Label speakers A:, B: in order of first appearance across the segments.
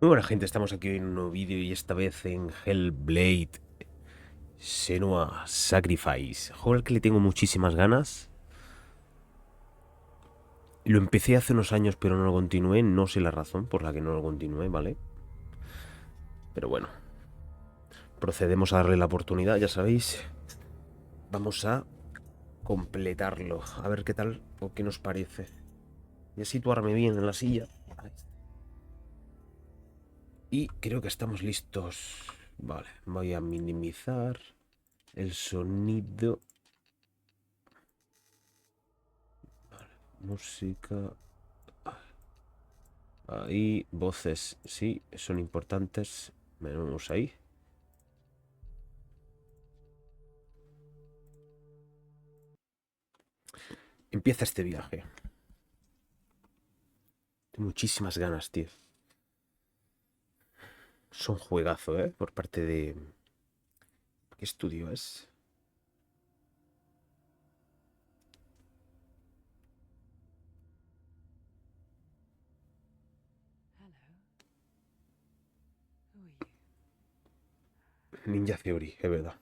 A: Muy buena gente, estamos aquí en un nuevo vídeo y esta vez en Hellblade Senua Sacrifice. Juego al que le tengo muchísimas ganas. Lo empecé hace unos años pero no lo continué. No sé la razón por la que no lo continué, ¿vale? Pero bueno. Procedemos a darle la oportunidad, ya sabéis. Vamos a completarlo. A ver qué tal o qué nos parece. Voy a situarme bien en la silla. Y creo que estamos listos. Vale, voy a minimizar el sonido. Música. Ahí, voces, sí, son importantes. Venimos ahí. Empieza este viaje. Tengo muchísimas ganas, tío. Es un juegazo, ¿eh? Por parte de... ¿Qué estudio es? Ninja Theory, es verdad.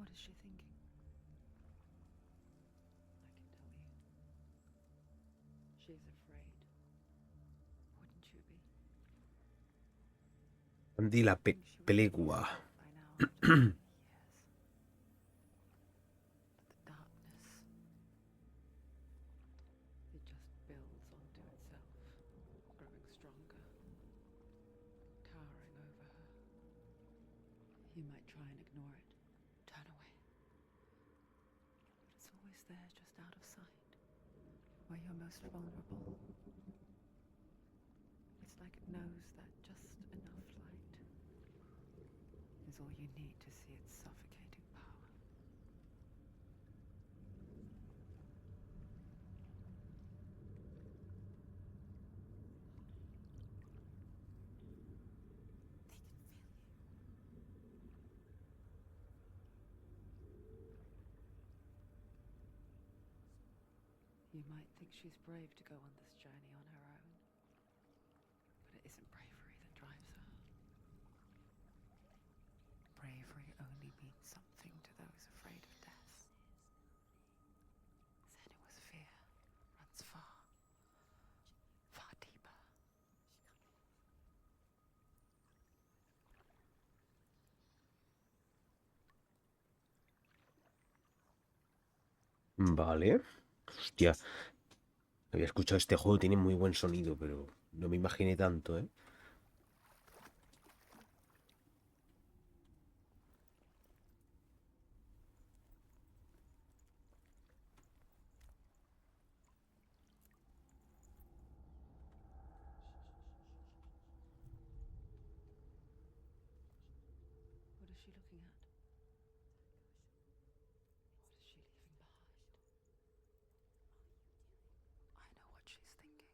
B: What is she thinking? I can tell you. She's afraid. Wouldn't you be?
A: Andy la película.
B: By now, after years. But the darkness, it just builds onto itself, growing stronger, towering over her. You might try and ignore it, turn away. But it's always there, just out of sight, where you're most vulnerable. It's like it knows that just enough light is all you need to see its suffocating power. You might think she's brave to go on this journey on her own, but it isn't bravery that drives her. Bravery only means something to those afraid of death. Senua's fear runs far, far deeper.
A: Vale. Hostia. Había escuchado este juego, tiene muy buen sonido, pero no me imaginé tanto, ¿eh?
B: What is she looking at? What is she leaving behind? I know what she's thinking.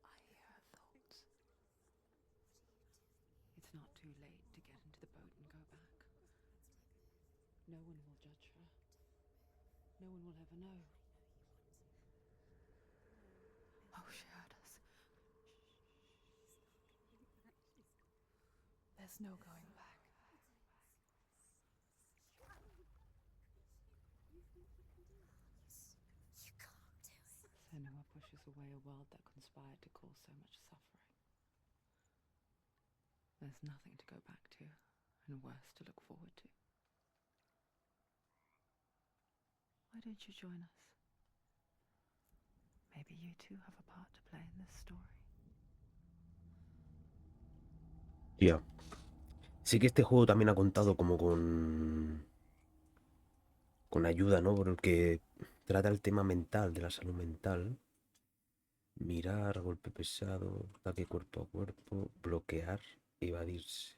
B: I hear her thoughts. It's not too late to get into the boat and go back. No one will judge her. No one will ever know. Oh, she heard us. There's no going back. Senua pushes away a world that conspired to cause so much suffering. There's nothing to go back to, and worse to look forward to. Why don't you join us? Maybe you too have a part to play in this story.
A: Tía. Sí que este juego también ha contado como con ayuda, ¿no? Porque trata el tema mental, de la salud mental. Mirar, golpe pesado, ataque cuerpo a cuerpo, bloquear, evadirse.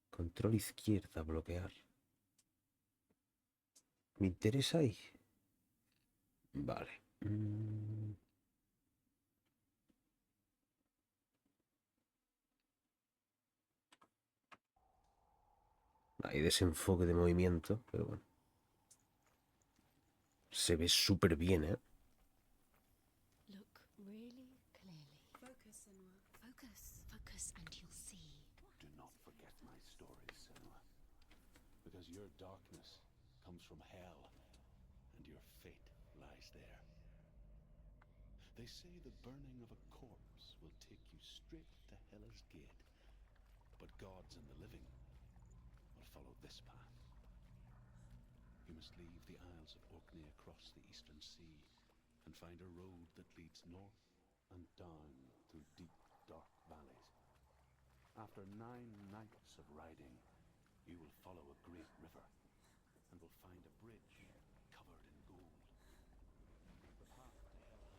A: Control izquierda, bloquear. ¿Me interesa ahí? Vale. Hay desenfoque de movimiento, pero bueno. Se ve súper bien, ¿eh?
C: Look really clearly.
D: Focus, Senua.
C: Focus, and you'll see.
E: Do not forget my stories, Senua. Because your darkness comes from hell, and your fate lies there. They say the burning of a corpse will take you straight to Hela's gate, but gods and the living will follow this path. You must leave the Isles of Orkney across the eastern sea, and find a road that leads north and down through deep, dark valleys. After 9 nights of riding, you will follow a great river, and will find a bridge covered in gold. The path to Helheim.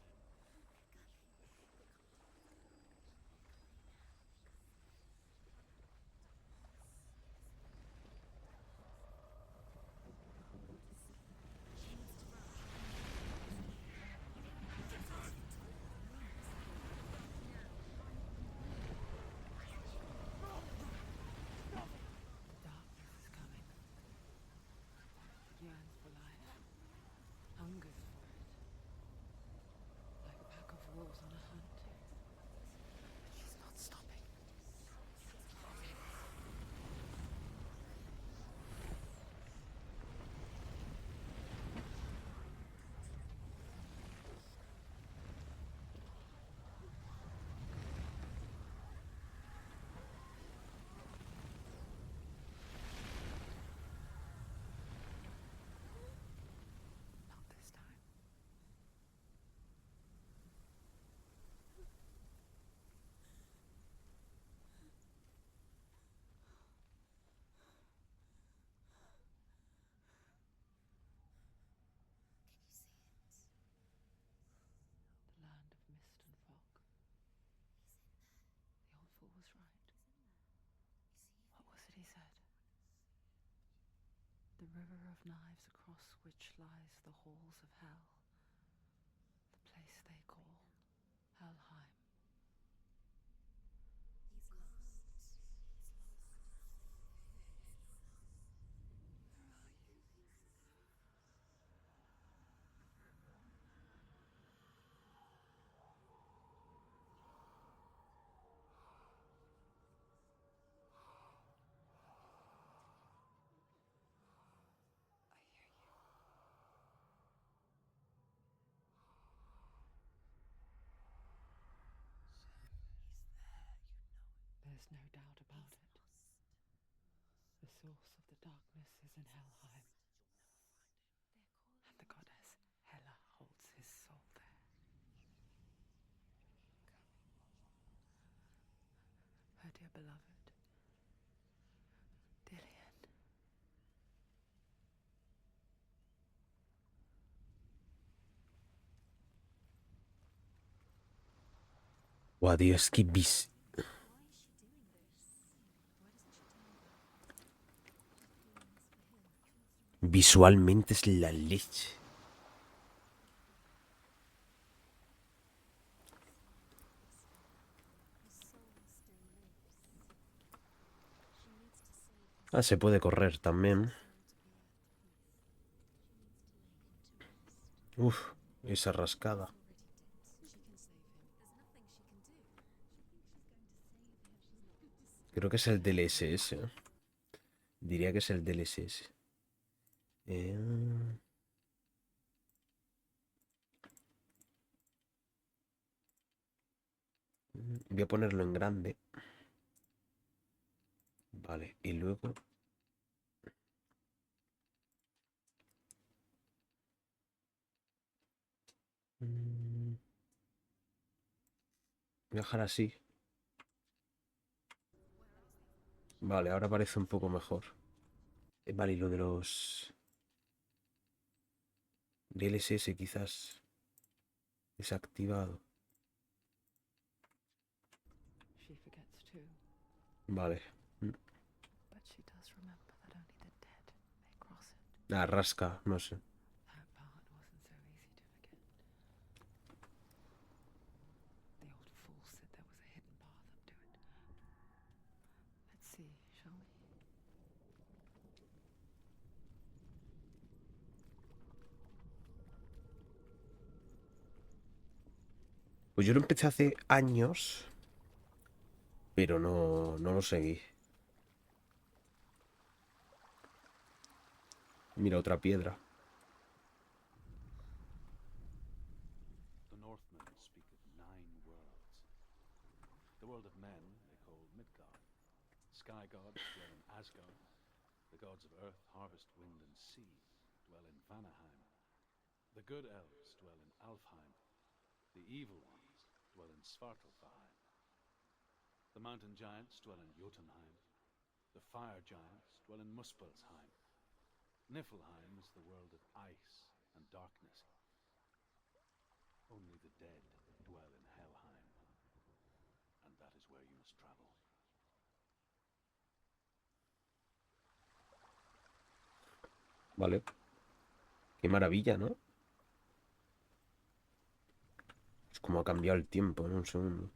B: The darkness is coming. It yearns for light. river of knives across which lies the halls of hell, the place they call Helheim. There's no doubt about it. The source of the darkness is in Helheim, and the goddess Hela holds his soul there. Her dear beloved, Dillion.
A: Guau, tío, es que visualmente es la leche. Ah, se puede correr también. Uf, esa rascada. Creo que es el DLSS. Diría que es el DLSS. Voy a ponerlo en grande. Vale, y luego... Voy a dejar así. Vale, ahora parece un poco mejor. Vale, y lo de los... DLSS quizás desactivado.
B: She forgets too,
A: Vale.
B: but she does remember that only the dead may cross it.
A: Ah, rasca, no sé.
B: That part wasn't so easy to forget. The old fool said there was a hidden path up to it. Let's see, shall we?
A: Pues yo lo empecé hace años, pero no lo seguí. Mira, otra piedra.
E: The Northmen speak of 9 worlds. The world of men they call Midgard. Sky gods dwell in Asgard. The gods of earth, harvest, wind, and sea dwell in Vanaheim. The good elves dwell in Alfheim. The evil ones dwell in Svartalfheim. The mountain giants dwell in Jotunheim. The fire giants dwell in Muspelheim. Niflheim is the world of ice and darkness. Only the dead dwell in Helheim, and that is where you must travel.
A: Vale. Qué maravilla, ¿no? Es como ha cambiado el tiempo en un segundo.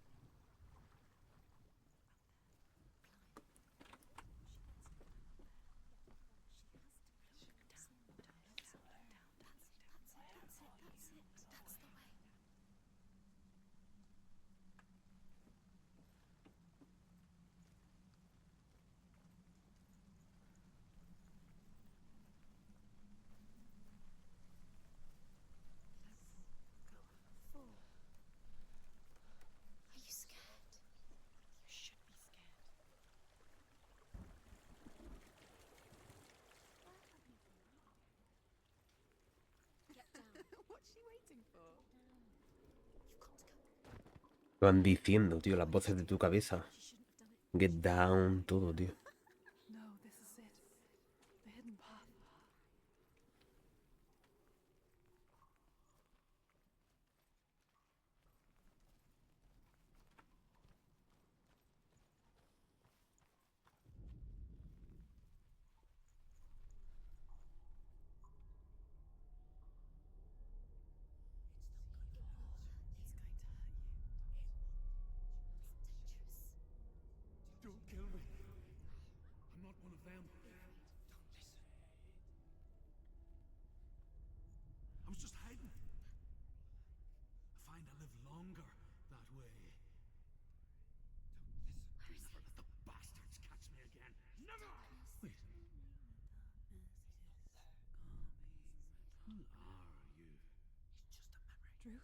C: Are you scared? You should be scared. Get down.
B: What's she waiting for?
C: You've got to come.
A: Lo van diciendo, tío, las voces de tu cabeza.
C: She shouldn't have done it.
A: Get down, todo, tío.
B: No, this is it. The hidden path.
E: not one of them.
D: Don't listen.
E: I was just hiding. I find I live longer that way.
D: Don't listen.
E: Never let the bastards catch me again. Never! Wait. Who are you?
D: It's just a memory.
B: Drew?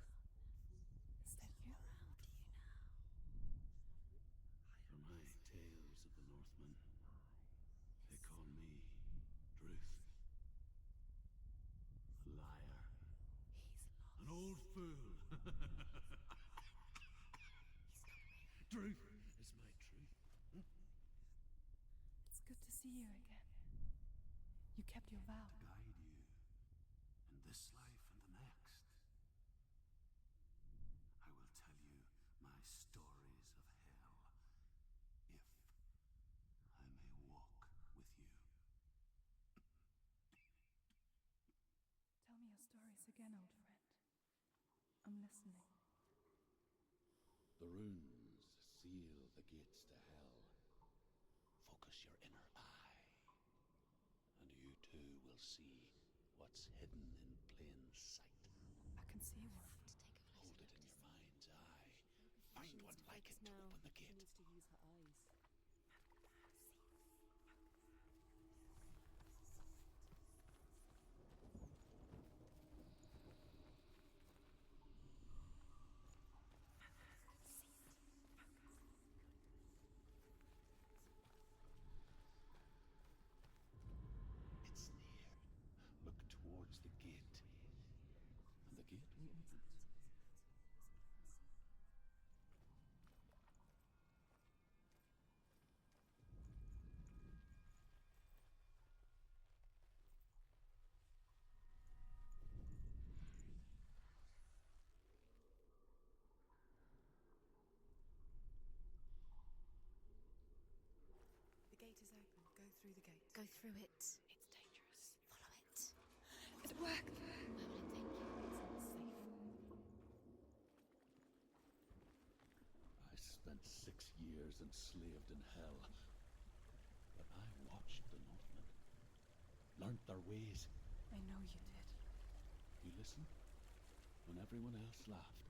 B: Is that you?
E: For my tales of the Northmen, they call me Druth. A liar. An old fool. Druth is my truth.
B: It's good to see you again. You kept your vow.
E: Guide you in this life and the next. I will tell you my stories of hell, if I may walk with you.
B: Tell me your stories again, old friend. I'm listening.
E: The runes seal the gates to hell. Focus your inner eye, and you too will see what's hidden in plain sight.
B: I can see one.
C: To take a
E: Hold it in your mind's eye. Find one like it to open the gate.
F: Needs to use her eyes.
E: It's near. Look towards the gate, and the gate will open.
F: The gate is open. Go through the gate.
C: Go through it.
F: It's dangerous.
C: Follow it.
B: It worked!
C: Where will it take you?
F: It's not safe.
E: I spent 6 years enslaved in hell, but I watched the Northmen, learnt their ways.
B: I know you did.
E: You listened when everyone else laughed.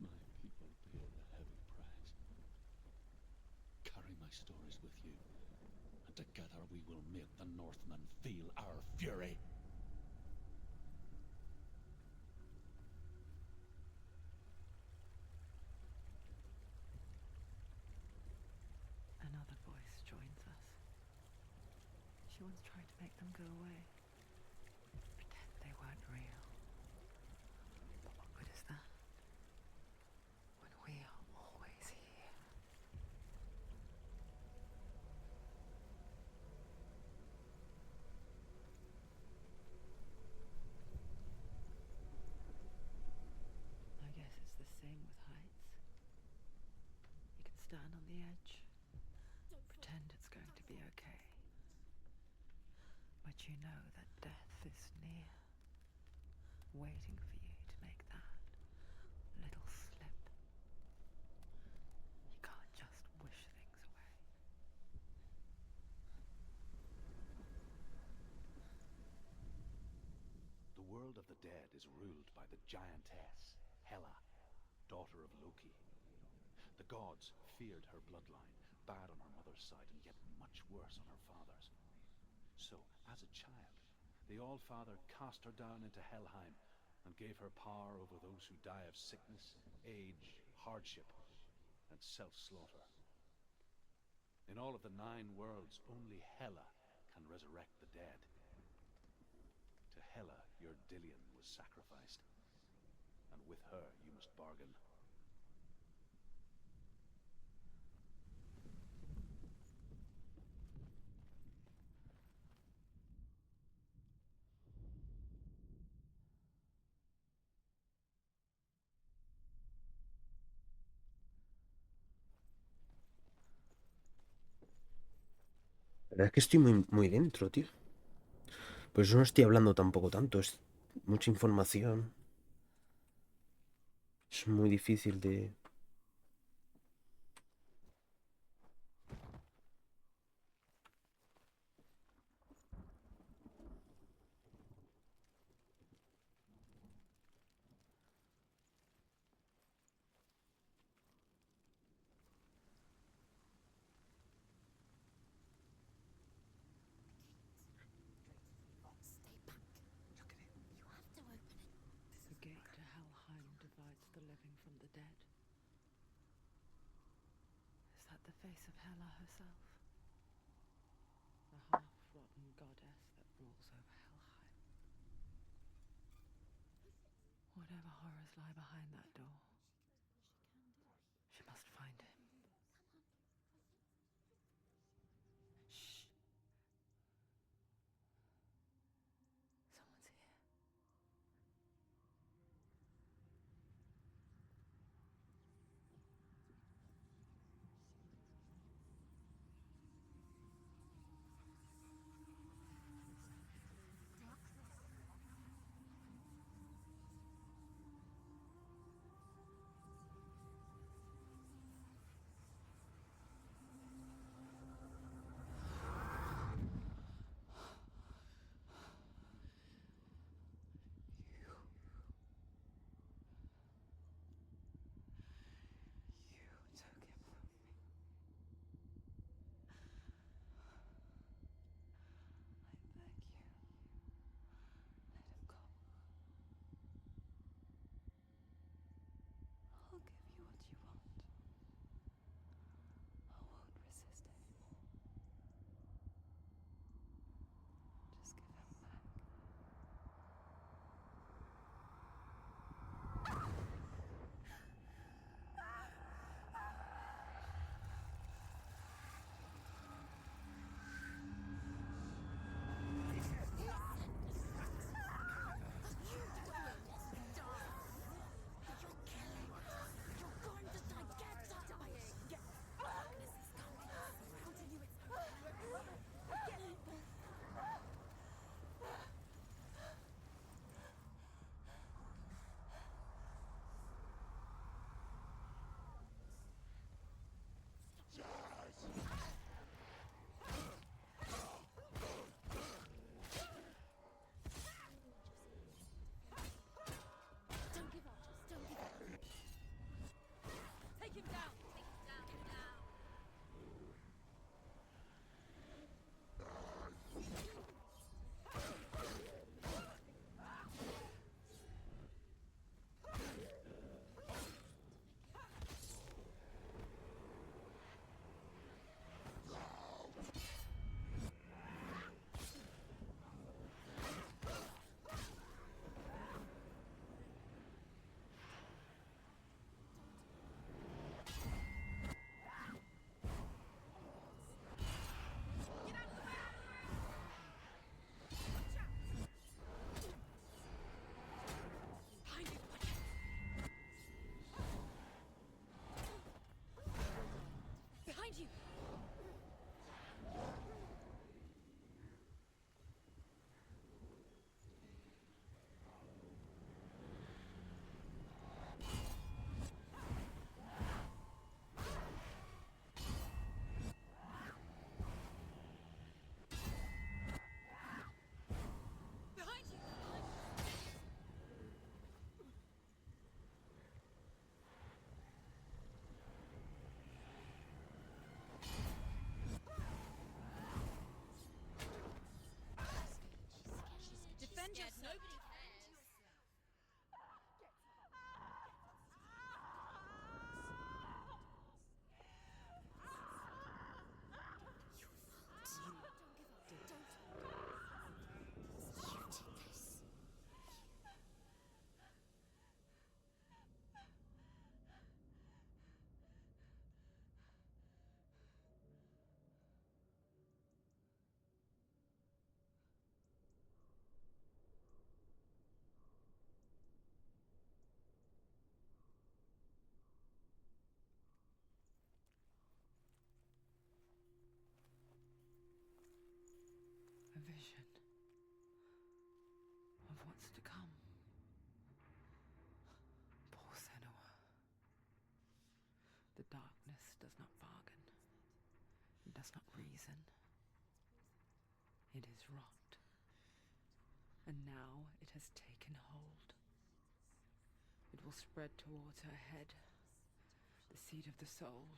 E: My people paid a heavy price. Carry my stories with you, and together we will make the Northmen feel our fury.
F: Another voice joins us. She once tried to make them go away. Pretend they weren't real. What good is that? When we are always here. I guess it's the same with heights. You can stand on the edge, pretend it's going to be okay. But you know that death is near, waiting for you to make that little slip. You can't just wish things away.
E: The world of the dead is ruled by the giantess, Hela, daughter of Loki. The gods feared her bloodline, bad on her mother's side and yet much worse on her father's. So, as a child, the All-Father cast her down into Helheim and gave her power over those who die of sickness, age, hardship, and self-slaughter. In all of the 9 worlds, only Hela can resurrect the dead. To Hela, your Dillion was sacrificed, and with her you must bargain.
A: La verdad es que estoy muy dentro, tío. Por eso no estoy hablando tampoco tanto. Es mucha información. Es muy difícil de...
F: face of Hela herself. The half-rotten goddess that rules over Helheim. Whatever horrors lie behind that door, she must find him. Shh. Someone's here. You took him from me. I beg you, let him go. I'll give you what you want. I won't resist anymore. Just give him back.
C: Don't give up. Just don't give up. Take him down. Take him down now. Behind you! Behind you! Defend yourself! Nobody cares!
F: A vision of what's to come. Poor Senua. The darkness does not bargain. It does not reason. It is rot. And now it has taken hold. It will spread towards her head, the seat of the soul,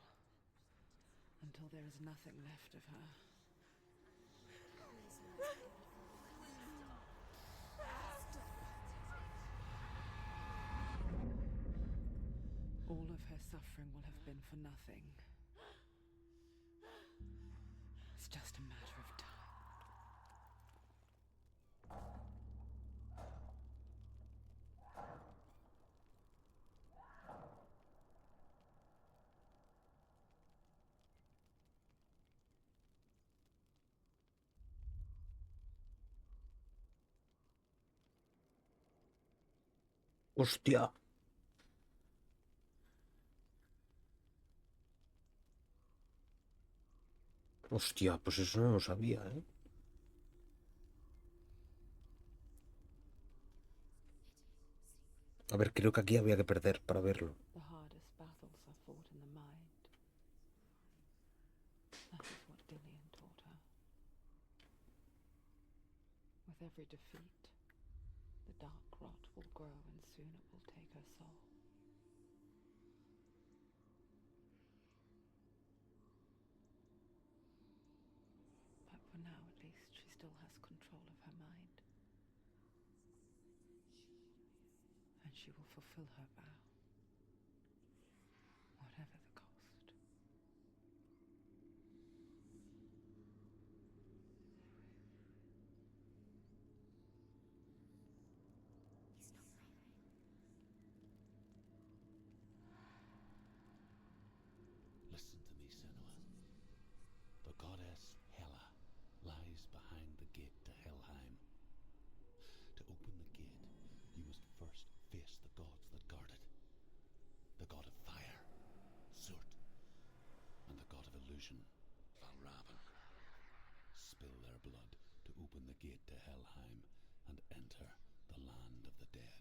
F: until there is nothing left of her. All of her suffering will have been for nothing. It's just a matter of time.
A: ¡Hostia! Hostia, pues eso no lo sabía, ¿eh? A ver, creo que aquí había que perder para verlo.
F: The hardest battles are fought in the mind. That is what Dillion taught her. With every defeat, the dark rot will grow and soon it will take her soul. But for now, at least, she still has control of her mind. And she will fulfill her vow, whatever the cost.
E: Listen to me, Senua. The goddess Hela lies behind the gate to Helheim. To open the gate, you must first face the gods that guard it. The god of fire, Zurt, and the god of illusion, Valravan. Spill their blood to open the gate to Helheim and enter the land of the dead.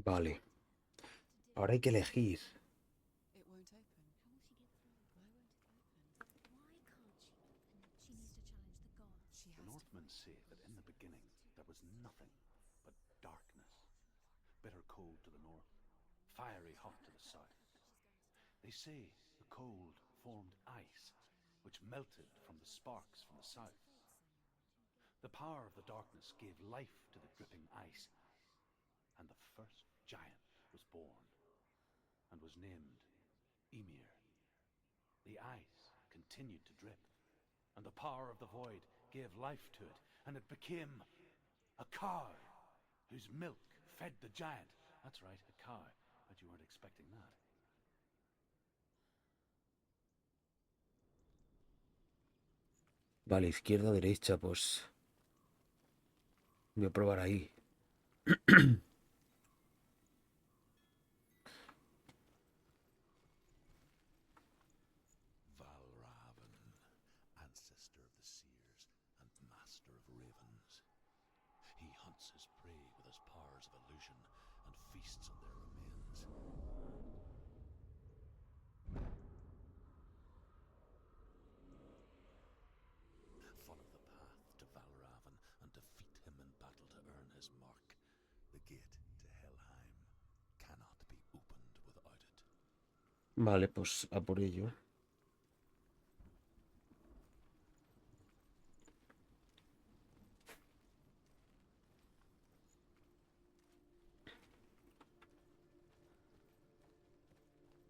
A: Vale. Ahora hay que elegir.
B: It won't open.
C: How will she get through? Why won't it open? Why can't she open? She needs to challenge the gods.
B: She
E: The
B: has to.
E: Northmen say that in the beginning there was nothing but darkness. Bitter cold to the north, fiery hot to the south. They say the cold formed ice, which melted from the sparks from the south. The power of the darkness gave life to the dripping ice, and the first giant was born, and was named Ymir. The ice continued to drip, and the power of the void gave life to it, and it became a cow whose milk fed the giant. That's right, a cow. Bet you weren't expecting that.
A: Vale, izquierda, derecha, pues... Voy a probar ahí.
E: Valravan, ancestor of the seers and master of ravens. He hunts his prey with his powers of illusion and feasts on their remains. Follow the path to Valravan and defeat him in battle to earn his mark. The gate to Helheim cannot be opened without it.
A: Vale, pues a por ello.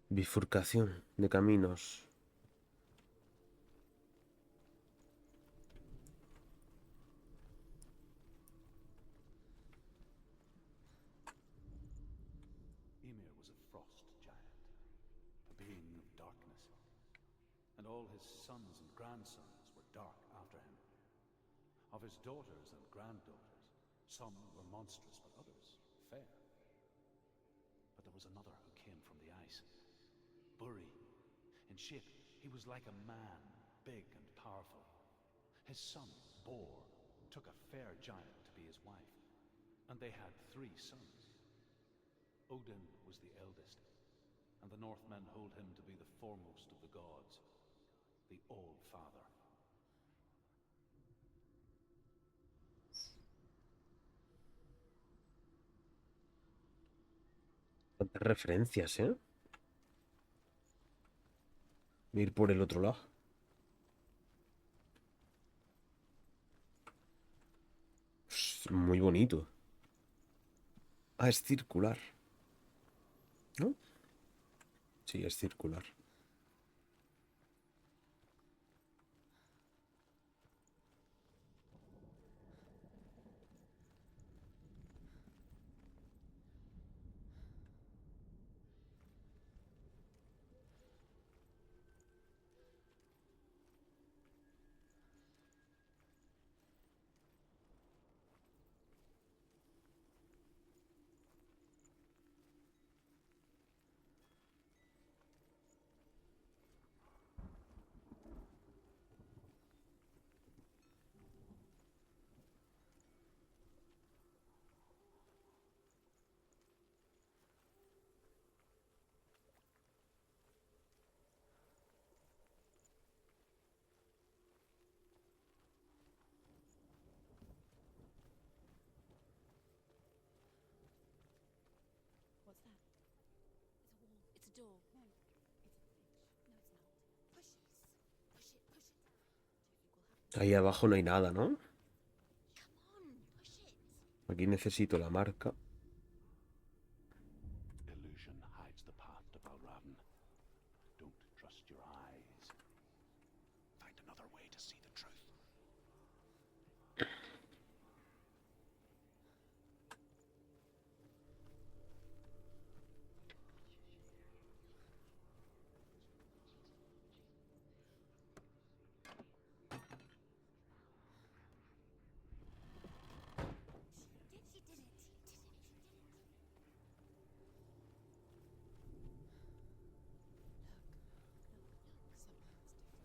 A: Bifurcación de caminos.
E: Ymir was a frost giant, a being of darkness, and all his sons and grandsons were dark after him. Of his daughters and granddaughters, some were monstrous, but others fair. But there was another who came from the ice. Buri. In shape, he was like a man, big and powerful. His son, Bor, took a fair giant to be his wife, and they had 3 sons. Odin was the eldest, and the Northmen hold him to be the foremost of the gods, the All-Father.
A: Cuántas referencias, ¿eh? Voy a ir por el otro lado. Muy bonito. Ah, es circular. ¿No? Sí, es circular.
C: door. No, it's not. Push it. Push it. Push it.
A: Ahí abajo no hay nada, ¿no?
C: Come on, push it.
A: Aquí necesito la marca.
E: Illusion hides the path to Balravn. Don't trust your eyes. Find another way to see the truth.
C: She did it.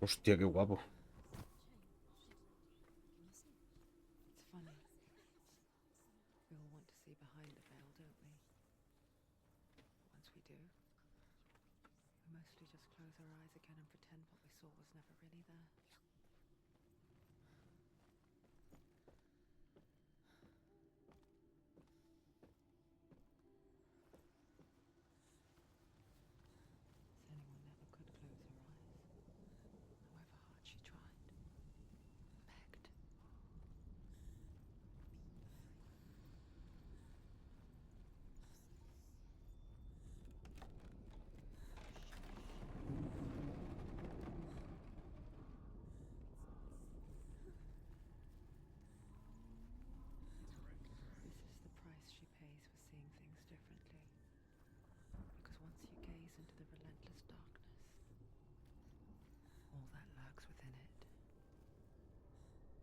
A: Hostia, qué guapo.
F: It's funny. We all want to see behind the veil, don't we? But once we do, we mostly just close our eyes again and pretend what we saw was never really there. Senua never could close her eyes, however hard she tried, begged. This is the price she pays for seeing things differently. Because once you gaze into the relentless darkness, all that lurks within it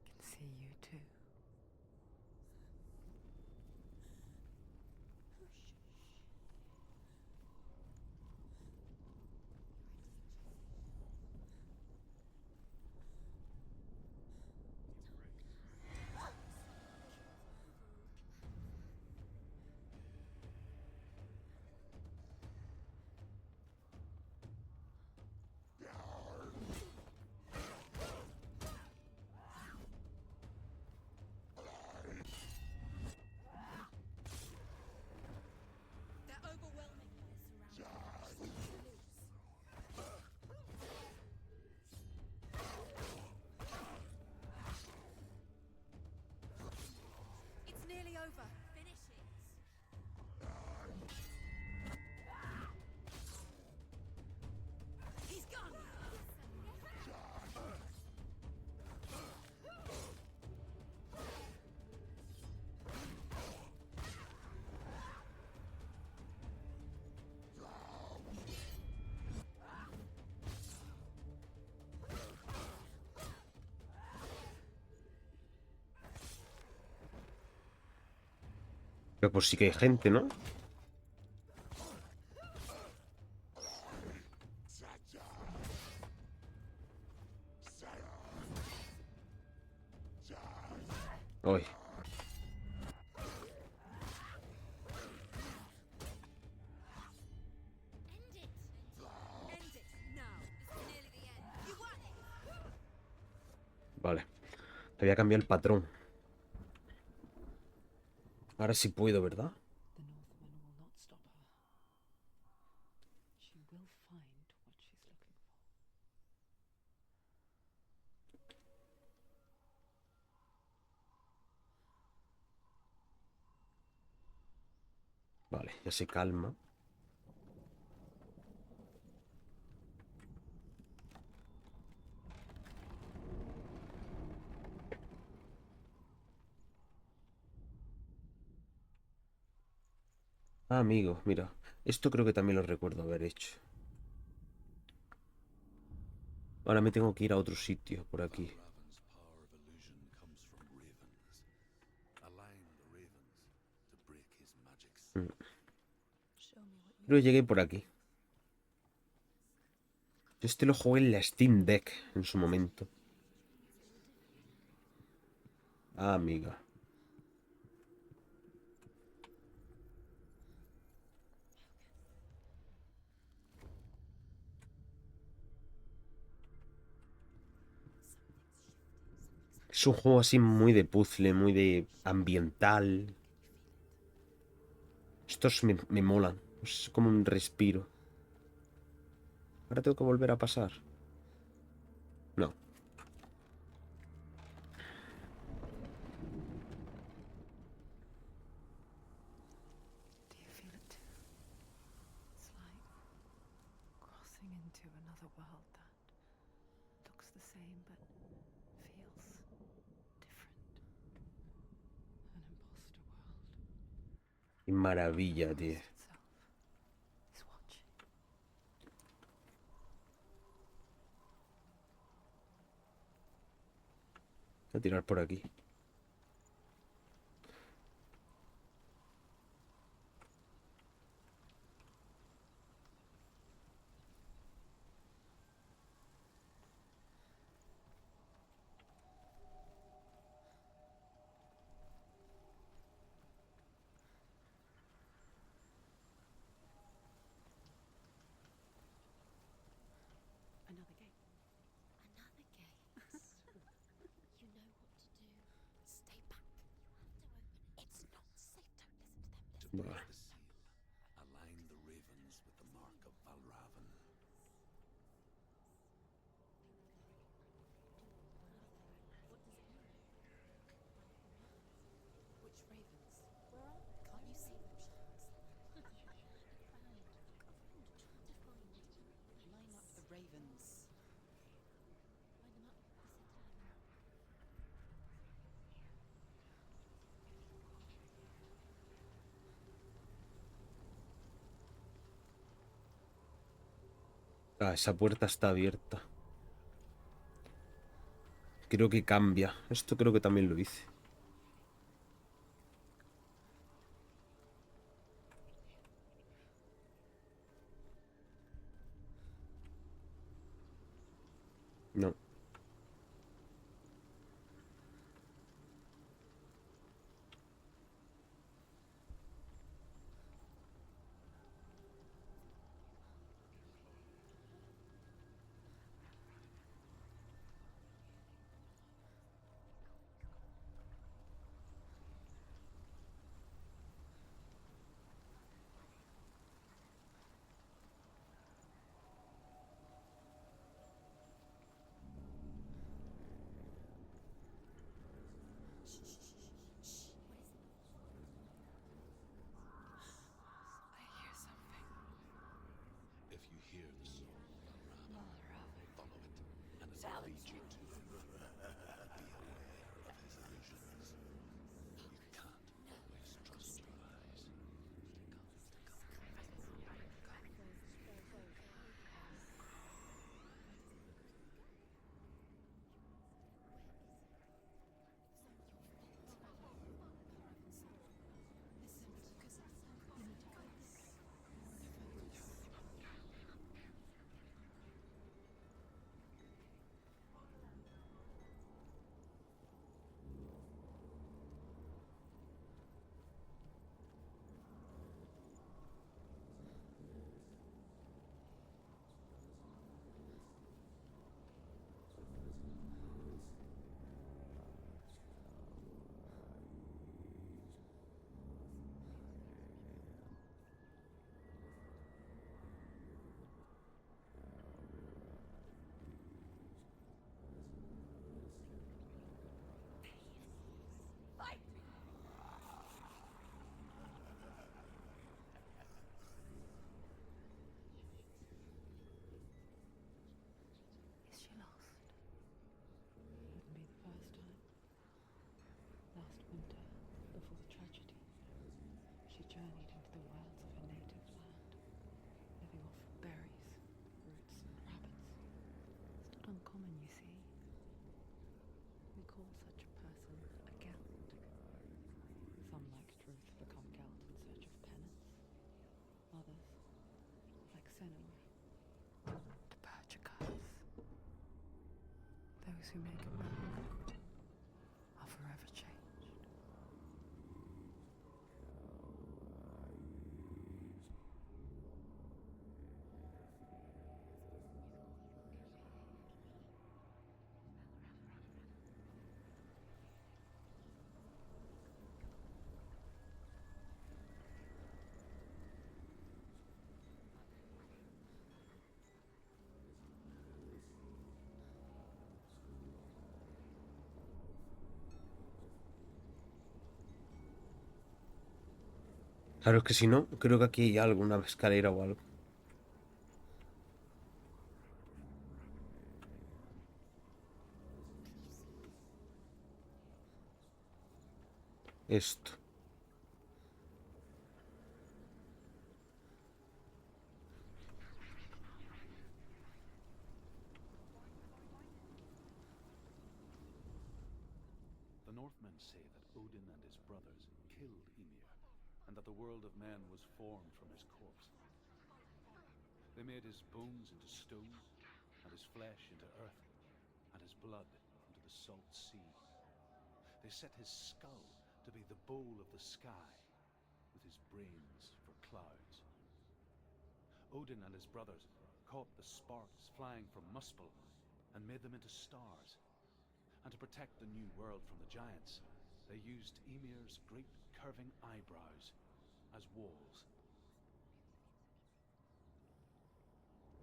F: can see you too.
C: They're overwhelming. They're surrounding us. It's nearly over. Finish it. He's gone.
A: Pero pues sí que hay gente, ¿no? Uy.
C: End it. End it now. This is nearly the end. You won it.
A: Vale. Te voy a cambiar el patrón. Ahora sí puedo, ¿verdad?
F: The Northman will not stop her. She will find what she's looking for.
A: Vale, ya se calma. Ah, amigo, mira. Esto creo que también lo recuerdo haber hecho. Ahora me tengo que ir a otro sitio, por aquí.
E: Balravn's power of illusion comes from ravens. Align the ravens to break his magics.
B: Show me what you
A: Creo que llegué por aquí. Yo este lo jugué en la Steam Deck en su momento. Ah, amiga. Es un juego así muy de puzzle, muy de ambiental. Estos me molan. Es como un respiro. Ahora tengo que volver a pasar. No.
F: Do you feel it too? It's like crossing into another world that looks the same but feels different. An imposter world.
A: Qué maravilla, tío.
F: Itself is watching.
A: Voy a tirar por aquí.
B: Another gate.
C: Another gate. You know what to do. Stay back. You have to open it. It's not safe. Don't listen to them. Listen.
A: Vale.
E: The seal. Align the ravens with the mark of Valravan.
B: What does it mean? Which ravens? Where are they? Can't you see them, Sharks? Line up the ravens.
C: Line them up. The centrada.
A: Ah, esa puerta está abierta. Creo que cambia. Esto creo que también lo hice. No.
F: I hear something.
E: If you hear the song of Valravan, follow it, and it will lead you to him. Be aware of his illusions. You can't always trust your eyes.
F: Is she lost? Wouldn't be the first time. Last winter, before the tragedy, she journeyed into the wilds of her native land, living off berries, roots, and rabbits. It's not uncommon, you see. We call such a person a Gelt. Some, like Truth, become Gelt in search of penance. Others, like Senua, to purge a curse. Those who make a move are forever changed.
A: Claro, es que si no, creo que aquí hay alguna escalera o algo. Esto.
E: The Northmen say that Odin and his brothers killed Ymir, and that the world of men was formed from his corpse. They made his bones into stone, and his flesh into earth, and his blood into the salt sea. They set his skull to be the bowl of the sky, with his brains for clouds. Odin and his brothers caught the sparks flying from Muspel and made them into stars. And to protect the new world from the giants, they used Ymir's great curving eyebrows as walls.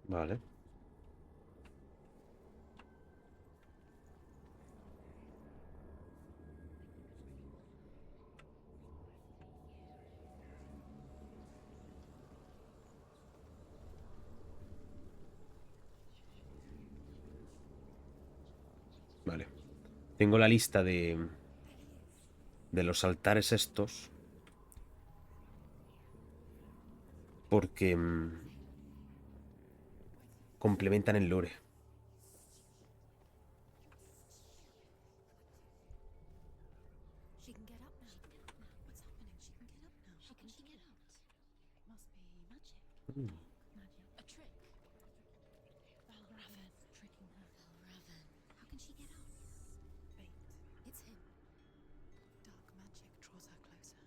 A: Vale. Vale. Tengo la lista de los altares estos. Porque complementan el lore.
C: She can get up now. What's happening? She can get up now. How can she get out? It must be magic. Magic. A trick. Valravan tricking her. Valravan. How can she get out? Fate. It's him. Dark magic draws her closer.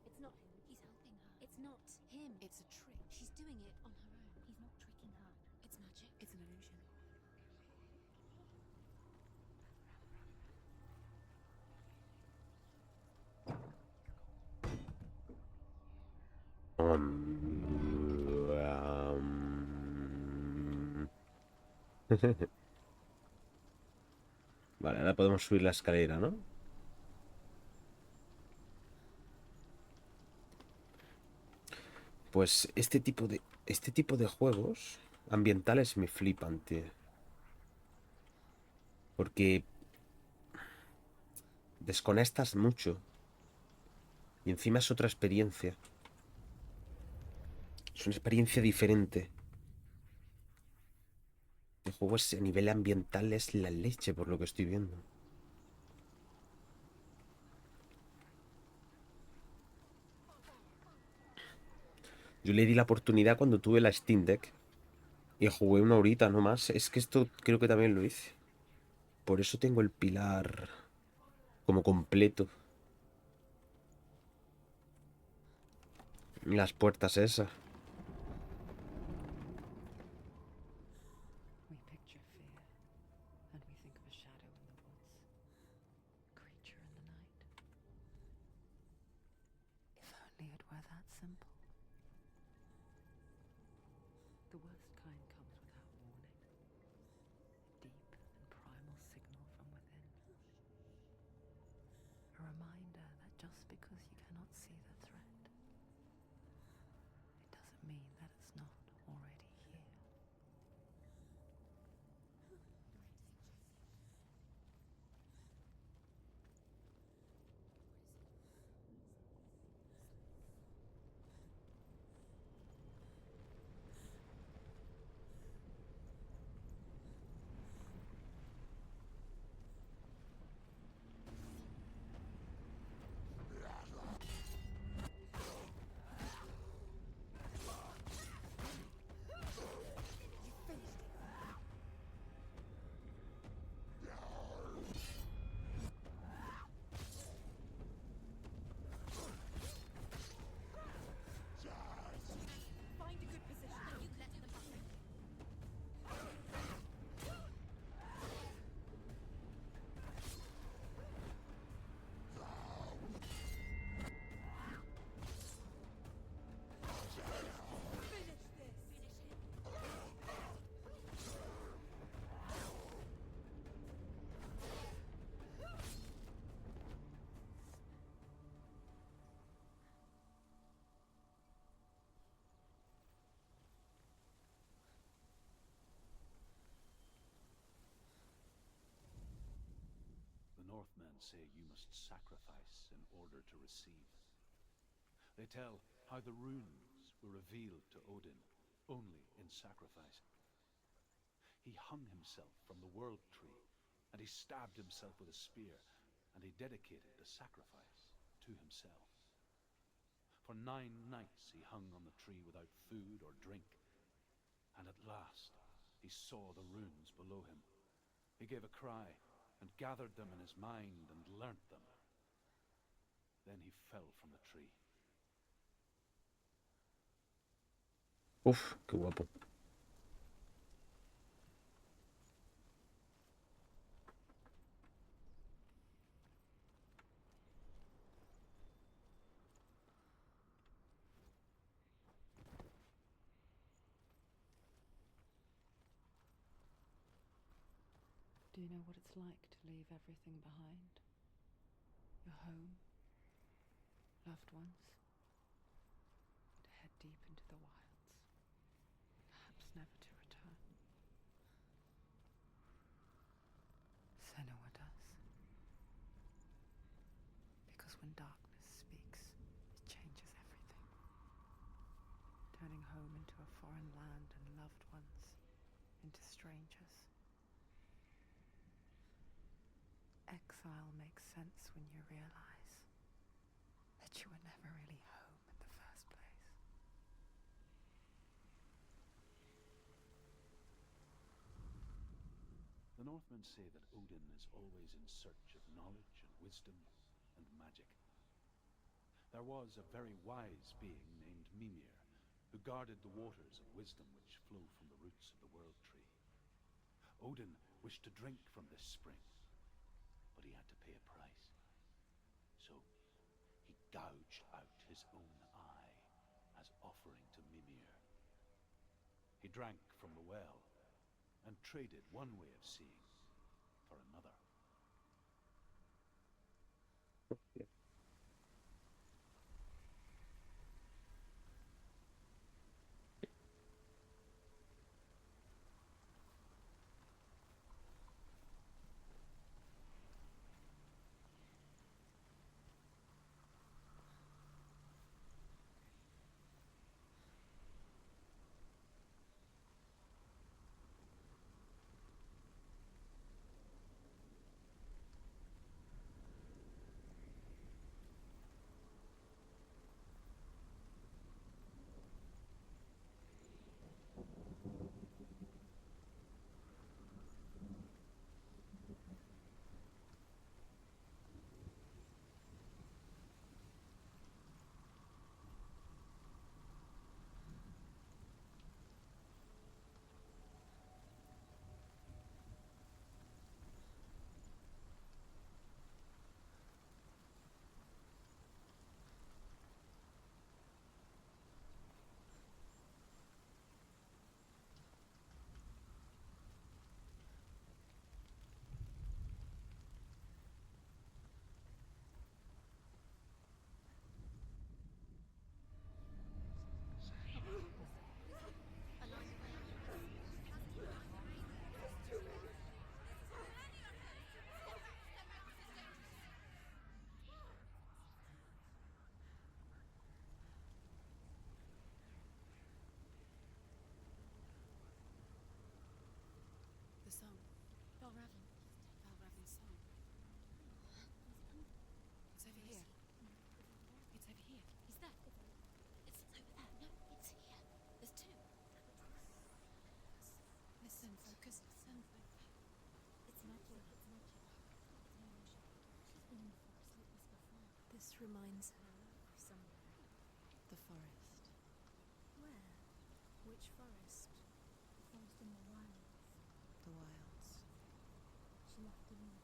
C: It's not him. He's helping her. It's not him. It's a trick. She's doing it on her own. He's not tricking her. It's magic. It's an illusion.
A: Vale, ahora podemos subir la escalera, ¿no? Pues este tipo de juegos ambientales me flipan, tío. Porque desconectas mucho. Y encima es otra experiencia. Es una experiencia diferente. El juego a nivel ambiental es la leche por lo que estoy viendo. Yo le di la oportunidad cuando tuve la Steam Deck. Y jugué una horita nomás. Es que esto creo que también lo hice. Por eso tengo el pilar como completo. Las puertas esas.
F: We picture fear, and we think of a shadow in the woods, creature in the night. If only it were that simple. The worst kind comes without warning. A deep and primal signal from within. A reminder that just because you cannot see the threat, it doesn't mean that it's not already here.
E: say you must sacrifice in order to receive. They tell how the runes were revealed to Odin only in sacrifice. He hung himself from the world tree, and he stabbed himself with a spear, and he dedicated the sacrifice to himself. For 9 nights he hung on the tree without food or drink, and at last he saw the runes below him. He gave a cry and gathered them in his mind and learnt them. Then he fell from the tree.
A: Uf, qué guapo.
F: Do you know what it's like to leave everything behind? Your home, loved ones, to head deep into the wilds, perhaps never to return. Senua does. Because when darkness speaks, it changes everything, turning home into a foreign land and loved ones into strangers. Exile makes sense when you realize that you were never really home in the first place.
E: The Northmen say that Odin is always in search of knowledge and wisdom and magic. There was a very wise being named Mimir, who guarded the waters of wisdom which flow from the roots of the world tree. Odin wished to drink from this spring, but he had to pay a price. So he gouged out his own eye as offering to Mimir. He drank from the well and traded one way of seeing for another.
C: The song. Valravin's song. It's over here. It's over here. He's there. It's over there. No, it's here. There's two. Listen, focus. Listen. It's magic. It's magic. It's magic. She's been in the forest like this before. This reminds her of somewhere. The forest. Where? Which forest? The forest in the wilds. The wilds. She left alone.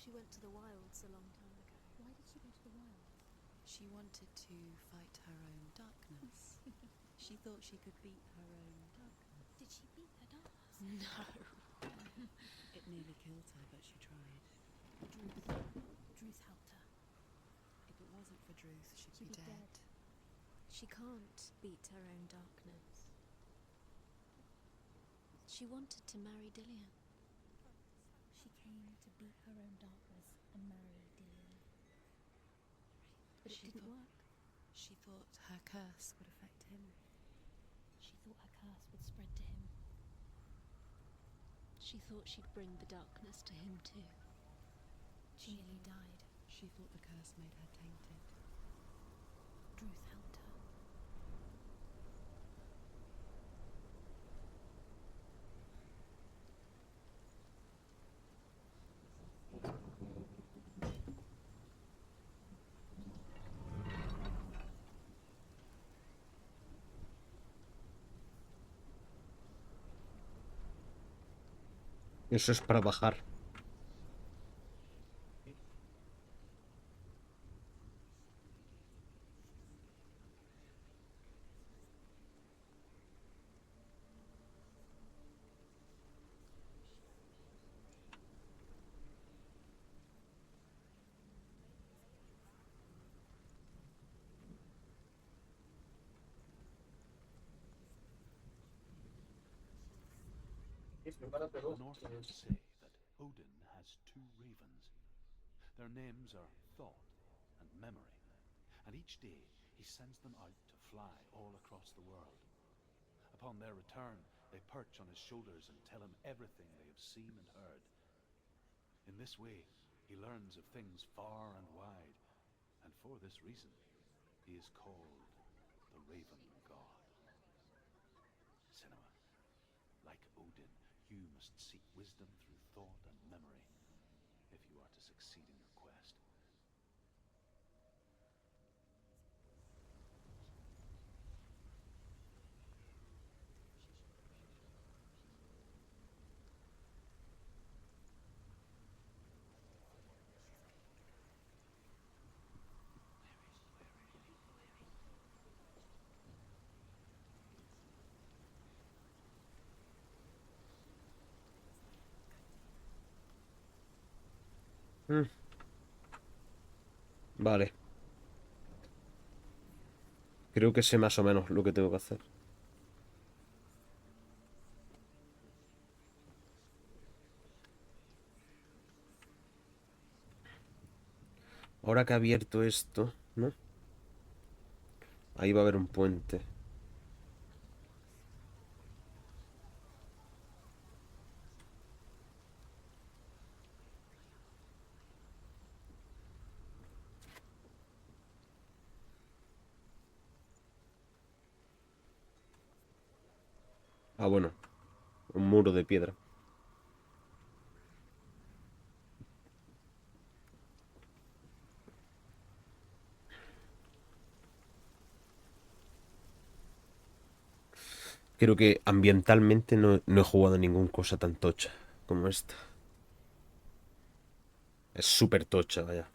C: She went to the wilds a long time ago. Why did she go to the wilds? She wanted to fight her own darkness. She thought she could beat her own darkness. Did she beat her darkness? No. It nearly killed her, but she tried. Druth helped her. If it wasn't for Druth, she'd be dead. She can't beat her own darkness. She wanted to marry Dillion. She came to beat her own darkness and marry Dillion. But it didn't work.
B: She thought her curse would affect him.
C: She thought her curse would spread to him. She thought she'd bring the darkness to him too. She nearly died.
B: She thought the curse made her tainted.
C: Druth helped her.
A: Eso es para bajar.
E: The Northmen say that Odin has two ravens. Their names are Thought and Memory, and each day he sends them out to fly all across the world. Upon their return, they perch on his shoulders and tell him everything they have seen and heard. In this way, he learns of things far and wide, and for this reason, he is called the Raven God. Senua, like Odin, you must seek wisdom through thought and memory if you are to succeed in your quest.
A: Vale. Creo que sé más o menos lo que tengo que hacer. Ahora que ha abierto esto, ¿no? Ahí va a haber un puente. Ah, bueno. Un muro de piedra. Creo que ambientalmente no he jugado ninguna cosa tan tocha como esta. Es súper tocha, vaya.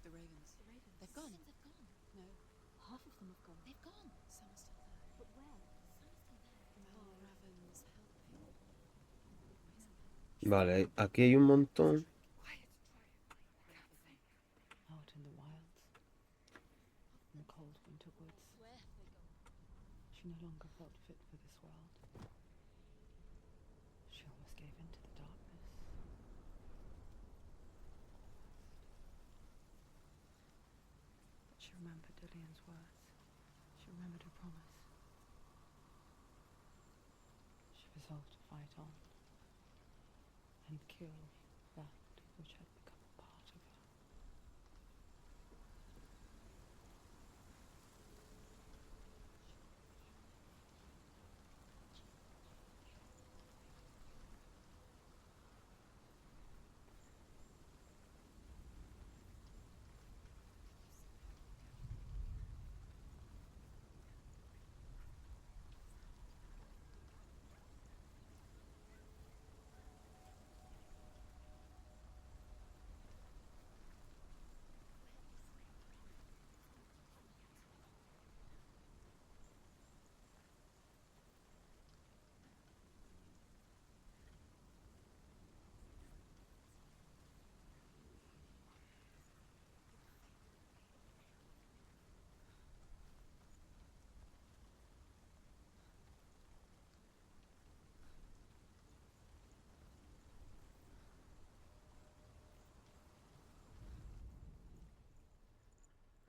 B: The ravens. They've gone.
C: They've gone.
B: No,
C: Half of them have gone.
B: they've gone. Some are still there.
C: But where? Some are still there.
B: Mel Raven's helping.
A: Vale, aquí hay un montón.
B: Out in the wilds, in the cold winter woods,
C: Where have they gone?
B: she no longer felt fit for this world. She almost gave in to the darkness. But she remembered Dillion's words. She remembered her promise. She resolved to fight on and kill that which had become a part of her.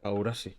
A: Ahora sí.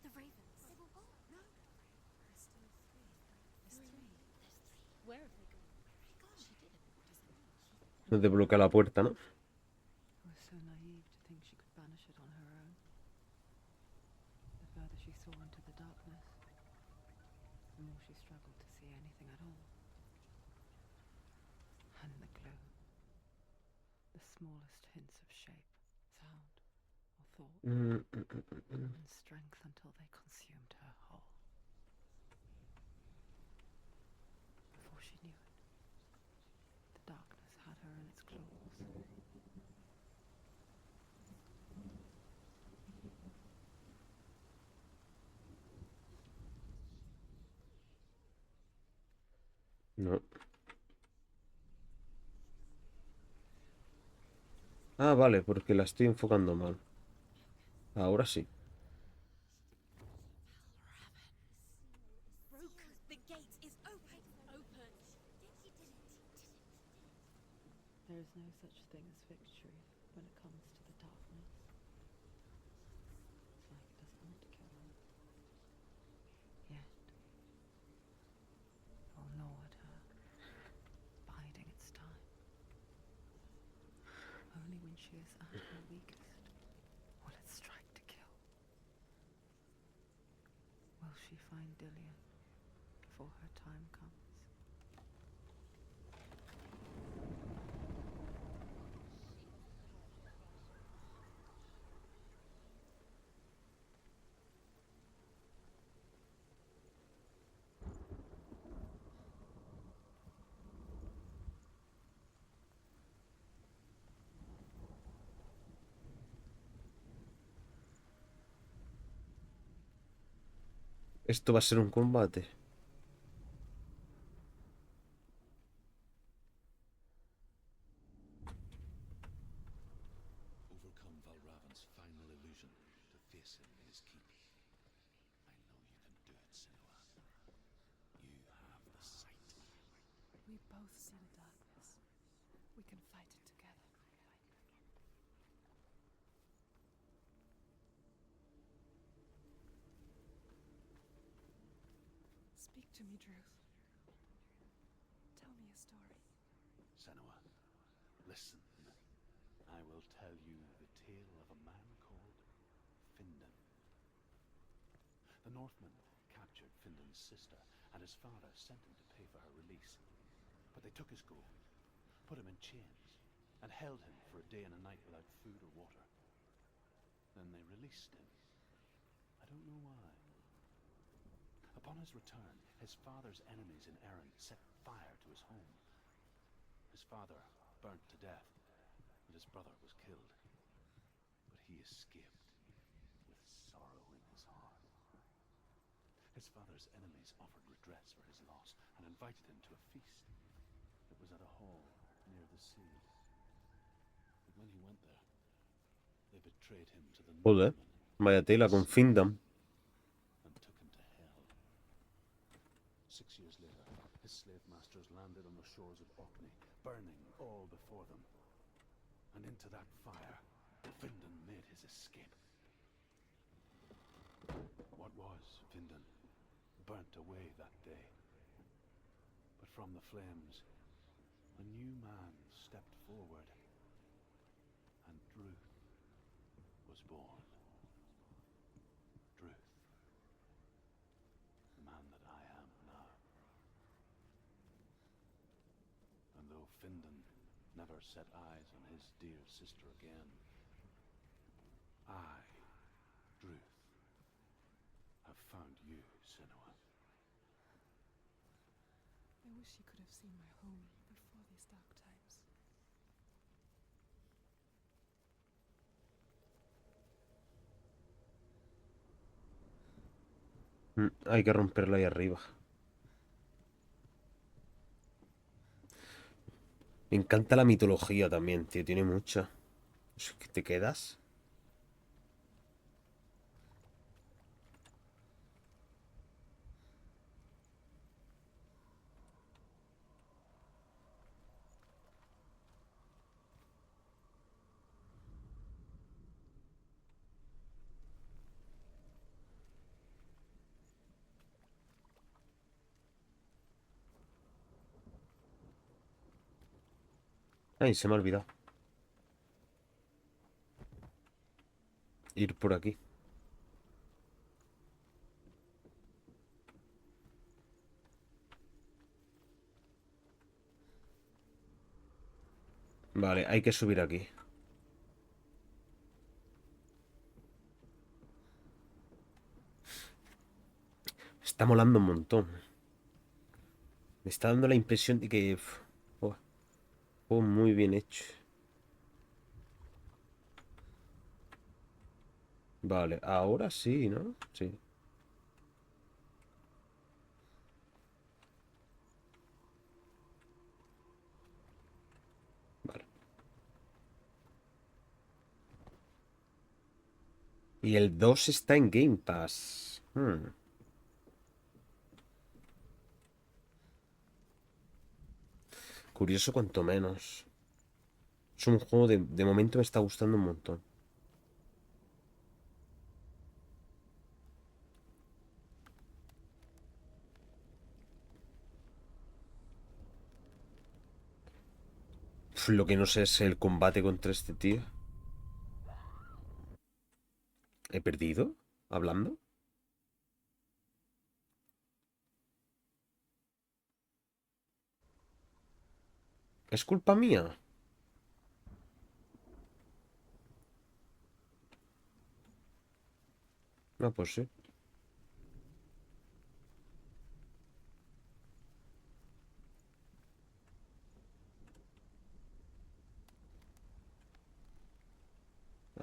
C: The ravens. They were gone. No. There's still three. There's three. There's three. Where have they gone? Where have they gone? She didn't. What does it mean? She
A: No desbloquea la puerta, ¿no?
F: I was so naive to think she could banish it on her own. The further she saw into the darkness, the more she struggled to see anything at all. And the gloom. The smallest hints of shape, sound, or thought, and strength until they consumed her whole. Before she knew it, the darkness had her in its claws.
A: No. Ah, vale, porque la estoy enfocando mal. Ahora sí.
C: broken. The gate is open. Open. She did it.
F: There is no such thing as victory when it comes to the darkness. It's like it doesn't want to kill her. Yet, it will gnaw at her, biding its time. Only when she is at her weakest will it strike to kill. Will she find Dillion before her time comes?
A: Esto va a ser un combate.
E: Overcome Valravan's final illusion to face him in his keep. I know you can do it, Senua. You have the sight.
B: We both see the darkness. We can fight it together. Speak to me, Druth. Tell me a story.
E: Senua, listen. I will tell you the tale of a man called Findan. The Northmen captured Findan's sister, and his father sent him to pay for her release. But they took his gold, put him in chains, and held him for a day and a night without food or water. Then they released him. I don't know why. Upon his return, his father's enemies in Erin set fire to his home. His father burnt to death, and his brother was killed. But he escaped with sorrow in his heart. His father's enemies offered redress for his loss and invited him to a feast. It was at a hall near the sea. But when he went there, they betrayed him to the
A: Joder.
E: Northmen
A: Vaya tela con Findan.
E: and took him to hell. 6 years later, his slave masters landed on the shores of Orkney, burning all before them. And into that fire, Findan made his escape. What was Findan burnt away that day. But from the flames, a new man stepped forward, and Druth was born. Druth, the man that I am now. And though Findan never set eyes on his dear sister again, I, Druth, have found you, Senua.
B: I wish you could have seen my home before these dark times.
A: Hay que romperlo ahí arriba. Me encanta la mitología también, tío. Tiene mucha. Es que te quedas. Ay, se me ha olvidado. Ir por aquí. Vale, hay que subir aquí. Está molando un montón. Me está dando la impresión de que... muy bien hecho. Vale, ahora sí, ¿no? Sí. Vale. Y el 2 está en Game Pass. Curioso cuanto menos. Es un juego de momento me está gustando un montón. Lo que no sé es el combate contra este tío. ¿He perdido? ¿Hablando? ¿Es culpa mía? No, pues sí.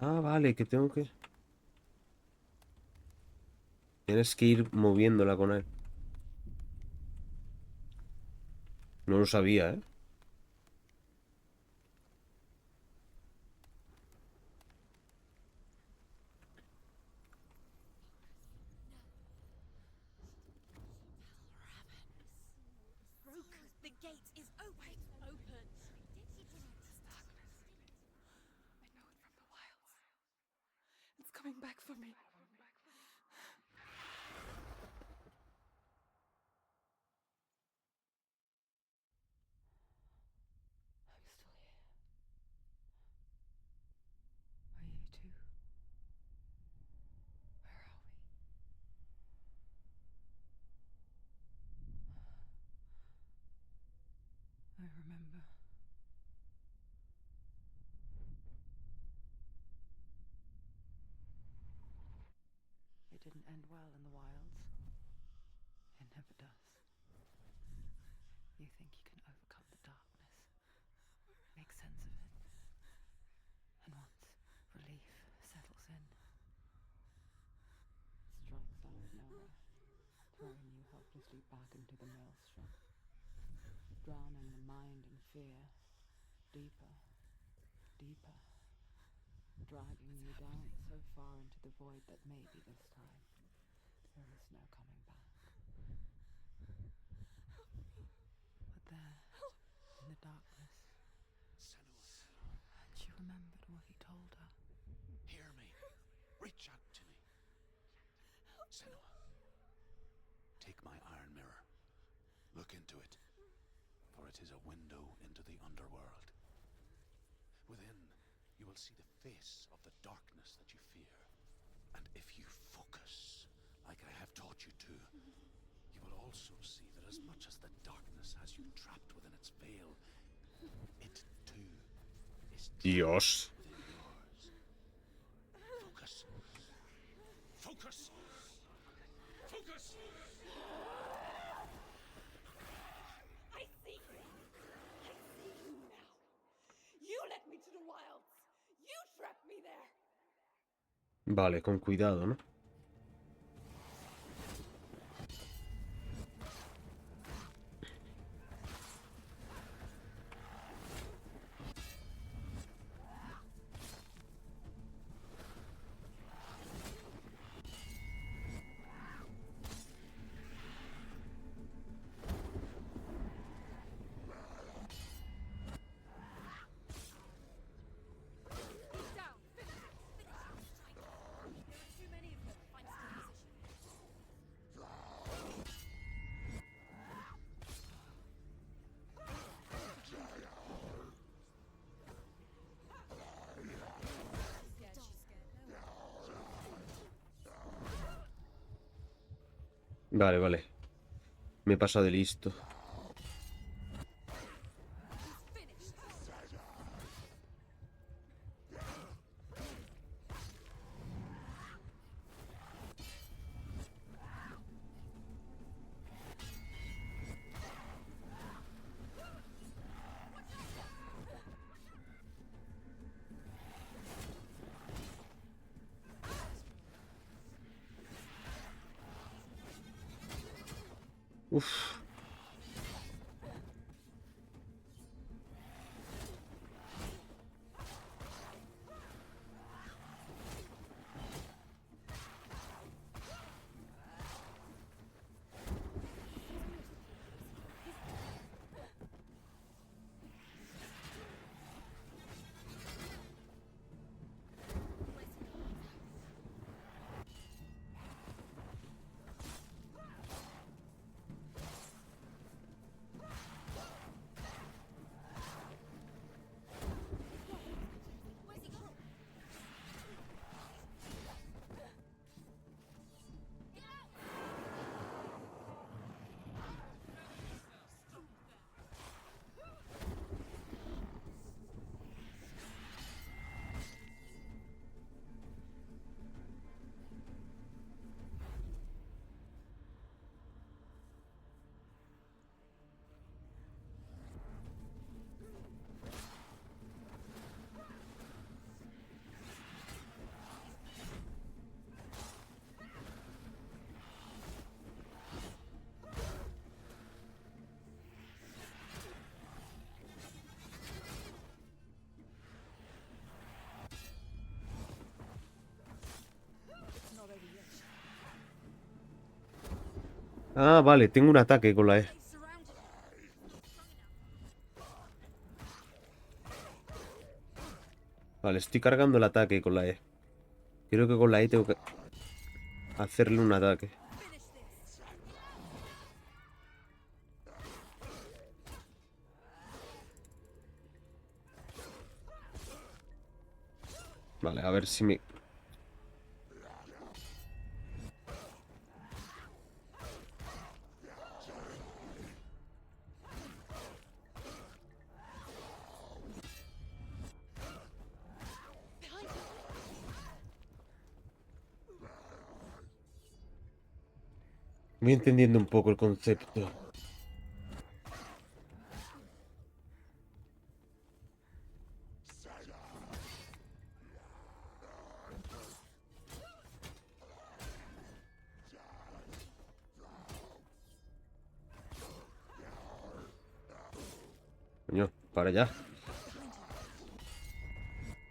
A: Ah, vale, que tengo que... Tienes que ir moviéndola con él. No lo sabía, ¿eh?
C: Broken. The gate is open. Open.
B: I know it from the wilds. It's coming back for me. I'm still here. Are you too? Where are we? I remember. It didn't end well in the wilds. It never does. You think you can overcome the darkness, make sense of it, and once relief settles in, it strikes out of nowhere, throwing you helplessly back into the maelstrom, drowning the mind in fear, deeper, deeper, dragging you down so far into the void that maybe this time there is no coming back. But there, in the darkness,
E: Senua,
B: she remembered what he told her.
E: hear me. Reach out to me. Senua, take my iron mirror. Look into it, for it is a window into the underworld. Within, you will see the face of the darkness that you fear. And if you focus, like I have taught you to, you will also see that as much as the darkness has you trapped within its veil, it too is
A: Dios.
E: within yours. Focus. Focus. Focus.
C: I see you. I see you now. You led me to the wilds. You trapped me there.
A: Vale, con cuidado, ¿no?
C: Down. Finish. Strike. There are too many of them. Find a position. Scared, she's scared. No.
A: Vale, vale. Me he pasado de listo.
C: Finished.
A: Uf.
C: Where's he gone? Get out! It's not over yet.
A: Ah, vale, tengo un ataque con la E.
C: They've surrounded him. Not strong enough.
A: Vale, estoy cargando el ataque con la E. Creo que con la E tengo que hacerle un ataque.
C: Finish this.
A: Vale, a ver si me...
C: Behind him.
A: Voy entendiendo un poco el concepto. Coño, para allá.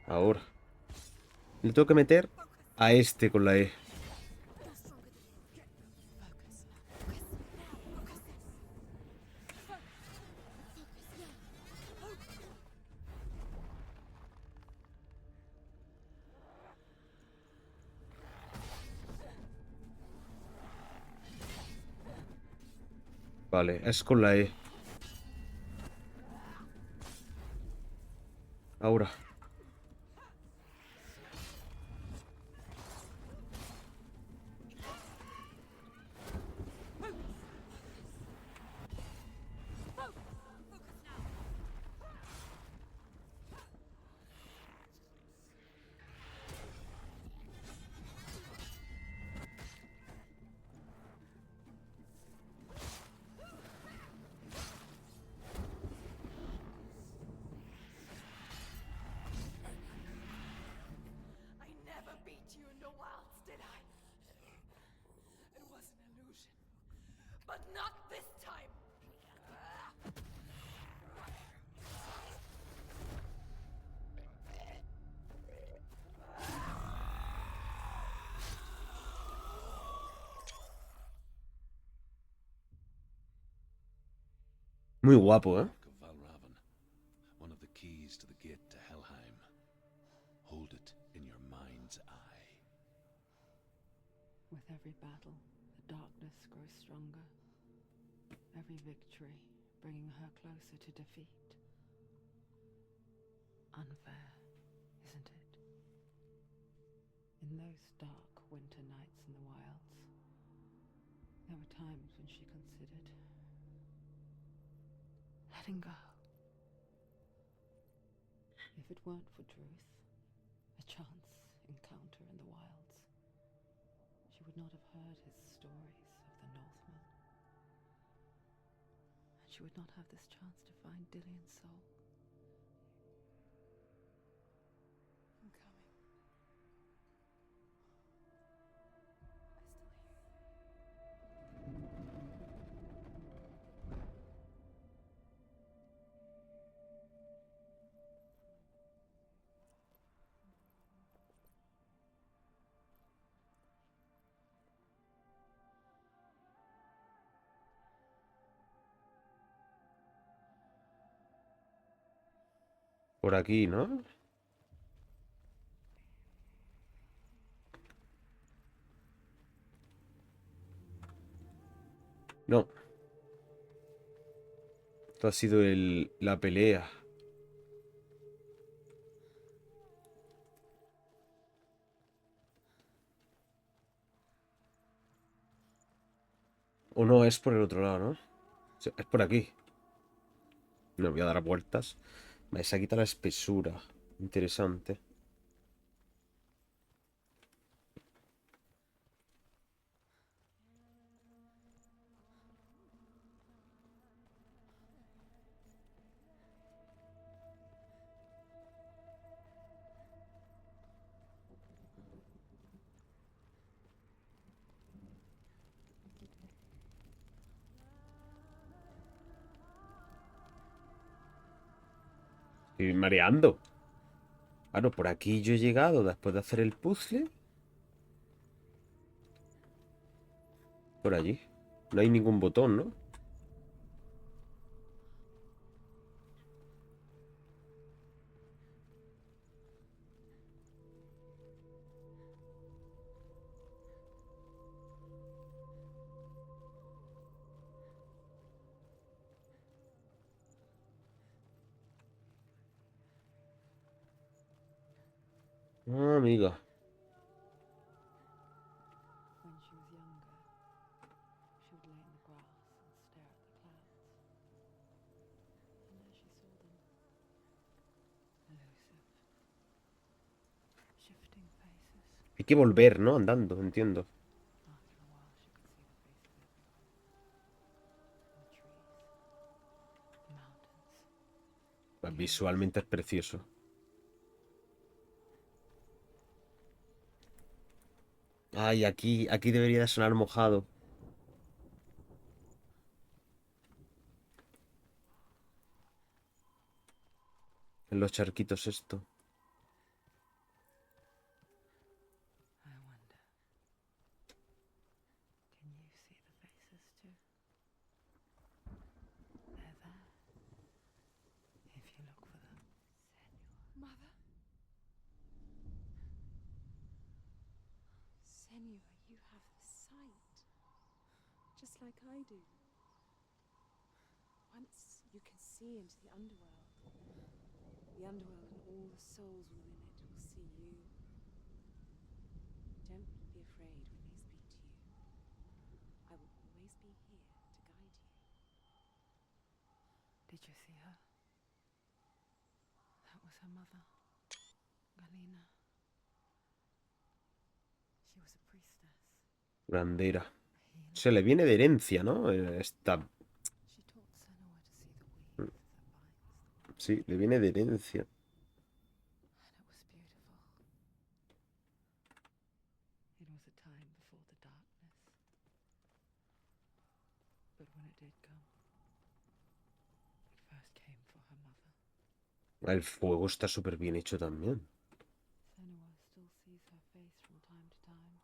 A: Ahora. Le tengo que meter a este con la E.
C: You're stronger than him. Focus. Focus. Now. Focus this. Focus. Focus now. Focus.
A: Vale, es con la E. ahora.
C: I never beat you in the wilds, did I? It was an illusion. But not this time!
A: Muy guapo, ¿eh?
E: Book of Valravn, one of the keys to the gate to Helheim. Hold it in your mind's eye.
F: With every battle, the darkness grows stronger. Every victory bringing her closer to defeat. Unfair, isn't it? In those dark winter nights in the wilds, there were times when she considered letting go. If it weren't for Druth, a chance encounter in the wilds, she would not have heard his stories of the Northmen. And she would not have this chance to find Dillion's soul.
C: I'm coming. I still hear you.
A: Por aquí, ¿no? No. Esto ha sido la pelea. O no, es por el otro lado, ¿no? Sí, es por aquí. Me voy a dar vueltas. Vale, se quita la espesura. Interesante. Estoy mareando. Claro, por aquí yo he llegado después de hacer el puzzle. Por allí. No hay ningún botón, ¿no? Ah, amiga.
F: When she was younger, she would lay in the grass and stare at the clouds. And there she saw them. Elusive. Shifting faces.
A: Hay que volver, ¿no? Andando, entiendo.
F: After a while, she could see the face of everyone. The trees. The mountains.
A: Visualmente es precioso. Ay, aquí debería de sonar mojado. En los charquitos esto.
F: I wonder. Can you see the faces too? They're there. If you look for them.
C: Mother? Senua, you have the sight. Just like I do. Once you can see into the underworld,
F: The underworld and all the souls within it will see you. Don't be afraid when they speak to you. I will always be here to guide you. Did you see her? That was her mother, Galina. She was a priestess.
A: Grandera.
F: Healer.
A: Se le viene de herencia, ¿no? Esta...
F: She taught Senua to see the weave that binds the
A: Sí, le viene de herencia.
F: And it was beautiful. It was a time before the darkness. But when it did come, it first came for her mother.
A: El fuego está súper bien hecho también.
F: Senua still sees her face from time to time,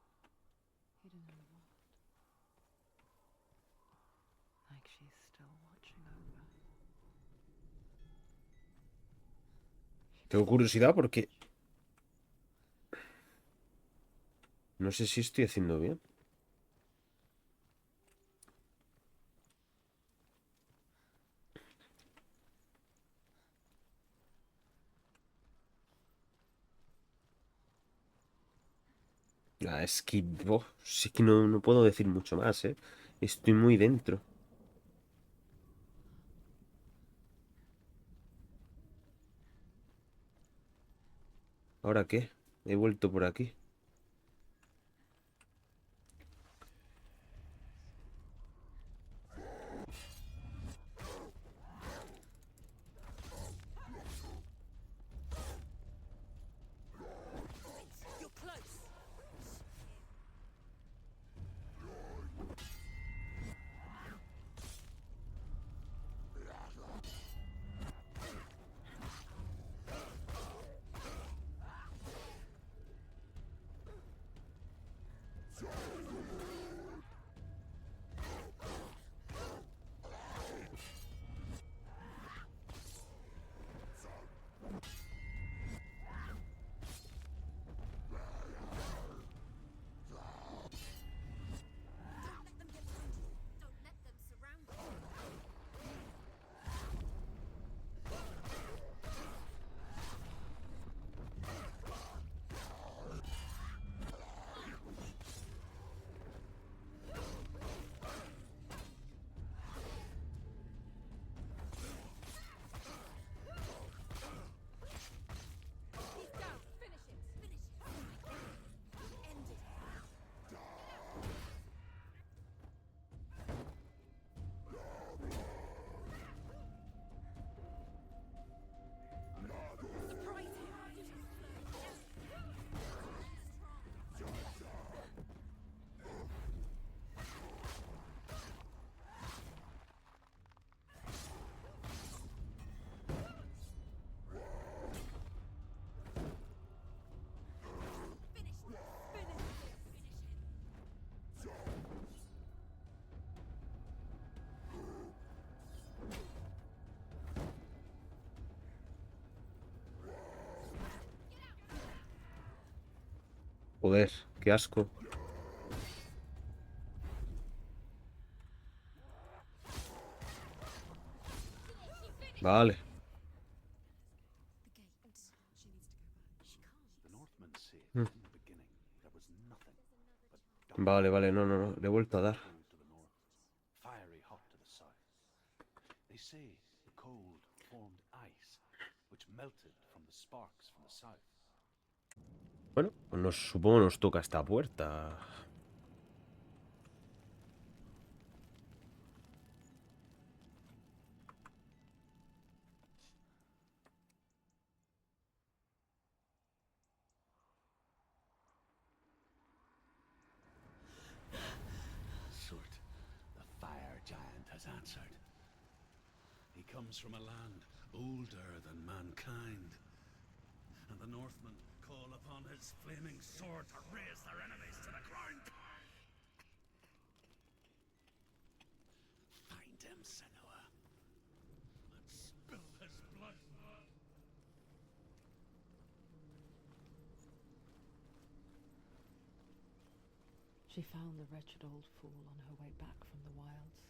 F: hidden in the mold. Like she's still watching over.
A: Tengo curiosidad porque... No sé si estoy haciendo bien. Es que... sí que no puedo decir mucho más, ¿eh? Estoy muy dentro. ¿Ahora qué? He vuelto por aquí.
C: You're close. Don't let them get behind you. Don't let them surround you. He's down. Finish it. Finish it. End it. Surprise Finish this. Finish this. Finish him.
A: Joder, qué asco. Vale.
C: The gate. She needs to go back. She can't.
E: The Northmen say
A: Hmm.
E: in the beginning there was nothing but dark
A: Vale, vale, no. Le he vuelto a dar.
E: cold to the north, fiery hot to the south. They say the cold formed ice, which melted from the sparks from the south.
A: Bueno, pues supongo nos toca esta puerta.
E: Surt, the fire giant has answered. He comes from a land older than mankind, and the Northmen call upon his flaming sword to raise their enemies to the ground. Find him, Senua, and spill his blood.
F: She found the wretched old fool on her way back from the wilds.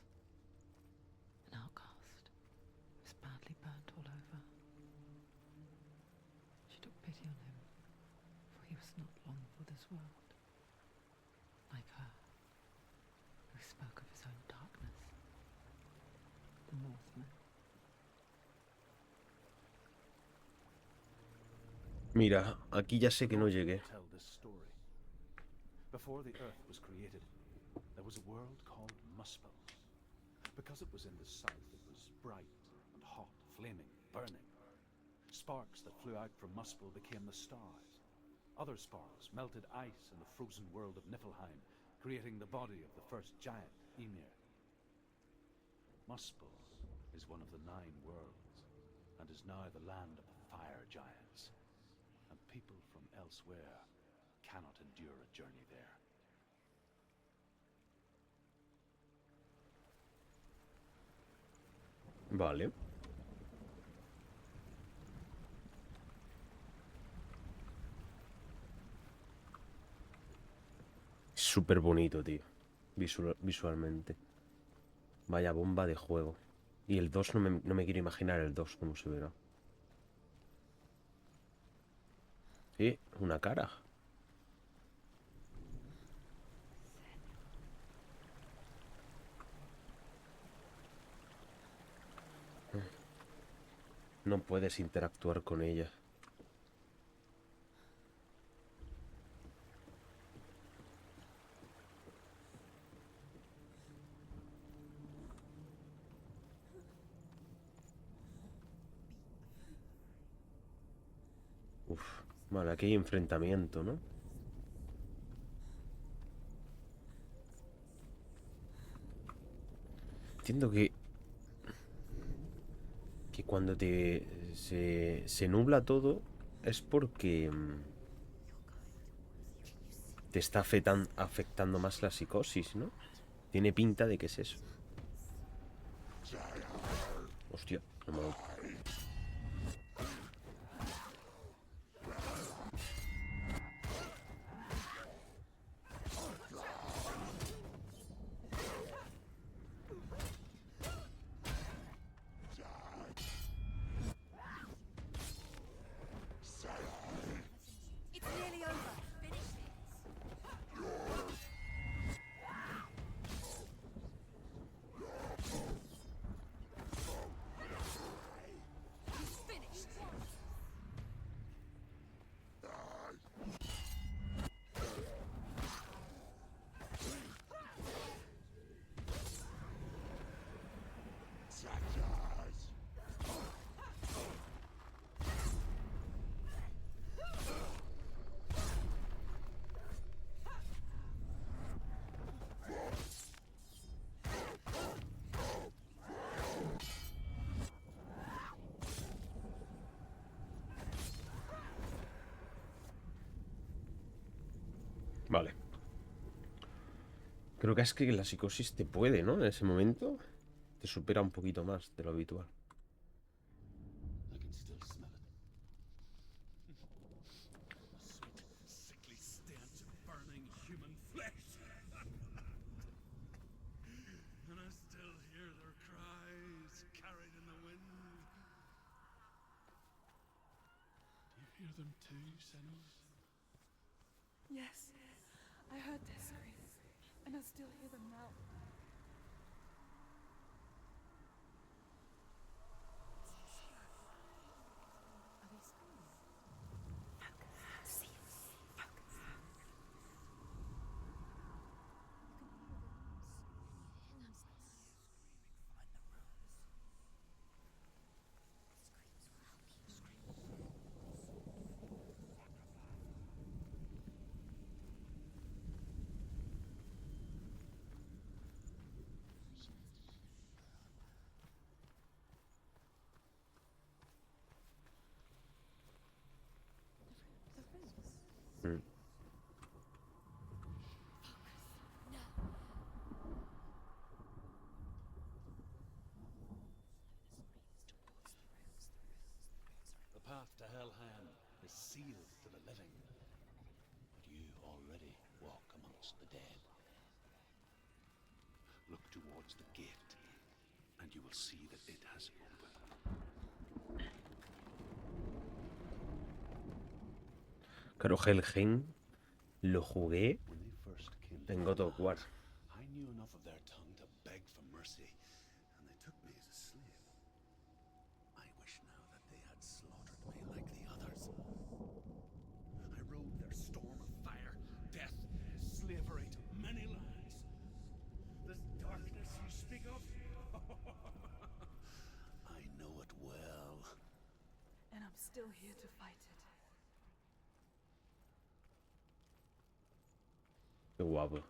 F: An outcast. He was badly burnt all over. this world. Like her, who spoke of his own darkness. The Northman.
A: Mira, aquí ya sé que no llegué.
E: Tell this story. Before the earth was created, there was a world called Muspel. Because it was in the south, it was bright and hot, flaming, burning. Sparks that flew out from Muspel became the stars. Other sparks melted ice in the frozen world of Niflheim, creating the body of the first giant, Ymir. Muspel is one of the 9 worlds, and is now the land of the fire giants. And people from elsewhere cannot endure a journey there.
A: Vale. Súper bonito, tío. Visualmente. Vaya bomba de juego. Y el 2 no me quiero imaginar el 2 cómo se verá. Una cara. No puedes interactuar con ella. Uf, vale, aquí hay enfrentamiento, ¿no? Entiendo que cuando se nubla todo es porque te está afectando más la psicosis, ¿no? Tiene pinta de que es eso. Hostia, no me lo...
C: It's nearly over. Finish it. It's finished.
A: Vale. Creo que es que la psicosis te puede, ¿no? En ese momento te supera un poquito más de lo habitual.
E: I can still smell it. A sweet, sickly stench of burning human flesh. And I still hear their cries carried in the wind. Do you hear them too, Senua?
B: Yes, I heard their screams, and I still hear them now.
C: Are they screaming?
A: Mm.
E: The path to Helheim is sealed to the living, but you already walk amongst the dead. Look towards the gate, and you will see that it has opened.
A: Claro, Helheim Lo jugué
E: When they first came to
A: en God of War.
E: I knew enough of their tongue to beg for mercy, and they took me as a slave. I wish now that they had slaughtered me like the others. I rode their storm of fire, death, slavery to many lands. This darkness you speak of, I know it well.
F: And I'm still here to fight it.
A: Qué guapo.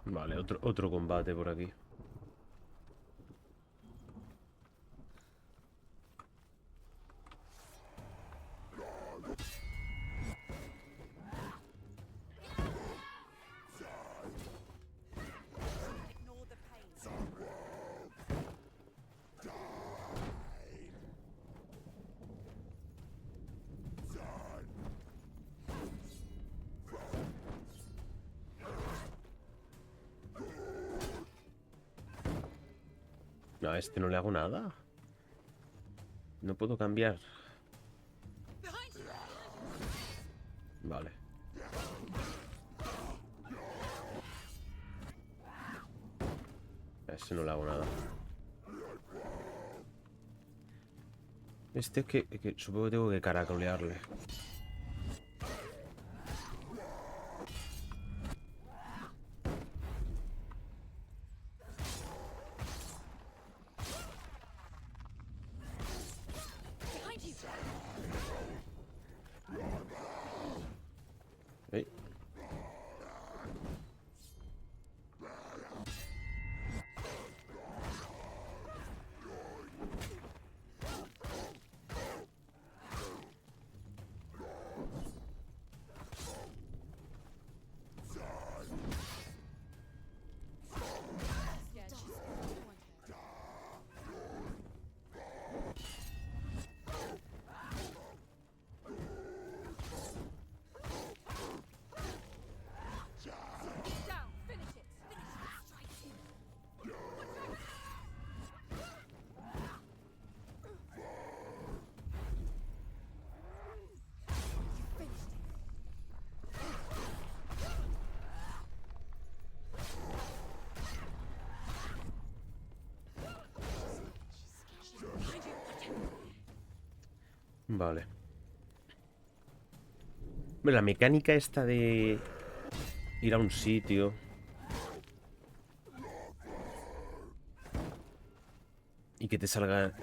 A: Vale, otro combate por aquí.
C: Ignore the pain.
A: No, a este no le hago nada. No puedo cambiar. Vale. A ese no le hago nada. Este es que supongo que tengo que caracolearle.
C: Behind you.
A: ¿Eh?
C: Scared she's down. Finish it. Strike him. You finished it. She's behind you.
A: Vale. Bueno, la mecánica esta de ir a un sitio y que te salga...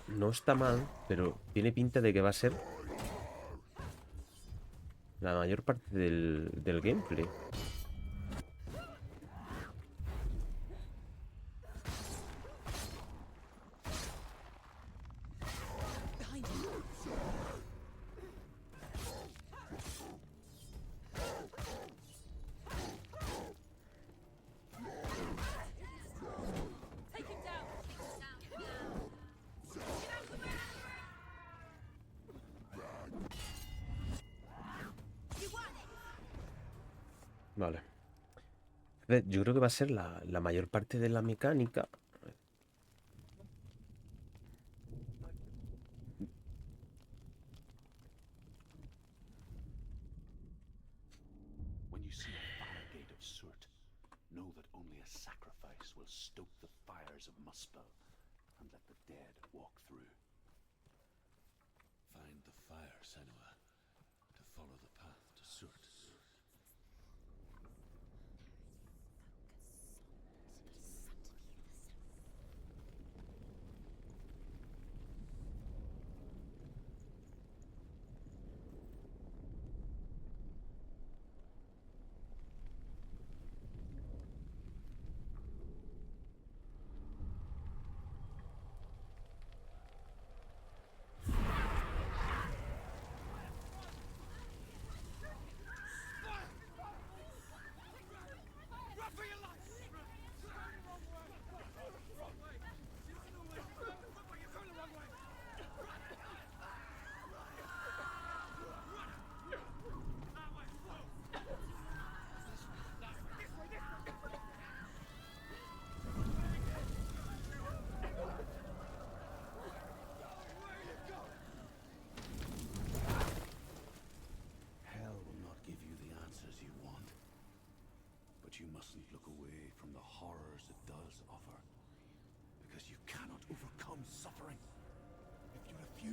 A: No está mal, pero tiene pinta de que va a ser la mayor parte del gameplay.
C: Behind you. Take him down. You won it.
A: Vale. A ver, yo creo que va a ser la mayor parte de la mecánica.
E: When you see a fire gate of Surt, know that only a sacrifice will stoke the fires of Muspel and let the dead walk through. Find the fire, Senua, to follow the path to Surt.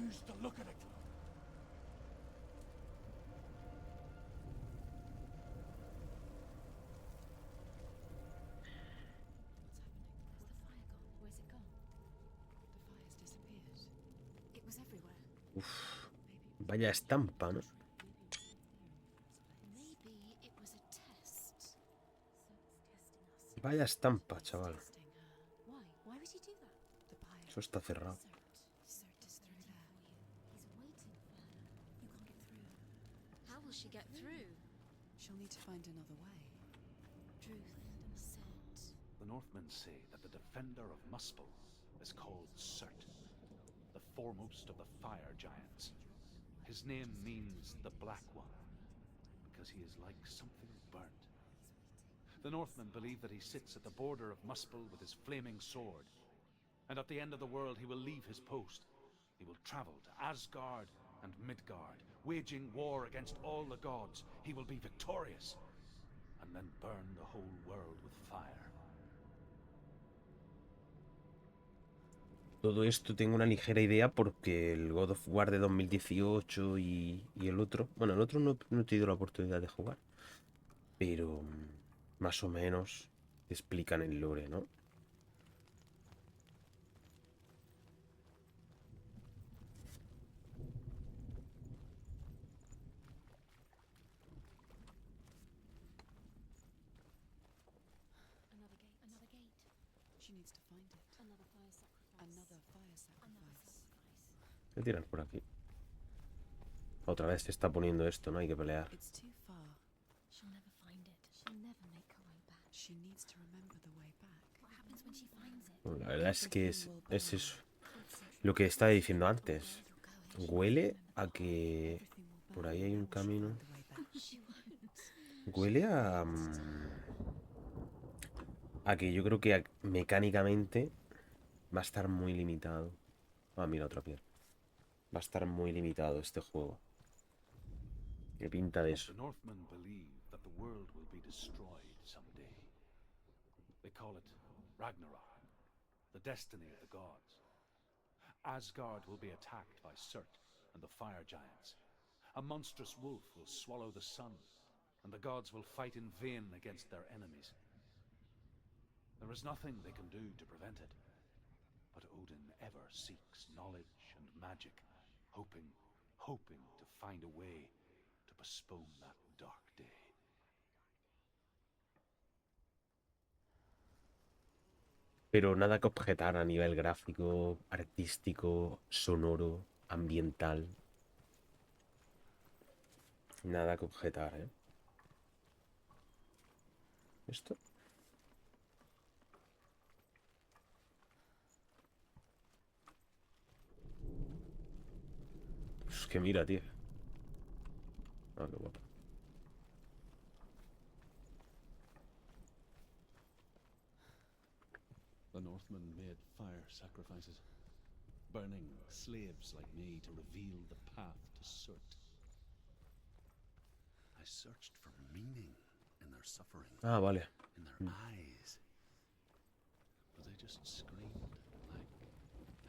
E: refuse to look at it.
C: What's happening? Where's it gone?
F: The fire's disappeared.
C: It was everywhere.
A: Uf, vaya estampa, ¿no?
C: Maybe it was a test. So it's testing us.
A: Vaya estampa, chaval.
F: Testing her.
C: Why? Why would he do that?
F: The pyre.
A: Eso está cerrado.
C: Cert is through there. He's waiting for her. You can't get through. How will she get through?
F: She'll need to find another way.
C: Truth said.
E: The Northmen say that the defender of Muspel is called Cert, the foremost of the fire giants. His name means the Black One, because he is like something burnt. The Northmen believe that he sits at the border of Muspel with his flaming sword, and at the end of the world he will leave his post. He will travel to Asgard and Midgard, waging war against all the gods. He will be victorious, and then burn the whole world with fire.
A: Todo esto tengo una ligera idea porque el God of War de 2018 y el otro... Bueno, el otro no he tenido la oportunidad de jugar. Pero más o menos te explican el lore, ¿no?
C: Another gate. Another gate.
F: She needs to find it.
C: Another fire sacrifice.
F: Another fire
C: Another
F: sacrifice.
C: sacrifice.
A: Voy a tirar por aquí. Otra vez se está poniendo esto, ¿no? Hay que pelear.
F: It's too far.
C: She'll never find it. She'll never make her way back.
F: She needs to remember the way back.
C: What happens when she finds it?
A: Bueno, la verdad es que es eso. Lo que estaba diciendo antes. Huele a que... Por ahí hay un camino. Huele a que yo creo que mecánicamente va a estar muy limitado. Ah, mira, otra piedra. Va a estar muy limitado este juego. ¿Qué pinta de eso?
E: The Northmen believe that the world will be destroyed someday. They call it Ragnarok, the destiny of the gods. Asgard will be attacked by Surt and the fire giants. A monstrous wolf will swallow the sun, and the gods will fight in vain against their enemies. There is nothing they can do to prevent it, but Odin ever seeks knowledge and magic, hoping to find a way to postpone that dark day.
A: Pero nada que objetar a nivel gráfico, artístico, sonoro, ambiental. Nada que objetar, ¿eh? ¿Esto? Pues que mira, tío. Ah, qué guapo.
E: The Northmen made fire sacrifices, burning slaves like me to reveal the path to Surt. I searched for meaning in their suffering,
A: Ah, vale.
E: in their eyes, but they just screamed like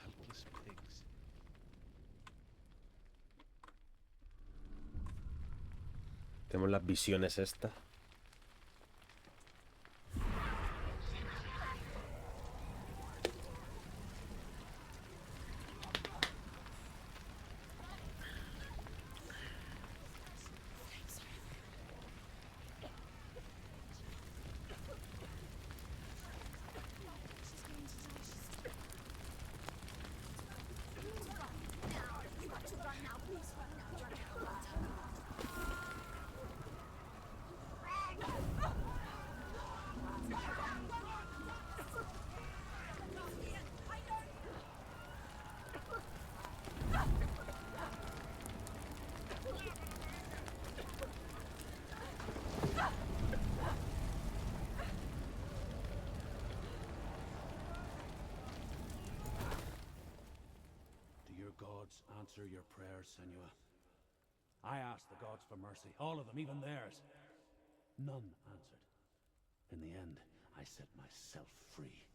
E: helpless pigs.
A: Tenemos las visiones estas.
E: Gods answer your prayers, Senua. I asked the gods for mercy, all of them, even theirs. None answered. In the end, I set myself free.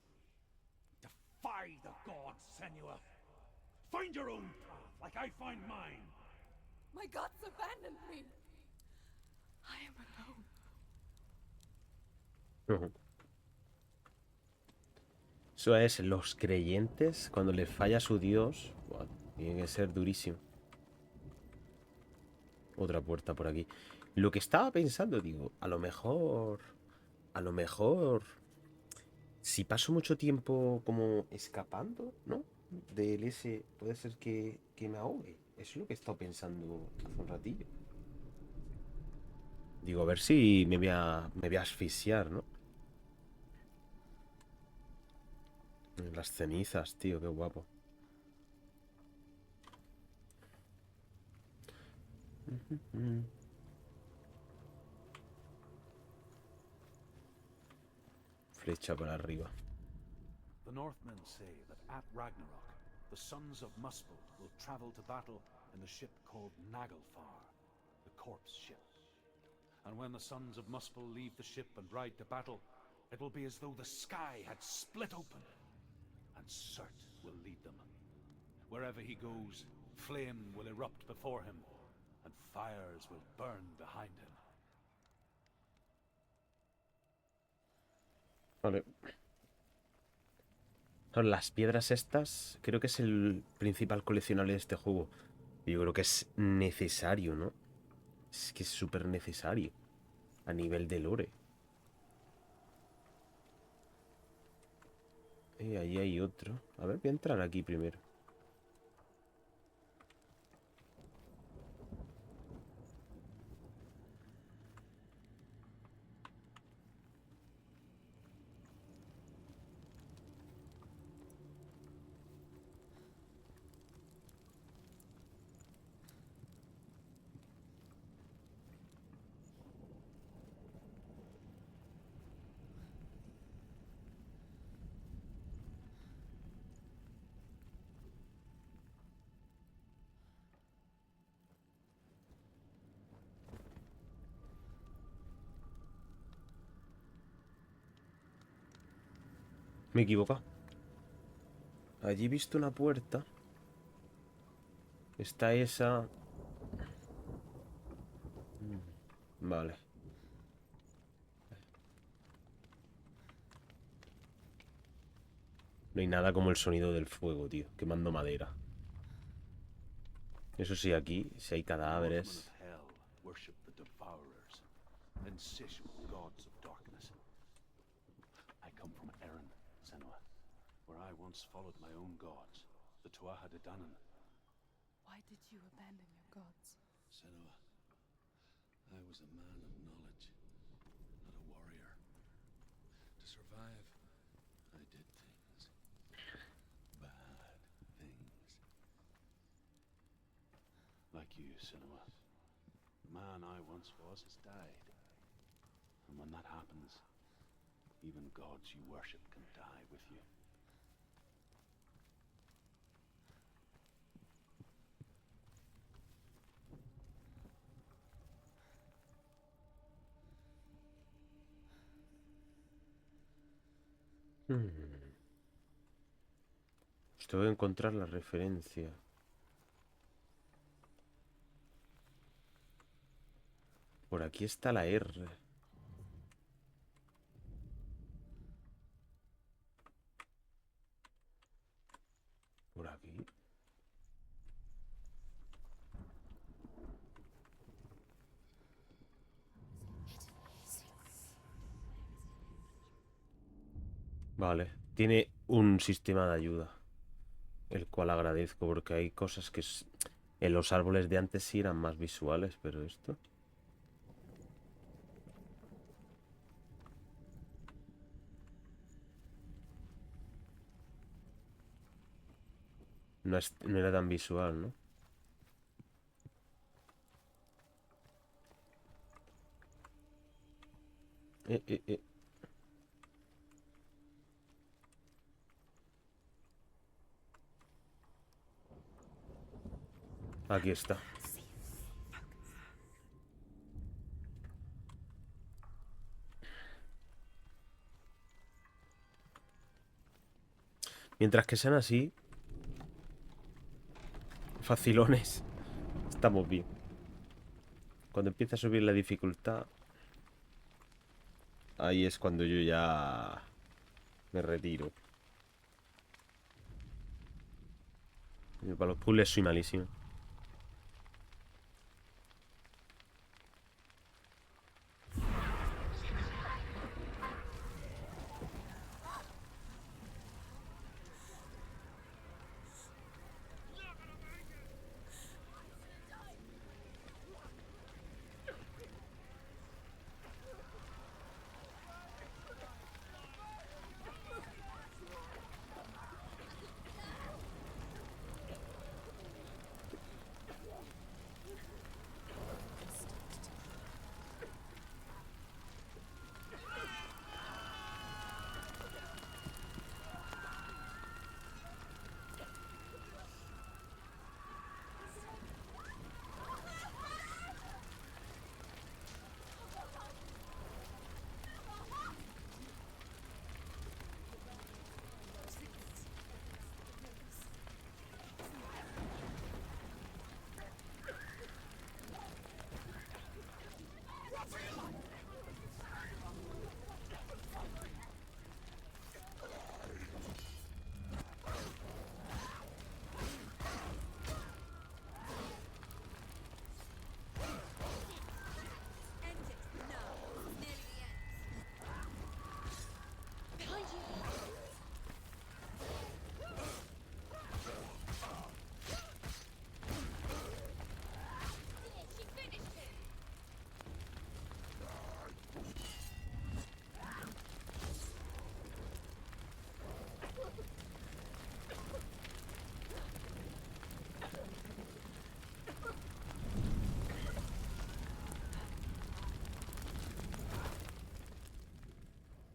E: Defy the gods, Senua. Find your own path like I find mine.
C: My gods abandoned me. I am alone.
A: Ujú. Eso es, los creyentes, cuando les falla su dios, buah, tiene que ser durísimo. Otra puerta por aquí. Lo que estaba pensando, digo, a lo mejor, si paso mucho tiempo como escapando, ¿no? Del ese, puede ser que me ahogue. Eso es lo que he estado pensando hace un ratillo. Digo, a ver si me voy a asfixiar, ¿no? Las cenizas, tío, qué guapo. Flecha para arriba.
E: The Northmen say that at Ragnarok, the sons of Muspel will travel to battle in the ship called Naglfar, the corpse ship. And when the sons of Muspel leave the ship and ride to battle, it will be as though the sky had split open, and Surt will lead them. Wherever he goes, flame will erupt before him, and fires will burn behind him.
A: Vale. Las piedras estas, creo que es el principal coleccionable de este juego. Yo creo que es necesario, ¿no? Es que es súper necesario. A nivel de lore. Y ahí hay otro. A ver, voy a entrar aquí primero. Me he equivocado. Allí he visto una puerta. Está esa. Vale. No hay nada como el sonido del fuego, tío. Quemando madera. Eso sí, aquí, si hay
E: The Northmen
A: cadáveres.
E: of Hell worship the Devourers, insatiable gods of darkness. I come from Erin, Senua, where I once followed my own gods, the Tuatha De Danann.
C: Why did you abandon your gods?
E: Senua, I was a man of knowledge, not a warrior. To survive, I did things. Bad things. Like you, Senua. The man I once was has died. And when that happens, even gods you worship can die with you.
A: Pues tengo que encontrar la referencia. Por aquí está la R. Por aquí. Vale. Tiene un sistema de ayuda. El cual agradezco porque hay cosas que en los árboles de antes sí eran más visuales, pero esto... No era tan visual, ¿no? Eh. Aquí está. Mientras que sean así... facilones, estamos bien. Cuando empieza a subir la dificultad, ahí es cuando yo ya me retiro. Yo para los puzzles soy malísimo.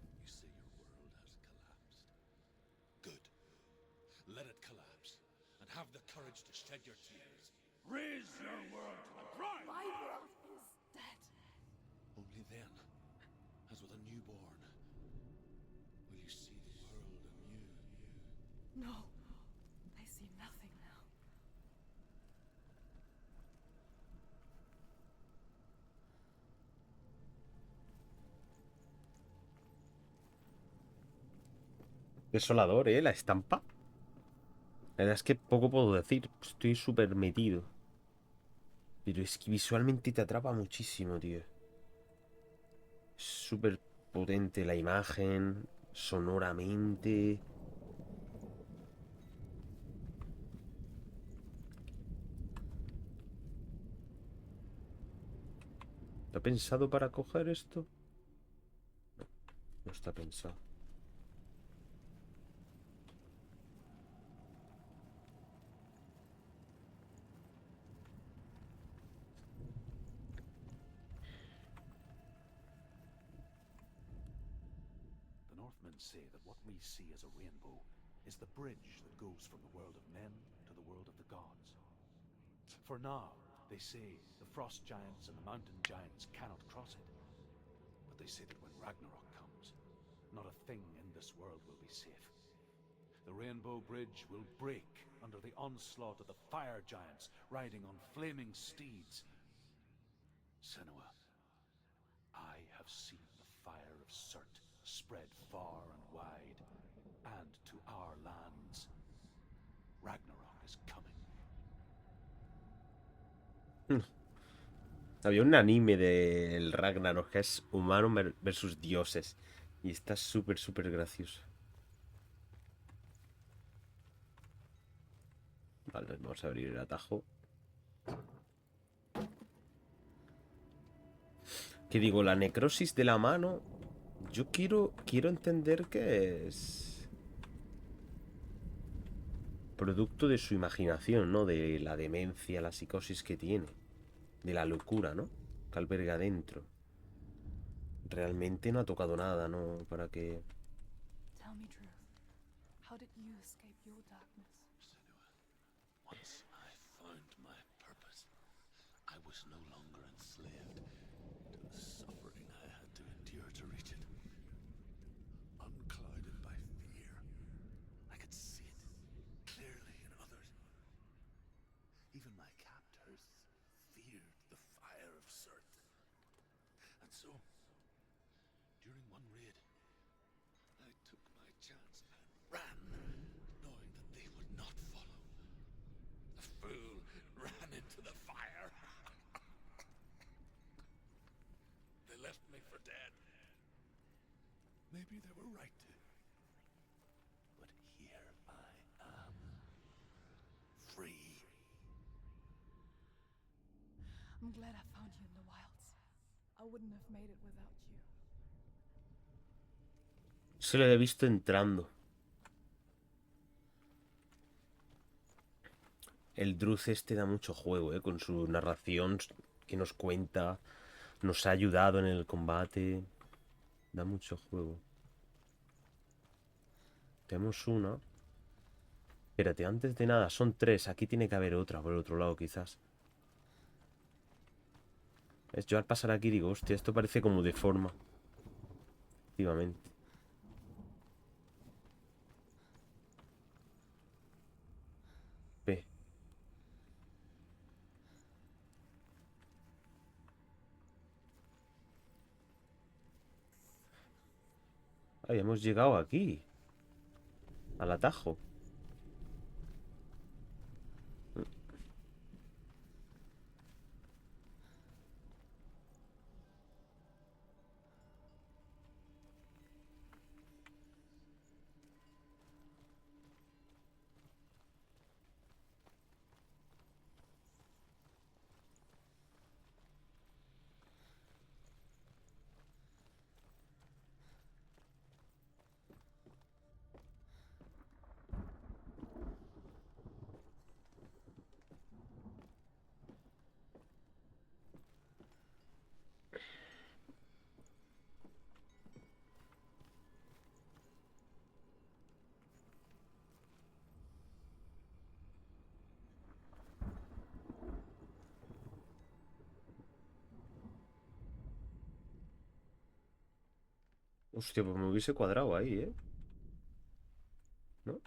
E: You say your world has collapsed. Good. Let it collapse, and have the courage to shed your tears. Raise your world to the prime!
C: My world is dead.
E: Only then, as with a newborn, will you see the world anew.
C: No, I see nothing now.
A: Desolador, la estampa. La verdad es que poco puedo decir. Estoy súper metido. Pero es que visualmente te atrapa muchísimo, tío. Es súper potente la imagen. Sonoramente. ¿Está pensado para coger esto? No, no está pensado.
E: The Northmen say that what we see as a rainbow is the bridge that goes from the world of men to the world of the gods. For now, they say the frost giants and the mountain giants cannot cross it. But they say that when Ragnarok comes, not a thing in this world will be safe. The Rainbow Bridge will break under the onslaught of the fire giants riding on flaming steeds. Senua, I have seen the fire of Surt spread far and wide, and to our lands. Ragnarok is coming.
A: Había un anime del Ragnarok que es humano versus dioses. Y está súper, súper gracioso. Vale, vamos a abrir el atajo. Que digo, la necrosis de la mano. Yo quiero entender que es producto de su imaginación, ¿no? De la demencia, la psicosis que tiene. De la locura, ¿no? Que alberga dentro. Realmente no ha tocado nada, ¿no? Para que...
C: Tell me truth. How did you escape your darkness?
E: Senua, once I found my purpose, I was no longer enslaved to the suffering I had to endure to reach it. Unclouded by fear, I could see it clearly in others. Even my captors feared the fire of Surt. And so, during one raid, I took my chance and ran, knowing that they would not follow. The fool ran into the fire. They left me for dead. Maybe they were right to. But here I am. Free.
G: I'm glad I found you in the wilds. I wouldn't have made it without you.
A: Se lo he visto entrando. El Druz este da mucho juego, con su narración que nos cuenta, nos ha ayudado en el combate. Da mucho juego. Tenemos una. Espérate, antes de nada, son 3. Aquí tiene que haber otra por el otro lado, quizás. Yo al pasar aquí digo, hostia, esto parece como de forma. Efectivamente. Ve. Ay, hemos llegado aquí. Al atajo. Hostia, pues me hubiese cuadrado ahí, ¿eh? ¿No?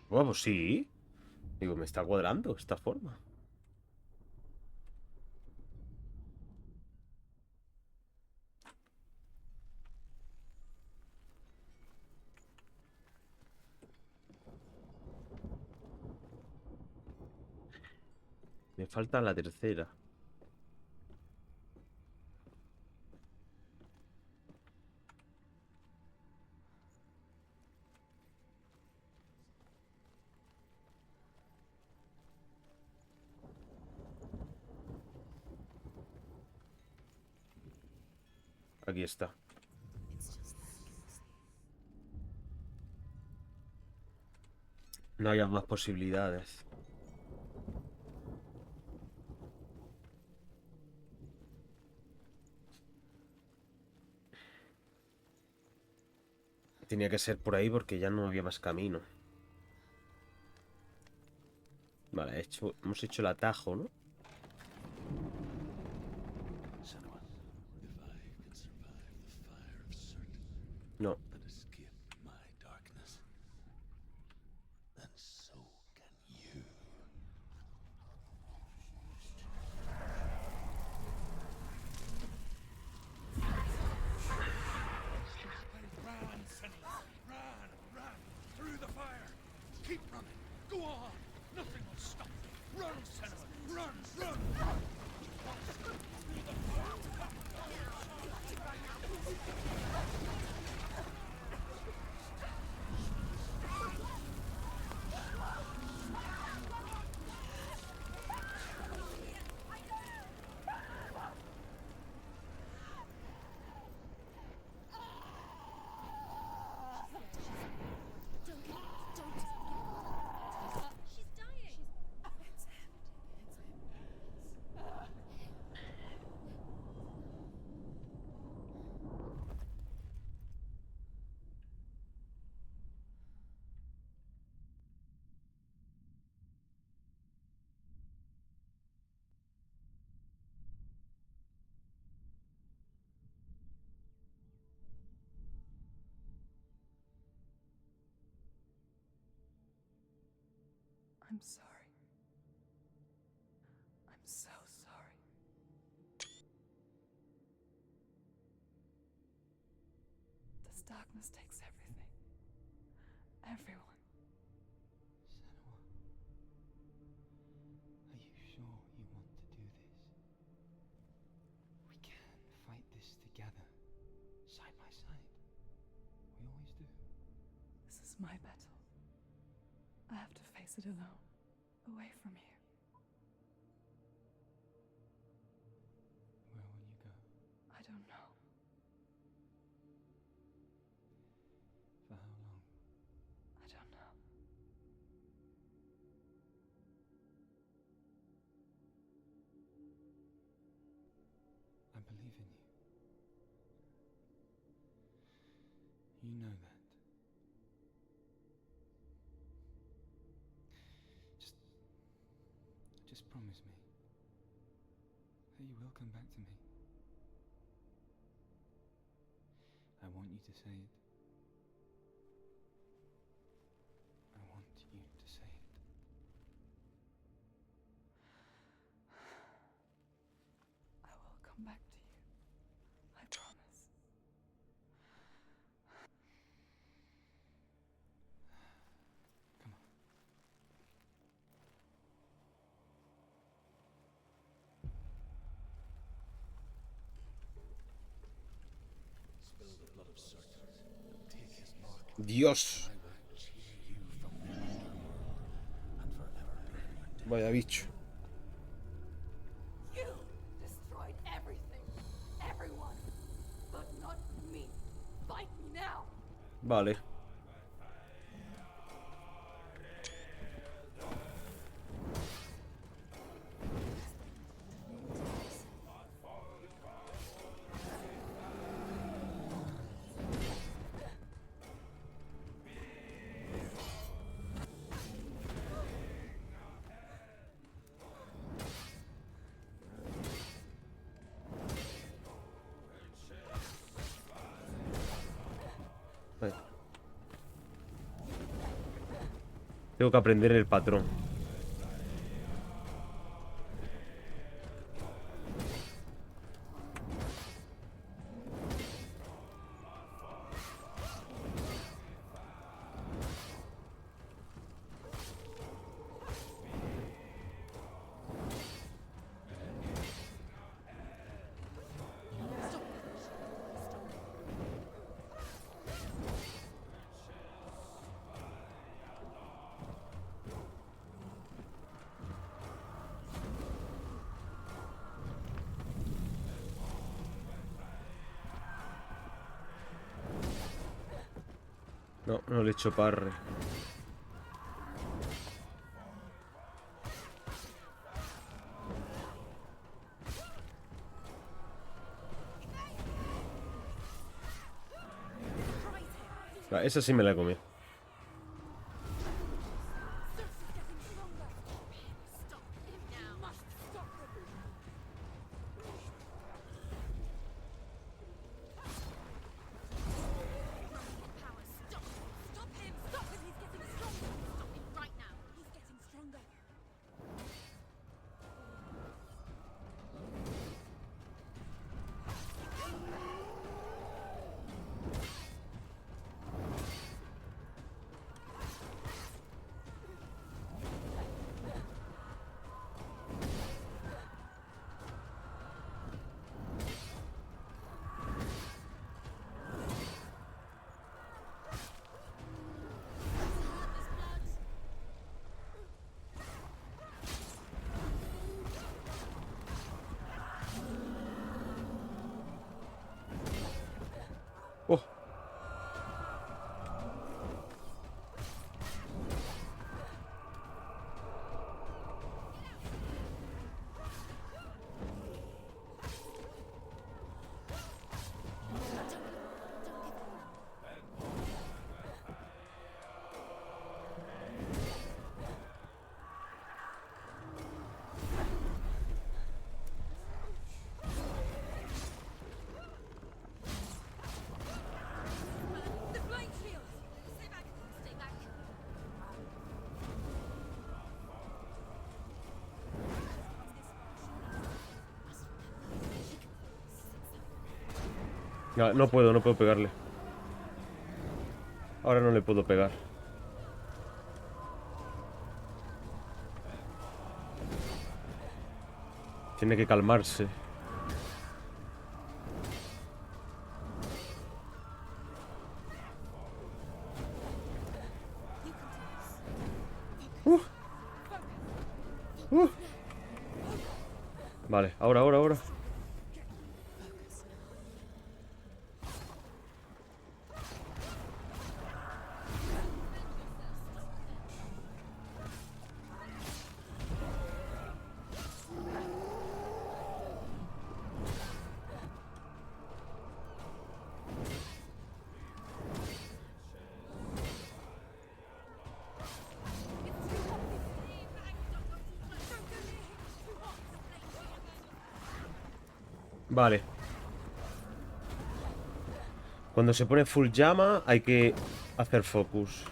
A: Bueno, pues sí. Digo, me está cuadrando esta forma. Me falta la tercera. Aquí está. No hay más posibilidades. Tenía que ser por ahí porque ya no había más camino. Vale, hemos hecho el atajo, ¿no?
E: Senua, if I can survive the fire of Surt
A: No.
E: and escape my darkness, then so can you. Run, Senua! Run! Run! Through the fire! Keep running! Go on! Nothing will stop you! Run, Senua! Run! Run!
G: I'm sorry. I'm so sorry. This darkness takes everything. Everyone.
D: Senua, are you sure you want to do this? We can fight this together, side by side. We always do.
G: This is my battle. I have to face it alone, away from here.
D: Where will you go?
G: I don't know.
D: For how long?
G: I don't know.
D: I believe in you. You know that. Just promise me that you will come back to me. I want you to say it. I want you to say it.
G: I will come back to you. I promise.
D: Come on.
A: Dios. Vaya bicho.
G: You destroyed everything. Everyone. But not me. Fight me now.
A: Vale. Vale. Tengo que aprender el patrón. No, no le he hecho parre. Va, esa sí me la he comido. No, no puedo pegarle. Ahora no le puedo pegar. Tiene que calmarse. Vale, ahora. Vale. Cuando se pone full llama hay que hacer focus.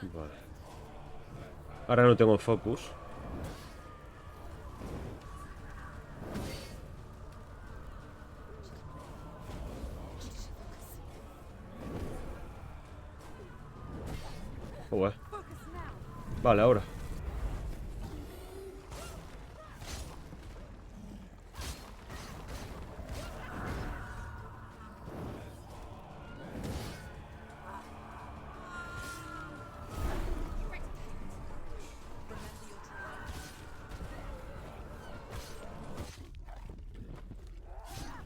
A: Vale. Ahora no tengo focus. Joder. Vale, ahora.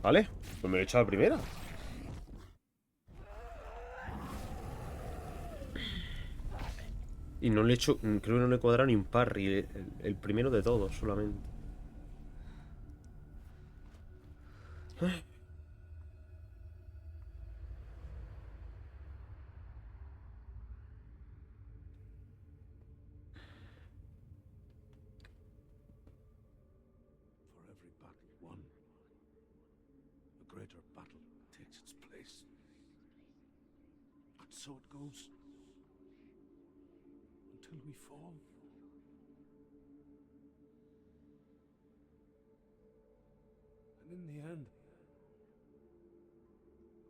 A: Vale, pues me lo he echado a la primera. Y no le he hecho, creo que no le he cuadrado ni un parry. El primero de todos, solamente.
E: For every battle won, a greater battle takes its place. And so it goes. Until we fall. And in the end,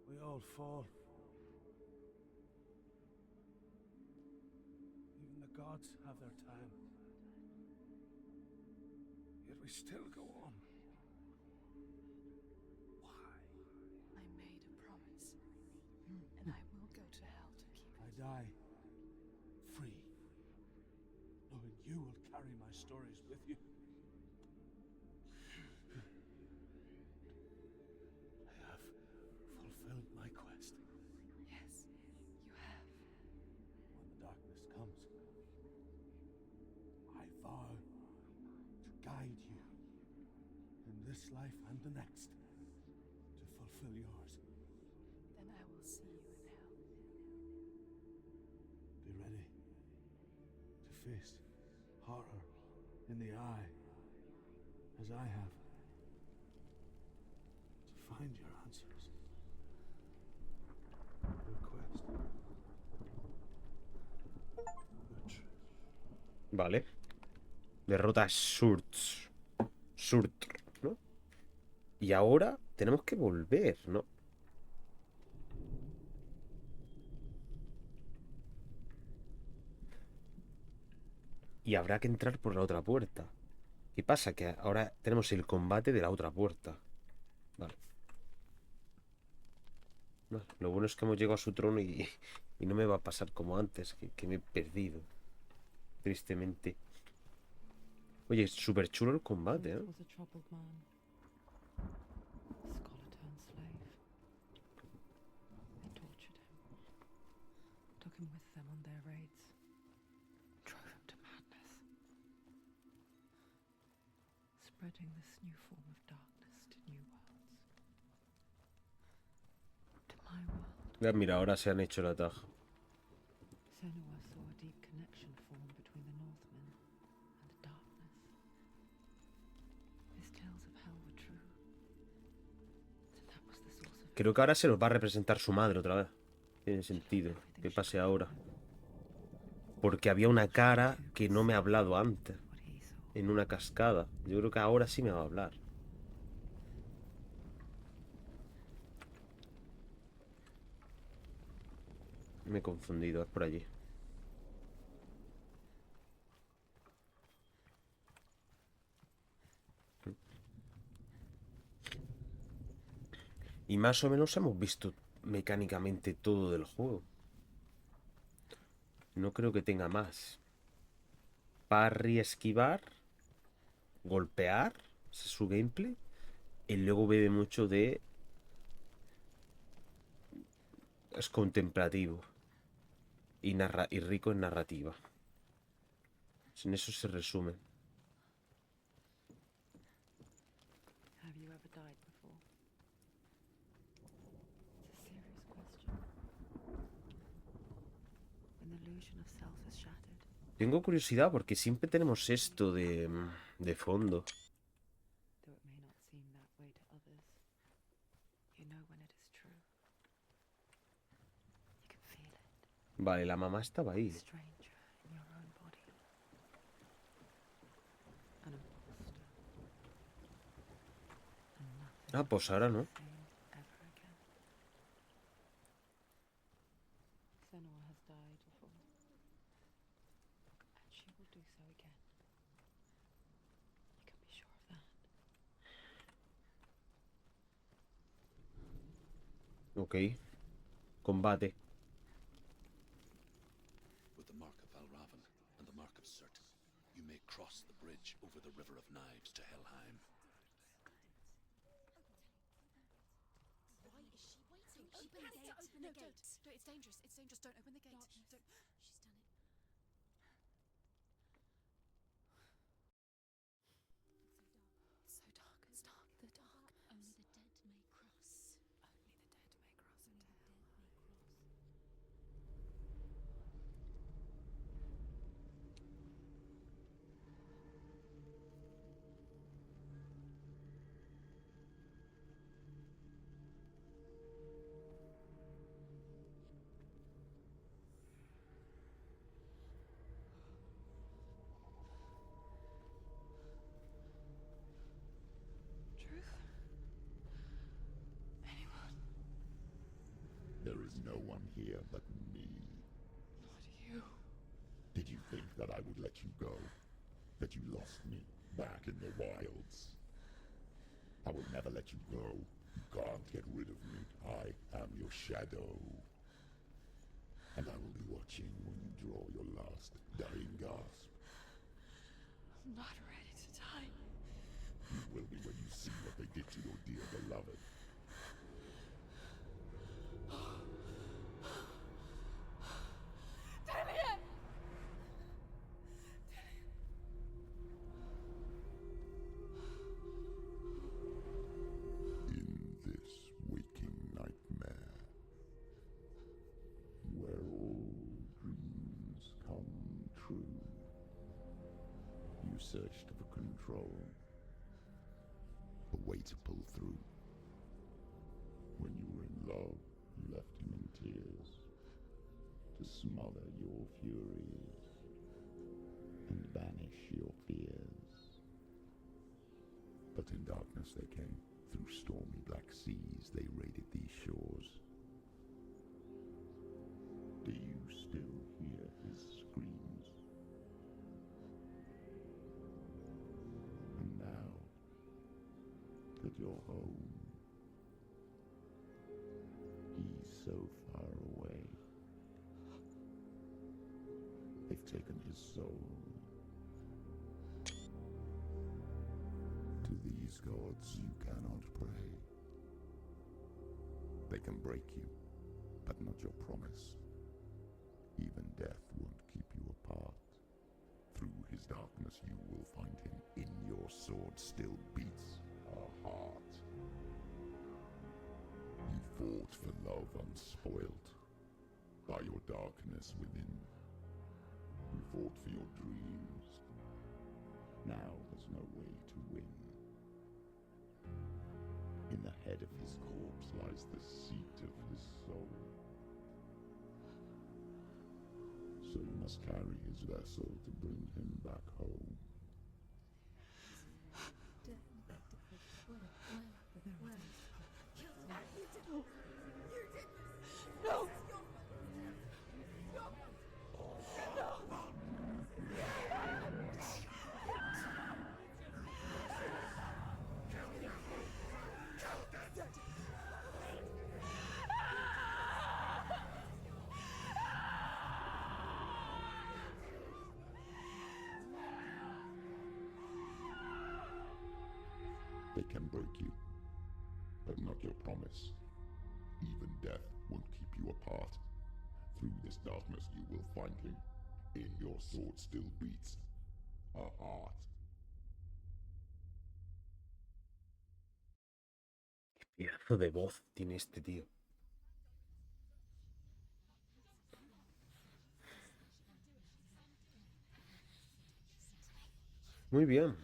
E: we all fall. Even the gods have their time. Yet we still go on. Why?
G: I made a promise, and I will go to hell to keep it.
E: I die free, knowing you will carry my stories with you. I have fulfilled my quest.
G: Yes, you have.
E: When the darkness comes, I vow to guide you in this life and the next to fulfill yours.
G: Then I will see you in hell.
E: Be ready to face horror in the eye, as I have, to find your answers. Your quest. Your truth.
A: Vale. Derrota a Surtr, ¿no? Y ahora tenemos que volver, ¿no? Y habrá que entrar por la otra puerta. ¿Qué pasa? Que ahora tenemos el combate de la otra puerta. Vale. No, lo bueno es que hemos llegado a su trono y no me va a pasar como antes, que me he perdido. Tristemente. Oye, es súper chulo el combate, ¿eh?
B: Was a troubled man. Scholar turned slave. They tortured him. Took him with them on their raids. Drove him to madness. Spreading this new form of darkness to new worlds. To my world.
A: Mira, ahora se han hecho el atajo.
B: Senua saw a deep connection form between the Northmen and the darkness. His tales of hell were true. And that was the source of
A: Creo que ahora se los va a representar su madre otra vez. Tiene sentido que pase ahora. Porque había una cara que no me ha hablado antes. En una cascada. Yo creo que ahora sí me va a hablar. Me he confundido, es por allí. Y más o menos hemos visto mecánicamente todo del juego. No creo que tenga más. Parry, esquivar, golpear, ese es su gameplay. Y luego bebe mucho de... Es contemplativo. Y rico en narrativa. En eso se resume.
F: Have you ever died before? It's a serious question. When the illusion of self is shattered,
A: Tengo curiosidad porque siempre tenemos esto de fondo.
F: though it may not seem that way to others, you know when it is true. You can feel it.
A: Vale, la mamá estaba ahí.
F: Stranger in your own body. An imposter. And nothing
A: Ah, pues ahora no.
F: same ever again. Senua has died before. And she will do so again. You can be sure of that.
A: Ok. Combate.
E: With the mark of Valravan and the mark of Certain, you may cross the bridge over the River of Knives to Helheim.
C: Why is she waiting? Open the gate. Open the gate.
G: Don't. It's dangerous. It's dangerous. Don't open the gate. Don't.
C: She's done it.
G: It's so dark. It's dark. The dark.
C: Only the dead may cross.
F: Only the dead may cross into hell. Truth? Anyone?
H: There is no one here but me.
F: Not you.
H: Did you think that I would let you go? That you lost me back in the wilds? I will never let you go. You can't get rid of me. I am your shadow. And I will be watching when you draw your last dying gasp.
F: I'm not ready to die.
H: You will be when you see what they did to your dear beloved.
G: Dillion!
H: In this waking nightmare, where all dreams come true, you searched for control, a way to pull through. When you were in love, you left him in tears, to smother your furies and banish your fears. But in darkness they came, through stormy black seas they raided these shores. Do you still hear his screams? And now that you're home, he's so far away. They've taken his soul. To these gods you cannot pray. They can break you, but not your promise. Even death won't keep you apart. Through his darkness you will find him. In your sword still beats a heart. You fought for love unspoilt by your darkness within. You fought for your dreams. Now there's no way to win. In the head of his corpse lies the seat of his soul. So you must carry his vessel to bring him back home. They can break you, but not your promise. Even death won't keep you apart. Through this darkness you will find him. In your sword still beats a heart.
A: Qué pedazo de voz tiene este tío. Muy bien.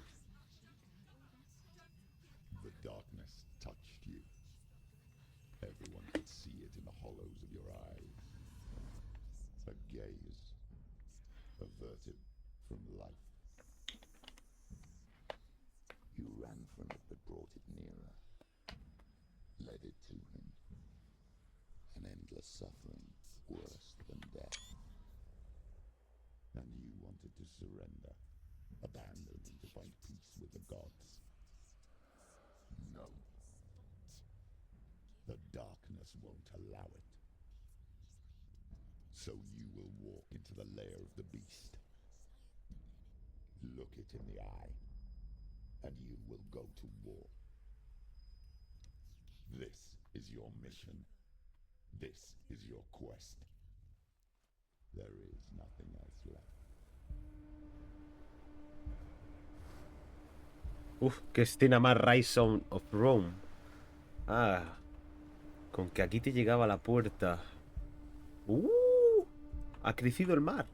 H: The darkness touched you. Everyone could see it in the hollows of your eyes. A gaze averted from life. You ran from it but brought it nearer. Led it to him. An endless suffering, worse than death. And you wanted to surrender. Abandon him to find peace with the gods. No. The darkness won't allow it. So you will walk into the lair of the beast. Look it in the eye, and you will go to war. This is your mission. This is your quest. There is nothing else left.
A: Uf, que escena más Rise of Rome. Ah, con que aquí te llegaba a la puerta. Ha crecido el mar.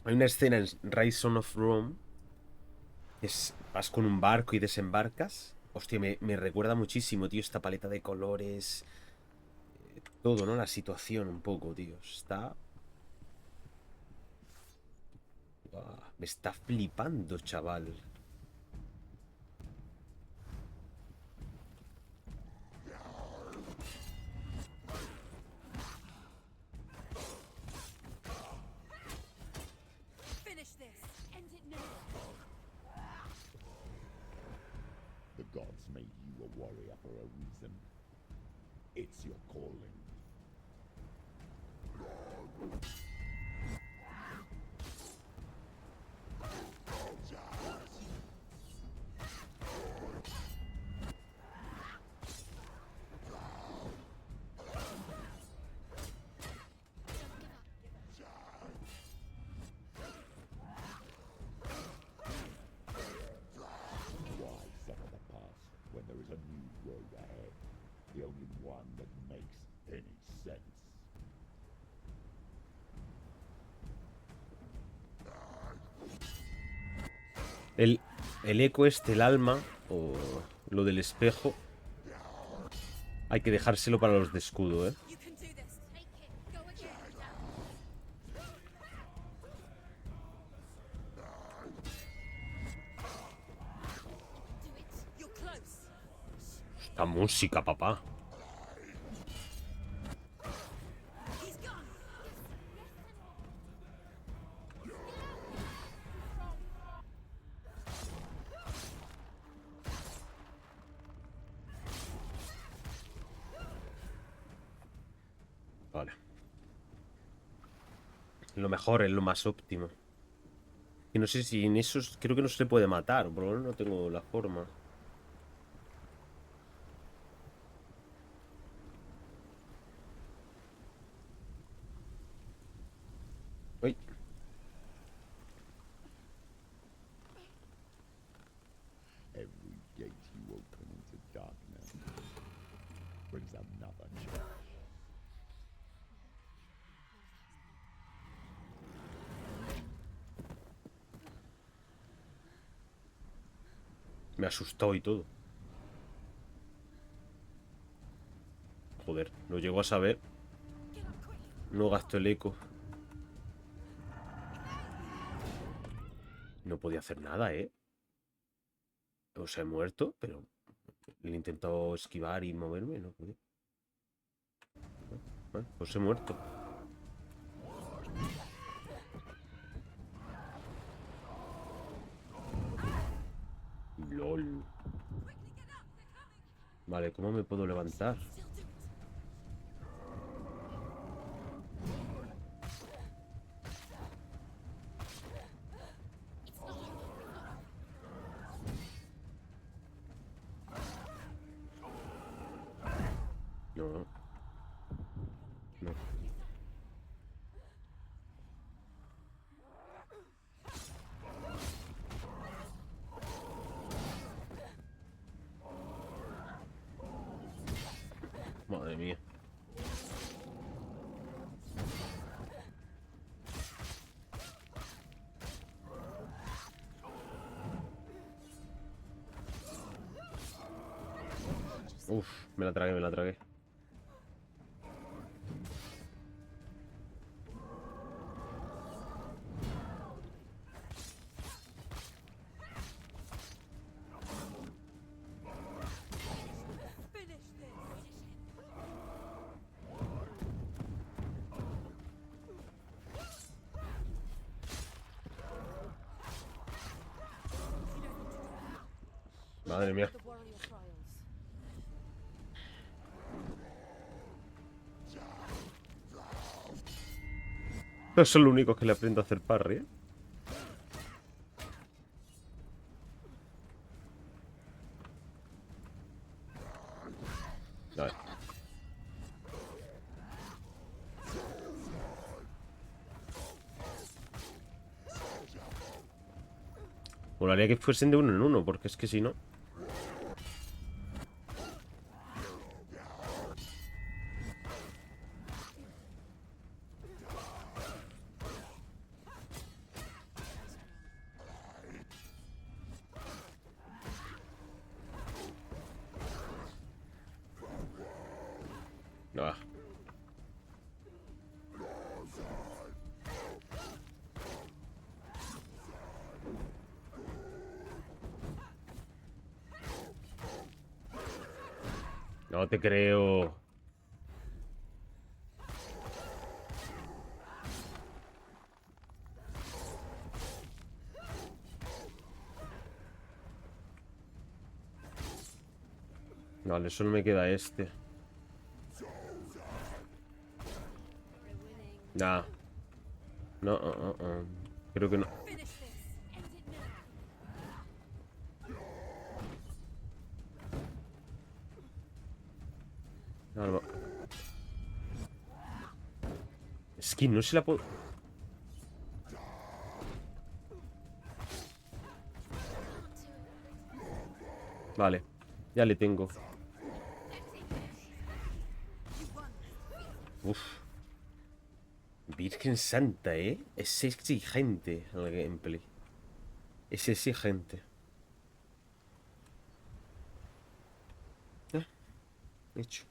A: Hay una escena en Rise of Rome. Vas con un barco y desembarcas. Hostia, me recuerda muchísimo, tío, esta paleta de colores. Todo, ¿no? La situación un poco, tío. Está... Buah, me está flipando, chaval.
C: Finish this. End it now.
H: The gods made you a warrior for a reason. It's your calling. Why suffer the past when there is a new road ahead? The only one that makes any sense.
A: El eco este, el alma, o lo del espejo, hay que dejárselo para los de escudo, ¿eh?
C: You can do this. Take it. Go again. Do it. You're close.
A: Esta música, papá.
C: He's gone.
A: Vale. Lo mejor, es lo más óptimo. Y no sé si en esos... Creo que no se le puede matar. Por lo menos no tengo la forma. Uy.
H: Every gate you open into darkness brings another church.
A: Me asustó y todo. Joder, lo llego a saber. No gasto el eco. No podía hacer nada, ¿eh? O sea, he muerto, pero le he intentado esquivar y moverme, no podía. Bueno, pues he muerto. LOL. Vale, ¿cómo me puedo levantar? No. No. Madre mía. Uf, me la tragué, me la tragué. Madre mía. No son los únicos que le aprendo a hacer parry, ¿eh? A ver. Molaría que fuesen de uno en uno, porque es que si no... No. No te creo. Vale, solo me queda este. Nah. No, creo que no. No. Es que no se la puedo... Vale, ya le tengo. Uf. Virgen Santa, ¿eh? Es exigente el gameplay. Es exigente. Hecho.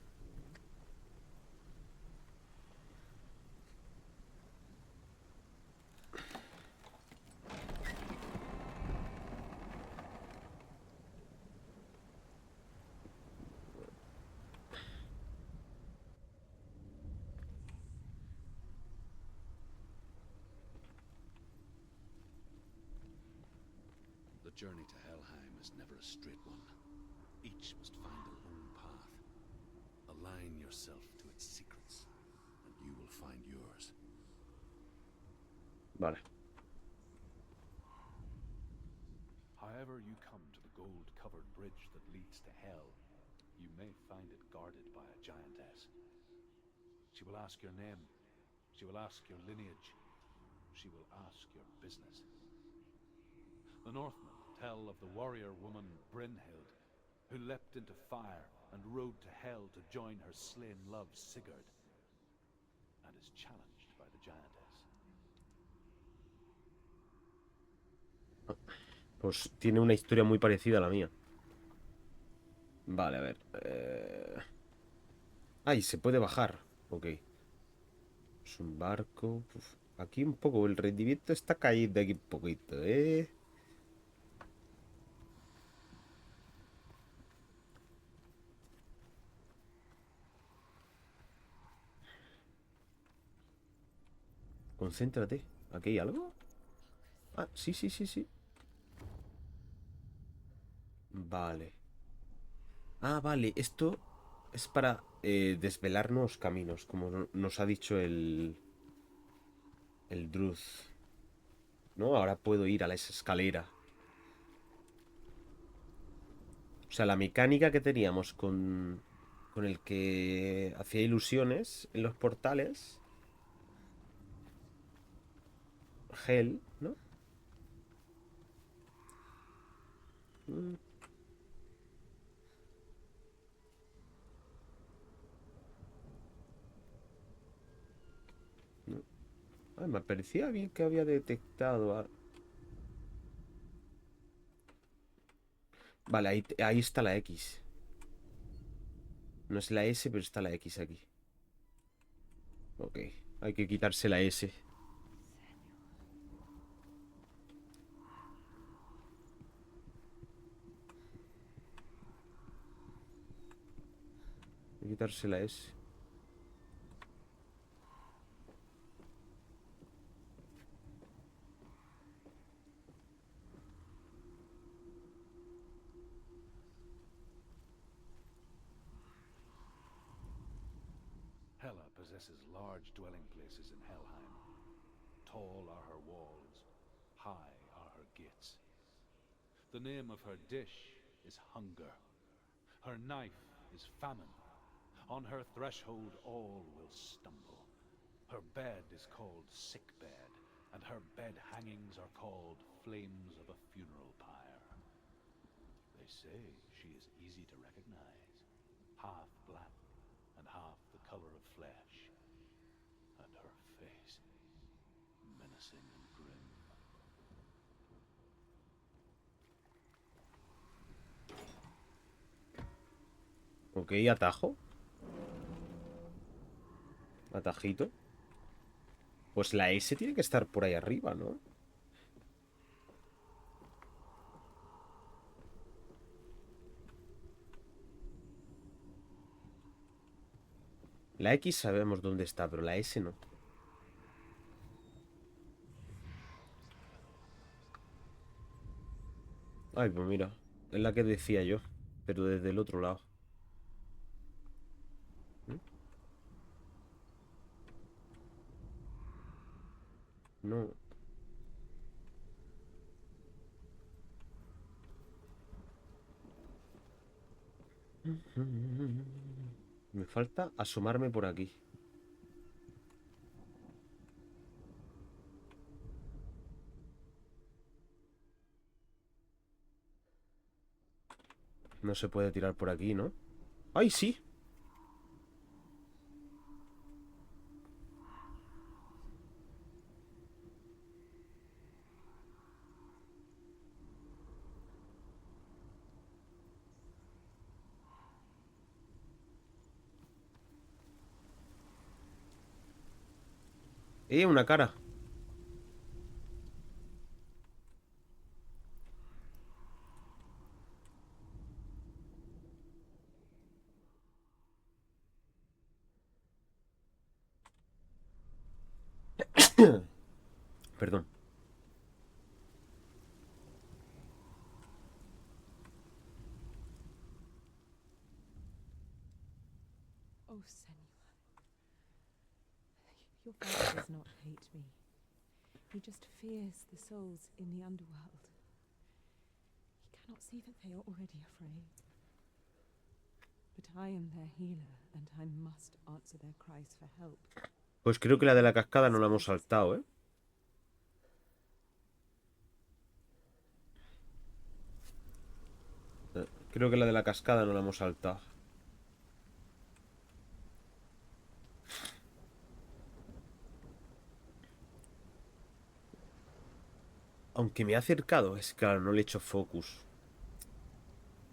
E: The journey to Helheim is never a straight one. Each must find their own path. Align yourself to its secrets, and you will find yours.
A: Vale.
E: However you come to the gold-covered bridge that leads to Hell, you may find it guarded by a giantess. She will ask your name. She will ask your lineage. She will ask your business. The Northmen tell of the warrior woman Brynhild, who leapt into fire and rode to Hell to join her slain love Sigurd, and is challenged by the giantess.
A: Pues tiene una historia muy parecida a la mía. Vale, a ver. Ay, se puede bajar. Ok. Es un barco. Uf. Aquí un poco. El rendimiento está caído aquí un poquito, ¿eh? Concéntrate. ¿Aquí hay algo? Ah, sí, sí, sí, sí. Vale. Ah, vale. Esto es para desvelar nuevos caminos, como nos ha dicho el Druth. ¿No? Ahora puedo ir a esa escalera. O sea, la mecánica que teníamos con el que hacía ilusiones en los portales. Hell, ¿no? Mm, no. Ay, me parecía bien que había detectado. Vale, ahí está la X. No es la S, pero está la X aquí. Ok, hay que quitarse la S. Hay que quitarse la S.
E: Hela possesses large dwelling places in Helheim. Tall are her walls, high are her gates. The name of her dish is hunger. Her knife is famine. On her threshold all will stumble. Her bed is called sick bed, and her bed hangings are called flames of a funeral pyre. They say she is easy to recognize, half black and half the color of flesh, and her face menacing and grim.
A: Ok, atajo. Atajito. Pues la S tiene que estar por ahí arriba, ¿no? La X sabemos dónde está, pero la S no. Ay, pues mira. Es la que decía yo. Pero desde el otro lado. ¿Mm? No. Me falta asomarme por aquí. No se puede tirar por aquí, ¿no? ¡Ay, sí! Una cara. Perdón.
B: Oh, Senua. Your father does not hate me. He just fears the souls in the underworld. He cannot see that they are already afraid. But I am their healer, and I must answer their cries for help.
A: Pues creo que la de la cascada no la hemos saltado, ¿eh? Creo que la de la cascada no la hemos saltado. Aunque me ha acercado. Es que claro, no le he hecho focus.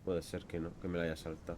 A: Puede ser que no, que me la haya saltado.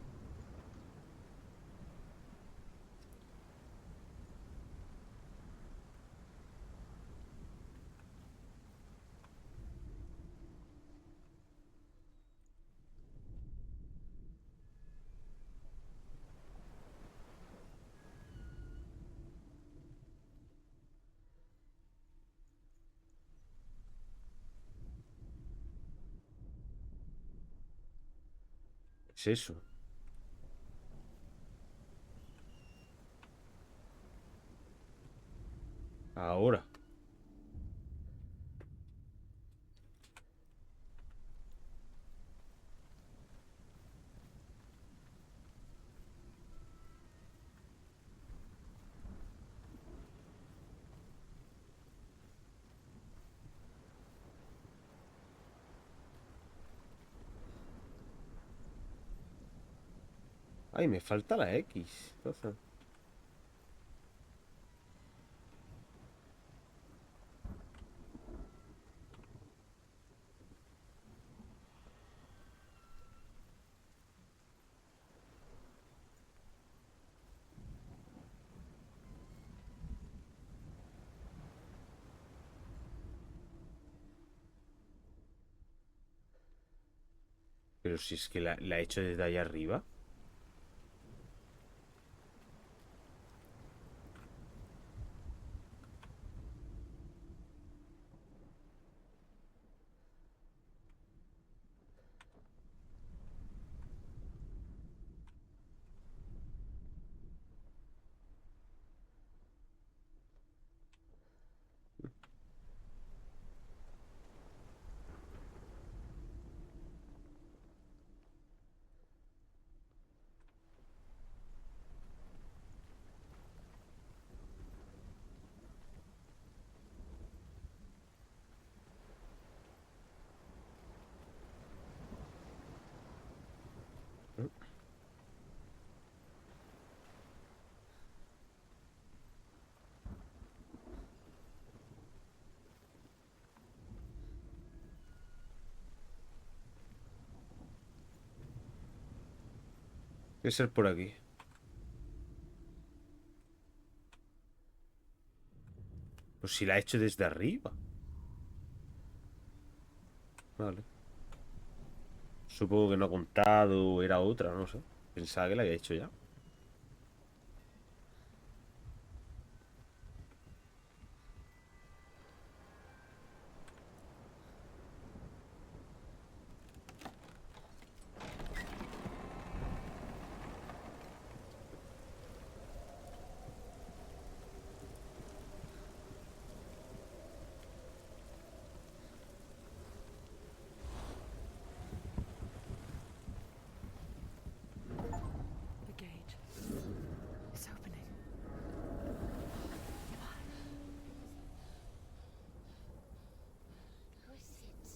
A: ¿Qué es eso? Ahora. Ay, me falta la X. Entonces. Pero si es que la he hecho desde allá arriba. Debe ser por aquí. Pues si la he hecho desde arriba. Vale. Supongo que no ha contado, era otra, no sé. Pensaba que la había hecho ya.
F: The gate. It's opening.
C: Who is it?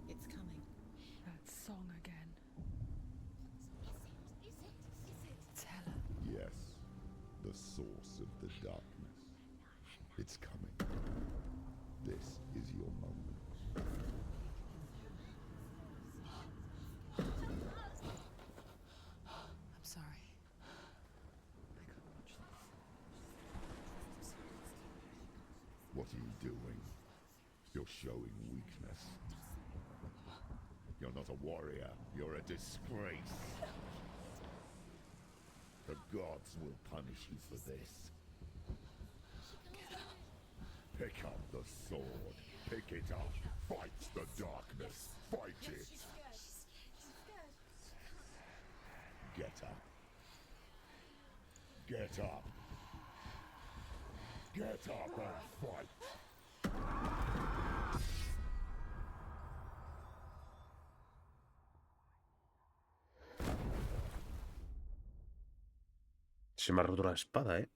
F: It's coming. That song again.
C: Is it?
F: It's Hela.
H: Yes, the source of the darkness. It's coming. This is your moment.
F: I'm sorry. I can't watch this.
H: What are you doing? You're showing weakness. You're not a warrior. You're a disgrace. The gods will punish you for this. Pick up the sword. Pick it up. Fight the darkness. Fight it.
C: She's scared.
H: Get up. Get up. Get up and fight.
A: Se me ha roto la espada, ¿eh?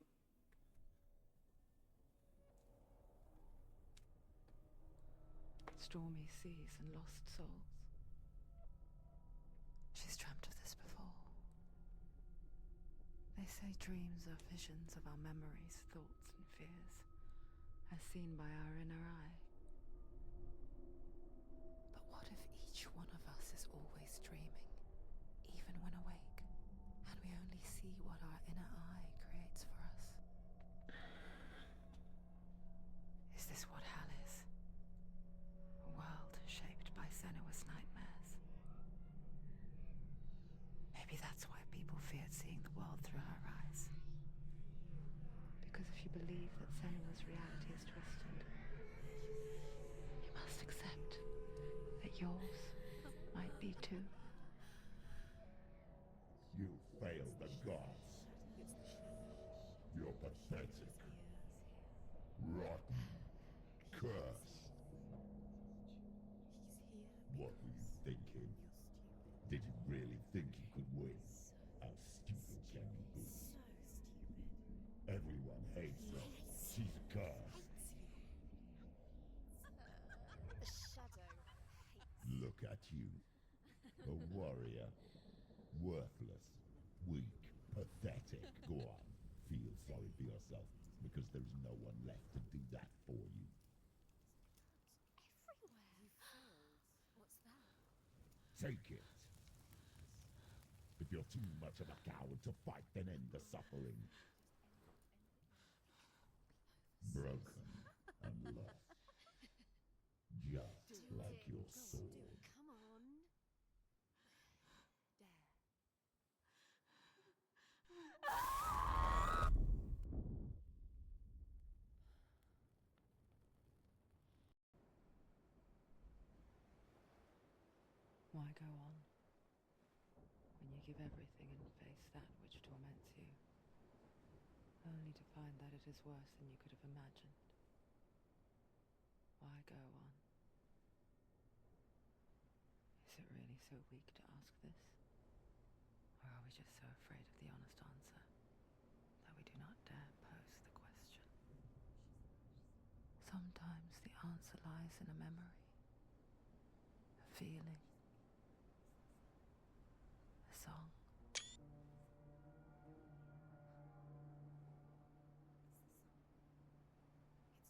F: Stormy seas and lost souls. She's dreamt of this before. They say dreams are visions of our memories, thoughts and fears, as seen by our inner eye. But what if each one of always dreaming, even when awake, and we only see what our inner eye creates for us. Is this what hell is? A world shaped by Senua's nightmares. Maybe that's why people feared seeing the world through her eyes. Because if you believe that Senua's reality is twisted, you must accept that yours might be too.
H: You failed the gods. You're pathetic. Rotten. Cursed. What were you thinking? Did you really think you could win? How stupid can you be? Everyone hates her. She's a curse.
C: The shadow hates.
H: Look at you. A warrior. Worthless. Weak. Pathetic. Go on. Feel sorry for yourself, because there's no one left to do that for you.
C: Everywhere. You failed. What's that?
H: Take it. If you're too much of a coward to fight, then end the suffering. Broken and lost. Just like your sword.
C: Come on. Dare.
F: Why go on? When you give everything and face that which torments you, only to find that it is worse than you could have imagined. Why go on? Is it really so weak to ask this? Or are we just so afraid of the honest answer that we do not dare pose the question? Sometimes the answer lies in a memory, a feeling, a song.
C: It's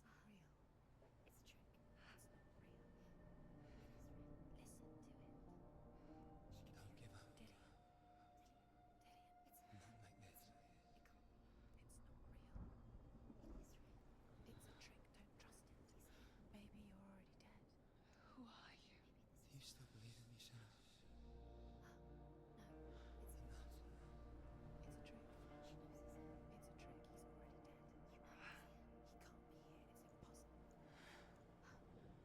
C: not real. It's a trick. It's not real. It is real. Listen to it.
D: Don't give up.
C: Dillion.
D: Not like this.
C: It can't be. It's not real. It is real. It's a trick. Don't trust it. Maybe you're already dead.
F: Who are you?
D: Do you still believe in me, Senua?
C: No, it's
D: Enough.
C: It's a trick. She knows it's him. It's a trick. He's already dead. He can't be here.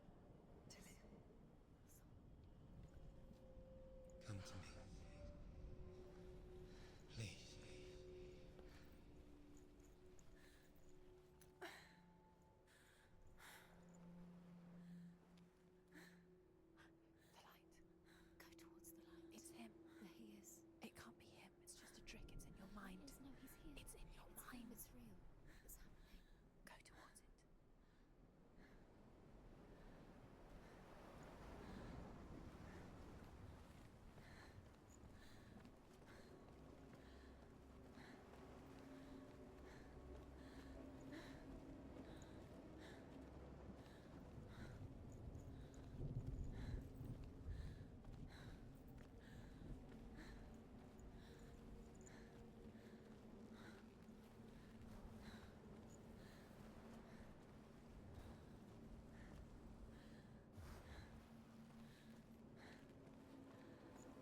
C: It's impossible.
F: Dillion.
D: Come to me. Please.
C: The light. Go towards the light. It's him. There he is. It can't be him. It's just a trick. It's in your mind. No, he's here. It's in your mind. It's real. It's happening. Go towards it. There it is. You're imagining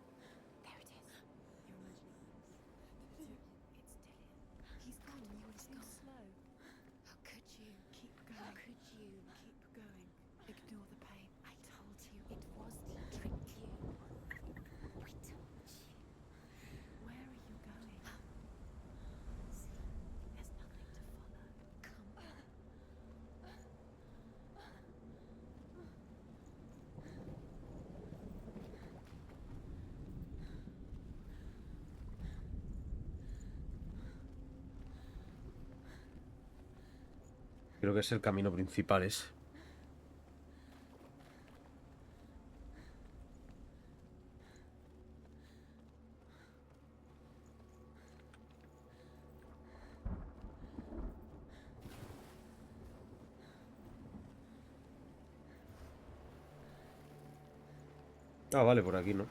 C: this. It's Dillion. He's gone. You were too slow. How could you? Keep going. How could you? Keep going. Ignore the pain. I told you it was to trick you. I told you. Where are you going? See, there's nothing to follow. Come on.
A: Creo que es el camino principal ese. Ah, vale, por aquí, ¿no?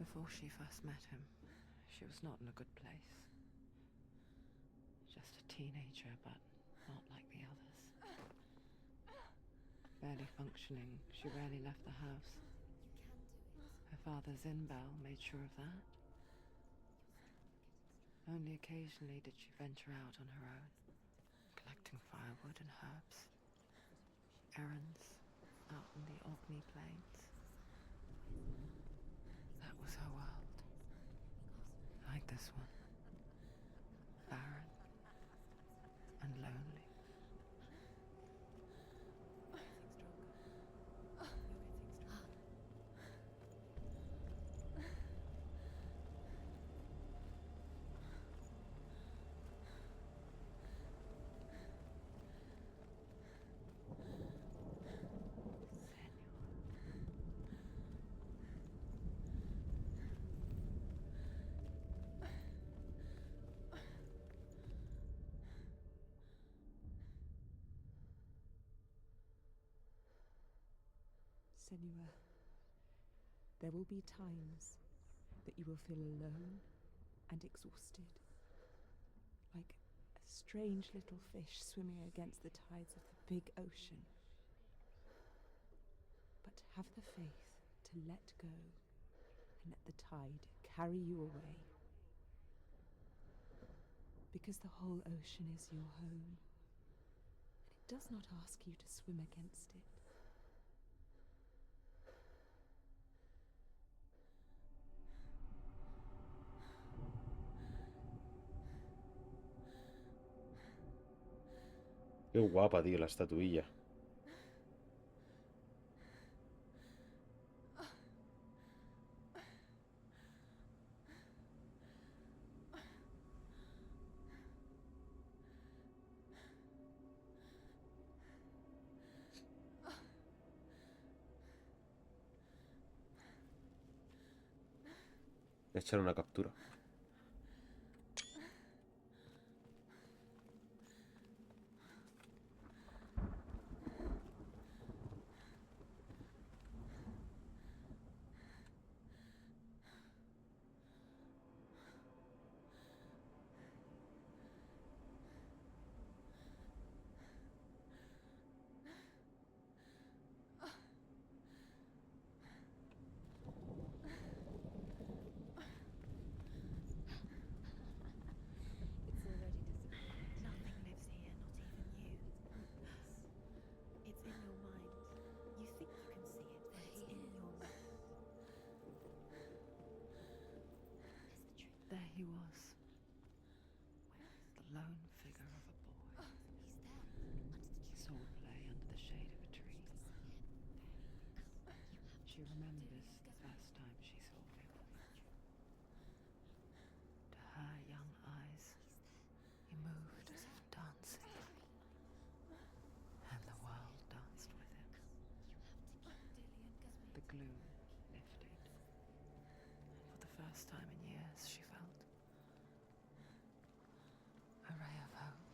F: Before she first met him, she was not in a good place. Just a teenager, but not like the others. Barely functioning, she rarely left the house. Her father Zinbal made sure of that. Only occasionally did she venture out on her own, collecting firewood and herbs. Errands out in the Orkney plains. That was her world. Like this one. Barren and lonely.
B: Senua, there will be times that you will feel alone and exhausted, like a strange little fish swimming against the tides of the big ocean. But have the faith to let go and let the tide carry you away. Because the whole ocean is your home, and it does not ask you to swim against it.
A: Qué guapa, tío, la estatuilla. Voy a echar una captura.
C: Nothing lives here, not even you. It's in your mind. You think you can see it, but it's in your mind.
F: There he was. The lone figure of a boy. Swordplay under the shade of a tree. She remembers the first time she saw him. To her young eyes, he moved as if dancing, and the world danced with him. The gloom lifted, and for the first time in years she felt a ray of hope.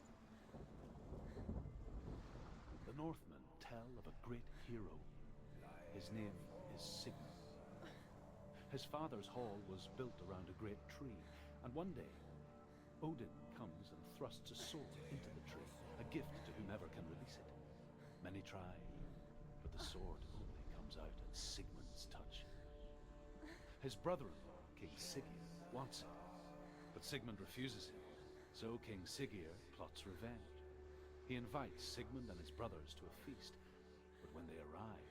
E: The Northmen tell of a great hero. His name is Sigmund. His father's hall was built around a great tree, and one day, Odin comes and thrusts a sword into the tree, a gift to whomever can release it. Many try, but the sword only comes out at Sigmund's touch. His brother-in-law, King Siggeir, wants it, but Sigmund refuses him, so King Siggeir plots revenge. He invites Sigmund and his brothers to a feast, but when they arrive,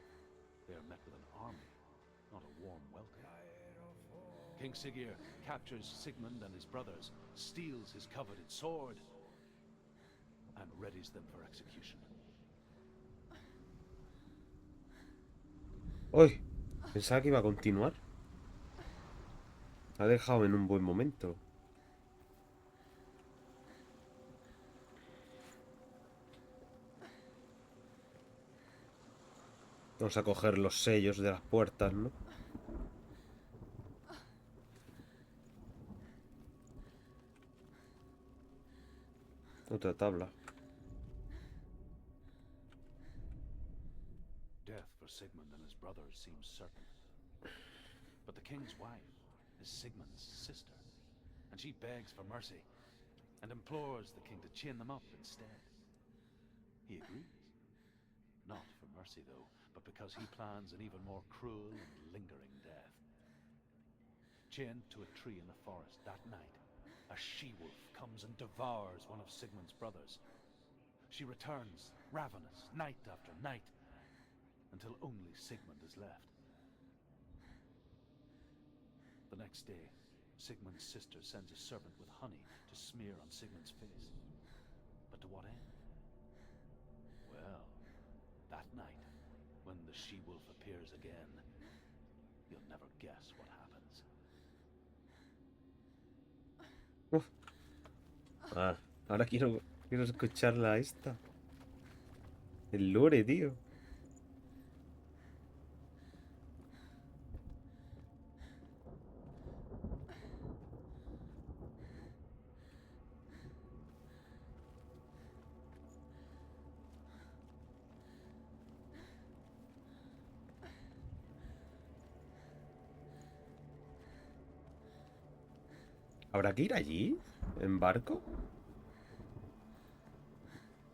E: they are met with an army, not a warm welcome. King Siggeir captures Sigmund and his brothers, steals his coveted sword, and readies them for execution.
A: Uy, pensaba que iba a continuar. Ha dejado en un buen momento. Vamos a coger los sellos de las puertas, ¿no? Otra tabla.
E: Death for Sigmund and his brothers seems certain. But the king's wife is Sigmund's sister, and she begs for mercy and implores the king to chain them up instead. He agrees. Not for mercy, though, but because he plans an even more cruel and lingering death. Chained to a tree in the forest that night, a she-wolf comes and devours one of Sigmund's brothers. She returns, ravenous, night after night, until only Sigmund is left. The next day, Sigmund's sister sends a servant with honey to smear on Sigmund's face. But to what end? Well, that night, when the she-wolf appears again, you'll never guess what happens.
A: Ahora quiero escucharla esta. El lore, tío. ¿Habrá que ir allí? ¿En barco?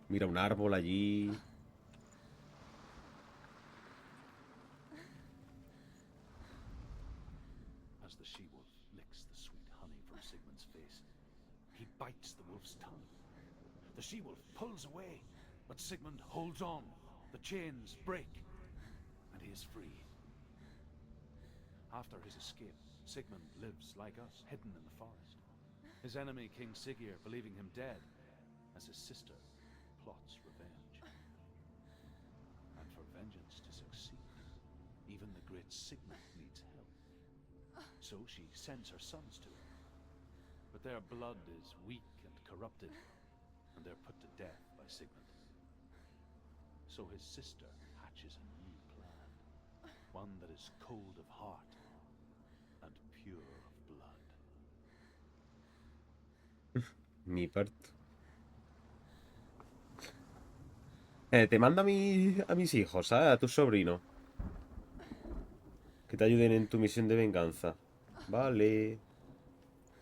A: Mira un árbol allí.
E: As the she-wolf licks the sweet honey from Sigmund's face, he bites the wolf's tongue. The she-wolf pulls away, but Sigmund holds on. The chains break, and he is free. After his escape, Sigmund lives like us, hidden in the forest. His enemy, King Siggeir, believing him dead, as his sister plots revenge. And for vengeance to succeed, even the great Sigmund needs help. So she sends her sons to him. But their blood is weak and corrupted, and they're put to death by Sigmund. So his sister hatches a new plan, one that is cold of heart and pure of blood.
A: Mi parto. Te mando a mis hijos, ¿sabes? A tu sobrino. Que te ayuden en tu misión de venganza. Vale.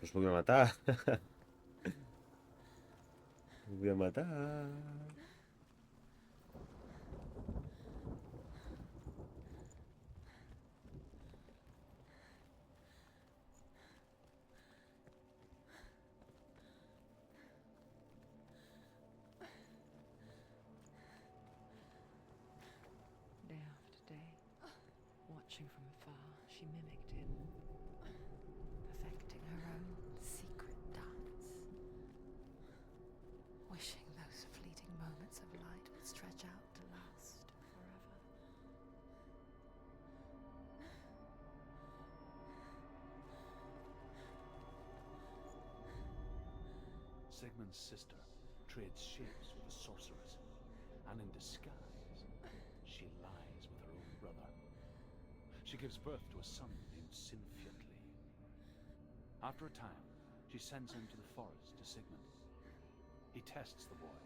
A: Los voy a matar. Los voy a matar.
F: Day after day, watching from afar, she mimicked him, perfecting her own secret dance, wishing those fleeting moments of light would stretch out to last forever.
E: Sigmund's sister trades shapes with a sorceress, and in disguise, she lies with her own brother. She gives birth to a son named Sinfjotli. After a time, she sends him to the forest to Sigmund. He tests the boy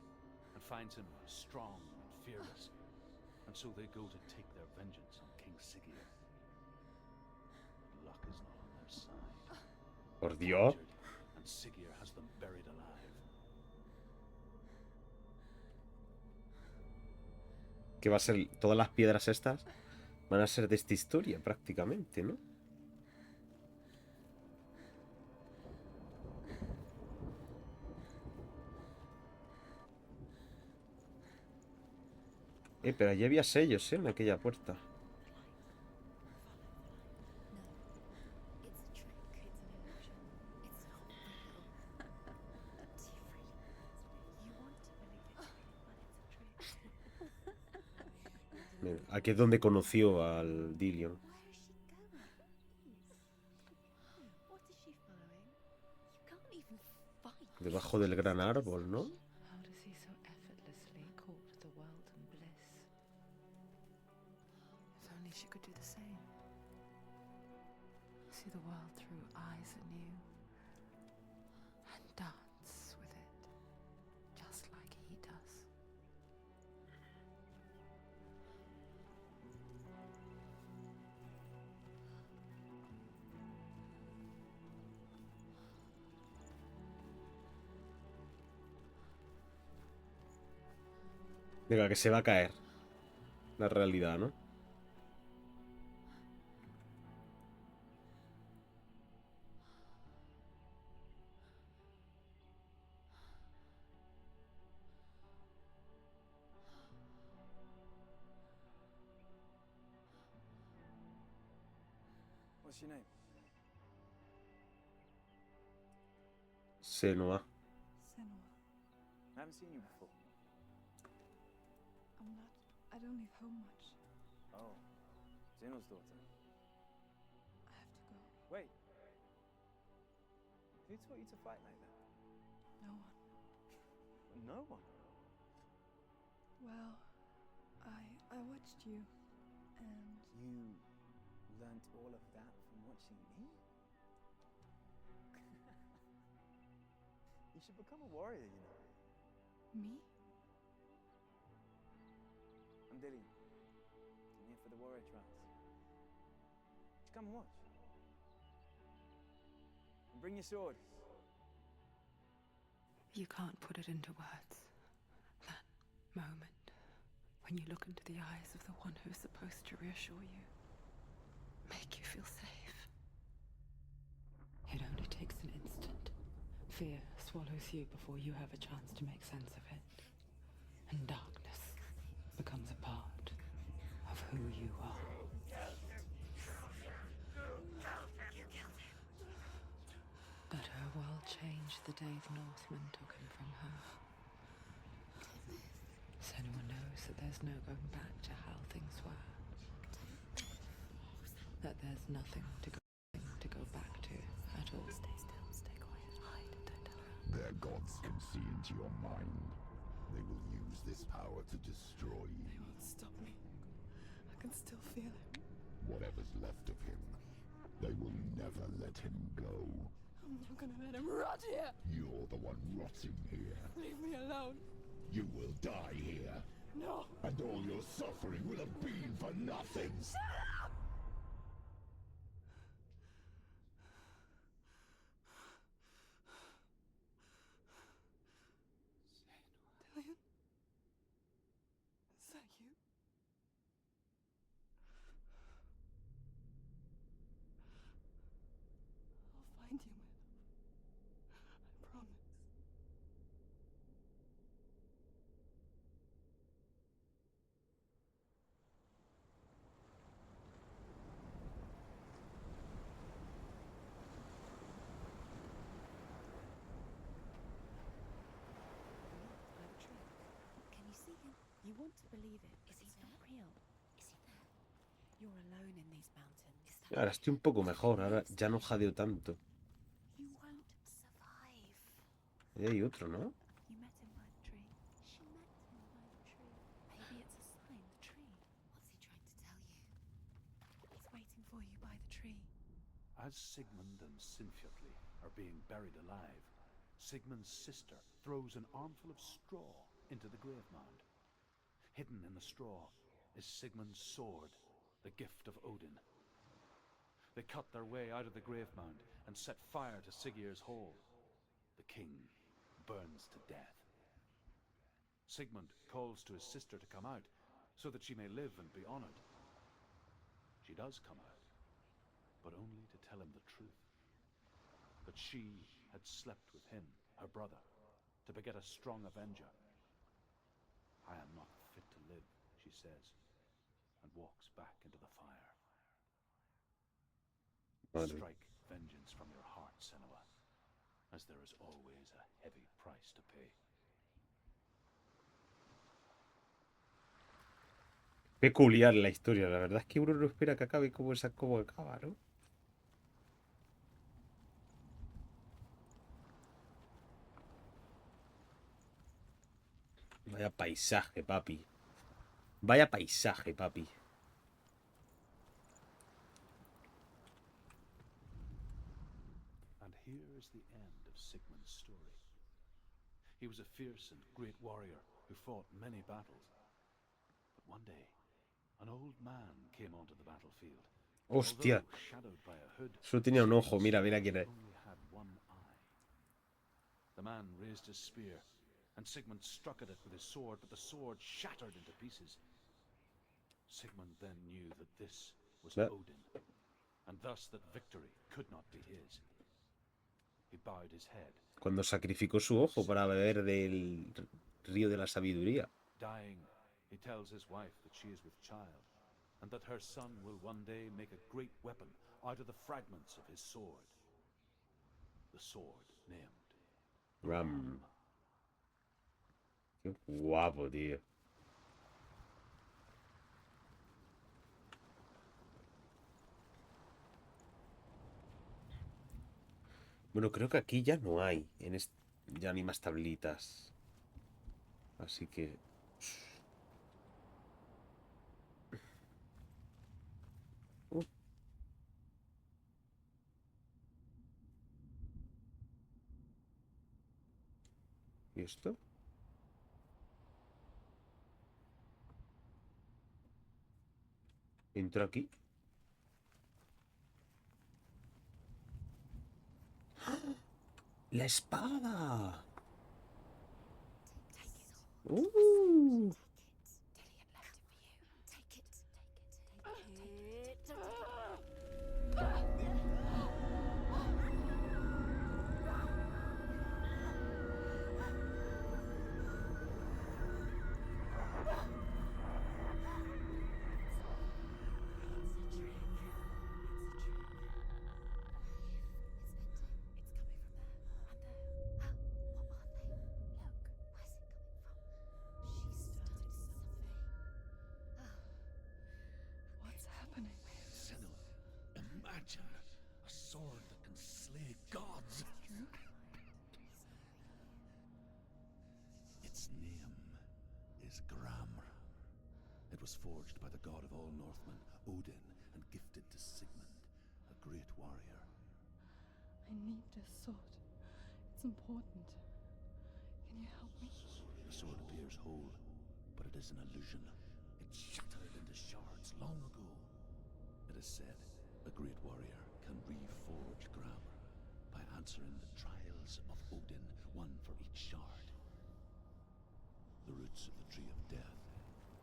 E: and finds him strong and fearless, and so they go to take their vengeance on King Siggeir. But luck is not on their side.
A: Por Dios.
E: Captured, and Siggeir has them buried alive.
A: Que va a ser... Todas las piedras estas van a ser de esta historia, prácticamente, ¿no? Pero allí había sellos, en aquella puerta.
C: No, it's a trick. It's an illusion. It's not real. Do you really? You want to believe it's real, but it's a trick.
A: Aquí es donde conoció al Dillion.
C: Where is she going? What is she following? You can't even fight.
A: Debajo del gran árbol, ¿no?
F: How does he so effortlessly court the world and bliss? If only she could do the same. See the world through eyes anew and dance with it, just like he does.
A: Venga, que se va a caer la realidad, ¿no?
I: What's your name?
A: Senua.
B: Senua.
I: I haven't seen you before.
B: I don't leave home much.
I: Oh, Zenua's daughter.
B: I have to go.
I: Wait. Who taught you to fight like that?
B: No one.
I: No one.
B: Well, I watched you, and
I: You learnt all of that from watching me? You should become a warrior, you know.
B: me?
I: I'm Dillion. I'm here for the warrior trials. Just come and watch. And bring your sword.
F: You can't put it into words. That moment when you look into the eyes of the one who's supposed to reassure you, make you feel safe. It only takes an instant. Fear swallows you before you have a chance to make sense of it. And darkness becomes a part of who you are. But her world changed the day the Northmen took him from her. Senua knows that there's no going back to how things were. That there's nothing to go back to at all.
C: Stay still, stay quiet, hide, don't tell her.
H: Their gods can see into your mind. They will use this power to destroy you.
B: They won't stop me. I can still feel it.
H: Whatever's left of him, they will never let him go.
B: I'm not gonna let him rot here.
H: You're the one rotting here.
B: Leave me alone.
H: You will die here.
B: No.
H: And all your suffering will have been for nothing.
B: Dillion? Is that you? I'll find you, my love. I promise.
C: By the tree. Can you see him? You want to believe it, but it's not real. Is he there? You're alone in these mountains. Is that
A: Ahora estoy un poco mejor, ahora ya no jadeo tanto.
C: you won't survive?
A: Ahí hay otro, ¿no?
C: You met him by the tree. She met him by the tree. Maybe it's a sign, the tree. What's he trying to tell you? He's waiting for you by the tree.
E: As Sigmund and Sinfjotli are being buried alive, Sigmund's sister throws an armful of straw into the grave mound. Hidden in the straw is Sigmund's sword, the gift of Odin. They cut their way out of the grave mound and set fire to Siggeir's hall. The king burns to death. Sigmund calls to his sister to come out so that she may live and be honored. She does come out, but only to tell him the truth. That she had slept with him, her brother, to beget a strong avenger. I am not fit to live, she says, and walks back into the fire.
A: Madre.
E: Strike vengeance from your heart, Senua, as there is always a heavy price to pay.
A: Peculiar la historia, la verdad es que uno no espera que acabe como esa como acaba, ¿no? Vaya paisaje, papi. Vaya paisaje, papi.
E: And here is the end of Sigmund's story. He was a fierce and great warrior who fought many battles. But one day, an old man came onto the battlefield.
A: Hostia.
E: Although shadowed by a hood,
A: Solo tenía un ojo, mira, mira quién es.
E: only had one eye. The man raised his spear and Sigmund struck at it with his sword, but the sword shattered into pieces. Sigmund then knew that this was Odin, and thus that victory could not be his. He bowed his head.
A: Cuando sacrificó su ojo para beber del río de la sabiduría.
E: Dying, he tells his wife that she is with child, and that her son will one day make a great weapon out of the fragments of his sword. The sword named
A: Ram. Qué guapo, tío. Bueno, creo que aquí ya no hay. Ya ni más tablitas. Así que... ¿Y esto? ¿Entro aquí? ¡La espada!
C: Dillion left it for you. Take it.
F: What's happening?
E: Senua. Imagine a sword that can slay gods. Its name is Gramr. It was forged by the god of all Northmen, Odin, and gifted to Sigmund, a great warrior.
F: I need this sword. It's important. Can you help me?
E: The sword appears whole, but it is an illusion. It shattered into shards long ago. It is said a great warrior can reforge Gramr by answering the trials of Odin, one for each shard. The roots of the Tree of Death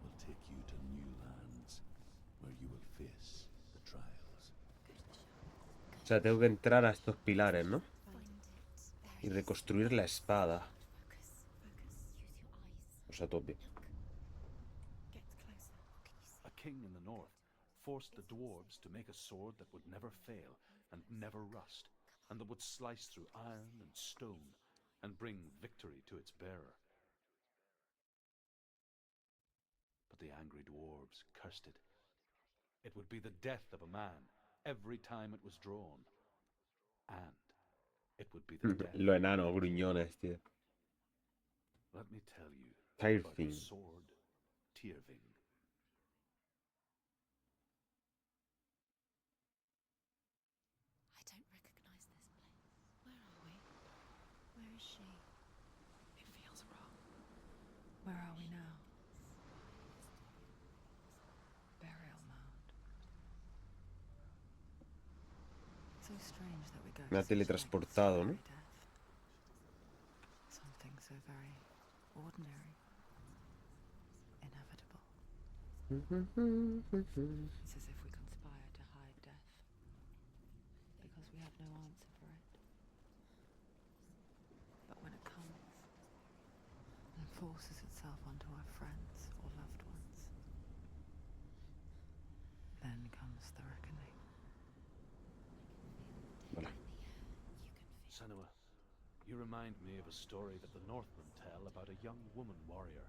E: will take you to new lands, where you will face the trials.
A: O sea, tengo que entrar a estos pilares, ¿no? Y reconstruir la espada. O sea, tope.
E: A king in the north forced the dwarves to make a sword that would never fail and never rust, and that would slice through iron and stone and bring victory to its bearer. But the angry dwarves cursed it. It would be the death of a man every time it was drawn. And it would be the death.
A: Los enanos gruñones, tío.
E: Let me tell you about
A: Tyrfing.
E: the sword Tyrfing.
C: I don't recognize this place. Where are we? Where is she?
F: It feels wrong. Where are we now? Burial mound. So strange that we go
A: Me ha
F: to such lengths
A: teletransportado,
F: to
A: ¿no?
F: bury death. Something so very ordinary. Inevitable. It's as if we conspire to hide death. Because we have no answer for it. But when it comes, and forces itself onto our friends or loved ones, then comes the reckoning.
A: Vale.
E: Senua, you remind me of a story that the Northmen tell about a young woman warrior.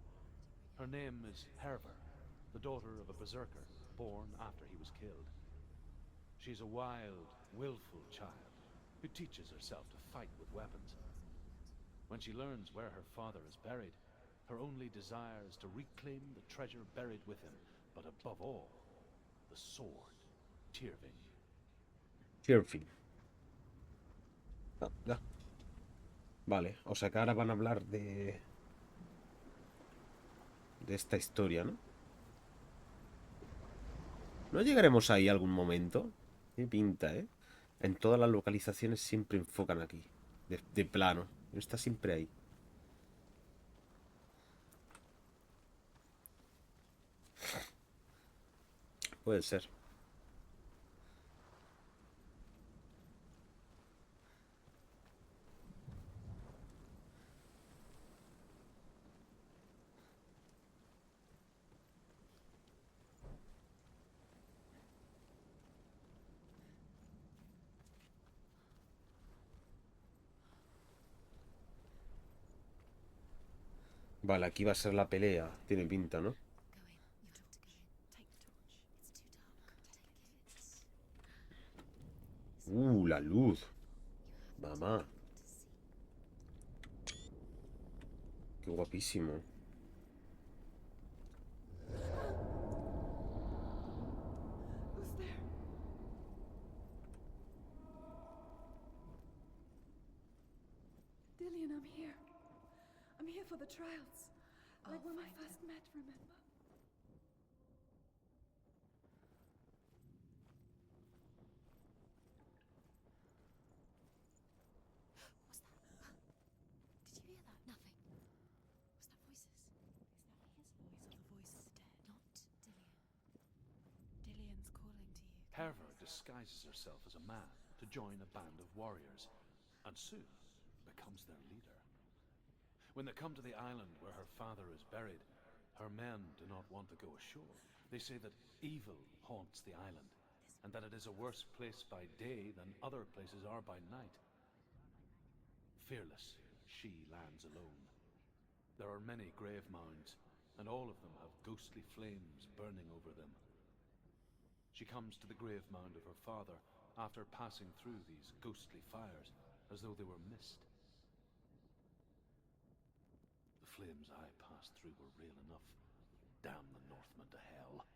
E: Her name is Herver, the daughter of a berserker born after he was killed. She's a wild, willful child who teaches herself to fight with weapons. When she learns where her father is buried, her only desire is to reclaim the treasure buried with him, but above all, the sword, Tyrfing.
A: Tyrfing. Ah, ya. Vale, o sea que ahora van a hablar de esta historia, ¿no? ¿No llegaremos ahí algún momento? Qué pinta, ¿eh? En todas las localizaciones siempre enfocan aquí, de plano. Está siempre ahí. Puede ser. Vale, aquí va a ser la pelea. Tiene pinta, ¿no?
C: Go in. You're told to go in. Take the torch. It's too dark. Take it.
A: La luz.
C: You have
A: Mamá.
C: to see.
A: Qué guapísimo.
F: Who's there? Dillion, I'm here. I'm here for the trials. Like when we first met, remember?
C: What's that? Did you hear that? Nothing. Was that voices? Is that his voice or the voice is dead? Not Dillion. Dillion's calling to you.
E: Herver disguises herself as a man to join a band of warriors, and soon becomes their leader. When they come to the island where her father is buried, her men do not want to go ashore. They say that evil haunts the island, and that it is a worse place by day than other places are by night. Fearless, she lands alone. There are many grave mounds, and all of them have ghostly flames burning over them. She comes to the grave mound of her father after passing through these ghostly fires, as though they were mist. The flames I passed through were real enough. Damn the Northmen to hell.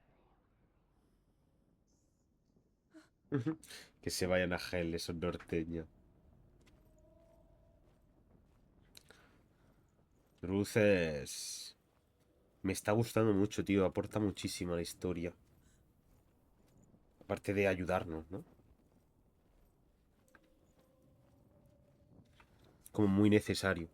A: Que se vayan a Hell, esos norteños. Luces. Me está gustando mucho, tío. Aporta muchísimo a la historia. Aparte de ayudarnos, ¿no? Como muy necesario.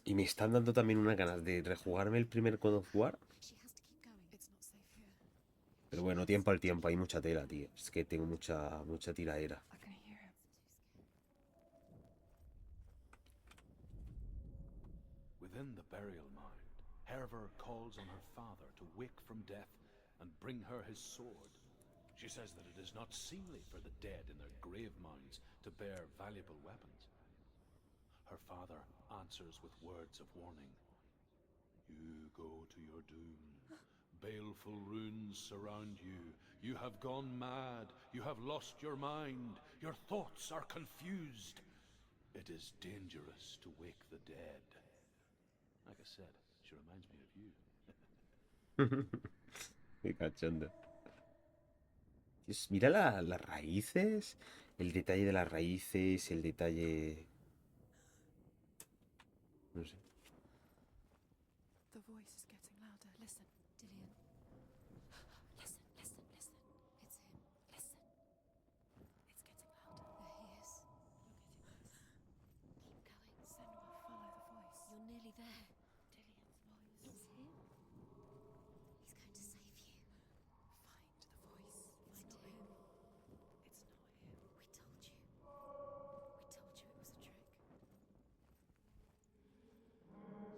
A: Y me están dando también unas ganas de rejugarme el primer God of War.
C: She has to keep going. It's not safe here.
A: Pero bueno, tiempo al tiempo. Hay mucha tela, tío. Es que tengo mucha tiradera.
F: I can hear him.
E: Within the burial mound, Herver calls on her father to wake from death and bring her his sword. She says that it is not seemly for the dead in their grave mounds to bear valuable weapons. Her father answers with words of warning. You go to your doom. Baleful runes surround you. You have gone mad. You have lost your mind. Your thoughts are confused. It is dangerous to wake the dead. Like I said, she reminds me of you.
A: Qué cachondo. Dios, mira las raíces. El detalle de las raíces. El detalle... No sé.
F: The voice is getting louder. Listen.
C: Dillion. Listen, listen, listen. It's him. Listen.
F: It's getting louder.
C: There he is. Keep going.
F: Senua, follow the voice.
C: You're nearly there.
F: Dillion's voice.
C: It's him. He's going to save you.
F: Find the voice.
C: Find him.
F: It's not him.
C: We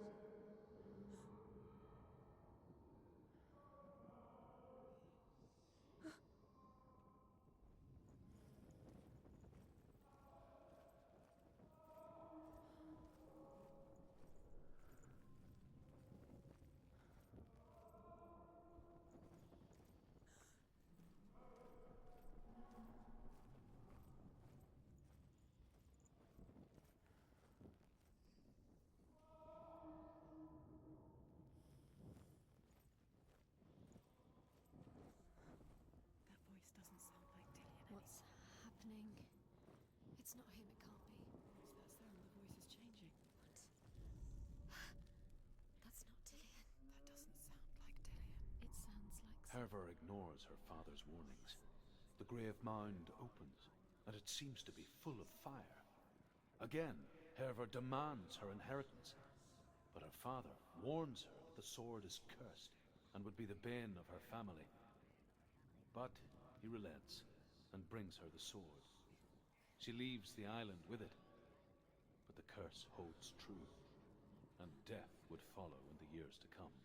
C: told you. We told you it was a trick.
F: That voice doesn't sound like Dillion.
C: What's happening? It's not him, it can't be.
F: What's that sound? The voice is changing.
C: What? That's not Dillion.
F: That doesn't sound like Dillion.
C: It sounds like
E: Herver ignores her father's warnings. The grave mound opens, and it seems to be full of fire. Again, Herver demands her inheritance, but her father warns her that the sword is cursed and would be the bane of her family. But he relents and brings her the sword. She leaves the island with it, but the curse holds true, and death would follow in the years to come.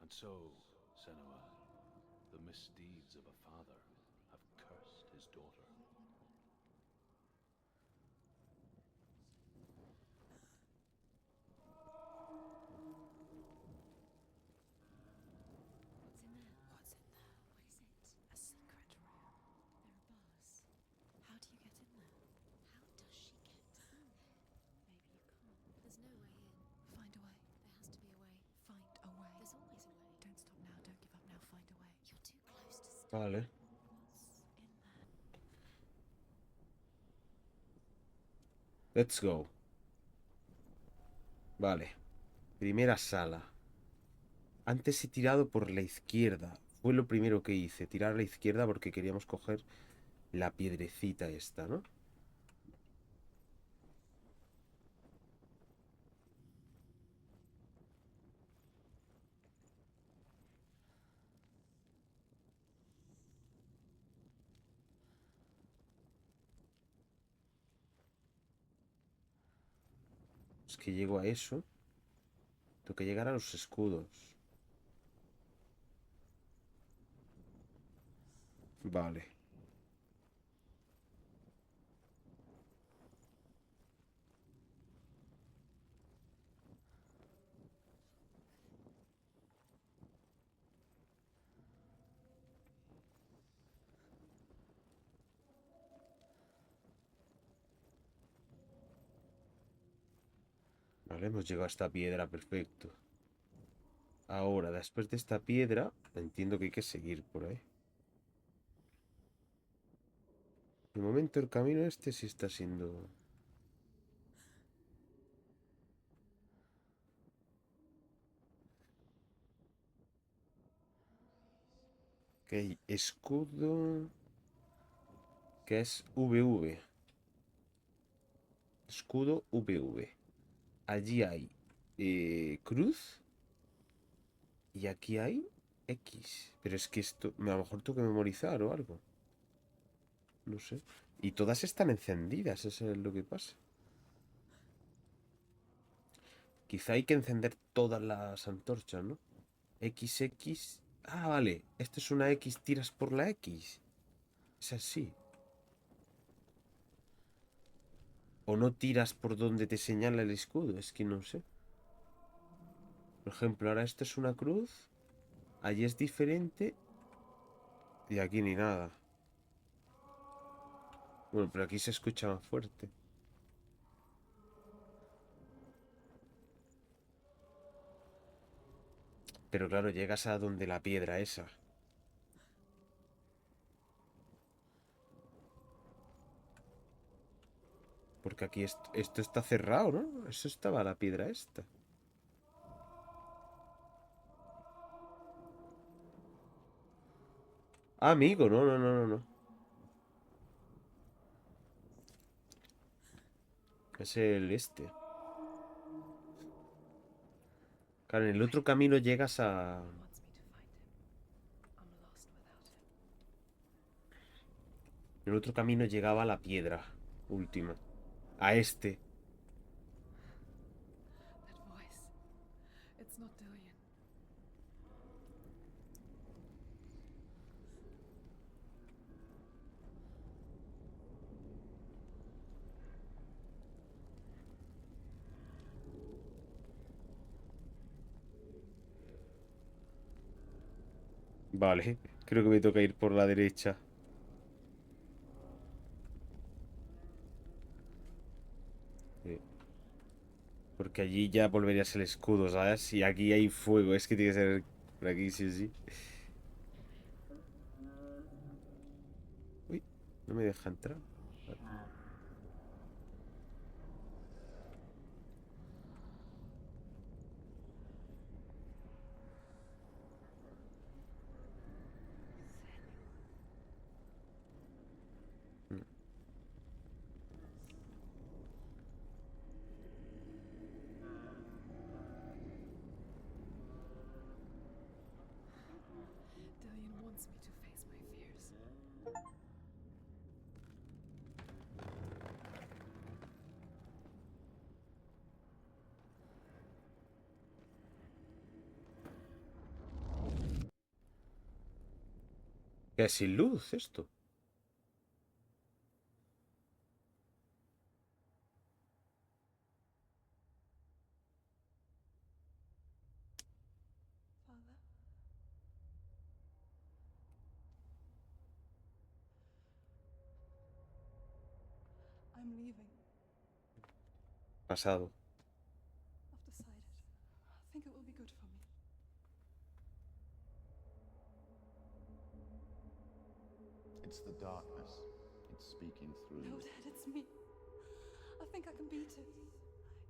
E: And so, Senua, the misdeeds of a father have cursed his daughter.
C: What's in there? What's in there? What is it? A secret room. There are bars. How do you get in there? How does she get in there? Maybe you can't. There's no way in.
F: Find a way.
C: There has to be a way.
F: Find a way.
C: There's always a way.
F: Don't stop now. Don't give up now. Find a way.
C: You're too close to stop.
A: Vale.
F: What's in there?
A: Let's go. Vale. Primera sala. Antes he tirado por la izquierda. Fue lo primero que hice. Tirar a la izquierda porque queríamos coger la piedrecita esta, ¿no? Es que llego a eso. Tengo que llegar a los escudos. Vale. Vale, hemos llegado a esta piedra, perfecto. Ahora, después de esta piedra, entiendo que hay que seguir por ahí. De momento el camino este sí está siendo... Ok, escudo... Que es VV. Escudo VV. Allí hay cruz. Y aquí hay X. Pero es que esto... A lo mejor tengo que memorizar o algo. No sé. Y todas están encendidas, eso es lo que pasa. Quizá hay que encender todas las antorchas, ¿no? XX... Ah, vale. Esto es una X, tiras por la X. Es así. O no tiras por donde te señala el escudo. Es que no sé. Por ejemplo, ahora esto es una cruz. Allí es diferente. Y aquí ni nada. Bueno, pero aquí se escucha más fuerte. Pero claro, llegas a donde la piedra esa. Porque aquí esto está cerrado, ¿no? Eso estaba la piedra esta. Ah, amigo, no, no, no, no, no. Es el este. Claro, en el otro camino llegas a...
F: Wants me to find him. I'm lost without him.
A: En el otro camino llegaba a la piedra última. A este.
F: That voice. It's not Dillion.
A: Vale, creo que me toca ir por la derecha. Porque allí ya volverías el escudo, ¿sabes? Y aquí hay fuego, es que tiene que ser por aquí, sí o sí. Uy, no me deja entrar. Que es sin luz esto.
C: Father? I'm leaving.
A: Pasado.
C: I've decided. I think it will be good for me.
H: It's the darkness. It's speaking through
C: No,
H: you.
C: Dad, it's me. I think I can beat it.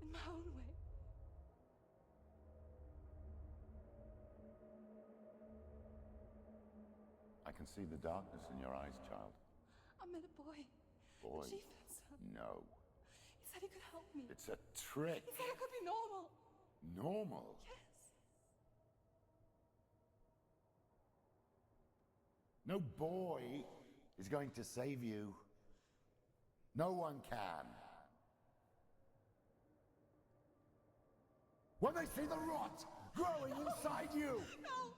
C: In my own way.
H: I can see the darkness in your eyes, child.
C: I met a boy.
H: Boy.
C: The chieftain's son.
H: No.
C: He said he could help me.
H: It's a trick.
C: He said I could be normal.
H: Normal?
C: Yes.
H: No boy is going to save you. No one can. When they see the rot growing inside you,
C: No.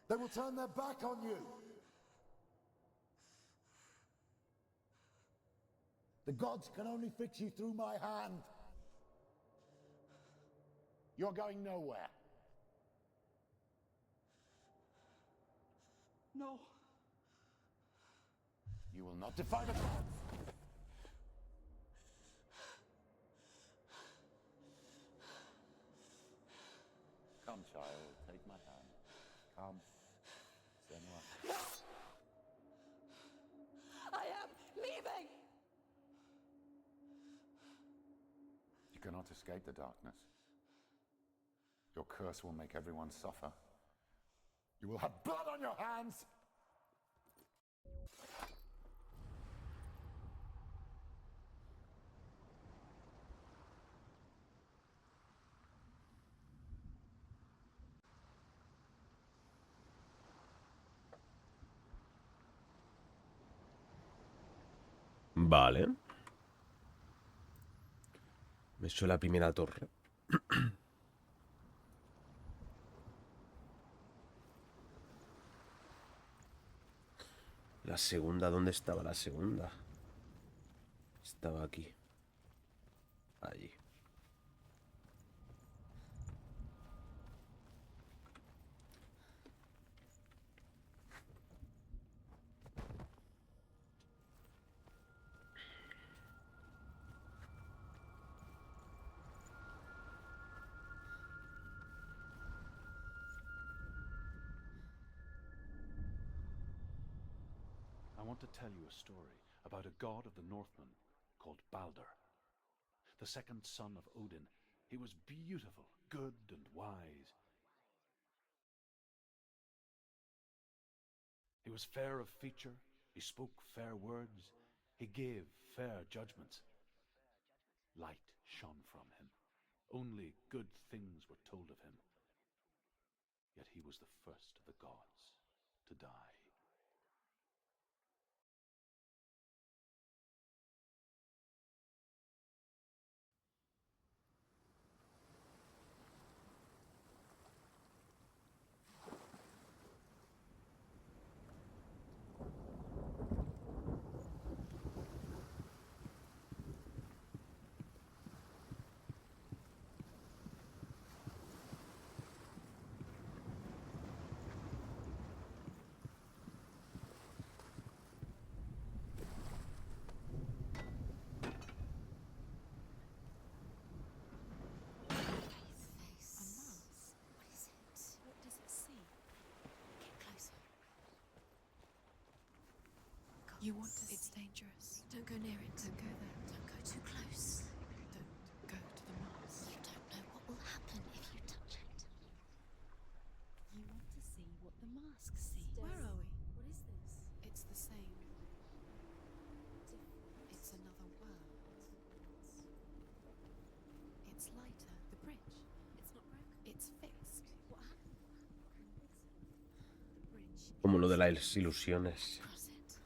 H: they will turn their back on you. The gods can only fix you through my hand. You're going nowhere.
C: No.
H: You will not defy the gods. Come, child, take my hand. Come. Senua.
G: No! I am leaving!
H: You cannot escape the darkness. Your curse will make everyone suffer. You will have blood on your hands!
A: Vale. Me he hecho la primera torre. La segunda, ¿dónde estaba la segunda? Estaba aquí. Allí.
E: I want to tell you a story about a god of the Northmen called Balder. The second son of Odin. He was beautiful, good, and wise. He was fair of feature, he spoke fair words, he gave fair judgments. Light shone from him. Only good things were told of him. Yet he was the first of the gods to die.
C: You want to... It's dangerous.
J: Don't go near it.
C: Don't go there.
J: Don't go too close.
C: Don't go to the mask.
J: You don't know what will happen if you touch it.
F: You want to see what the masks see.
C: Where are we?
J: What is this?
C: It's the same. It's another world. It's lighter. The bridge.
J: It's not broken.
C: It's fixed.
J: What happened?
C: The bridge.
A: Como lo de las ilusiones.
C: Cross it.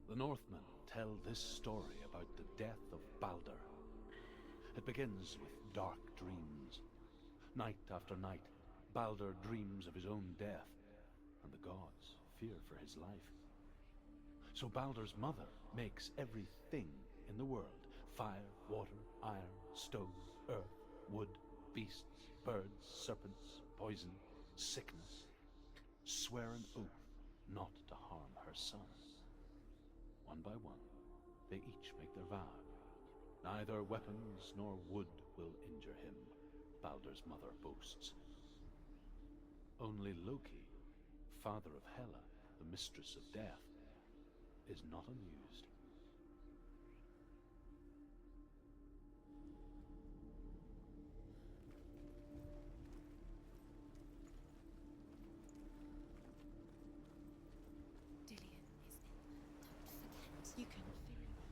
E: The Northmen tell this story about the death of Baldur. It begins with dark dreams. Night after night, Baldur dreams of his own death, and the gods fear for his life. So Baldur's mother makes everything in the world, fire, water, iron, stone, earth, wood, beasts, birds, serpents, poison, sickness, swear an oath not to harm her son. One by one, they each make their vow. Neither weapons nor wood will injure him, Baldur's mother boasts. Only Loki, father of Hela, the mistress of death, is not amused.
J: Dillion, don't forget. You can feel it.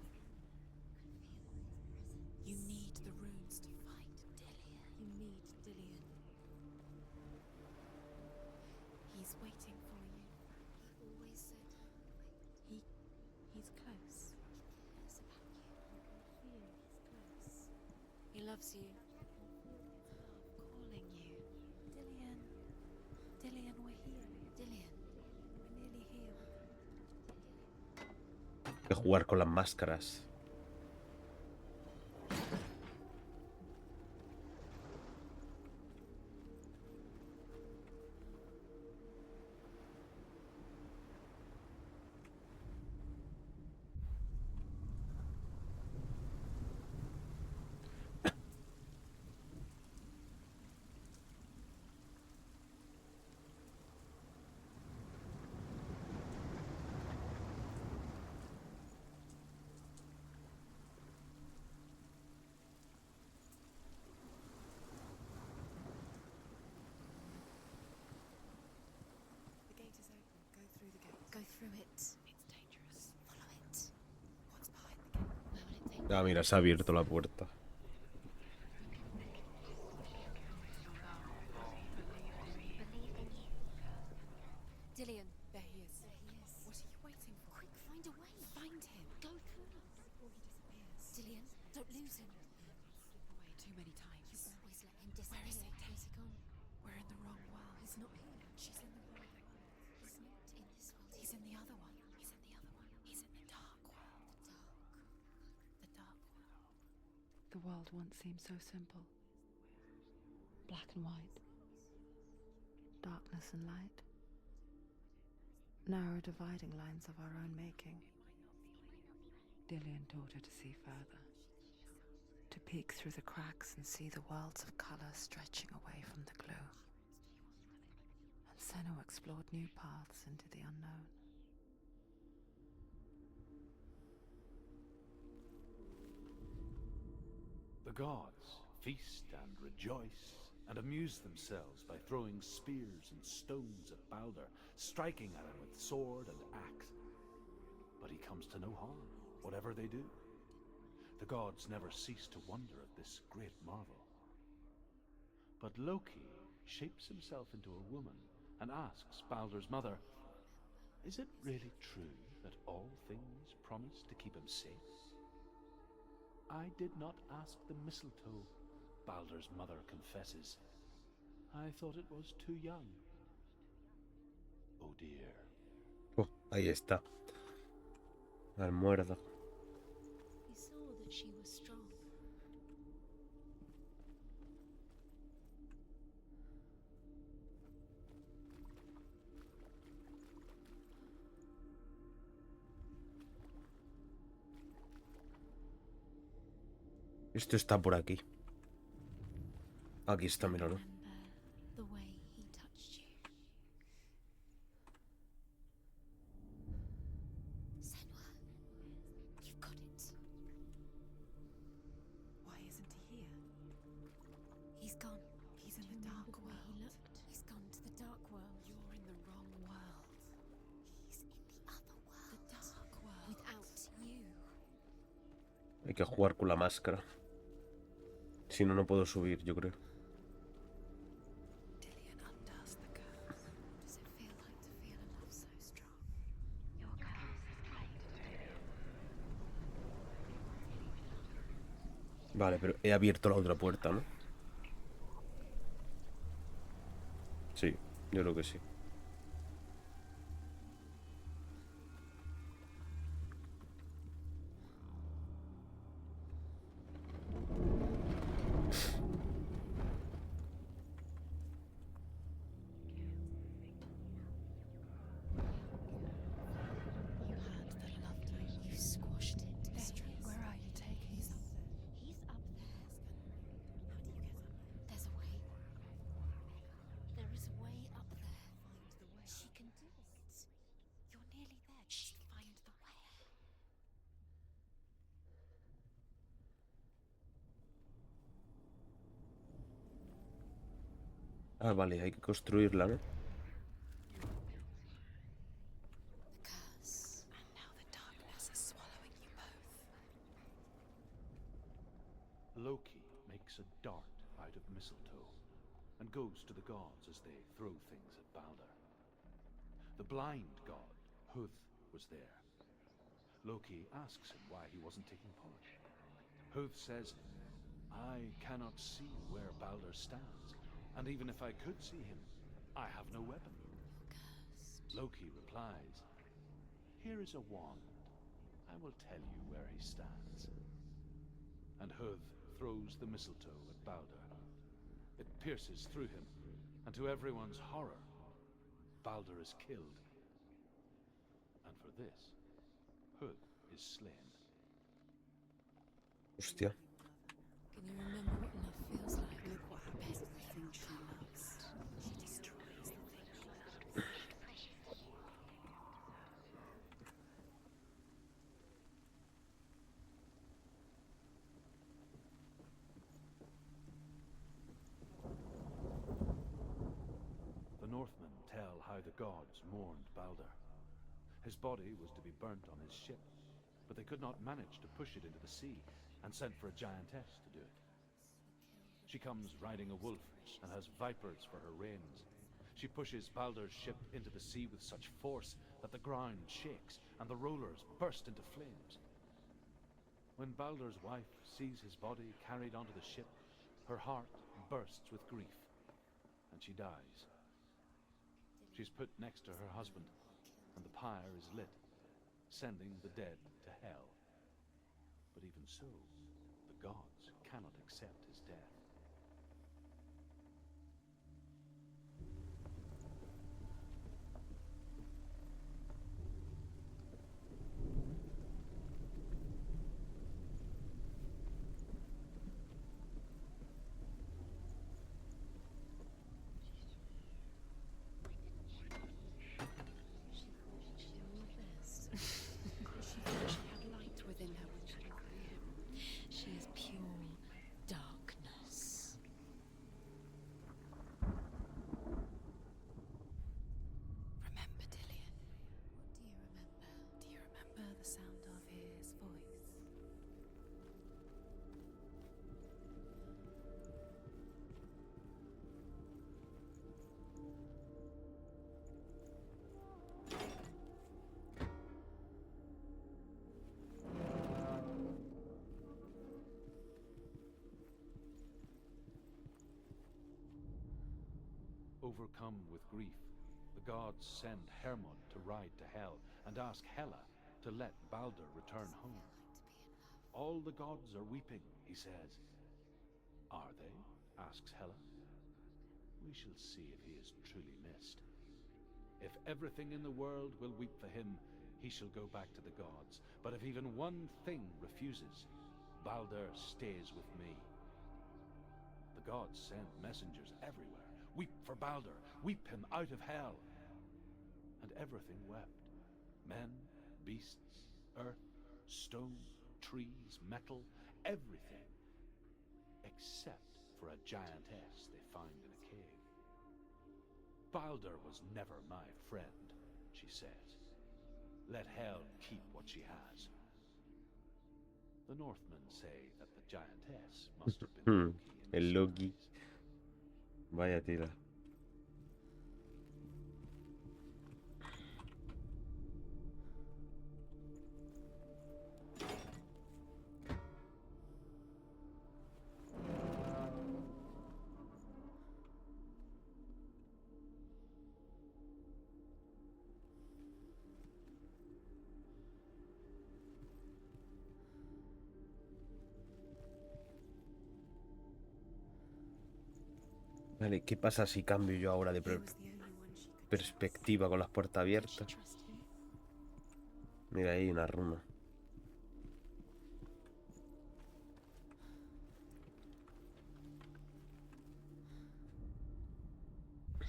J: You need the runes to fight Dillion. You need Dillion. He's waiting for you. He always said he's close. He cares about you. You can feel he's close. He loves you. Calling you. Dillion. Dillion, we're here. Dillion. We're nearly here.
A: Hay que jugar con las máscaras.
J: The gate is open. Go through the gate. Go through it. It's dangerous. Follow it. What's behind the gate? Where will it take
A: Ah, mira, se ha abierto la puerta.
J: Dillion, there he is. There he is. What are you waiting for? Quick, find a way. Find him. Go through it before he disappears. Dillion, don't lose him. Slip away too many times. You always let him disappear. Where is he? Where's he gone? We're in the wrong world. He's not here. She's in the wrong world. He's not in this world. He's in the other one. He's in the other one. He's in the dark world. The dark world.
F: The world once seemed so simple. Black and white. Darkness and light. Narrow dividing lines of our own making. Dillion taught her to see further. To peek through the cracks and see the worlds of color stretching away from the gloom. And Senua explored new paths into the unknown.
E: The gods feast and rejoice and amuse themselves by throwing spears and stones at Baldur, striking at him with sword and axe. But he comes to no harm, whatever they do. The gods never cease to wonder at this great marvel. But Loki shapes himself into a woman and asks Baldur's mother, is it really true that all things promise to keep him safe? I did not ask the mistletoe, Baldur's mother confesses. I thought it was too young. Oh dear.
A: Oh, ahí está. Al muerto.
J: He saw that she was strong.
A: Esto está por aquí. Aquí está, míralo.
J: Remember the way he touched you. Senua, you've got it.
F: Why isn't he here?
J: He's gone.
F: He's in
J: Do you
F: the
J: remember
F: dark
J: the way he
F: world.
J: looked? He's gone to the dark world.
F: You're in the wrong world.
J: He's in the other world.
F: The dark world.
J: Without you.
A: Hay que jugar con la máscara. Si no, no puedo subir, yo creo.
F: Dillion undoes the curse.
J: What does it feel like to feel a love so strong?
F: Your curse is tied to him.
A: Vale, pero he abierto la otra puerta, ¿no? Sí, yo creo que sí.
J: You had the lovely. You squashed it.
F: Where are you taking me?
J: He's up there. How do you get up there? There's a way. There is a way up there. Find the way. She can do it. You're nearly there. Just find the way.
A: Ah, vale, hay que construirla, ¿no?
J: The curse. And now the darkness is swallowing you both.
E: Loki makes a dart out of mistletoe and goes to the gods as they throw things at Balder. The blind god, Huth, was there. Loki asks him why he wasn't taking part. Huth says, I cannot see where Balder stands, and even if I could see him, I have no weapon. Loki replies, here is a wand. I will tell you where he stands. And Huth throws the mistletoe at Balder. It pierces through him, and to everyone's horror, Balder is killed. And for this, Huth is slain.
A: Hostia.
J: Can you remember what love feels like?
F: Look what happens to the thing she loves. She destroys the thing she loves.
E: The Northmen tell how the gods mourned Balder. His body was to be burnt on his ship, but they could not manage to push it into the sea, and sent for a giantess to do it. She comes riding a wolf and has vipers for her reins. She pushes Balder's ship into the sea with such force that the ground shakes and the rollers burst into flames. When Balder's wife sees his body carried onto the ship, her heart bursts with grief, and she dies. She's put next to her husband, and the pyre is lit, sending the dead to hell. But even so, the gods cannot accept his death.
J: She knew best. She had light within her when she looked at him. She is pure darkness. Remember, Dillion? What do you remember? Do you remember the sound of his voice?
E: Overcome with grief, the gods send Hermod to ride to Hell and ask Hela to let Balder return home. All the gods are weeping, he says. Are they? Asks Hela. We shall see if he is truly missed. If everything in the world will weep for him, he shall go back to the gods. But if even one thing refuses, Balder stays with me. The gods send messengers everywhere. Weep for Balder, weep him out of hell. And everything wept. Men, beasts, earth, stone, trees, metal, everything. Except for a giantess they find in a cave. Balder was never my friend, she says. Let hell keep what she has. The Northmen say that the giantess must have been Loki in
A: El Loki.
E: disguise.
A: Vaya tela. Vale, ¿qué pasa si cambio yo ahora de perspectiva con las puertas abiertas? Mira, ahí hay una runa.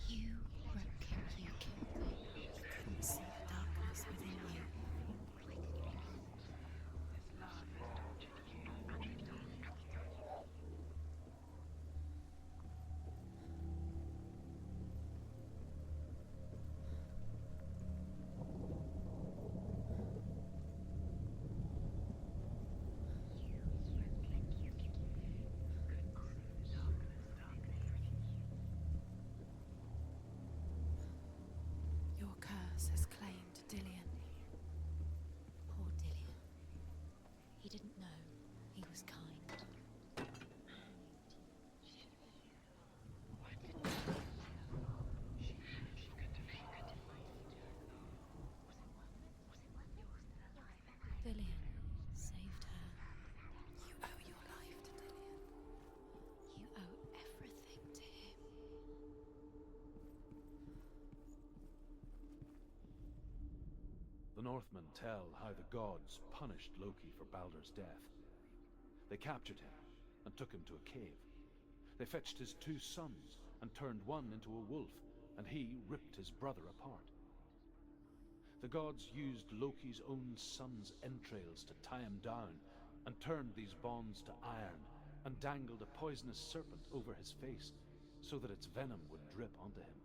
C: You broke him, you killed him. You couldn't see the darkness within you. Your curse has claimed Dillion. Poor Dillion. He didn't know. He was kind. Dillion saved her. You owe your life to Dillion. You owe everything to him.
E: The Northmen tell how the gods punished Loki for Baldur's death. They captured him and took him to a cave. They fetched his 2 sons and turned one into a wolf, and he ripped his brother apart. The gods used Loki's own son's entrails to tie him down, and turned these bonds to iron, and dangled a poisonous serpent over his face, so that its venom would drip onto him.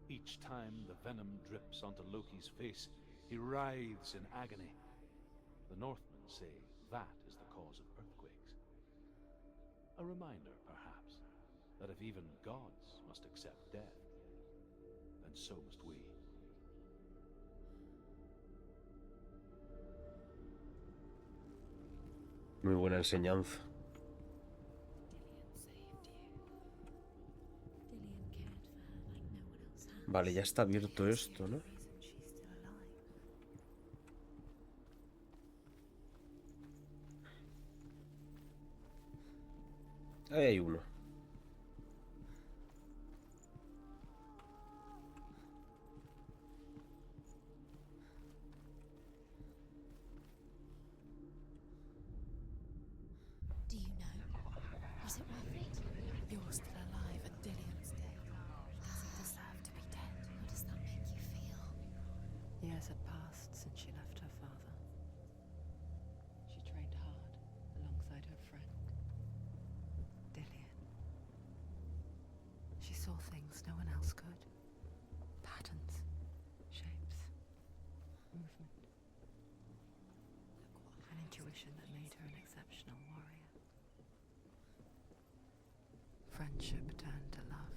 E: Each time the venom drips onto Loki's face, he writhes in agony. The Northmen say that is the cause of earthquakes. A reminder, perhaps, that if even gods must accept death, then so must we.
A: Muy buena enseñanza.
C: Dillion saved you. Dillion cared for her like no one else has.
A: Vale, ya está abierto esto, ¿no?
C: Reason she's still alive.
A: Ahí hay uno.
C: Do you know? Was it worth it? You're still alive and Dillion's dead. He doesn't deserve to be dead. How does that make you feel?
F: Years had passed since she left her father. She trained hard alongside her friend, Dillion. She saw things no one else could. Patterns, shapes, movement. An intuition that made her an exceptional warrior. Friendship turned to love.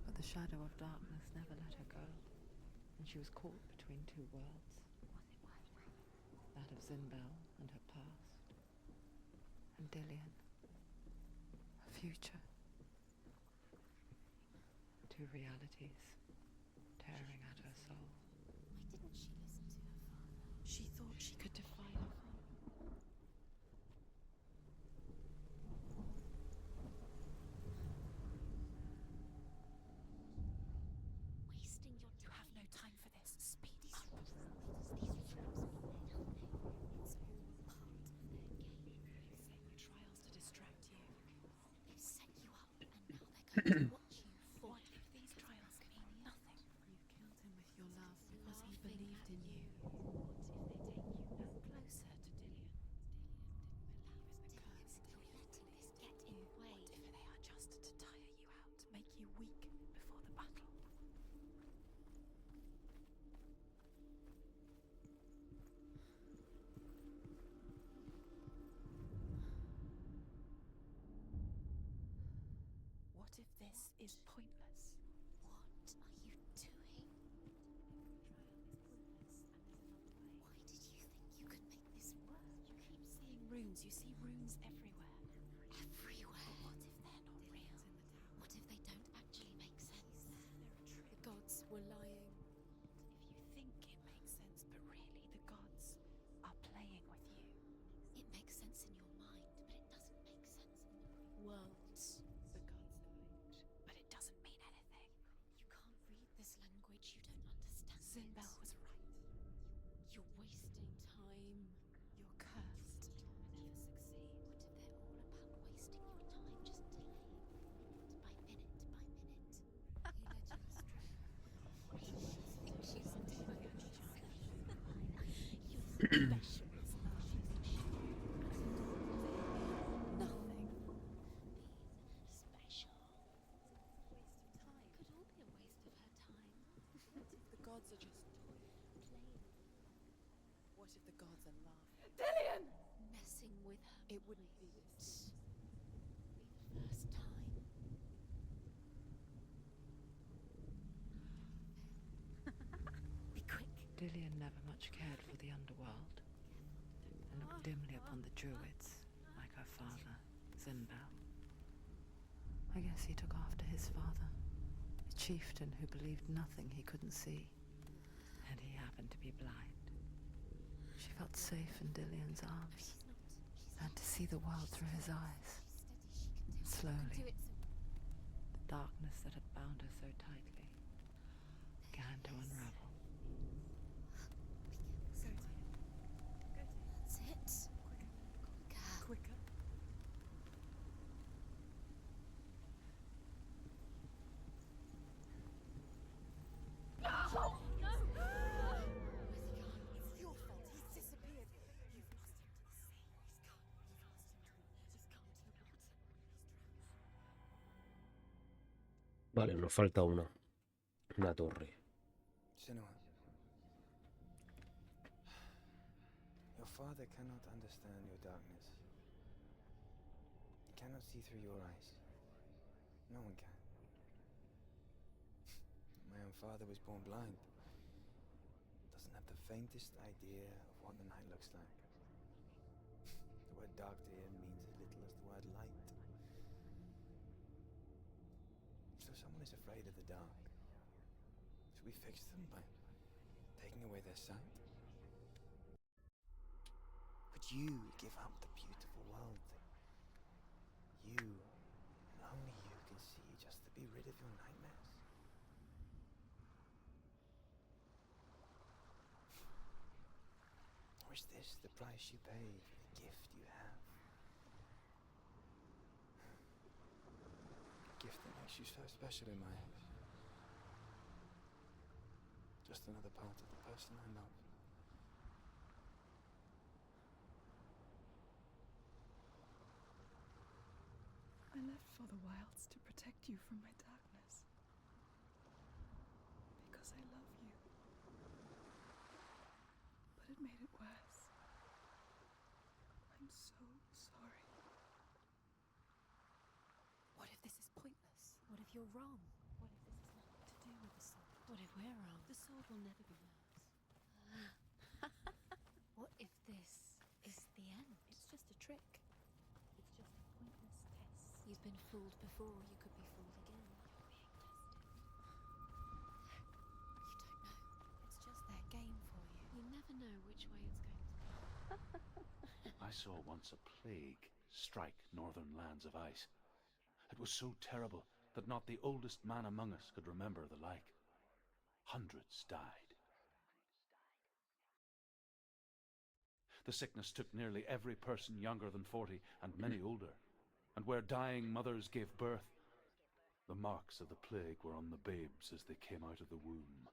F: But the shadow of darkness never let her go, and she was caught between 2 worlds. That of Zinbel and her past, and Dillion, her future. 2 realities tearing at her soul.
C: Why didn't she listen to her father? She thought she could defy her father. Wasting your time. You have no time for this. Speed up. It's all part of their game. They set you trials to distract you. They've set you up, and now they're going to watch you. What if these trials mean nothing? You killed him with your love because he believed in you. What if they take you no closer to Dillion? Dillion didn't relax. Dillion was cursed. Dillion let this get in the way. What if they are just to tire you out, make you weak before the battle? What if this is pointless? What are you doing? Why did you think you could make this work? You keep seeing runes. You see runes everywhere. Everywhere? What if they're not real? What if they don't actually make sense? The gods were lying. If you think it makes sense, but really the gods are playing with you. It makes sense in your mind, but it doesn't make sense in the worlds.
J: Special. Could all be a waste of her time.
F: The gods are just playing. What if the gods are laughing?
G: Dillion!
J: Messing with her.
F: It wouldn't be this.
J: Be the first time. Be quick.
F: Dillion never much cared for the underworld, and looked dimly upon the druids, like her father, Zinbel. I guess he took after his father, a chieftain who believed nothing he couldn't see, and he happened to be blind. She felt safe in Dillion's arms, learned to see the world through his eyes. Slowly, the darkness that had bound her so tightly began to unravel.
J: That's it.
F: Quicker.
G: No!
F: It's your fault. He's disappeared. You've lost him to the sea. He's gone to the water.
A: Vale, nos falta una torre.
I: Senua. Your father cannot understand your darkness. He cannot see through your eyes. No one can. My own father was born blind. Doesn't have the faintest idea of what the night looks like. The word dark to him means as little as the word light. So someone is afraid of the dark. Should we fix them by taking away their sight? Would you give up the beautiful world that you, and only you, can see just to be rid of your nightmares? Or is this the price you pay for the gift you have? A gift that makes you so special in my eyes. Just another part of the person I love.
B: I left for the wilds to protect you from my darkness. Because I love you. But it made it worse. I'm so sorry.
J: What if this is pointless? What if you're wrong? What if this is nothing to do with the sword? What if we're wrong? The sword will never be yours. What if this is the end? It's just a trick. It's just a pointless test. You've been fooled before, you could be fooled again. You're being tested. You don't know. It's just their game for you. You never know which way it's going to go.
E: I saw once a plague strike northern lands of ice. It was so terrible that not the oldest man among us could remember the like. Hundreds died. The sickness took nearly every person younger than 40 and many older. And where dying mothers gave birth, the marks of the plague were on the babes as they came out of the womb.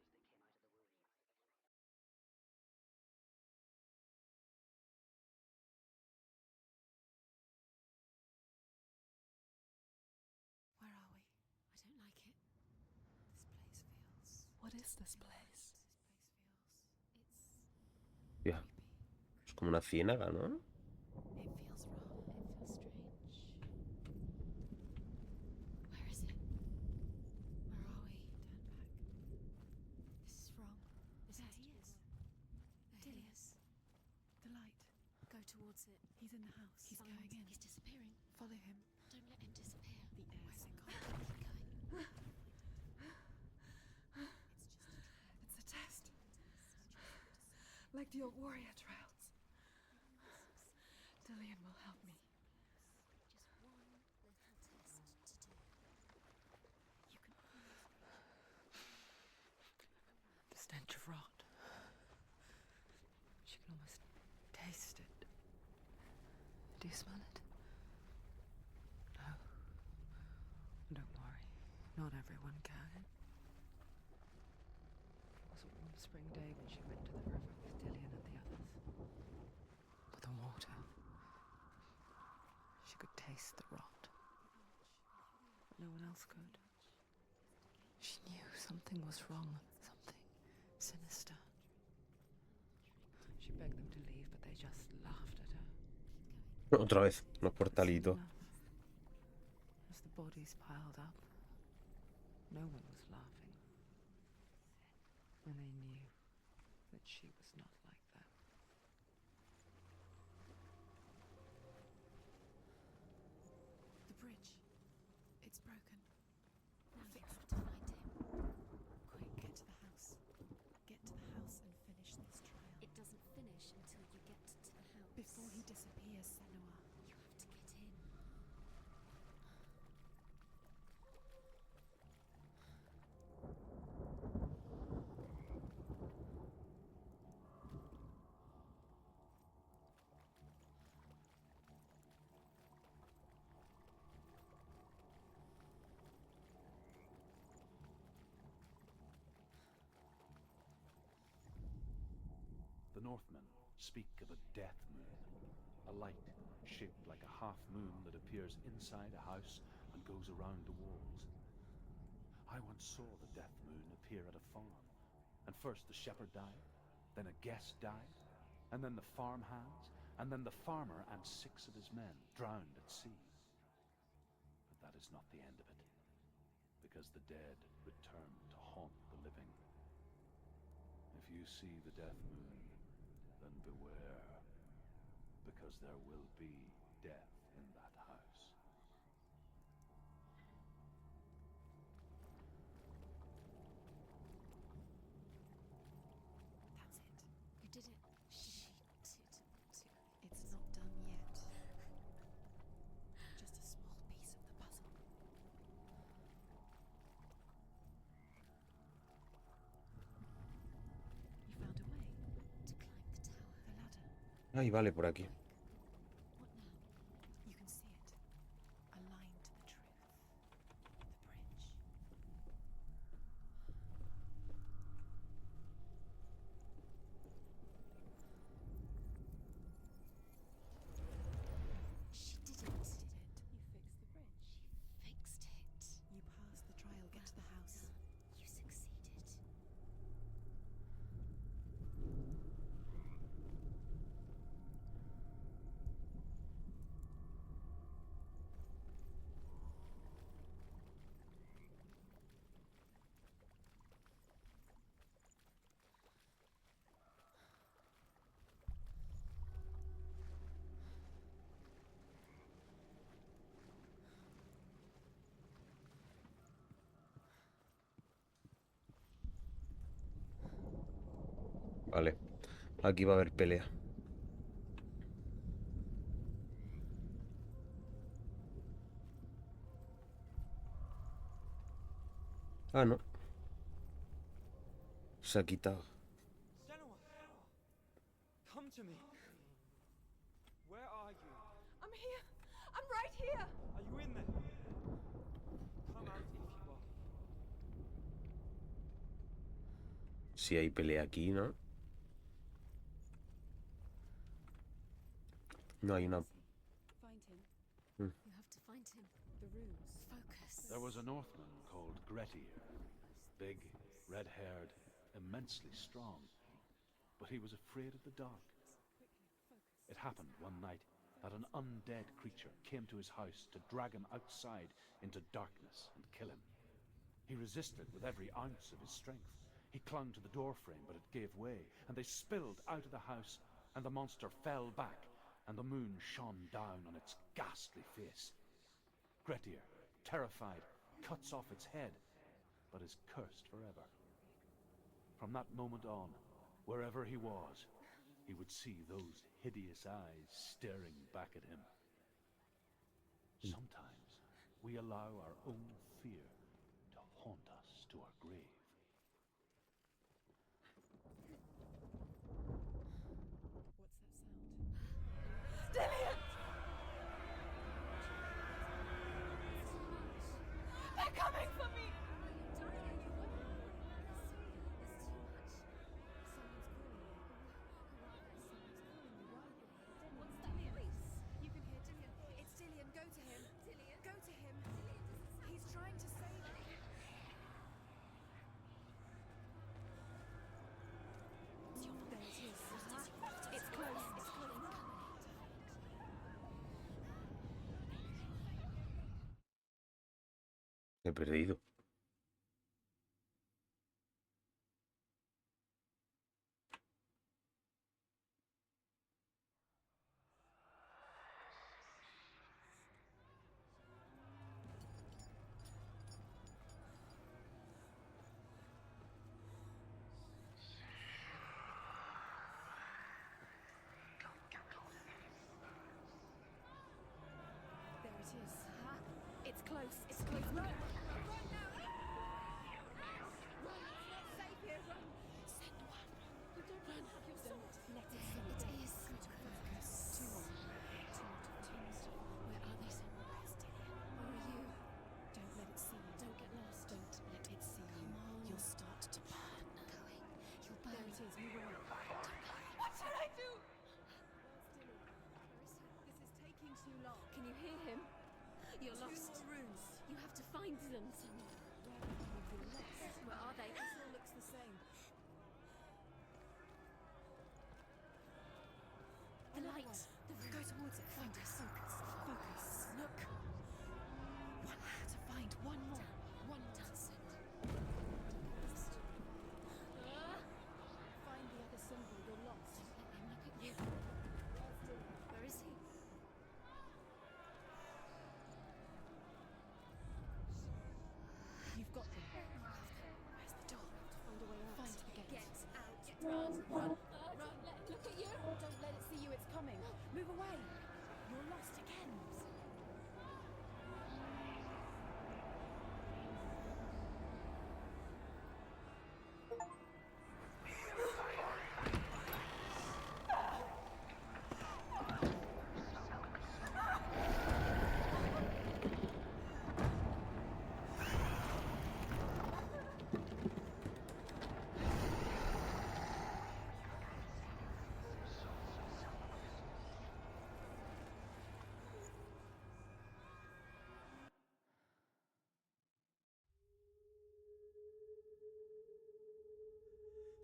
J: Where are we? I don't like it. This place feels...
B: What is this place?
J: It's
A: Ya. Es como una ciénaga, ¿no?
J: It feels wrong. It feels strange. Where is it? Where are we? Turn back. This is wrong. This has to be wrong. There he is.
B: The light.
J: Go towards it.
B: He's in the house. He's
J: Find-
B: going in.
J: He's disappearing.
B: Follow him.
J: Don't let him disappear.
B: The air's
J: Where's it
B: gone.
J: going? Keep going.
B: It's a test. Like the old warrior trials. Dillion will help me.
J: Just one little test to do.
B: You can
F: The stench of rot. She can almost taste it. Do you smell it? No. Don't worry. Not everyone can. It was a warm spring day when she went to the river with Dillion and the others. frozen water. She could taste the rot, but no one else could. She knew something was wrong, something sinister. She begged them to leave, but they just laughed at her.
A: Otra vez, los portalitos.
F: As the bodies piled up, no one was laughing. And they knew that she was not like that.
J: The bridge. It's broken. Now you have to find him. Quick, get to the house. Get to the house and finish this trial. It doesn't finish until you get to the house. Before he disappears, Senua. You have to get in.
E: The Northmen speak of a death moon, a light shaped like a half moon that appears inside a house and goes around the walls. I once saw the death moon appear at a farm, and first the shepherd died, then a guest died, and then the farm hands, and then the farmer and 6 of his men drowned at sea. But that is not the end of it, because the dead return to haunt the living. If you see the death moon, then beware, because there will be death in that house.
J: That's it. You did it. She did it. It's not done yet. Just a small piece of the puzzle. You found a way to climb the tower. The ladder.
A: Ay, vale, por aquí.
J: What now? You can see it. A line to the truth. The bridge. She did it. You fixed the bridge. She fixed it. You passed the trial. Get to the house. You succeeded.
A: Vale. Aquí va a haber pelea. Ah, no. Se ha quitado.
I: Senua! Come to me. Where are you?
G: I'm here. I'm right here.
I: Are you in there? Come out if you are.
A: Si hay pelea aquí, ¿no? No hay una...
J: Find him.
A: Hmm.
J: You have to find him. The runes. Focus.
E: There was a Northman called Grettir, big, red-haired, immensely strong, but he was afraid of the dark. It happened one night that an undead creature came to his house to drag him outside into darkness and kill him. He resisted with every ounce of his strength. He clung to the doorframe, but it gave way, and they spilled out of the house, and the monster fell back, and the moon shone down on its ghastly face. Grettir, terrified, cuts off its head, but is cursed forever. From that moment on, wherever he was, he would see those hideous eyes staring back at him. Sometimes we allow our own fear to haunt us to our grave.
J: What's that sound?
G: Dillion! They're coming for me!
J: Someone's calling you. Someone's calling you. Why?
A: He perdido.
J: There it is. It's close. It's close. Run! Run now! Run! It's not safe here. Run! Senua, you don't run. Have your sword. Let it see. It is. Good focus. Two on. Two out of two. Where are they, Senua? Where's Dillion? Where are you? Don't let it see you. Don't get lost. Don't let it see you. Come on. You'll start to burn. Going. You'll burn. There it is. Move away. What should I do? Where's Dillion? Where is he? This is taking too long. Can you hear him? You're lost. Two more rooms. You have to find them, Senua. Where have you been lost? Where are they? This all looks the same. The light. The room. Go towards it. Focus. Focus. Focus. Look. One more to find. One more. One more. Find the other symbol. You're lost. Don't let him look at you. Where's Dillion? Where is he? You've got them. Where's the door? Find a way out. Find the gate. Get out. Run. Run. Run. Don't let it look at you. Don't let it see you. It's coming. Move away. You're lost again.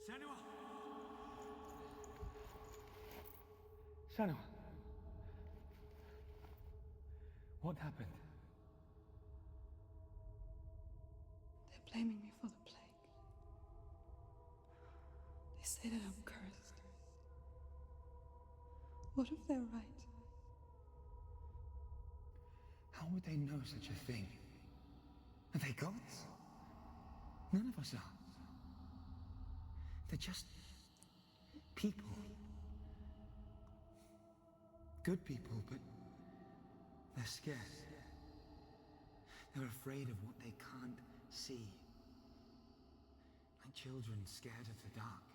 D: Senua! Senua! What happened?
F: They're blaming me for the plague. They say that I'm cursed. What if they're right?
D: How would they know such a thing? Are they gods? None of us are. They're just people. Good people, but they're scared. They're afraid of what they can't see. Like children scared of the dark.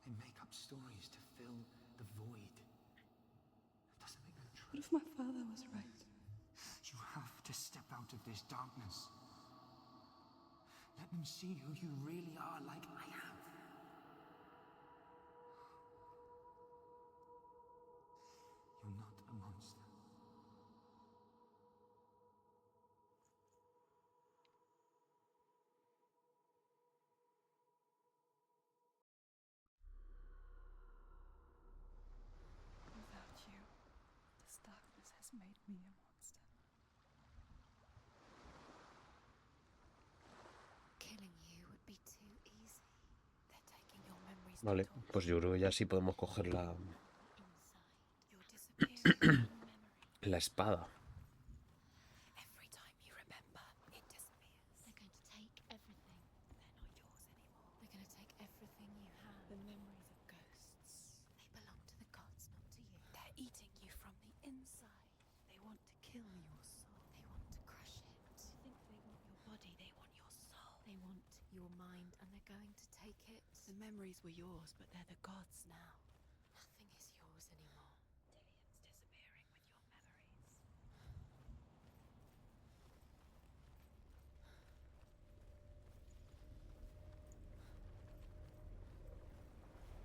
D: They make up stories to fill the void. That doesn't make them true.
F: What if my father was right?
D: You have to step out of this darkness. Let them see who you really are, like I have. You're not a monster.
F: Without you, this darkness has made me a monster.
J: Killing you would be too easy. They're taking your memories
A: Vale,
J: to torture
A: pues yo creo que ya sí podemos coger la,
J: inside. You're disappearing one memory.
A: la espada.
J: Every time you remember, it disappears. They're going to take everything. They're not yours anymore. They're going to take everything you have. The memories of ghosts. They belong to the gods, not to you. They're eating you from the inside. They want to kill your soul. They want to crush it. You think they want your body, they want your soul. They want your mind, and they're going to take it. The memories were yours, but they're the gods now. Nothing is yours anymore. Dillion's disappearing with your memories.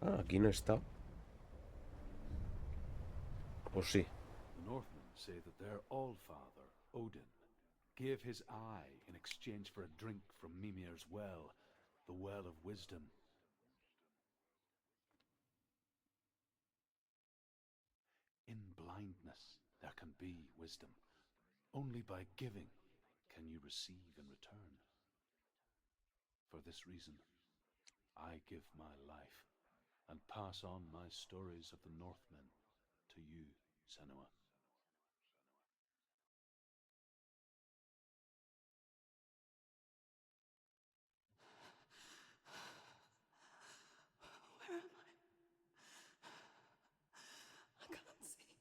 A: Ah, aquí no está. ¿O sí?
E: The Northmen say that their Allfather, Odin, gave his eye in exchange for a drink from Mimir's well, the Well of Wisdom. In blindness there can be wisdom. Only by giving can you receive in return? For this reason, I give my life and pass on my stories of the Northmen to you, Senua.
F: Where am I? I can't see.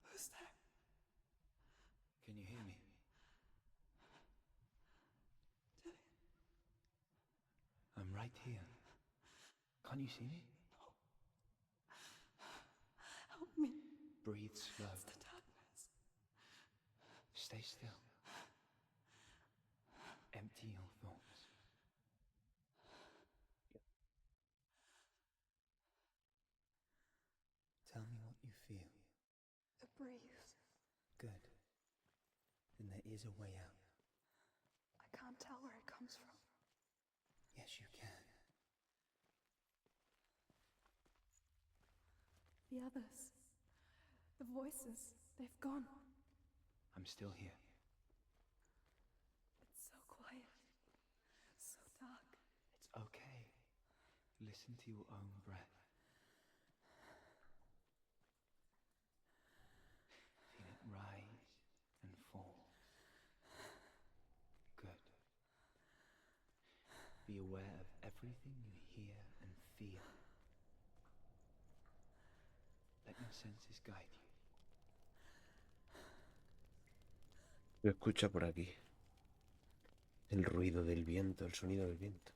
F: Who's there?
I: Can you hear me? I'm right here. Can't you see me?
F: Help me.
I: Breathe slow.
F: It's the darkness.
I: Stay still. Empty your thoughts. Tell me what you feel.
F: A breeze.
I: Good. Then there is a way out.
F: I can't tell where it comes from.
I: Yes, you can.
F: The others. The voices. They've gone.
I: I'm still here.
F: It's so quiet. So dark.
I: It's okay. Listen to your own breath. Feel it rise and fall. Good. Be aware of everything you hear and feel. Let your senses guide you.
A: Lo escucha por aquí. El ruido del viento, el sonido del viento.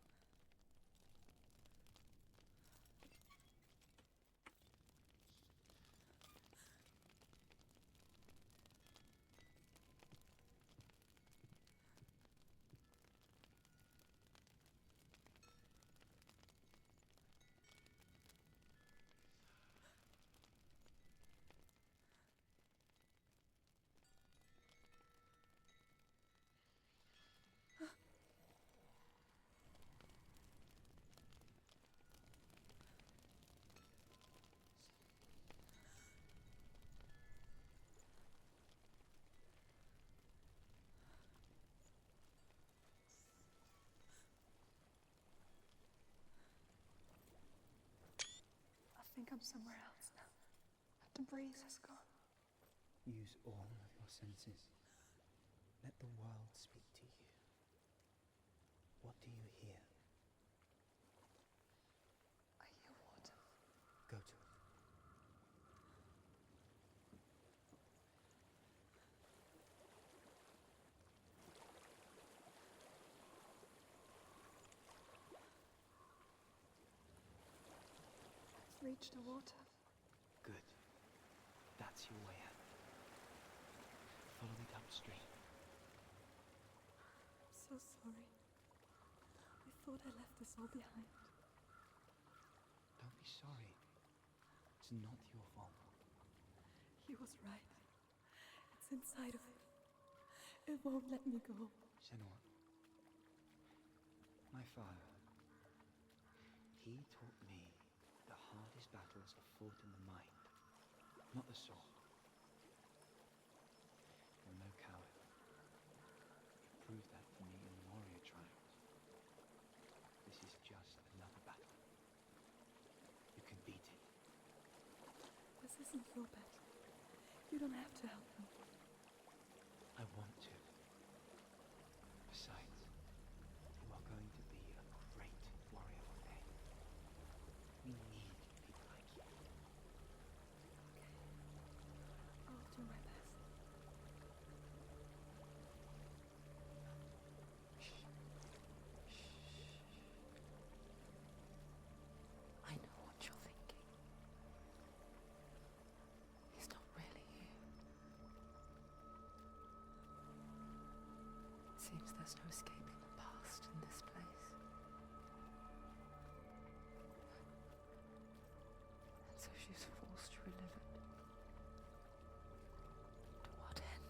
F: I think I'm somewhere else now. The breeze has gone.
I: Use all of your senses. Let the world speak to you. What do you hear?
F: I hear water.
I: Go to it.
F: I've reached the water.
I: Good. That's your way out. Follow it upstream.
F: I'm so sorry. I thought I left this all behind.
I: Don't be sorry. It's not your fault.
F: He was right. It's inside of it. It won't let me go.
I: Senua. My father. He taught me the hardest battles are fought in the mind, not the sword. You're no coward. You proved that to me in the warrior trials. This is just another battle. You can beat it.
F: This isn't your battle. You don't have to help me.
I: I want to. Besides, you are going to be a great warrior one day. We need people like you.
F: I'll do my best. I know what you're thinking. He's not really here. Seems there's no escaping the past in this place. And so she's forced to relive it. To what end?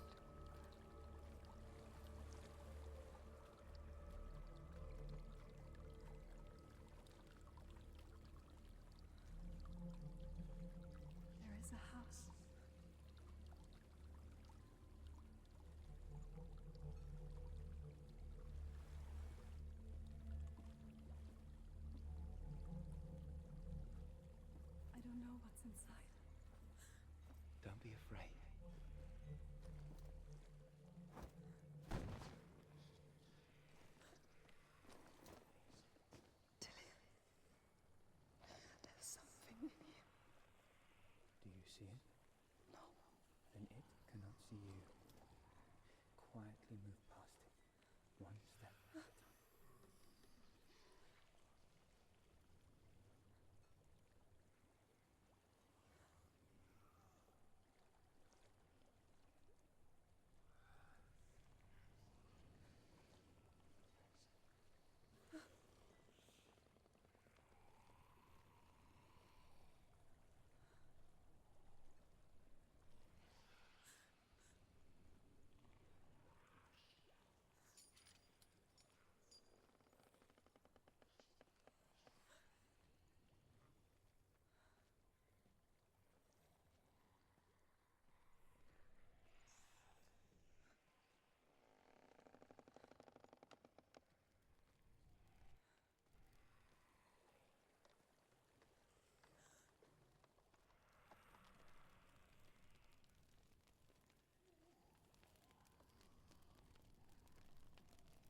F: There is a house what's inside.
D: Don't be afraid.
F: Dillion, there's something in you.
D: Do you see it?
F: No.
D: Then it cannot see you. Quietly move past it, one step at a time.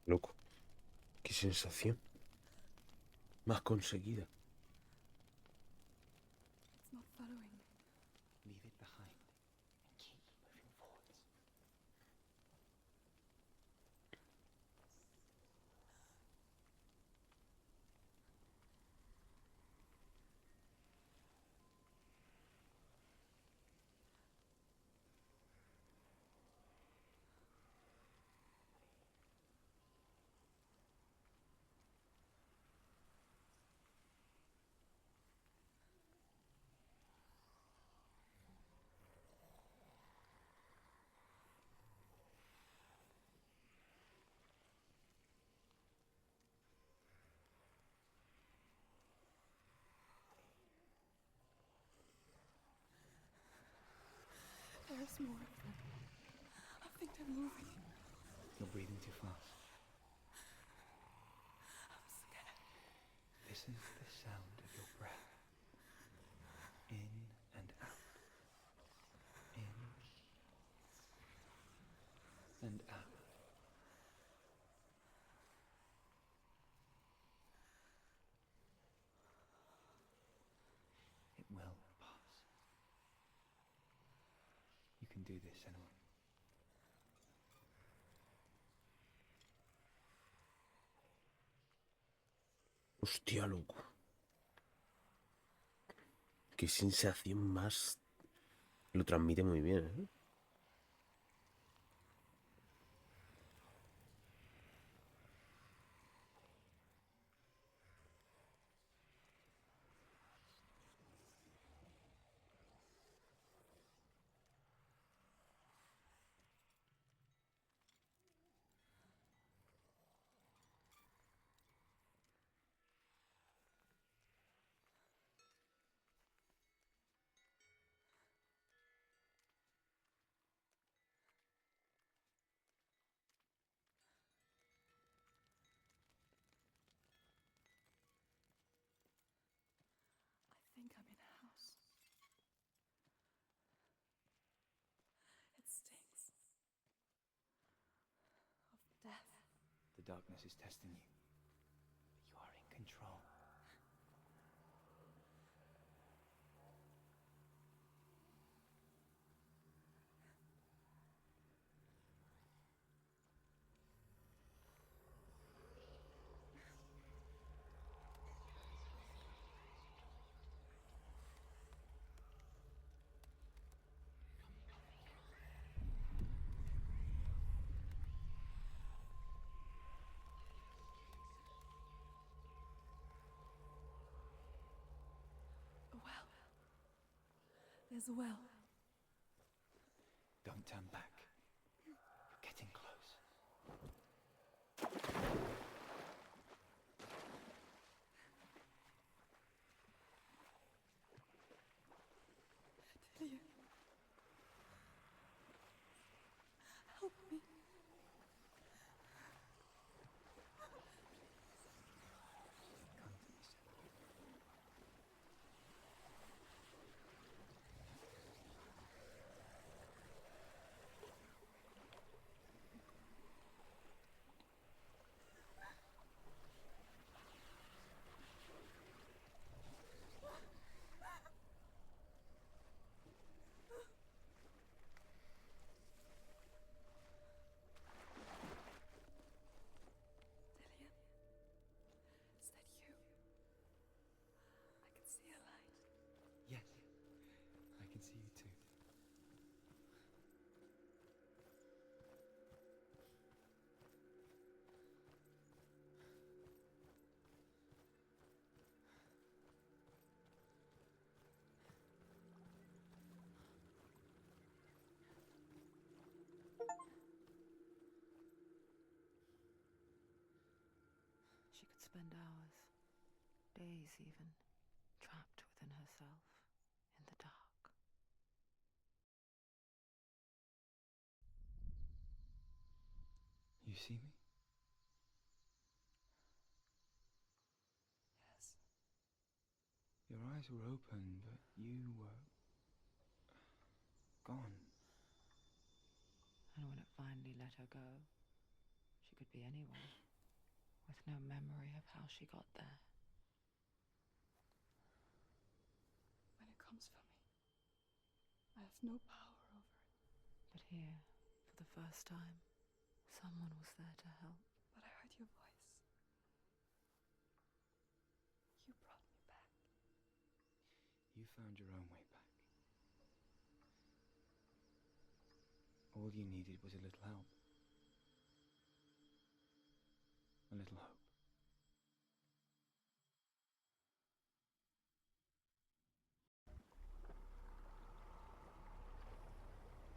A: Loco. Qué sensación. Más conseguida.
F: It's not following me.
D: Leave it behind and keep moving forwards.
F: There's more of them. I think they're moving.
D: You're breathing too fast.
F: I'm scared.
D: Listen to the sound of your breath. In and out. In and out. It will pass. You can do this, Senua.
A: Hostia, loco. Qué sensación más. Lo transmite muy bien, ¿eh?
F: I think I'm in a house. It stinks. Of death.
D: The darkness is testing you. But you are in control.
F: A well. There's a well.
D: Don't turn back. You're getting close.
F: Dillion. Help me.
D: Come to me, Senua.
F: spend hours, days even, trapped within herself, in the dark.
D: You see me?
F: Yes.
D: Your eyes were open, but you were gone.
F: And when it finally let her go, she could be anywhere, with no memory of how she got there.
B: When it comes for me, I have no power over it.
F: But here, for the first time, someone was there to help.
B: But I heard your voice. You brought me back.
D: You found your own way back. All you needed was a little help. A little hope.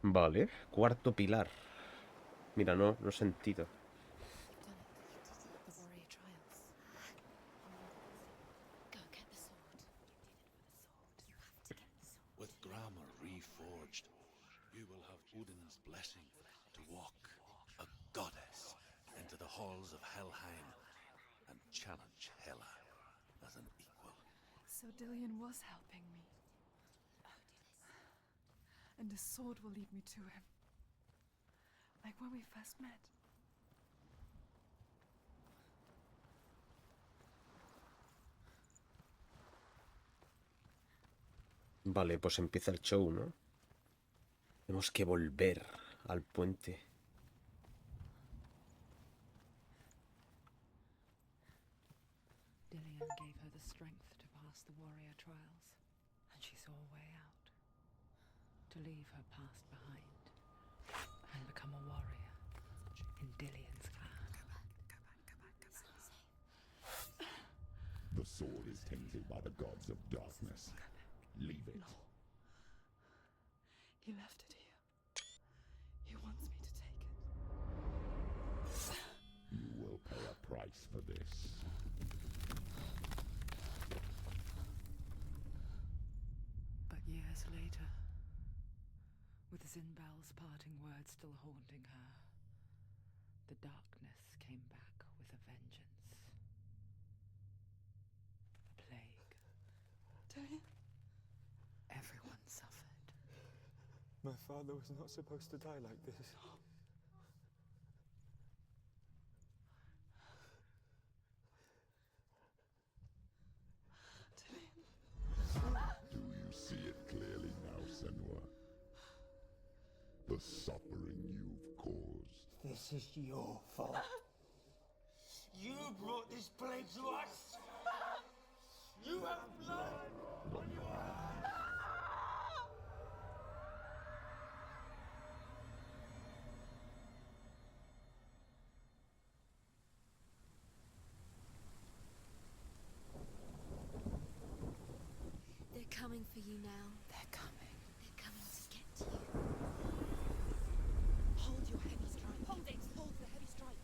A: Vale, cuarto pilar. Mira, no he sentido.
J: The warrior trials. Go get the sword. You have to get the sword.
E: With grammar reforged, you will have Odin's blessing to walk, a goddess, into the halls of Helheim and challenge Hela as an equal.
B: So Dillion was helping me. And the sword will lead me to him. Like when we first met.
A: Vale, pues empieza el show, ¿no? Tenemos que volver al puente.
F: Dillion gave her the strength to pass the warrior trials, and she saw a way out. To leave her past behind and become a warrior in Dillion's clan.
J: Go back. It's not safe.
H: The sword is tainted by the gods of darkness. Leave it.
B: No. He left it here. He wants me to take it.
H: You will pay a price for this.
F: But years later, with Zinbel's parting words still haunting her, the darkness came back with a vengeance. A plague.
B: Dillion?
F: Everyone suffered.
I: My father was not supposed to die like this.
H: Do you see it clearly now, Senua? The suffering you've caused.
K: This is your fault. You brought this plague to us. You have blood on your hands.
J: They're coming for you now.
F: They're coming.
J: They're coming to get to you.
G: Hold your heavy strike. Hold it. Hold the heavy strike.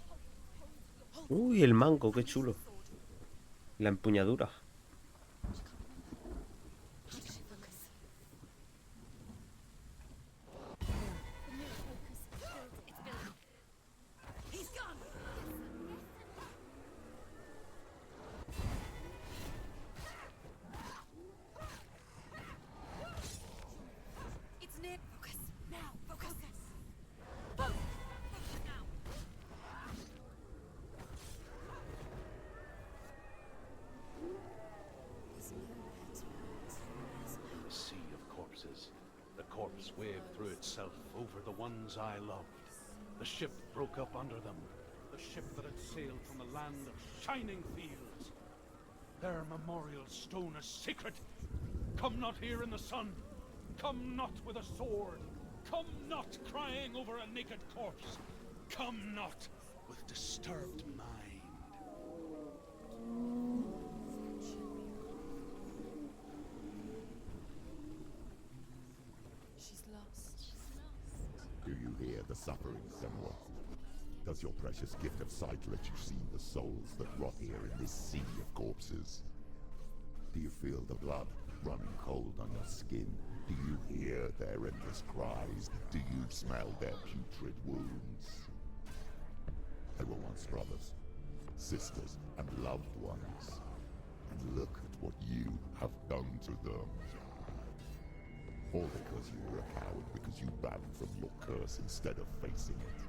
G: Hold.
A: Uy, el mango, qué chulo. La empuñadura.
J: How did it focus? It's building.
G: He's gone.
J: It's near. Focus.
G: Now, focus.
J: Focus now. There's nowhere to hide.
E: A sea of corpses. The corpse waved through itself over the ones I loved. The ship broke up under them. The ship that had sailed from a land of shining fields. Their memorial stone is sacred. Come not here in the sun. Come not with a sword. Come not crying over a naked corpse. Come not with disturbed mind.
J: She's lost.
H: Do you hear the suffering, Senua? Does your precious gift of sight let you see the souls that rot here in this sea of corpses? Do you feel the blood running cold on your skin? Do you hear their endless cries? Do you smell their putrid wounds? They were once brothers, sisters, and loved ones. And look at what you have done to them. All because you were a coward, because you ran from your curse instead of facing it.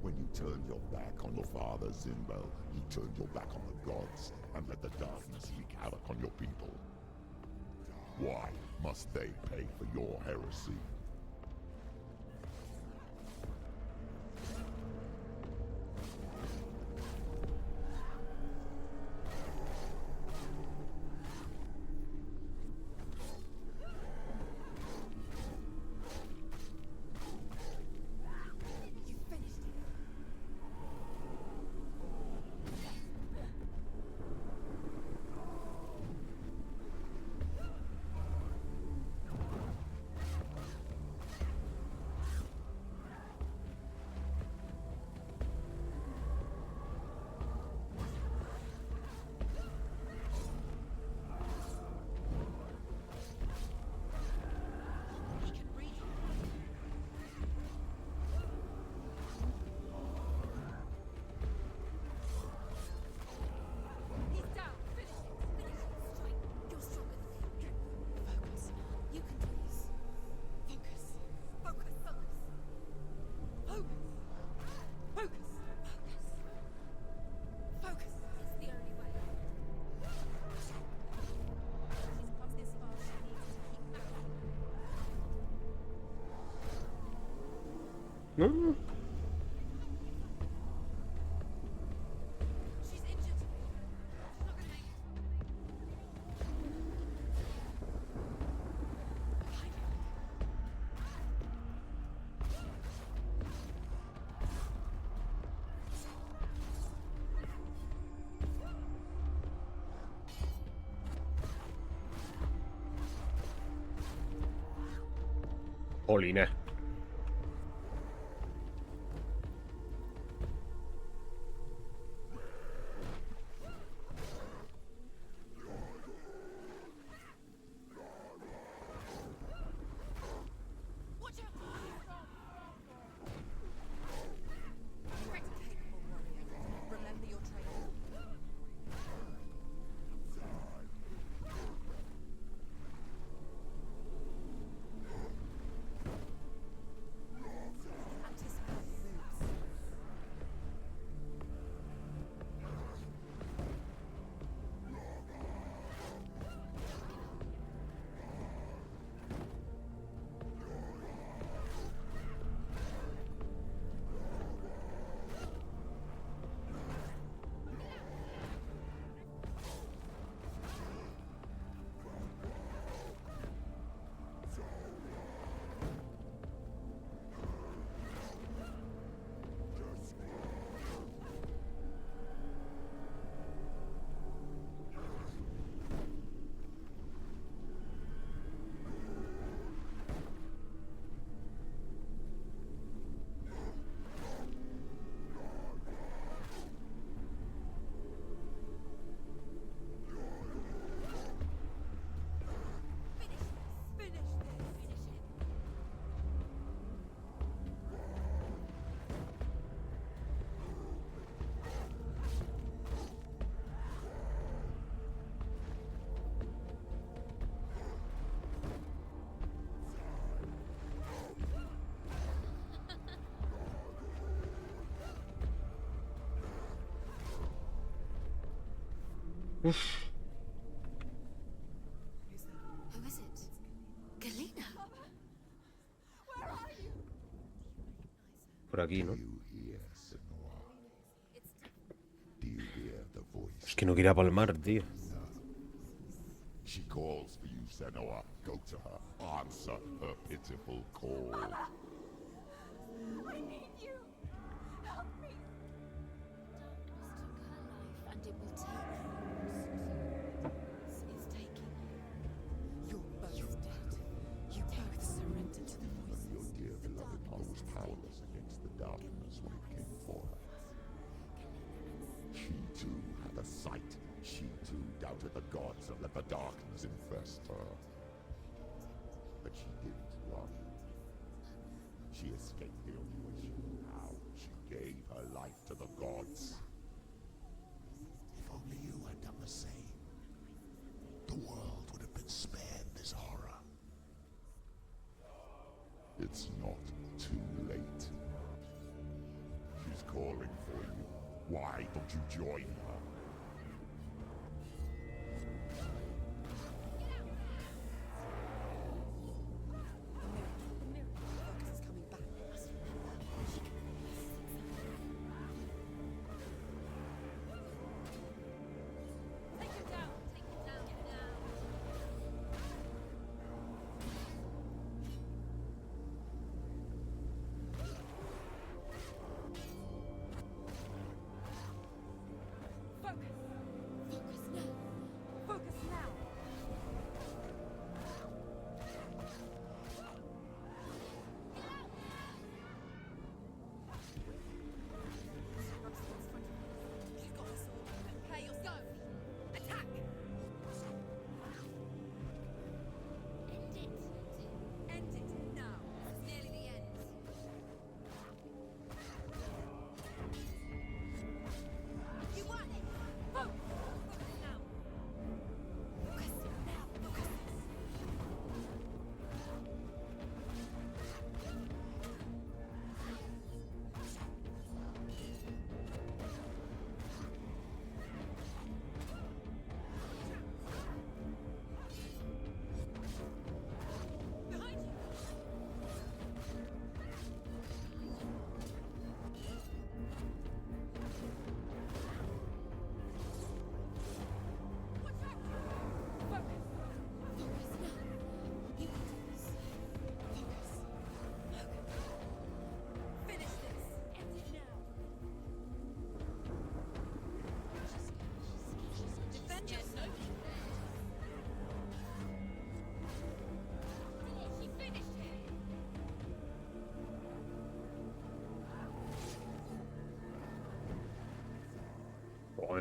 H: When you turned your back on your father, Zimbel, you turned your back on the gods and let the darkness wreak havoc on your people. Why must they pay for your heresy?
A: No. Jolines. Uf.
J: Who is it? Galena? Where are you?
A: Por aquí, ¿no?
H: Do you hear, Senua? Do you hear the voice?
A: Es que no quería palmar, tío.
H: She calls for you, Senua. Go to her. Answer her pitiful call.
G: I need you. Help me.
J: Darkness took her life, and it will take yours. It's taking you. You're both dead. You both surrendered to the
H: Even
J: voices.
H: your dear beloved mother was powerless against the darkness when it came for doubted the gods and let the darkness infest her. But she didn't run. She escaped the only way she knew how. She gave her life to the gods. If only you had done the same, the world would have been spared this horror. It's not too late. She's calling for you. Why don't you join her?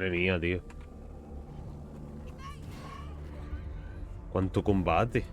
A: Madre mía, tío. Cuánto combate.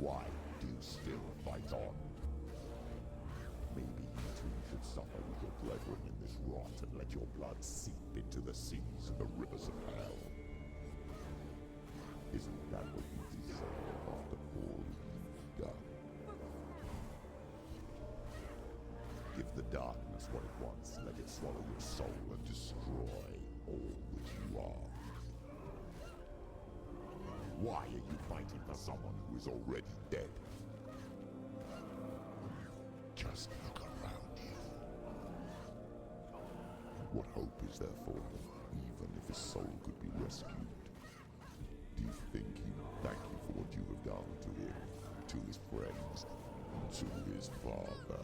H: Why do you still fight on? Maybe too should suffer with your brethren in this rot and let your blood seep into the seas and the rivers of hell. Isn't that what you deserve after all you've done? Give the darkness what it wants, let it swallow your soul and destroy all that you are. Why are you fighting for someone who is already dead? Just look around you. What hope is there for him, even if his soul could be rescued? Do you think he would thank you for what you have done to him, to his friends, to his father?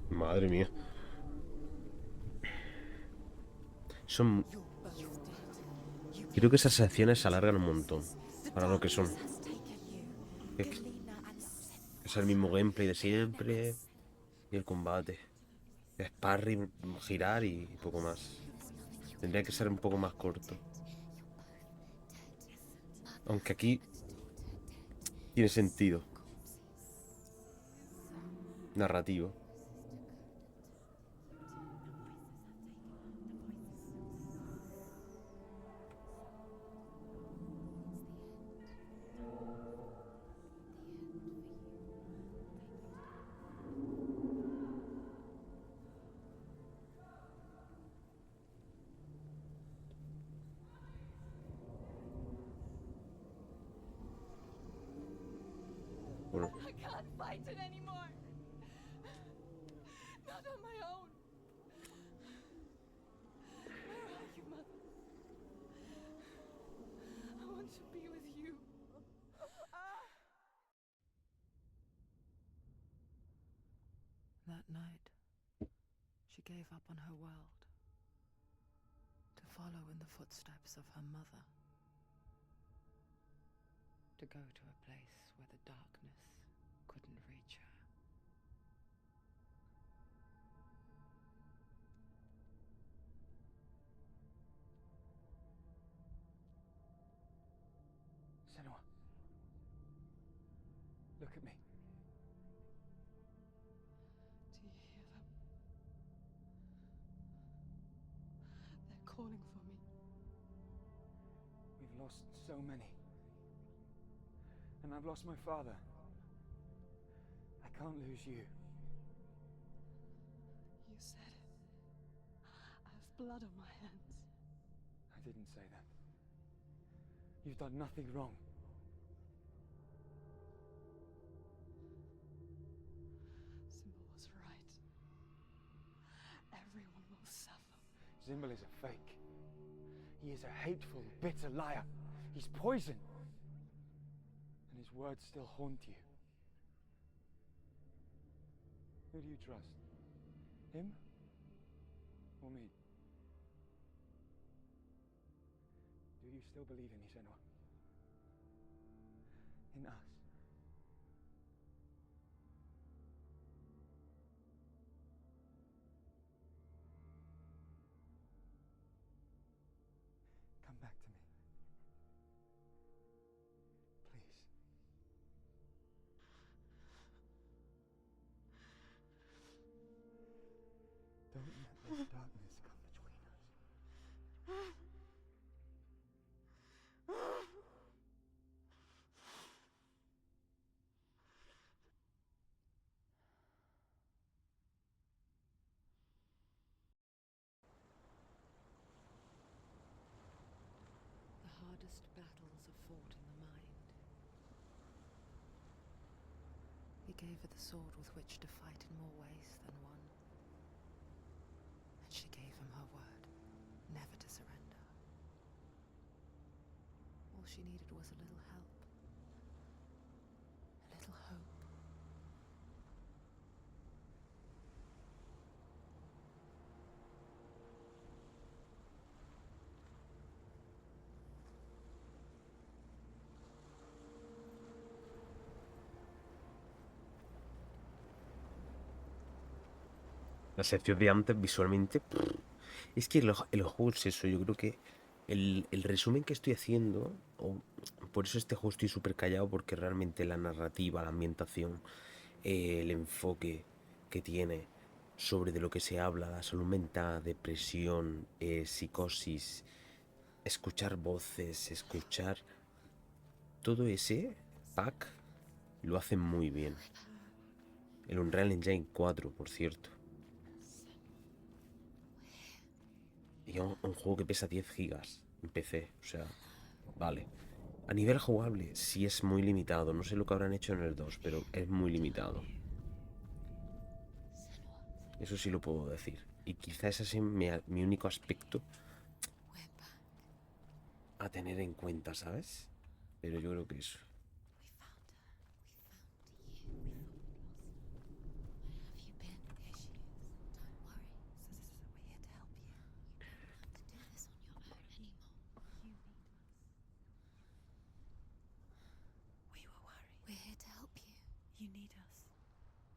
A: Madre mía. Son... Creo que esas secciones se alargan un montón para lo que son. Es el mismo gameplay de siempre. Y el combate. Sparring, girar y poco más. Tendría que ser un poco más corto. Aunque aquí tiene sentido narrativo. Bueno.
G: I can't fight it anymore. Not on my own. Where are you, Mother? I want to be with you.
F: That night, she gave up on her world to follow in the footsteps of her mother, to go to a place where the darkness couldn't reach her.
I: Senua, look at me.
B: Do you hear them? They're calling for me.
I: We've lost so many. And I've lost my father. I can't lose you.
B: You said it. I have blood on my hands.
I: I didn't say that. You've done nothing wrong.
B: Symbol was right. Everyone will suffer.
I: Symbol is a fake. He is a hateful, bitter liar. He's poison. And his words still haunt you. Who do you trust? Him? Or me? Do you still believe in me, Senua? In us? Come back to me. Please. Don't let this darkness come between us.
F: The hardest battles are fought in the mind. He gave her the sword with which to fight in more ways than one. And she gave him her word, never to surrender. All she needed was a little help. A little hope.
A: La sección de antes visualmente... Es que el juego es eso, yo creo que el resumen que estoy haciendo, por eso este juego estoy súper callado, porque realmente la narrativa, la ambientación, el enfoque que tiene sobre de lo que se habla, la salud mental, depresión, psicosis, escuchar voces, escuchar... Todo ese pack lo hacen muy bien. El Unreal Engine 4, por cierto. Y un juego que pesa 10 gigas en PC, o sea, vale. A nivel jugable sí es muy limitado, no sé lo que habrán hecho en el 2, pero es muy limitado. Eso sí lo puedo decir. Y quizá ese es mi único aspecto a tener en cuenta, ¿sabes? Pero yo creo que eso.
C: We're here to help you.
F: You need us.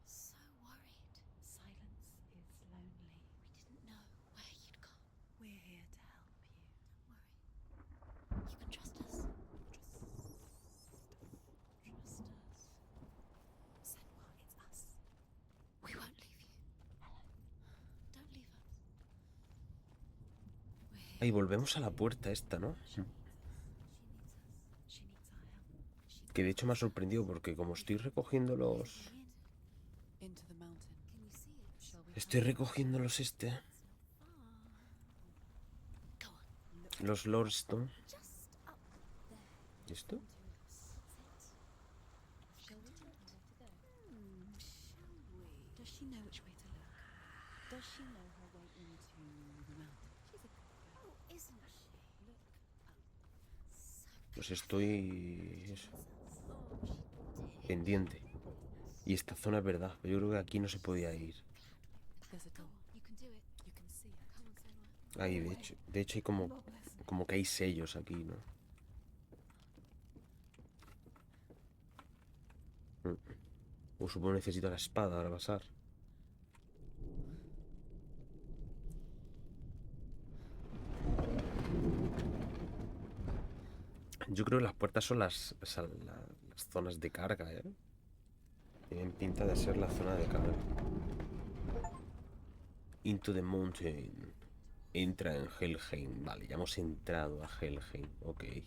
C: So worried.
F: Silence is lonely.
C: We didn't know where you'd gone.
F: We're here to help you.
C: Don't worry. You can trust us.
F: Trust us.
C: Senua, it's us. We won't leave you. Don't leave us. We're here.
A: Ahí volvemos a la puerta esta, ¿no?
F: She needs our help.
A: Que de hecho me ha sorprendido porque como estoy recogiendo los...
F: Into the mountain.
C: Can you see it?
F: Shall we
A: Estoy recogiendo los
C: Go on.
A: los Lordstone.
C: Just up there.
A: ¿Y esto?
F: Shall we tell her where to go?
C: Shall we?
F: Does she know which way to look? Does she know her way into the mountain? She's a good girl.
C: Oh, isn't she?
F: Look.
A: Pues estoy... eso, pendiente. Y esta zona es verdad, pero yo creo que aquí no se podía ir.
F: There's a door.
C: You can do it.
F: You can see it.
C: Come on, Senua.
A: Ahí, de hecho hay como que hay sellos aquí, ¿no? O supongo que necesito la espada para pasar. Yo creo que las puertas son las zonas de carga, ¿eh? Tienen pinta de ser la zona de carga. Into the mountain. Entra en Helheim. Vale, ya hemos entrado a Helheim. Ok.
E: I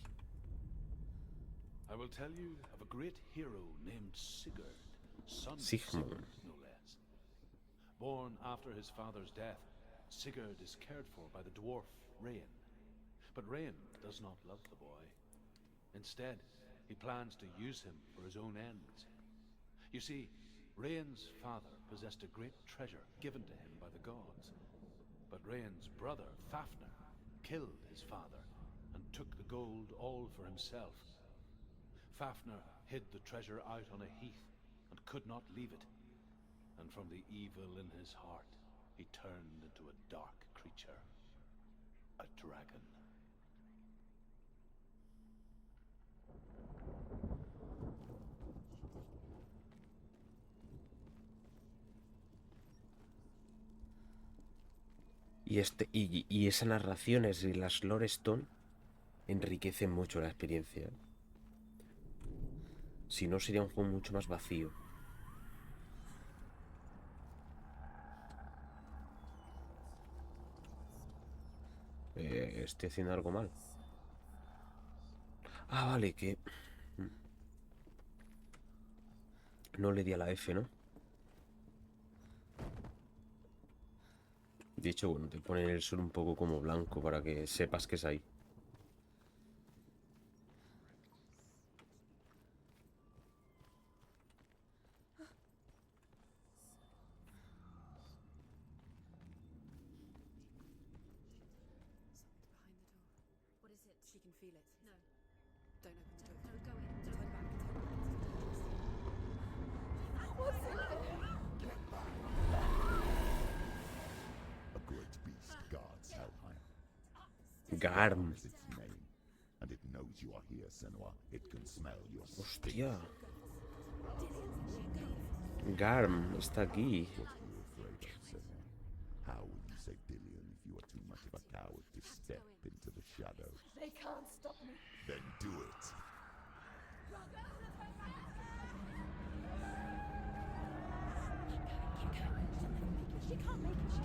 E: will tell you of a great hero named Sigurd, son of
A: Sigmund.
E: Sigurd, no less. Born after his father's death, Sigurd is cared for by the dwarf Rain. But Rain does not love the boy. Instead, he plans to use him for his own ends. You see, Rain's father possessed a great treasure given to him by the gods. But Rain's brother, Fafnir, killed his father and took the gold all for himself. Fafnir hid the treasure out on a heath and could not leave it. And from the evil in his heart, he turned into a dark creature, a dragon.
A: Y esas narraciones y las Lore Stone enriquecen mucho la experiencia. Si no, sería un juego mucho más vacío. Estoy haciendo algo mal. Ah, vale, que... No le di a la F, ¿no? De hecho, bueno, te ponen el sol un poco como blanco para que sepas que es ahí.
F: What is it? She can feel it.
C: No.
F: Don't open the door.
C: No, go in.
F: Turn back.
C: What's in there?
H: A great beast guards Helheim.
A: Garm.
H: Is its name, and it knows you are here, Senua. It can smell your
A: Hostia. Garm está aquí.
H: What are you afraid of, Senua?
G: can't stop me.
H: Then do it.
G: She can't make it.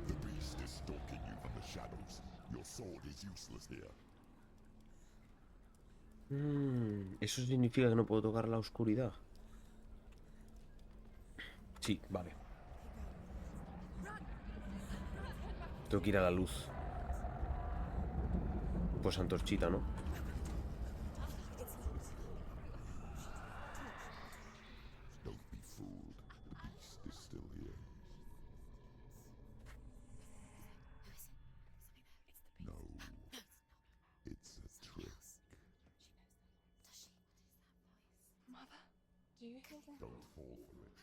H: The beast is stalking you from the shadows. Your sword is useless here.
A: ¿Eso significa que no puedo tocar la oscuridad? Sí, vale. Tengo que ir a la luz. Pues antorchita, ¿no?
H: Don't be fooled. The beast is still here. No. It's a trick.
G: Mother, do you hear that?
H: Don't fall for it.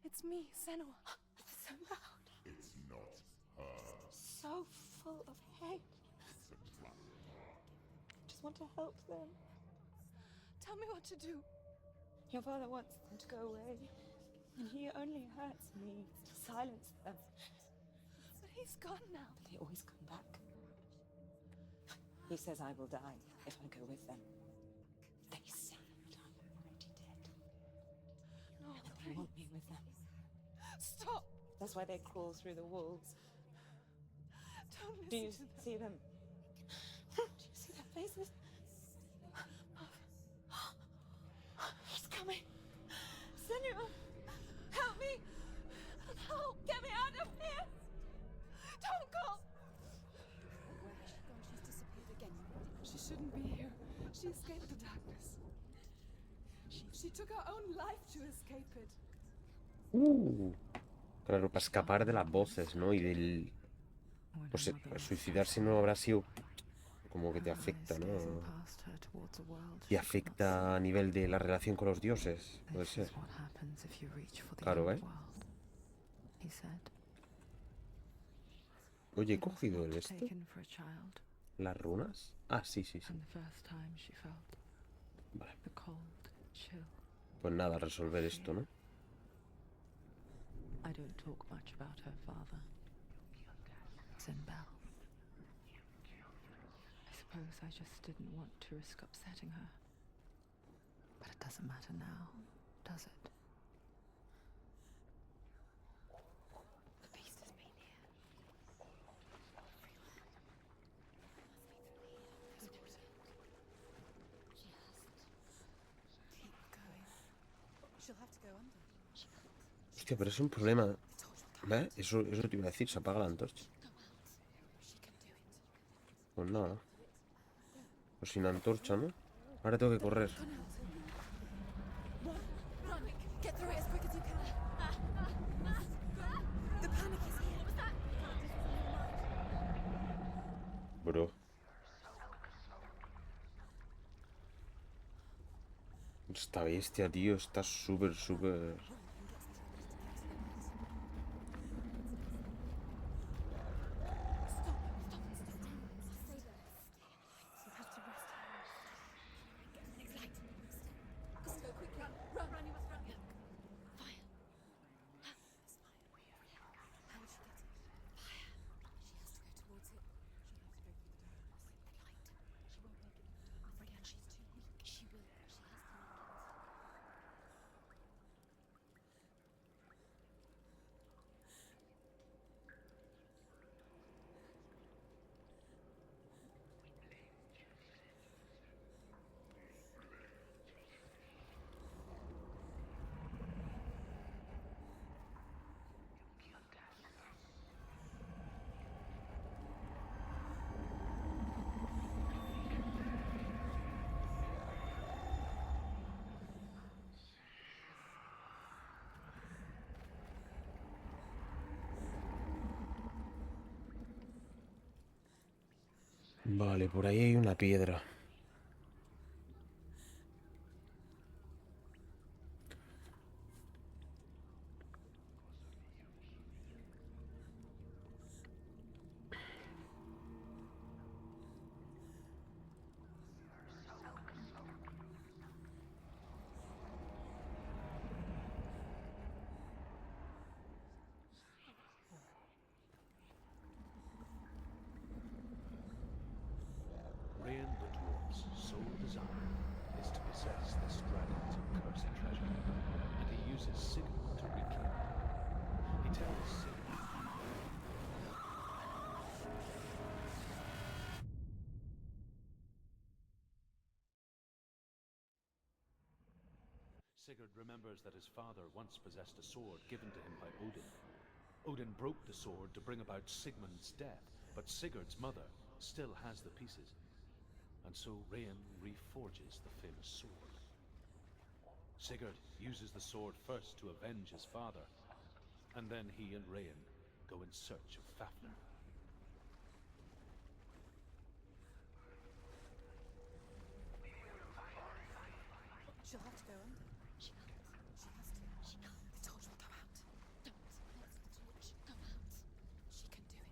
G: It's me, Senua. It's so loud.
H: It's not her.
G: So full of hate.
H: It's a trap.
G: Just want to help them. Tell me what to do. Your father wants them to go away, and he only hurts me to silence them. But he's gone now. They always come back. He says I will die if I go with them. They say that I'm already dead. No, they want me with them. Stop! That's why they crawl through the walls. Don't listen to them. See them? Do you see their faces? He's coming. Senua, help me. Help, get me out of here. Don't go.
J: Where has she gone? She's disappeared again.
G: She shouldn't be here. She escaped the darkness. She took her own life to escape it.
A: Claro, para escapar de las voces, ¿no? Y del... Pues suicidarse no habrá sido como que te afecta, ¿no? Y afecta a nivel de la relación con los dioses, puede ser. Claro, ¿eh? Oye, he cogido el esto. ¿Las runas? Ah, sí, sí, sí. Vale. Pues nada, resolver esto, ¿no?
F: I don't talk much about her father. Sinbel. I suppose I just didn't want to risk upsetting her. But it doesn't matter now, does it?
J: The beast has been here. She hasn't. Keep going. She'll have to go under.
A: Hostia, pero es un problema. ¿Ves? Eso te iba a decir, se apaga la antorcha. Pues nada. Pues sin antorcha, ¿no? Ahora tengo que correr.
J: Get through it as quick as you can. The panic is here. What was that?
A: Bro. Esta bestia, tío, está súper, súper... Vale, por ahí hay una piedra.
E: Sigurd remembers that his father once possessed a sword given to him by Odin. Odin broke the sword to bring about Sigmund's death, but Sigurd's mother still has the pieces. And so Rain reforges the famous sword. Sigurd uses the sword first to avenge his father, and then he and Rain go in search of Fafnir.
J: She'll have to go under. She can't. She has to. She can't. The torch will go out. Don't let the torch go out. She can do it. She can't do it.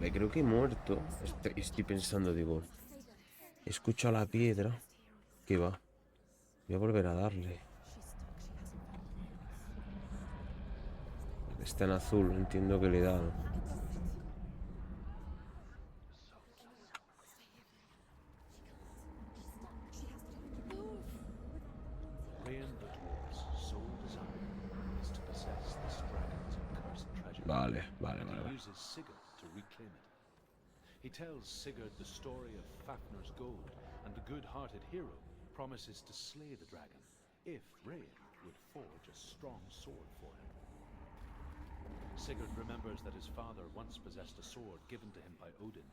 A: Me creo que he muerto. Estoy pensando, digo, escucho a la piedra. ¿Qué va? Voy a volver a darle. Está en azul, entiendo que le da. Vale.
E: Uses Sigurd to reclaim it. He tells Sigurd the story of Fafnir's gold, and the good-hearted hero promises to slay the dragon if Rain would forge a strong sword for him. Sigurd remembers that his father once possessed a sword given to him by Odin.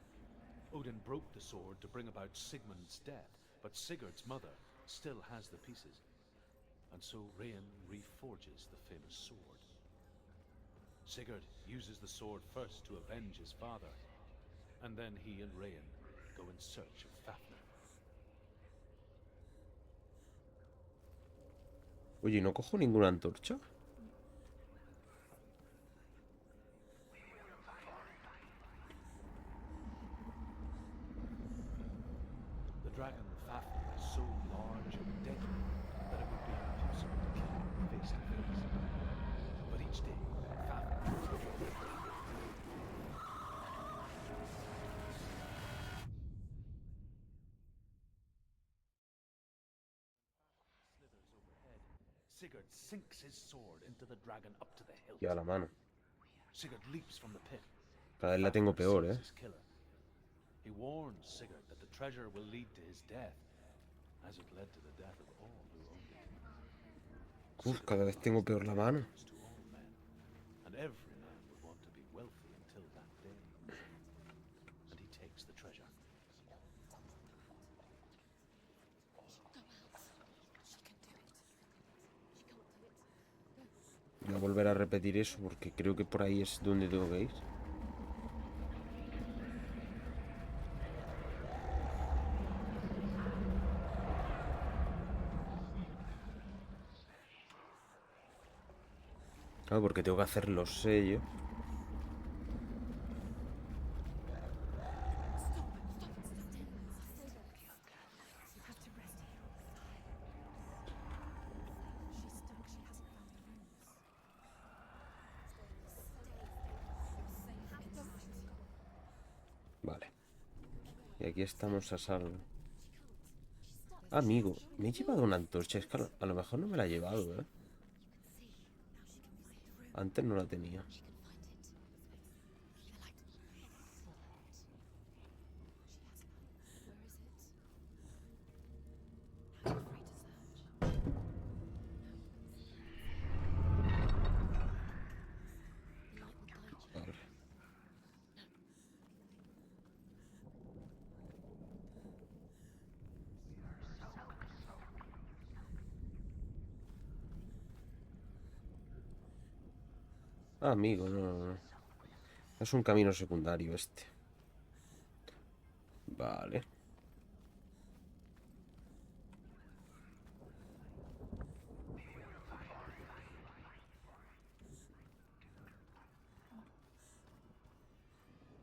E: Odin broke the sword to bring about Sigmund's death, but Sigurd's mother still has the pieces, and so Rain reforges the famous sword. Sigurd uses the sword first to avenge his father, and then he and Rain go in search of Fafnir.
A: Oye, ¿no cojo ninguna antorcha?
E: The dragon Fafnir is so large and deadly that it would be impossible to kill him face to face. But each day, Sigurd sinks his sword into the dragon up to the hilt.
A: Y a la mano.
E: Sigurd leaps from the pit.
A: Cada vez la tengo peor, ¿eh?
E: He warns Sigurd that the treasure will lead to his death, as it led to the death of all who owned it.
A: Uf, cada vez tengo peor la mano.
E: To all men, and every man would want to be wealthy until that day. And he takes the treasure.
A: Voy a volver a repetir eso porque creo que por ahí es donde tengo que ir. Claro, porque tengo que hacer los sellos. Vale. Y aquí estamos a salvo. Amigo, me he llevado una antorcha. Es que a lo mejor no me la he llevado, ¿eh? Antes no la tenía. Vale. Ah, amigo, no. Es un camino secundario este. Vale.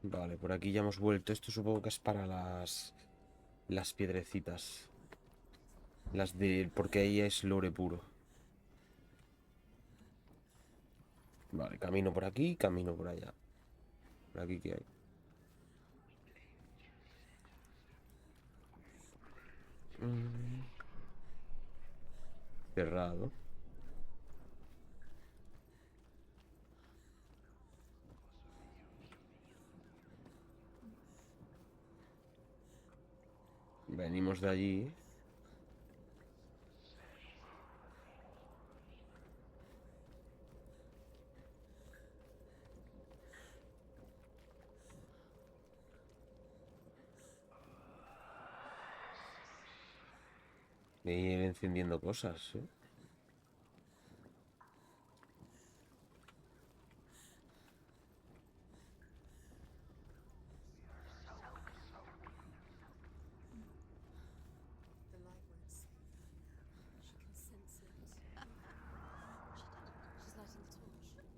A: Vale, por aquí ya hemos vuelto. Esto supongo que es para las piedrecitas. Las de... porque ahí es lore puro. Vale, camino por aquí, camino por allá. ¿Por aquí qué hay? Cerrado. Venimos de allí. Me ir encendiendo cosas, ¿eh?
C: The light won't save her. She can sense it. She's lighting the torch.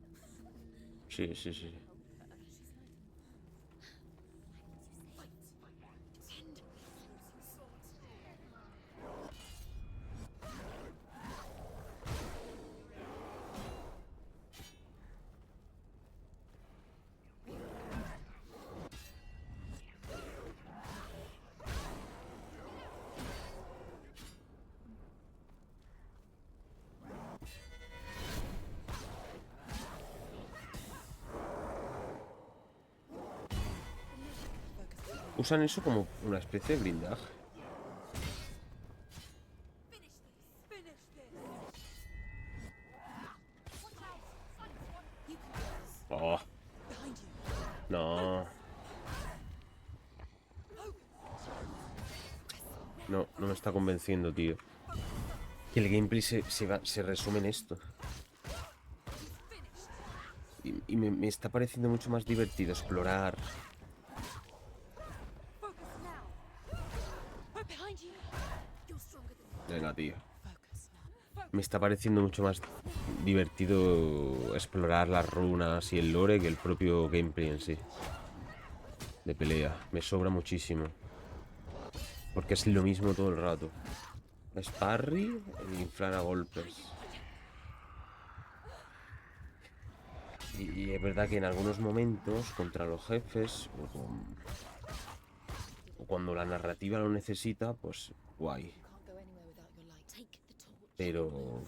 A: Sí, sí, sí.
C: She's lighting. Fight! Defend! Use your sword.
A: Usan eso como una especie de blindaje. Oh. No. No, no me está convenciendo, tío. Que el gameplay se resume en esto. Y me está pareciendo mucho más divertido explorar. Venga, tío. Me está pareciendo mucho más divertido explorar las runas y el lore que el propio gameplay en sí. De pelea. Me sobra muchísimo. Porque es lo mismo todo el rato. Es parry e inflar a golpes. Y es verdad que en algunos momentos, contra los jefes, o cuando la narrativa lo necesita, pues guay. Pero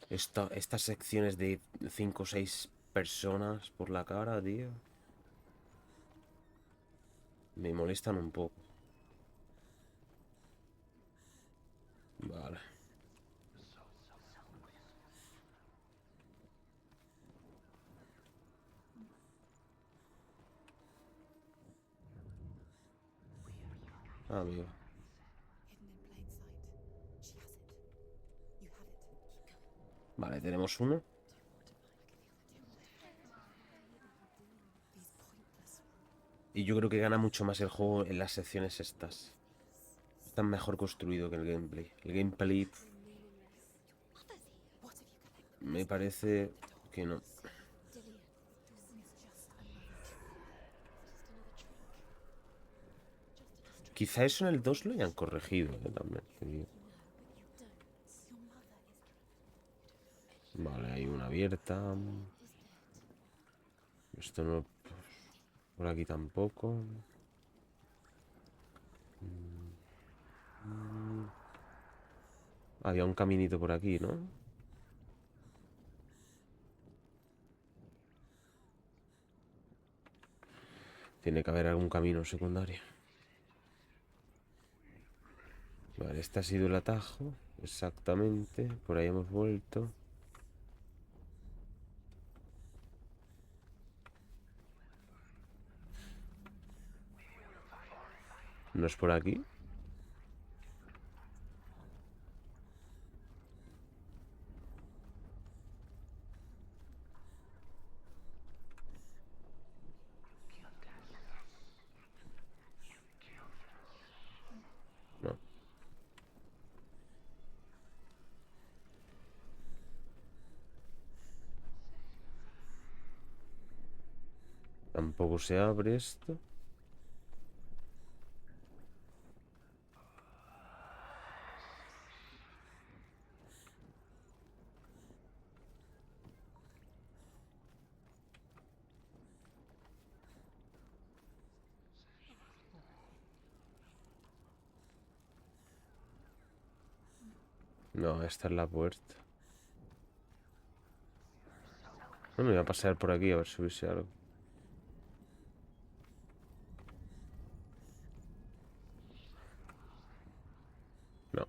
A: estas secciones de 5 o 6 personas por la cara, tío, me molestan un poco. Vale. Amigo. Vale, tenemos uno. Y yo creo que gana mucho más el juego en las secciones estas. Está mejor construido que el gameplay. El gameplay me parece que no. Quizá eso en el 2 lo hayan corregido, también. Vale, hay una abierta. Esto no... Por aquí tampoco. Había un caminito por aquí, ¿no? Tiene que haber algún camino secundario. Vale, este ha sido el atajo. Exactamente. Por ahí hemos vuelto. ¿No es por aquí? No. Tampoco se abre esto. No, esta es la puerta. Bueno, voy a pasar por aquí a ver si hubiese algo. No.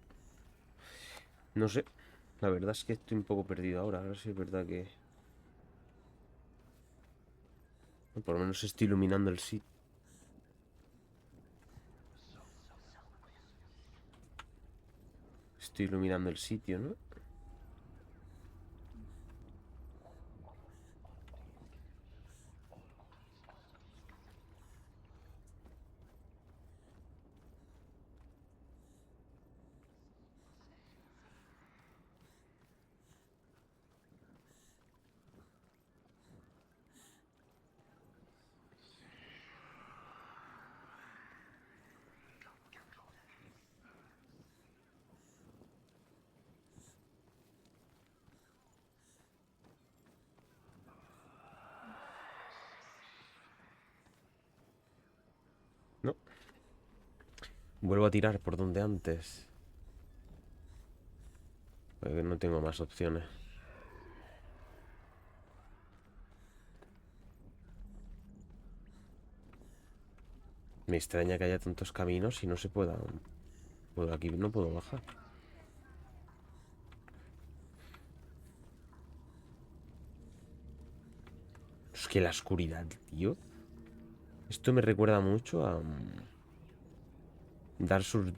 A: No sé. La verdad es que estoy un poco perdido ahora. A ver si es verdad que... Por lo menos estoy iluminando el sitio. Estoy iluminando el sitio, ¿no? No. Vuelvo a tirar por donde antes. Porque no tengo más opciones. Me extraña que haya tantos caminos y no se pueda... Aquí no puedo bajar. Es que la oscuridad, tío. Esto me recuerda mucho a... Dar sus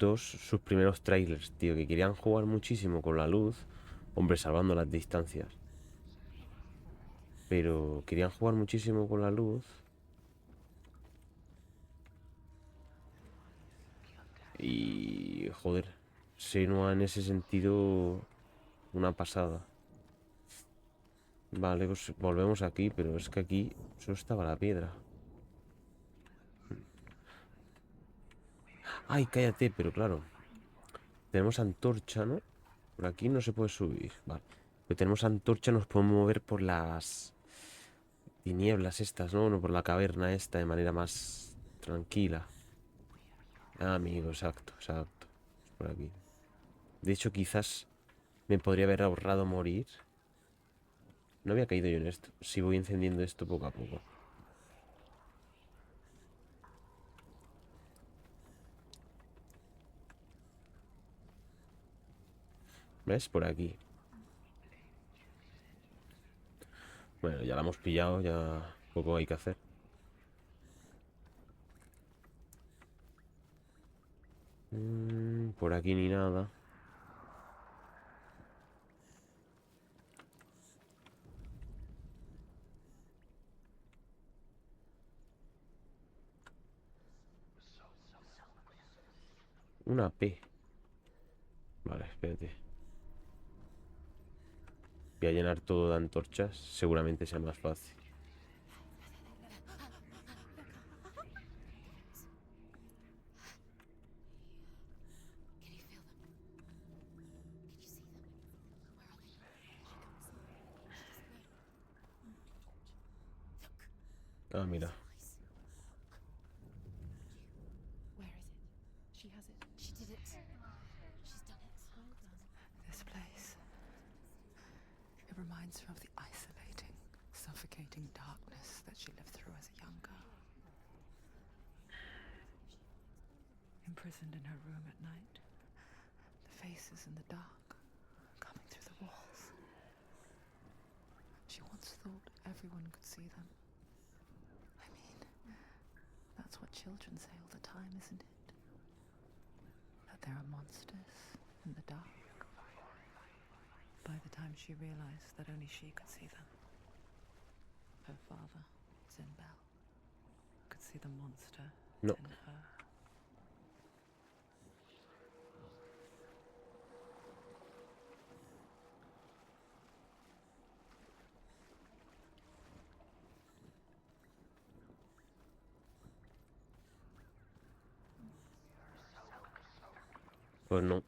A: primeros trailers, tío. Que querían jugar muchísimo con la luz. Hombre, salvando las distancias. Pero querían jugar muchísimo con la luz. Y... Joder. Senua en ese sentido... Una pasada. Vale, pues volvemos aquí. Pero es que aquí solo estaba la piedra. Ay, cállate, pero claro. Tenemos antorcha, ¿no? Por aquí no se puede subir. Vale. Pero tenemos antorcha, nos podemos mover por las tinieblas estas, ¿no? No, por la caverna esta de manera más tranquila. Ah, amigo, exacto, exacto. Es por aquí. De hecho, quizás me podría haber ahorrado morir. No había caído yo en esto. Si voy encendiendo esto poco a poco. ¿Ves? Por aquí. Bueno, ya la hemos pillado, ya poco hay que hacer. Por aquí ni nada. Una P. Vale, espérate. Voy a llenar todo de antorchas. Seguramente sea más fácil.
J: Can you feel them? Can you see them? Where are they?
A: Ah, mira.
F: Where is it? She has it.
J: She did it. She's done it. Well done.
F: This place. It reminds her of the isolating, suffocating darkness that she lived through as a young girl. Imprisoned in her room at night, the faces in the dark, coming through the walls. She once thought everyone could see them. I mean, that's what children say all the time, isn't it? That there are monsters in the dark. By the time she realized that only she could see them, her father, Zinbel, could see the monster
A: No.
F: in her.
A: Pues no.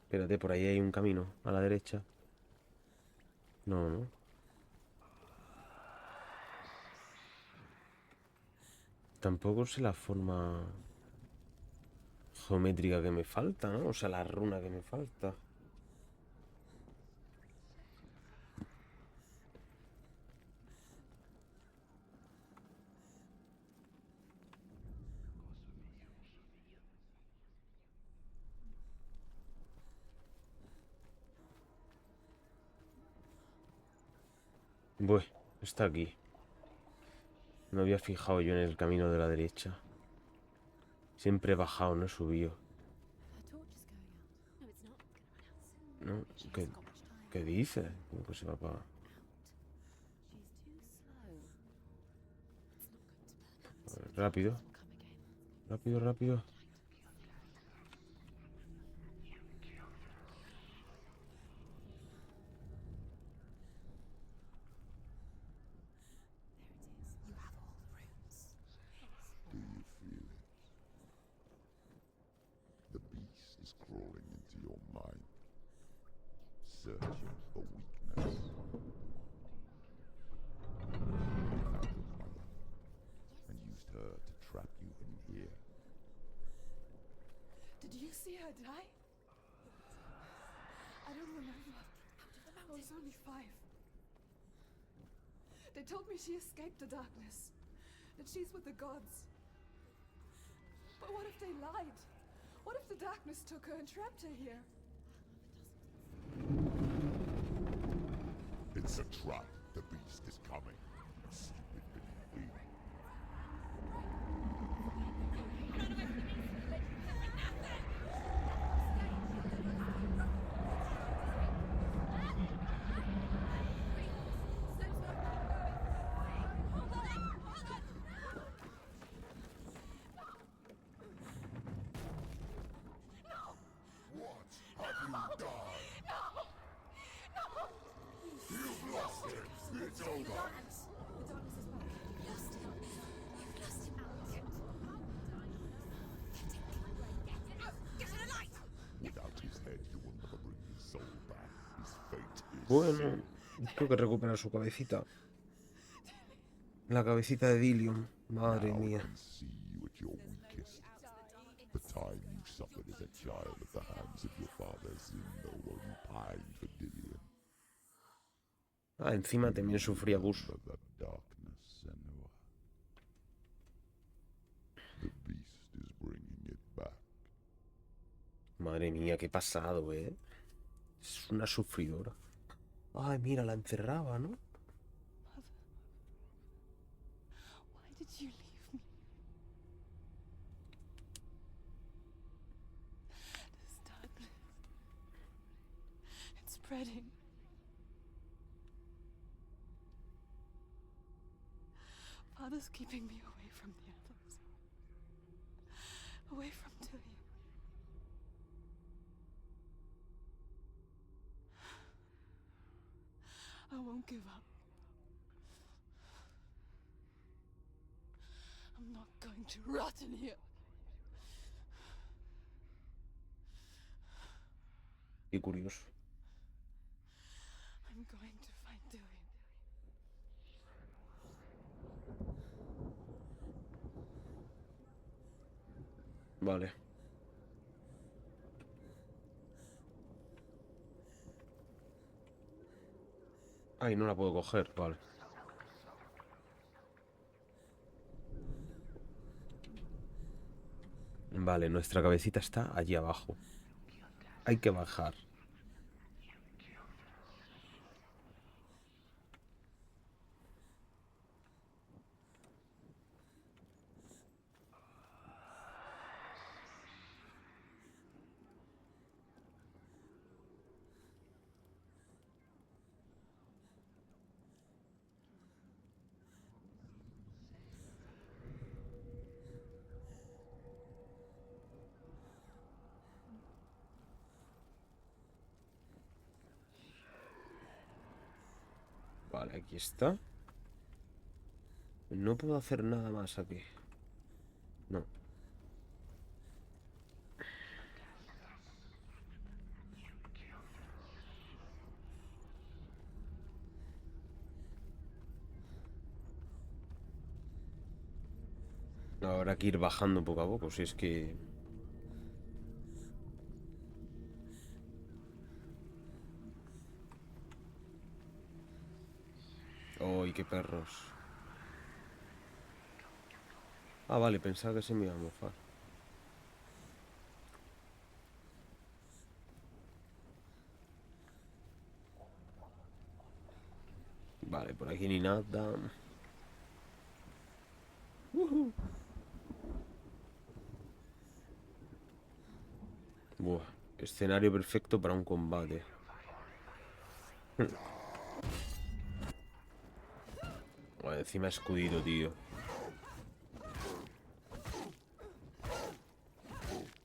A: Espérate, por ahí hay un camino a la derecha. No, no. Tampoco sé la forma geométrica que me falta, ¿no? O sea, la runa que me falta. Bueno, está aquí. No había fijado yo en el camino de la derecha. Siempre he bajado, no he subido. No, ¿qué dice? ¿Cómo que se va para...? A ver, rápido. Rápido, rápido.
H: Do you feel it? The beast is crawling into your mind, searching for weakness. You found your mother and used her to trap you in here.
G: Did you see her die? I don't remember. I was only 5. They told me she escaped the darkness, that she's with the gods. But what if they lied? What if the darkness took her and trapped her here?
H: It's a trap. The beast is coming. Stupid little thing. What have you done? You've lost it. It's over.
G: The darkness is back.
J: You've lost him. You've lost him, Get to the light!
H: Without his head, you will never bring his soul back. His fate is
A: Bueno, tengo que recuperar su cabecita. La cabecita de Dillion. Madre
H: Now
A: mía.
H: I can see you at your weakest. The time you suffered as a child at the hands of your father Zindo while you pined for Dillion.
A: Ah, encima también sufrí abuso.
H: Remember that darkness, Senua. The beast is bringing it back.
A: Madre mía, qué pasado, ¿eh? Es una sufridora. Ay, mira, la encerraba, ¿no?
G: Mother, why did you leave me? This darkness, it's spreading. Father's keeping me away from the others. Away from Dillion. I won't give up. I'm not going to rot in here.
A: Qué curioso.
G: I'm going to find Dillion.
A: Vale. Ay, no la puedo coger, vale. Vale, nuestra cabecita está allí abajo. Hay que bajar. Vale, aquí está. No puedo hacer nada más aquí. No. Habrá que ir bajando poco a poco, si es que... ¡Ay, qué perros! Ah, vale, pensaba que se me iba a mofar. Vale, por Aquí ni nada. Buah, escenario perfecto para un combate. Buah, encima escudito, tío.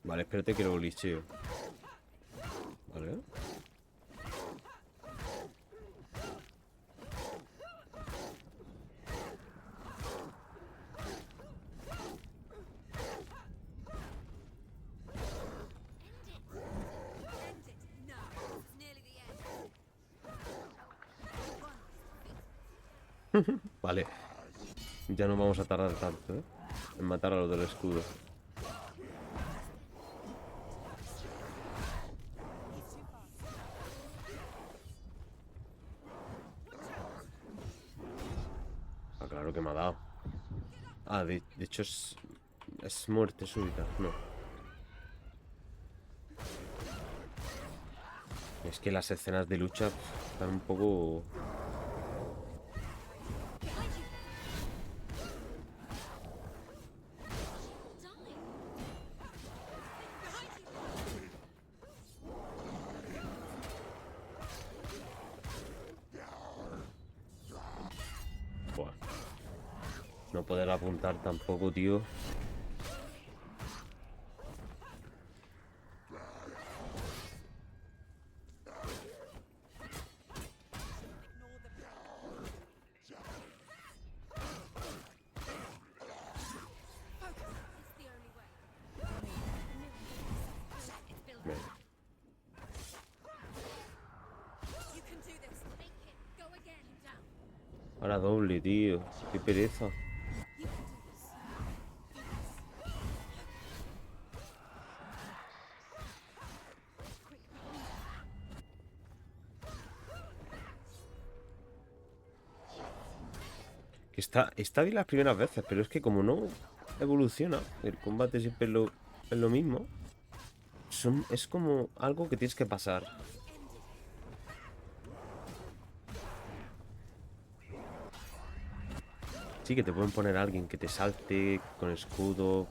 A: Vale, espérate que lo glitcheo. Vale. Vale. Ya no vamos a tardar tanto, ¿eh? En matar a los del escudo. Ah, claro que me ha dado. Ah, de hecho es muerte súbita. No. Es que las escenas de lucha están un poco... Buah. No poder apuntar tampoco, tío. Venga. Ahora doble, tío. Qué pereza. Que está bien las primeras veces, pero es que como no evoluciona, el combate siempre es lo mismo. Es como algo que tienes que pasar. Sí, que te pueden poner a alguien que te salte con escudo.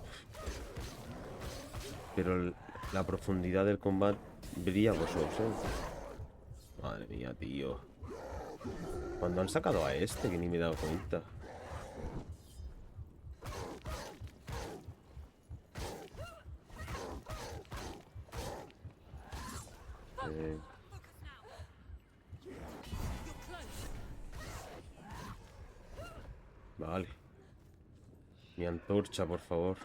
A: Pero la profundidad del combate brilla por su ausencia. Madre mía, tío. Cuando han sacado a este, que ni me he dado cuenta. Vale. Mi antorcha, por favor.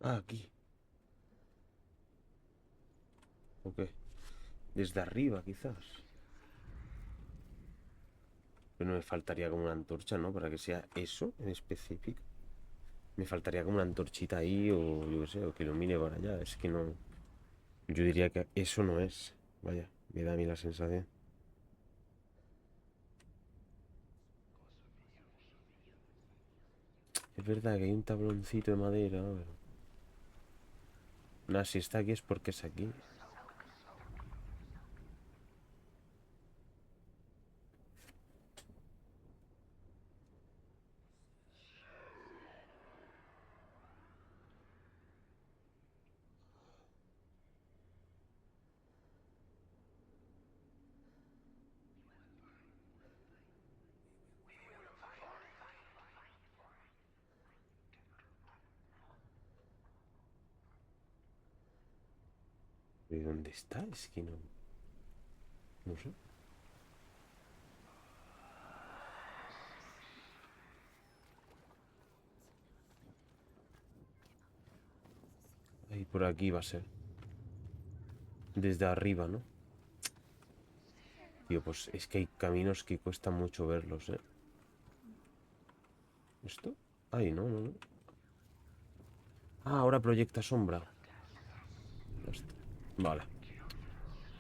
A: Ah, aquí. Ok. Desde arriba, quizás. Pero me faltaría como una antorcha, ¿no? Para que sea eso en específico. Me faltaría como una antorchita ahí o yo qué sé, o que ilumine para allá. Es que no... Yo diría que eso no es. Vaya, me da a mí la sensación. Es verdad que hay un tabloncito de madera. A ver. Nah, si está aquí es porque es aquí. ¿De dónde está? Es que no... No sé. Ahí por aquí va a ser. Desde arriba, ¿no? Tío, pues es que hay caminos que cuesta mucho verlos, ¿eh? ¿Esto? Ahí, no, no, no. Ah, ahora proyecta sombra. Ya está. Vale.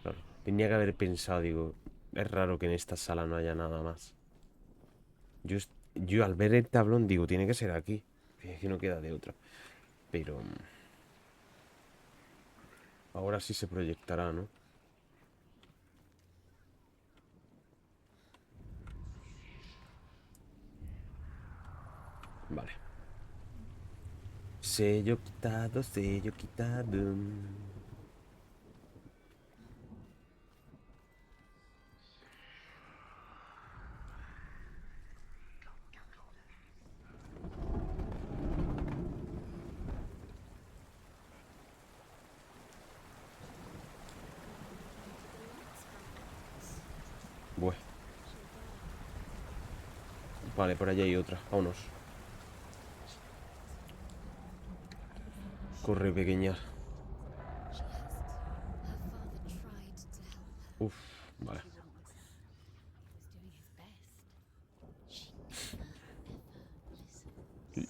A: Claro. Tenía que haber pensado, digo, es raro que en esta sala no haya nada más. Yo al ver el tablón digo, tiene que ser aquí. Es que no queda de otra. Pero... ahora sí se proyectará, ¿no? Vale. Sello quitado, sello quitado. Bueno. Vale, por allá hay otra. Vámonos. Corre, pequeña. Uf, vale.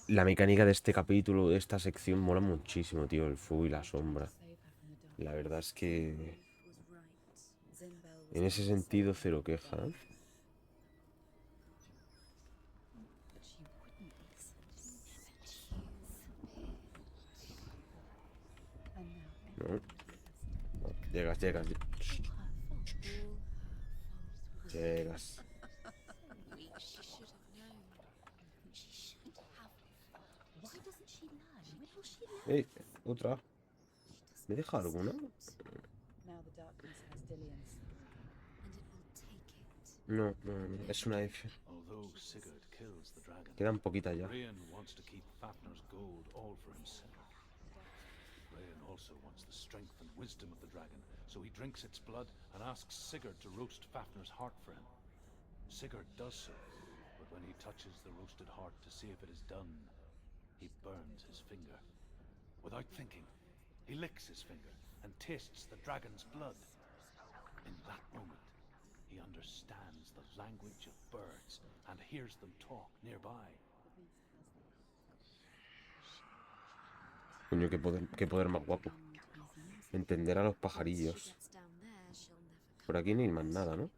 A: La mecánica de este capítulo, de esta sección, mola muchísimo, tío. El fuego y la sombra. La verdad es que... en ese sentido, cero queja, ¿eh? No. No, llegas, llegas. Llegas. Otra. ¿Me deja alguna? No, no, no. Es una F. Quedan poquitas ya.
E: Rayan also wants the strength and wisdom of the dragon, so he drinks its blood and asks Sigurd to roast Fafnir's heart for him. Sigurd does so, but when he touches the roasted heart to see if it is done, he burns his finger. Without thinking, he licks his finger and tastes the dragon's blood. In that moment, he understands the language of birds and hears them talk nearby.
A: Coño, qué poder más guapo. Entender a los pajarillos. Por aquí no hay más nada, ¿no?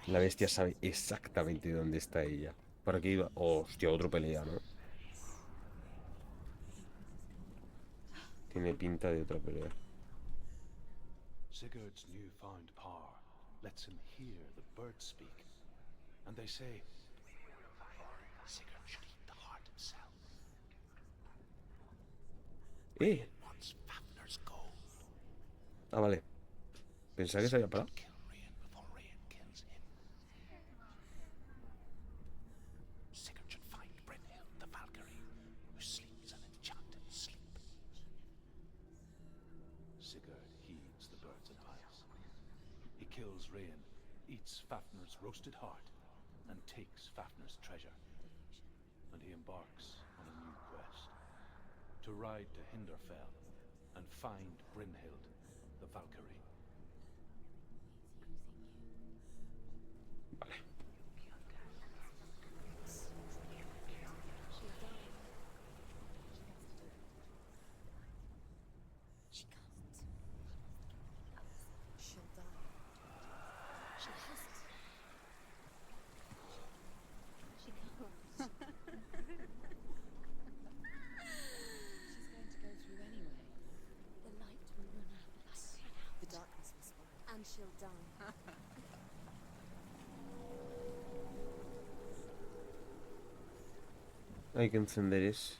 A: La bestia sabe exactamente dónde está ella. Por aquí iba... oh, hostia, otro pelea, ¿no? Tiene pinta de otra pelea.
E: Sigurd's newfound power lets him hear the birds speak, and they say Sigurd should eat the heart himself. Wants Fafnir's gold.
A: Ah, vale. Pensaba que se había parado.
E: Kill Rayan before Rayan kills him. Sigurd should find Brynhild, the Valkyrie, who sleeps an enchanted sleep. Sigurd heeds the bird's advice. He kills Rayan, eats Fafnir's roasted heart, and takes Fafnir's treasure. And he embarks on a new quest, to ride to Hinderfell and find Brynhild, the Valkyrie.
A: Vale.
J: She has it. She can't.
F: She's going to go through anyway.
J: The light will run out.
F: The darkness will spoil.
J: And she'll die.
A: Hay que encender ese.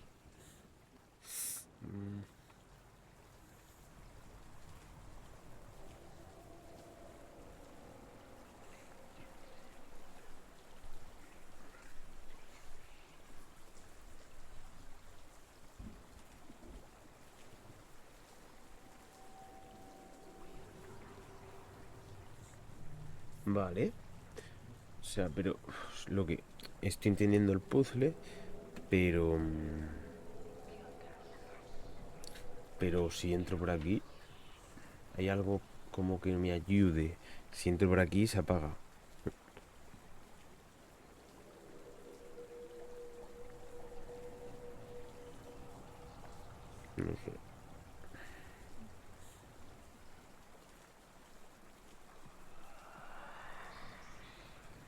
A: Vale. O sea, pero lo que estoy entendiendo el puzzle, pero si entro por aquí, hay algo como que me ayude. Si entro por aquí, se apaga. No sé.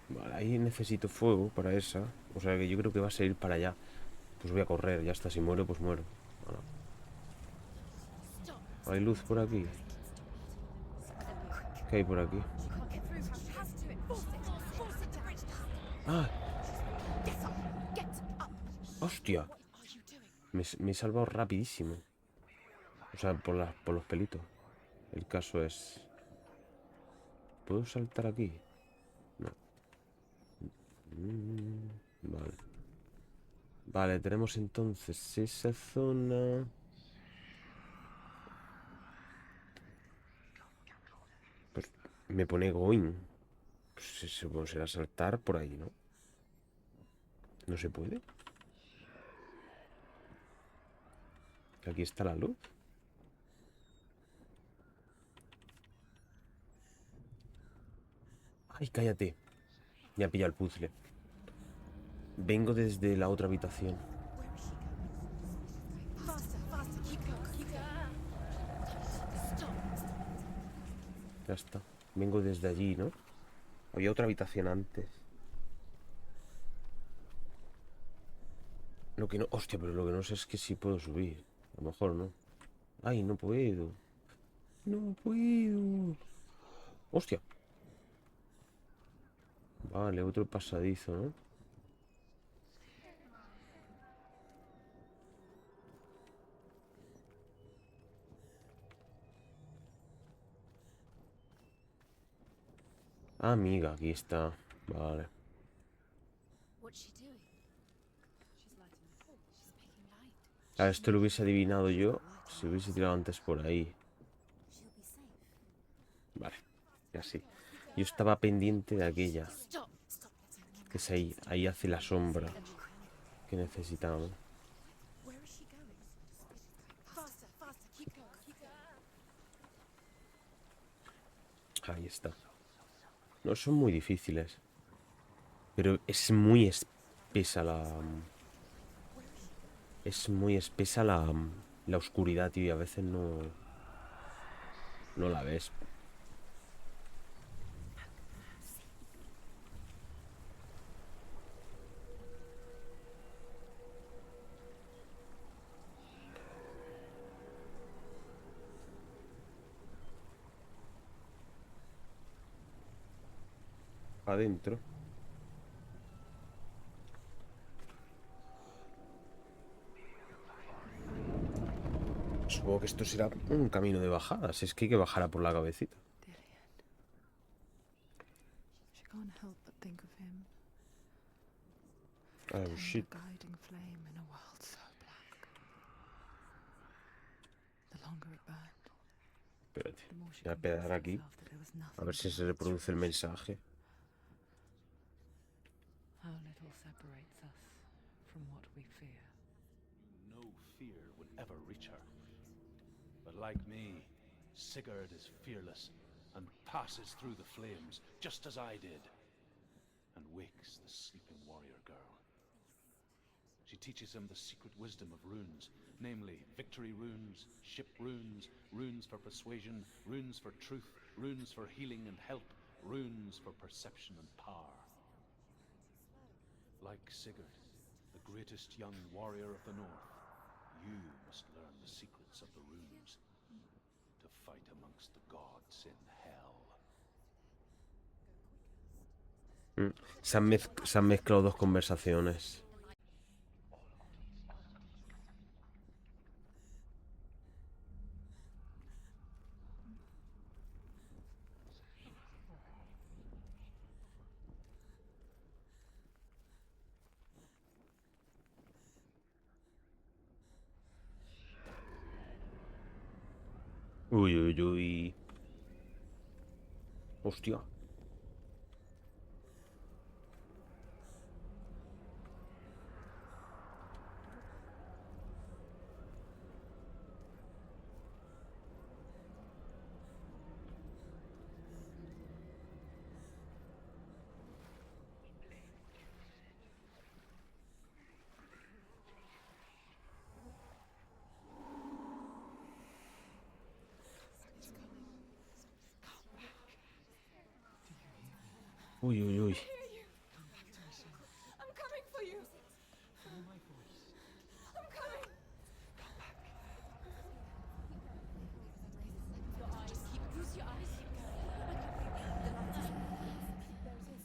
A: Vale, ahí necesito fuego para esa. O sea que yo creo que va a seguir para allá. Pues voy a correr, ya está. Si muero, pues muero. Voilà. ¿Hay luz por aquí? ¿Qué hay por aquí? ¡Ah! ¡Hostia! Me he salvado rapidísimo. O sea, por los pelitos. El caso es... ¿Puedo saltar aquí? No. Vale. Vale, tenemos entonces esa zona. Pues me pone going. Pues eso será saltar por ahí, ¿no? ¿No se puede? Que aquí está la luz. Ay, cállate. Ya pilla el puzzle. Vengo desde la otra habitación. Ya está. Vengo desde allí, ¿no? Había otra habitación antes. Lo que no... Hostia, pero lo que no sé es que sí puedo subir. A lo mejor no. Ay, no puedo. No puedo. Hostia. Vale, otro pasadizo, ¿no? Ah, amiga, aquí está. Vale.
J: What's she doing?
F: She's lighting the torch.
J: She's making light.
A: A esto lo hubiese adivinado yo si hubiese tirado antes por ahí.
J: She'll be safe.
A: Vale, ya sí. Yo estaba pendiente de aquella.
J: Stop! Stop!
A: Que es ahí. Ahí hace la sombra que necesitamos.
J: Where is she going? Faster! Faster! Keep going! Keep going!
A: Ahí está. No son muy difíciles. Pero es muy espesa la... Es muy espesa la oscuridad, tío. Y a veces no... No la ves. Adentro. Supongo que esto será un camino de bajada. Si es que hay que bajar a por la cabecita.
F: Dillion. She can't help but think of him.
A: Oh,
F: Tender
A: shit.
F: guiding flame in a world so black. The longer it burned,
A: Espérate.
F: the more she
A: Voy a
F: convinced
A: pedar aquí.
F: herself that there was nothing
A: A ver si
F: to
A: se
F: its
A: reproduce el
F: reflection.
A: mensaje.
F: How little separates us from what we fear.
E: No fear would ever reach her. But like me, Sigurd is fearless and passes through the flames, just as I did, and wakes the sleeping warrior girl. She teaches him the secret wisdom of runes, namely victory runes, ship runes, runes for persuasion, runes for truth, runes for healing and help, Runes for perception and power. Like Sigurd, the greatest young warrior of the North, you must learn the secrets of the runes to fight amongst the gods in hell.
A: Se han mezclado dos conversaciones. Uy, uy, uy. Hostia. Uy, uy, uy.
G: I'm coming for you. I'm coming.
J: Just close your eyes.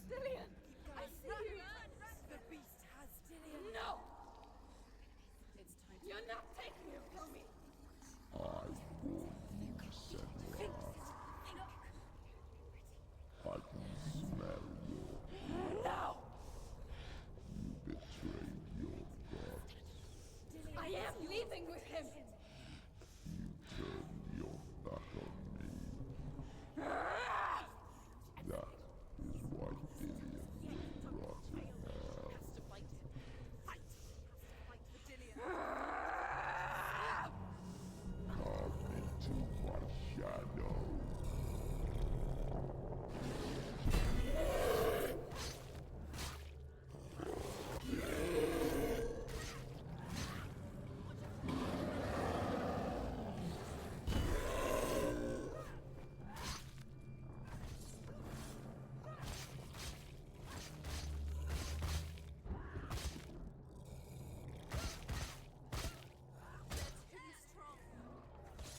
G: Dillion, I see you.
J: The beast has Dillion.
G: No,
J: It's time.
G: you're not taking him from me.
H: I warn you, Senua. I can smell your
G: No,
H: you betrayed your gods.
G: I am leaving with him.
H: You turned your back on me. That is why Dillion will rot in hell.
J: To fight him. Fight. Fight for Dillion.
H: Come into my shadow.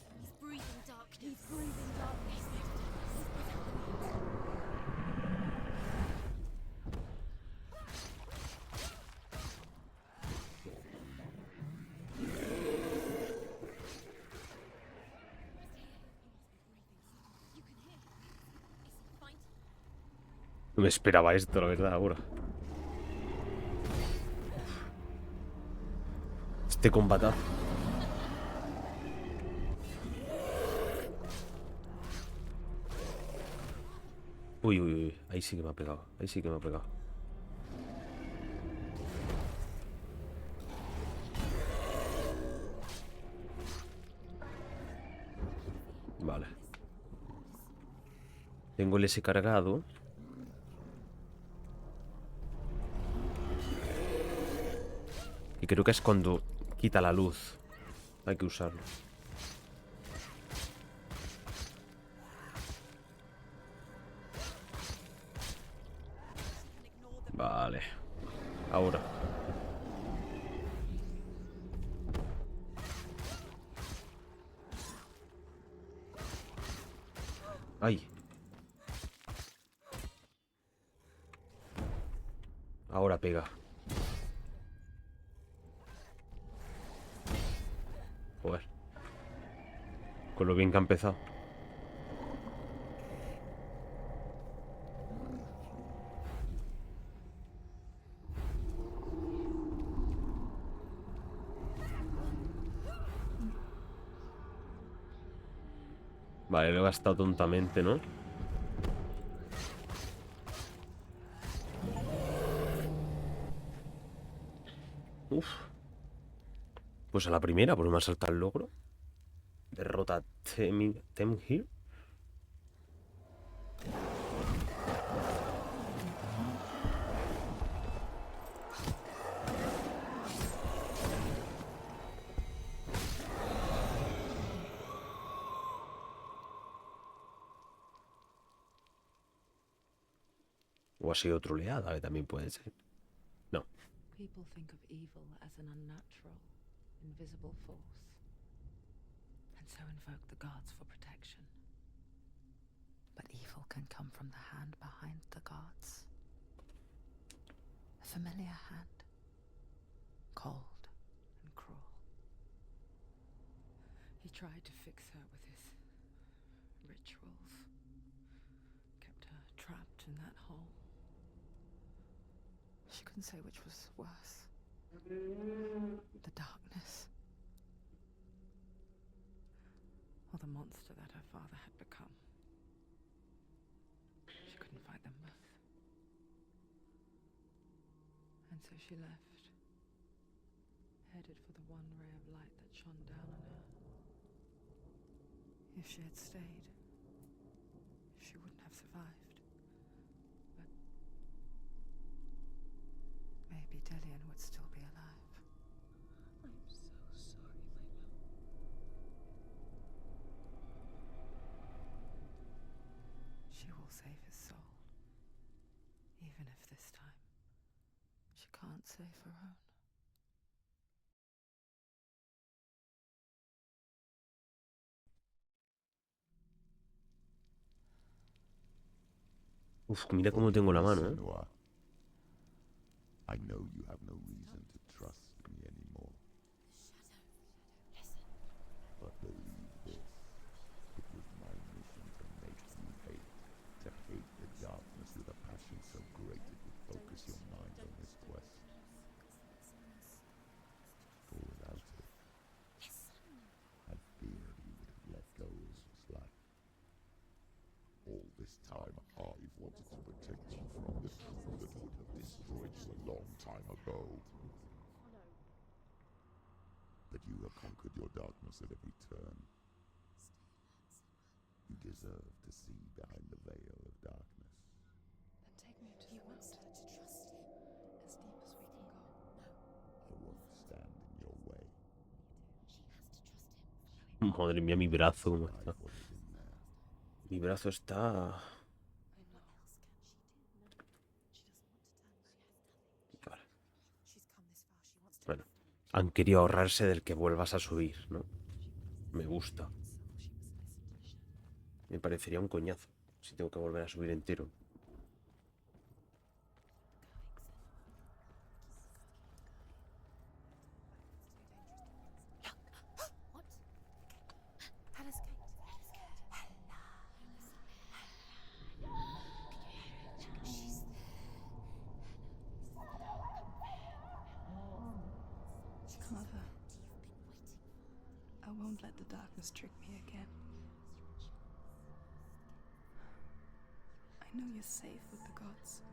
J: He's breathing darkness. He's breathing darkness. You can hear him. Is he fighting?
A: No me esperaba esto, la verdad, ahora. Este combatazo. Uy, uy, uy. Ahí sí que me ha pegado. Ahí sí que me ha pegado. Vale. Tengo el S cargado. Y creo que es cuando quita la luz. Hay que usarlo. Vale. Ahora. Ay. Ahora pega. Joder. Con lo bien que ha empezado. Vale, lo he gastado tontamente, ¿no? Uf. Pues a la primera, pues me ha saltado el logro. Derrota a Temhir. O ha sido troleada, que también puede ser. No.
F: People think of evil as an unnatural, invisible force, and so invoke the gods for protection. But evil can come from the hand behind the gods. A familiar hand, cold and cruel. He tried to fix her with his rituals, kept her trapped in that hole. She couldn't say which was worse. The darkness, or the monster that her father had become. She couldn't fight them both. And so she left, headed for the one ray of light that shone down on her. If she had stayed, she wouldn't have survived. But maybe Dillion would still be alive.
B: I'm so sorry, my love.
F: She will save his soul, even if this time she can't save her own.
A: Uf, mira cómo tengo la mano, ¿eh?
H: Senua, I know you have no reason to trust me anymore. But believe this, it was my mission to make you hate, to hate the darkness with a passion so great it would focus your mind on this quest. For without it, I fear you would have let go as was like. All this time, I've wanted to protect you from the truth that would have destroyed you a long time ago. But you have conquered your darkness at every turn. You deserve to see behind the veil of darkness.
B: Then take me to the world. As deep as we can go.
H: I won't stand in your way.
A: Madre mía, mi brazo, cómo está.
H: What is in there?
A: Mi brazo está... Vale. Bueno, han querido ahorrarse del que vuelvas a subir, ¿no? Me gusta. Me parecería un coñazo si tengo que volver a subir entero.
B: Mother, I won't let the darkness trick me again. I know you're safe with the gods.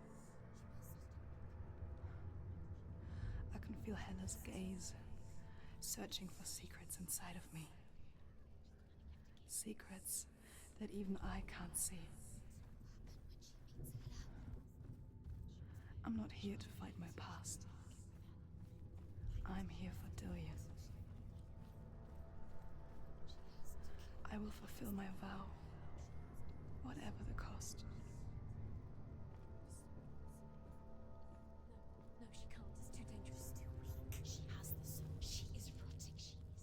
B: I can feel Hela's gaze, searching for secrets inside of me. Secrets that even I can't see. I'm not here to fight my past. I'm here for Dillion. I will fulfill my vow, whatever the cost.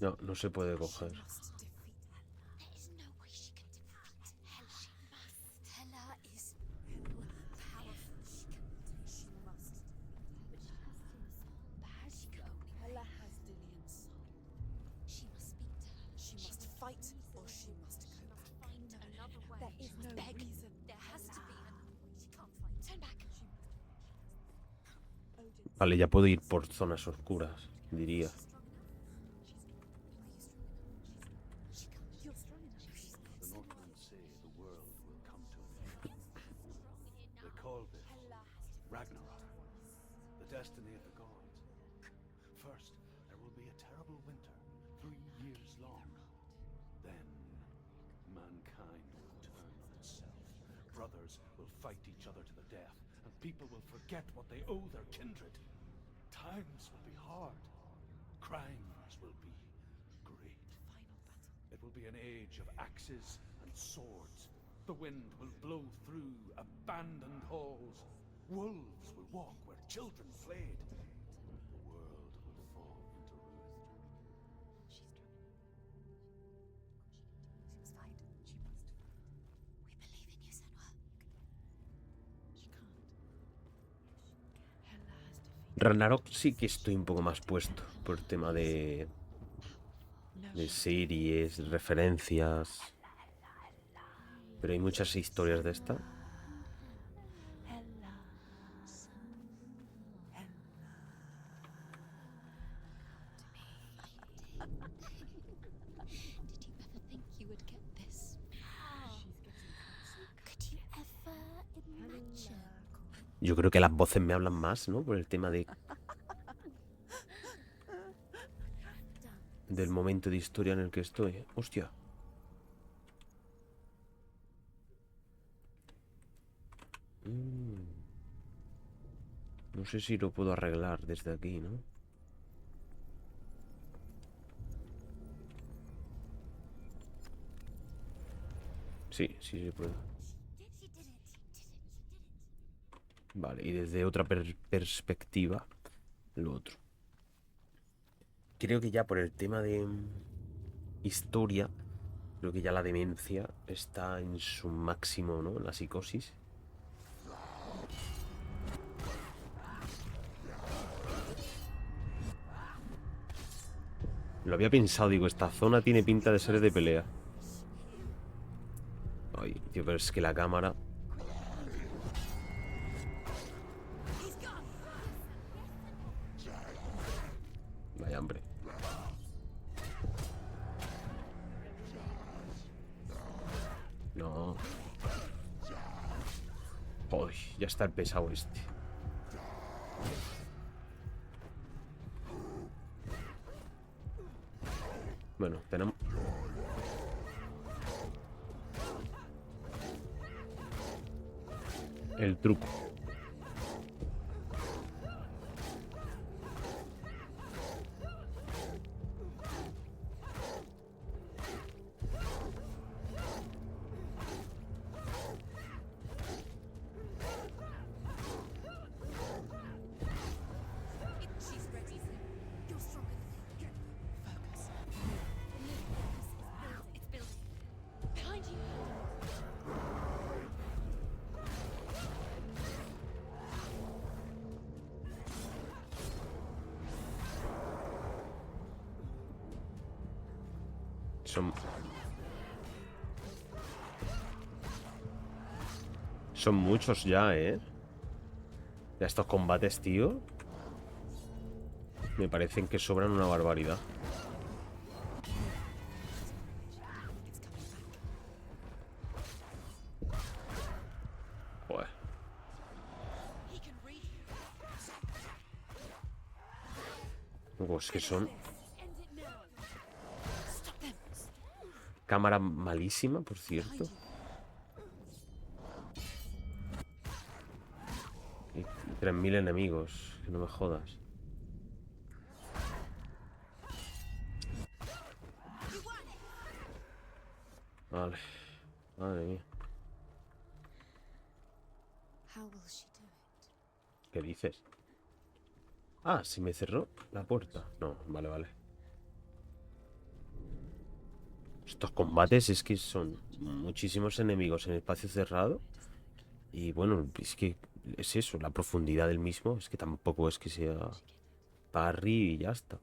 A: No, no se puede coger. Vale, ya puedo ir por zonas oscuras, diría.
E: The Northmen say the world will come to an end. They call this Ragnarok, the destiny of the gods. First, there will be a terrible winter, 3 years long. Then, mankind will turn on itself. Brothers will fight each other to the death, and people will forget what they owe their kindred. Times will be hard. Crimes will be great. It will be an age of axes and swords. The wind will blow through abandoned halls. Wolves will walk where children played. The world will fall into ruin.
J: She's fine. She must. We believe in you, Senua.
F: She can't. Hela has defeated.
A: Ragnarok sí que estoy un poco más puesto por el tema de series, referencias. Pero hay muchas historias de esta.
J: Did you ever think you would get this far? Could you ever imagine?
A: Yo creo que las voces me hablan más, ¿no? Por el tema del momento de historia en el que estoy. Hostia. No sé si lo puedo arreglar desde aquí, ¿no? Sí, sí se puede. Vale, y desde otra perspectiva, lo otro. Creo que ya por el tema de historia, creo que ya la demencia está en su máximo, ¿no? La psicosis. Lo había pensado, digo, esta zona tiene pinta de ser de pelea. Ay, tío, pero es que la cámara... Vaya hambre. No. Joder, ya está el pesado este. Bueno, tenemos... el truco.
J: She's ready. You're stronger than me. Focus. It's building. Behind you.
A: Son muchos ya, ¿eh? Ya estos combates, tío, me parecen que sobran una barbaridad. Joder. Pues que son... Cámara malísima, por cierto. Y 3000 enemigos, que no me jodas. Vale, madre mía. ¿Qué dices? Ah, si me cerró la puerta. No, vale, vale. Estos combates es que son muchísimos enemigos en espacio cerrado. Y bueno, es que es eso, la profundidad del mismo. Es que tampoco es que sea parry y ya está.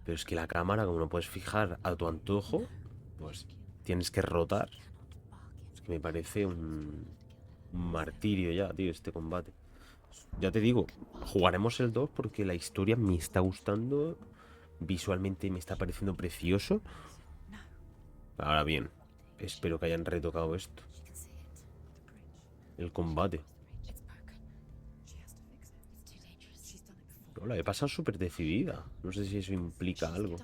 A: Pero es que la cámara, como no puedes fijar a tu antojo, pues tienes que rotar. Es que me parece un martirio ya, tío, este combate. Ya te digo, jugaremos el 2 porque la historia me está gustando. Visualmente me está pareciendo precioso. Ahora bien, espero que hayan retocado esto. El combate. No, la he pasado súper decidida. No sé si eso implica algo.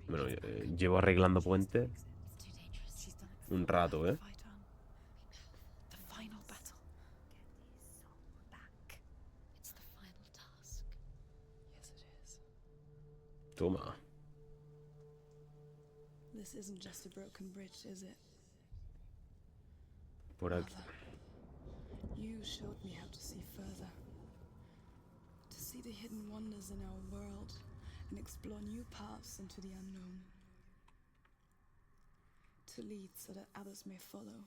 A: Bueno, llevo arreglando puente un rato, ¿eh? Toma.
G: this isn't just a broken bridge, is it?
A: Por aquí.
G: Mother, you showed me how to see further. To see the hidden wonders in our world and explore new paths into the unknown. To lead so that others may follow,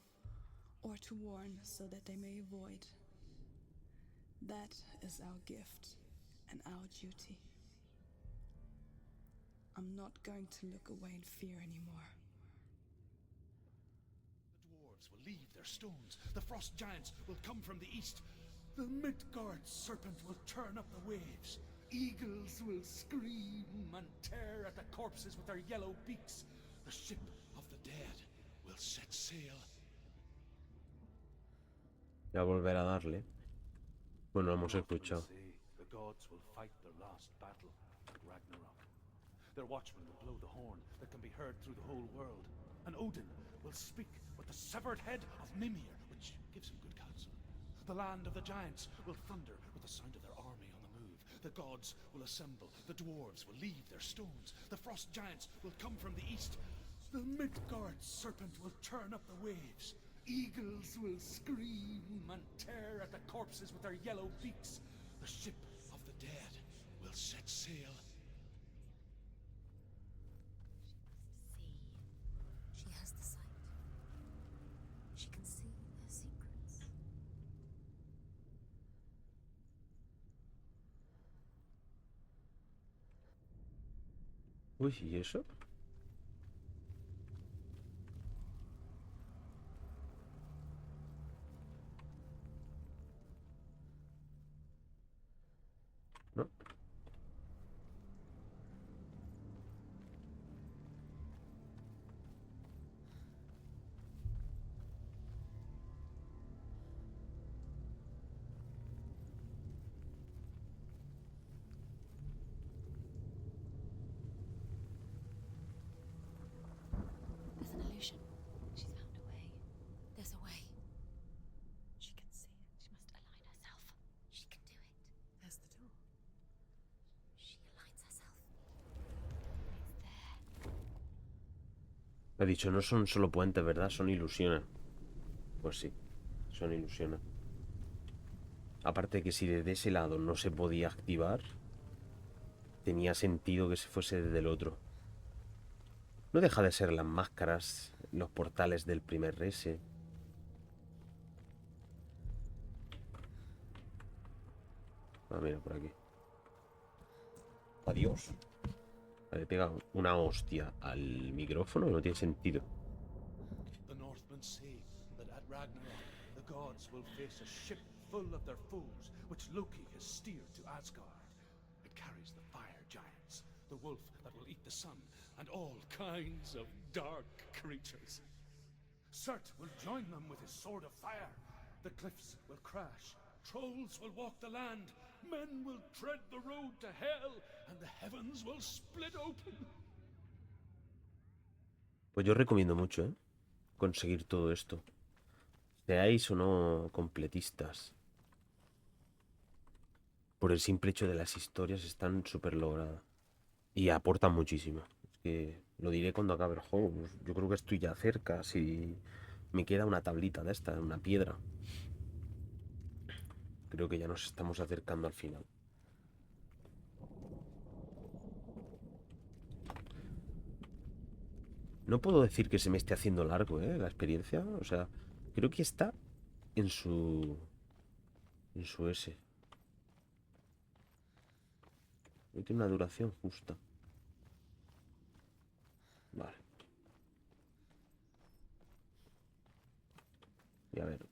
G: or to warn so that they may avoid. That is our gift and our duty. I'm not going to look away in fear anymore.
E: The dwarves will leave their stones. The frost giants will come from the east. The Midgard serpent will turn up the waves. Eagles will scream and tear at the corpses with their yellow beaks. The ship of the dead will set sail.
A: Ya volver a darle. Bueno, lo hemos escuchado.
E: The gods will fight their last battle at Ragnarok. Their watchmen will blow the horn that can be heard through the whole world. And Odin will speak with the severed head of Mimir, which gives him good counsel. The land of the giants will thunder with the sound of their army on the move. The gods will assemble. The dwarves will leave their stones. The frost giants will come from the east. The Midgard serpent will turn up the waves. Eagles will scream and tear at the corpses with their yellow beaks. The ship of the dead will set sail.
J: She has the sight. She can see their secrets.
A: Uy, ¿y eso? ¿No?
J: There's an illusion. She's found a way. There's a way. She can see it. She must align herself. She can do it. There's the door. She aligns herself. It's there.
A: Ha dicho, no son solo puentes, ¿verdad? Son ilusiones. Pues sí, son ilusiones. Aparte de que si desde ese lado no se podía activar, tenía sentido que se fuese desde el otro. No deja de ser las máscaras, los portales del primer S. Ah, mira, por aquí. Adiós. Le pega una hostia al micrófono y no tiene sentido.
E: The Northmen say that at Ragnarok the gods will face a ship full of their foes, which Loki has steered to Asgard. It carries the fire giants, the wolf that will eat the sun, and all kinds of dark creatures. Surt will join them with his sword of fire. The cliffs will crash. Trolls will walk the land. Men will tread the road to hell, and the heavens will split open.
A: Pues yo recomiendo mucho, conseguir todo esto. Seáis o no completistas. Por el simple hecho de las historias están súper logradas. Y aportan muchísimo. Es que lo diré cuando acabe el juego. Pues yo creo que estoy ya cerca. Si me queda una tablita de esta, una piedra. Creo que ya nos estamos acercando al final. No puedo decir que se me esté haciendo largo, la experiencia. O sea, creo que está en su S. Tiene una duración justa. Vale. Y a ver.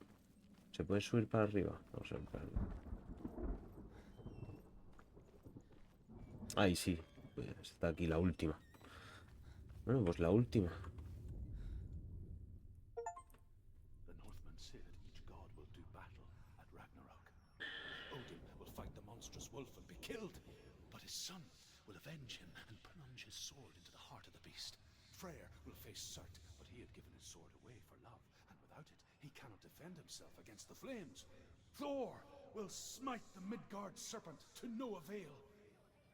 A: ¿Se puede subir para arriba? Vamos a ver para arriba. Ahí sí. Pues está aquí la última. Bueno, pues la última.
E: The Northmen say that each god will do battle at Ragnarok. Odin will fight the monstrous wolf and be killed, but his son will avenge him and plunge his sword into the heart of the beast. Freyr will face Surt, but he had given his sword away for love, and without it, he cannot defend himself against the flames. Thor will smite the Midgard serpent to no avail.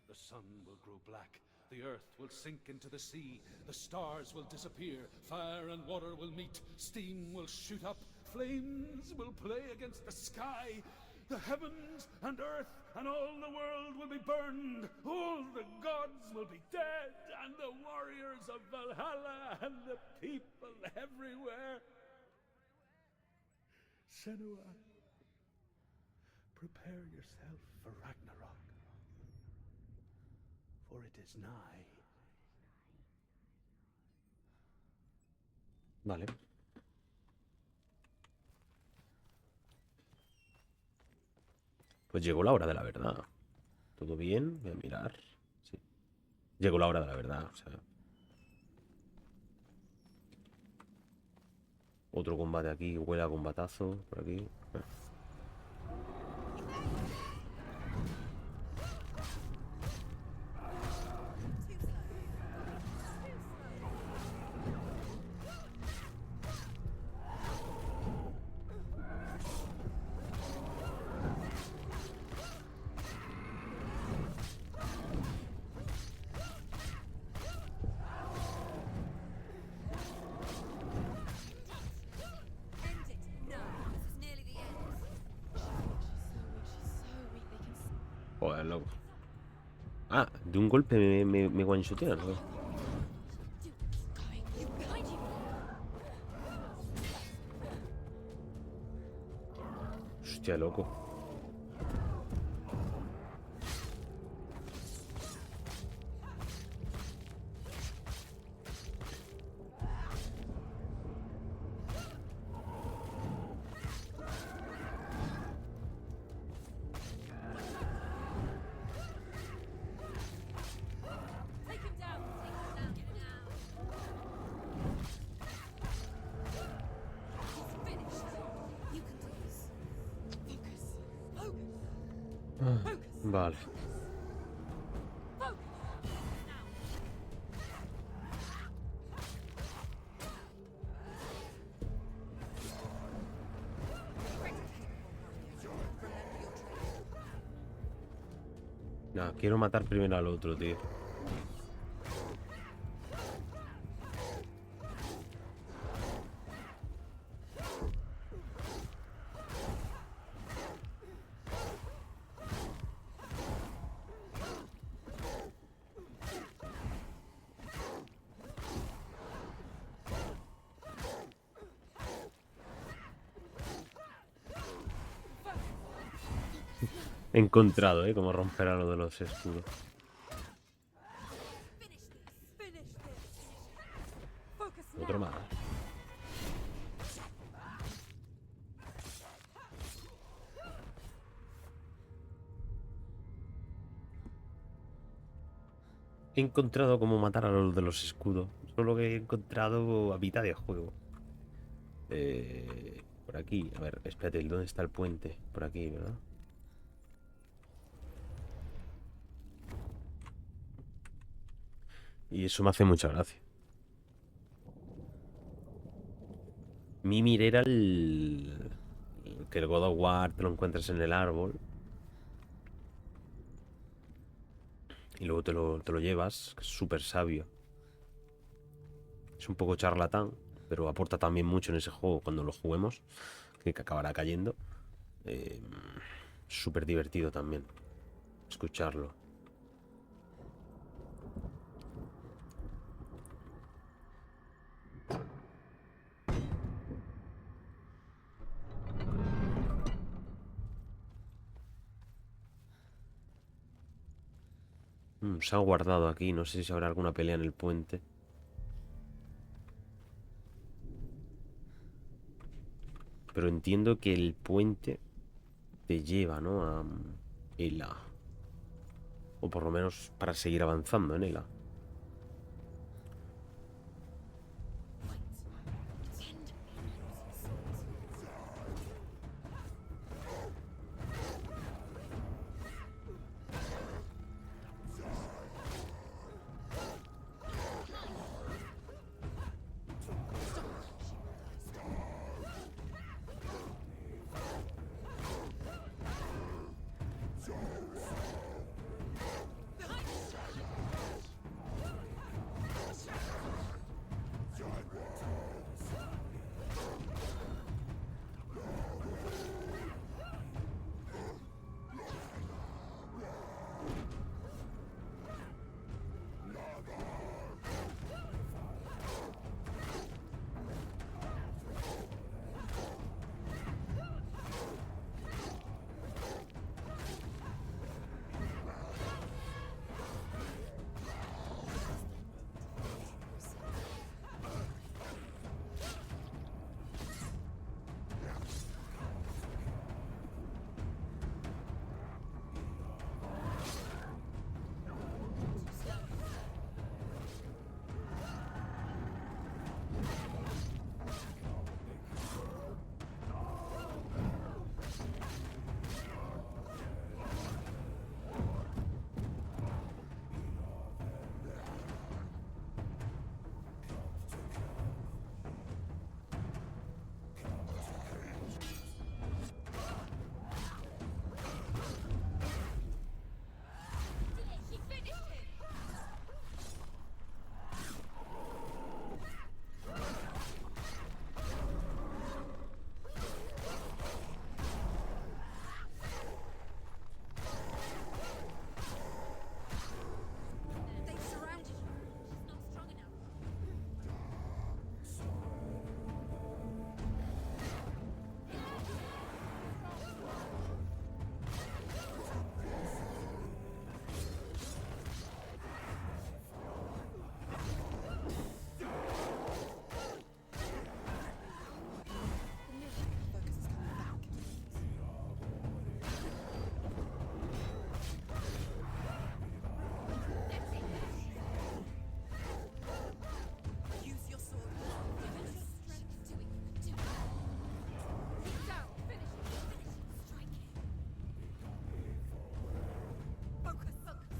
E: The sun will grow black, The earth will sink into the sea, the stars will disappear, fire and water will meet, steam will shoot up, flames will play against the sky, the heavens and earth and all the world will be burned, all the gods will be dead, and the warriors of Valhalla and the people everywhere. Senua, prepare yourself for Ragnarok, for it is nigh.
A: Vale. Pues llegó la hora de la verdad. ¿Todo bien? Voy a mirar. Sí. Llegó la hora de la verdad, o sea. Otro combate aquí, huele a combatazo por aquí. Joder, loco. Ah, de un golpe me one-shotean, ¿no? Hostia, loco. Vale. No, quiero matar primero al otro, tío. He encontrado, cómo romper a lo de los escudos. Otro más. He encontrado cómo matar a los de los escudos. Solo que he encontrado a mitad de juego. Por aquí. A ver, espérate, ¿dónde está el puente? Por aquí, ¿verdad? Y eso me hace mucha gracia. Mimir era que el God of War te lo encuentres en el árbol. Y luego te lo llevas, que es súper sabio. Es un poco charlatán, pero aporta también mucho en ese juego cuando lo juguemos, que acabará cayendo. Súper divertido también escucharlo. Se ha guardado aquí, no sé si habrá alguna pelea en el puente. Pero entiendo que el puente te lleva, ¿no? A Ela. O por lo menos para seguir avanzando en Ela.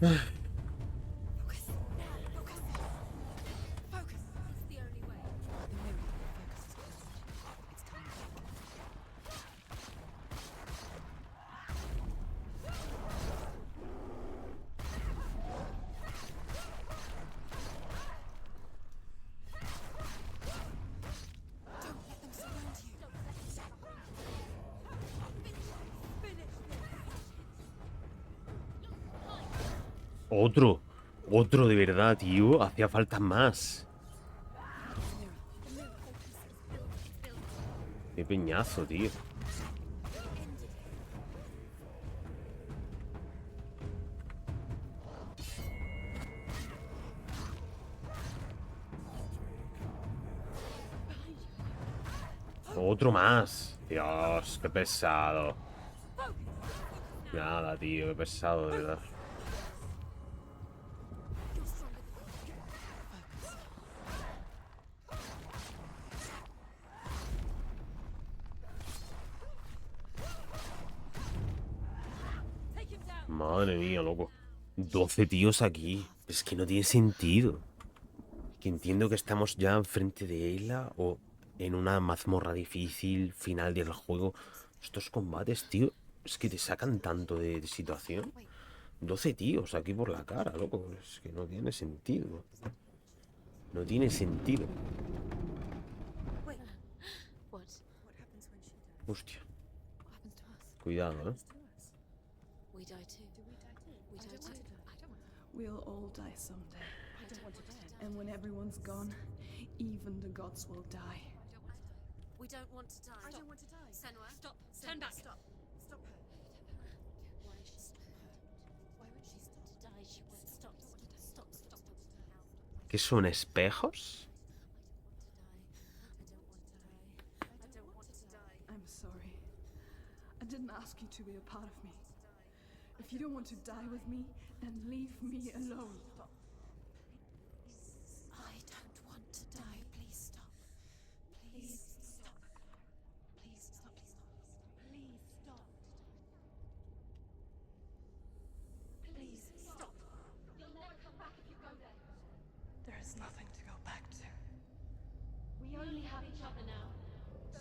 J: Focus. Focus. Focus. It's the only way.
F: The mirror focus is closed. It's time to
J: Don't let them surround you.
A: Otro. Otro de verdad, tío. Hacía falta más. Qué peñazo, tío. Otro más. Dios, qué pesado. Nada, tío, qué pesado, de verdad. Madre mía, loco. 12 tíos aquí. Es que no tiene sentido. Que entiendo que estamos ya enfrente de ella o en una mazmorra difícil, final del juego. Estos combates, tío, es que te sacan tanto de situación. 12 tíos aquí por la cara, loco. Es que no tiene sentido. No tiene sentido.
J: Wait. What?
A: Hostia.
J: What happens to us?
A: Cuidado, ¿eh?
J: We die too. Do we die too? We die too. I don't want to.
G: We'll all die someday.
J: I don't want to die.
G: And when everyone's gone, even the gods will die.
J: We don't want to die. I don't want to die. Senua, stop. Turn back. Stop. Stop her. Why is she stop her? Why would she stop to die? She won't stop. Stop. Stop.
A: ¿Qué son espejos?
J: I don't want to die.
G: I'm sorry. I didn't ask you to be a part of me. If you don't want to die with me, then leave me alone.
J: I don't want to die. Please stop. Please stop. Please stop. Please stop. Please stop. You'll never come back if you go there.
G: There is nothing to go back to.
J: We only have each other now.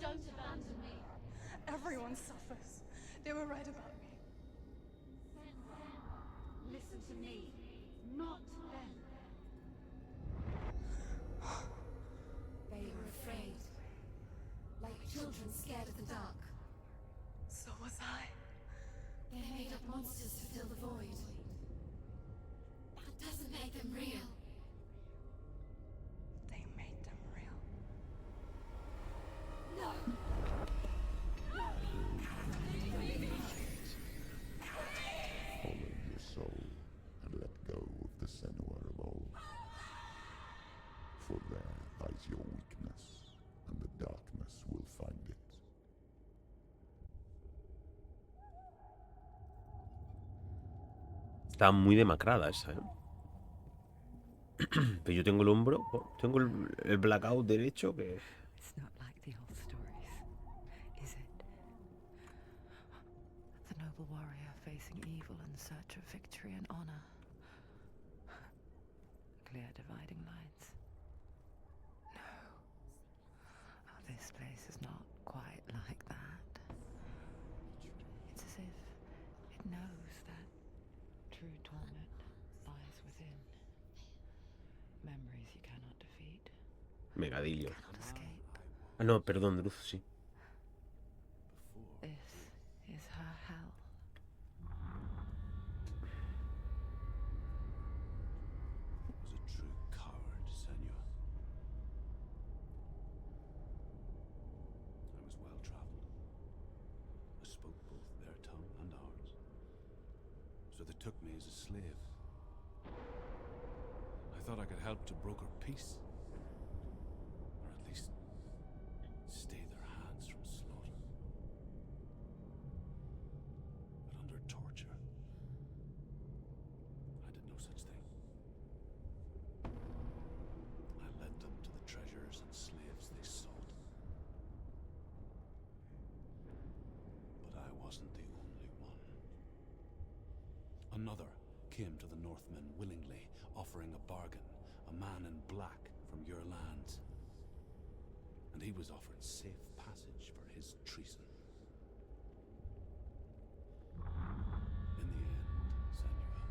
J: Don't abandon me.
G: Everyone suffers. They were right about me.
J: Listen to me, not them. They were afraid, like children scared of the dark.
G: So was I.
J: They made up monsters to fill the void. That doesn't make them real.
G: They made them real.
J: No.
H: Follow your soul and let go of the Senua of old. For there lies your weakness, and the darkness will find it.
A: Está muy demacrada esa, ¿eh? Pero yo tengo el hombro, tengo el blackout derecho que...
F: It's not like the old stories, is it? The noble warrior facing evil in search of victory and honor. Clear dividing lines. No. Oh, this place is not quite like that. It's as if it knows that true torment lies within. Memories you cannot defeat,
A: Mega Dillion.
F: cannot escape.
A: Ah, no, perdón, Luz, sí.
F: This is her hell.
E: Was a true coward, Senua. I was well traveled. I spoke both their tongue and ours. So they took me as a slave. I thought I could help to broker peace. Or at least stay their hands from slaughter. But under torture, I did no such thing. I led them to the treasures and slaves they sought. But I wasn't the only one. Another came to the Northmen willingly, offering a bargain, a man in black from your lands. And he was offered safe passage for his treason. In the end, Senua,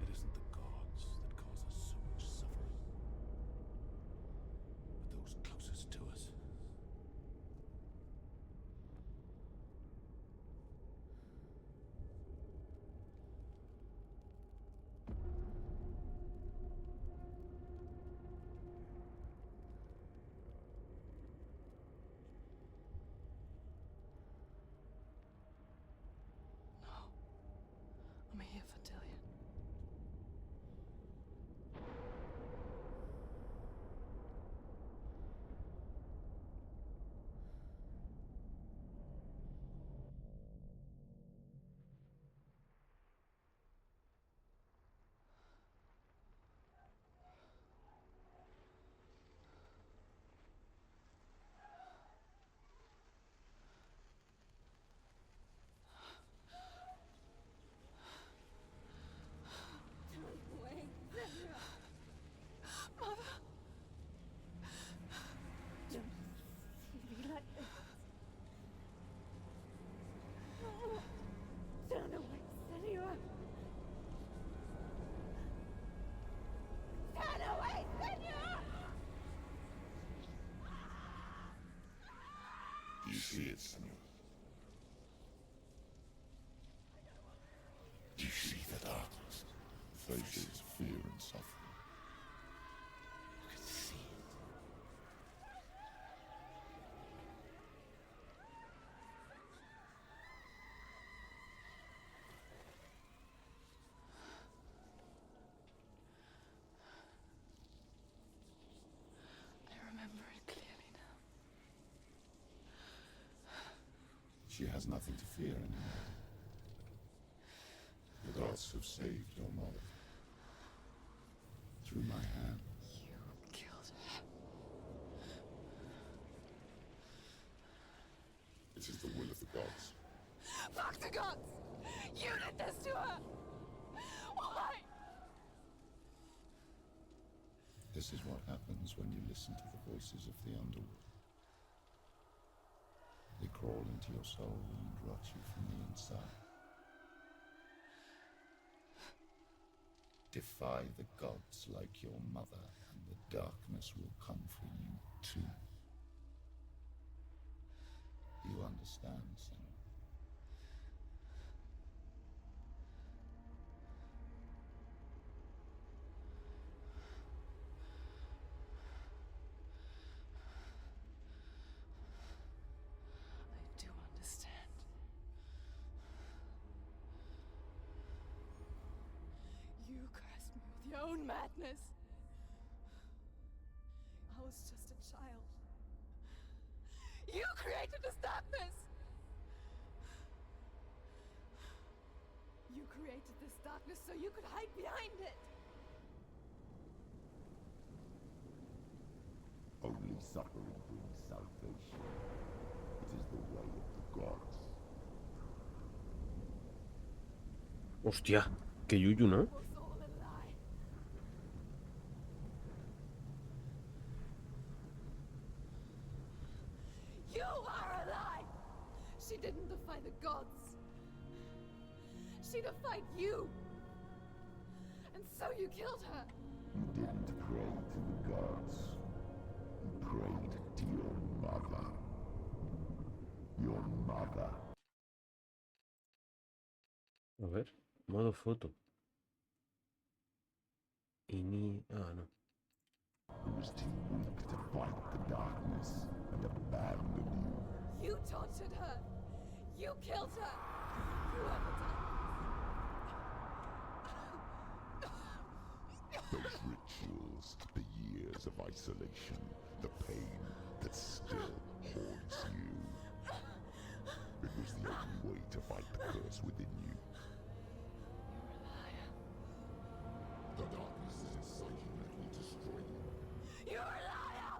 E: it isn't the gods that cause us so much suffering, but those closest to us.
F: I'm here for Dillion.
G: Wait, Senua. Mother. Don't see me like this. Turn away, Senua. Turn away, Senua!
H: Do you see it, Senua? Do you see the darkness? Faces fear and suffering.
E: I can see it.
F: I remember it clearly now.
H: She has nothing to fear anymore. The gods have saved your mother. Through my hand.
F: You killed her.
H: It is the will of the gods.
F: Fuck the gods! You did this to her! Why?
H: This is what happens when you listen to the voices of the underworld. They crawl into your soul and rot you from the inside. Defy the gods like your mother, and the darkness will come for you too. Do you understand, Senua?
F: I do understand. You cursed me with your own madness. I was just a child. You created this darkness! You created this darkness so you could hide behind it!
H: Only suffering brings salvation. It is the way of the gods.
A: Hostia, qué yuyu, ¿no?
F: It was all a lie. You are a lie! She didn't defy the gods. She defied you. And so you killed her.
H: You didn't pray to the gods. You prayed to your mother. Your mother.
A: A ver, modo foto. Ah, no.
H: Who was too weak to fight the darkness and abandon you.
F: You tortured her. You killed her. You ever
H: Those rituals, the years of isolation, the pain that still haunts you. It was the only way to fight the curse within you.
F: You're a liar.
H: The darkness is inside you. Let me destroy you.
F: You're a liar!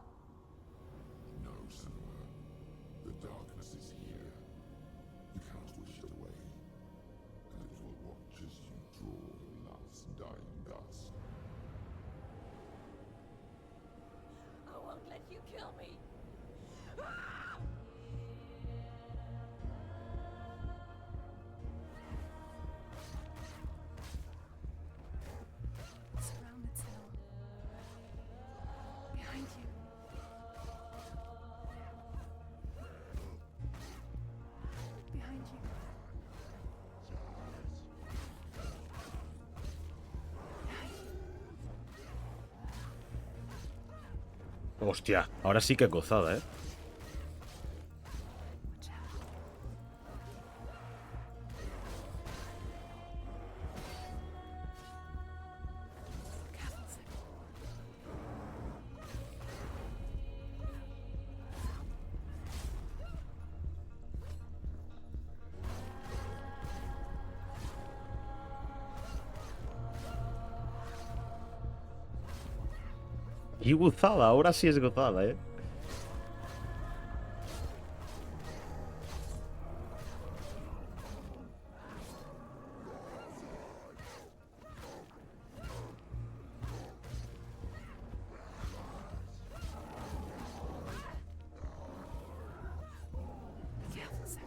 H: No, Senua. The darkness is here. You cannot wish it away. And it will watch as you draw
G: kill me.
J: Surrounded, Senua. Behind you. Behind you.
A: Hostia, ahora sí que gozada, ¿eh?
J: Watch out. Careful, Senua.
A: Y gozada, ahora sí es gozada, ¿eh?
J: Careful, Senua.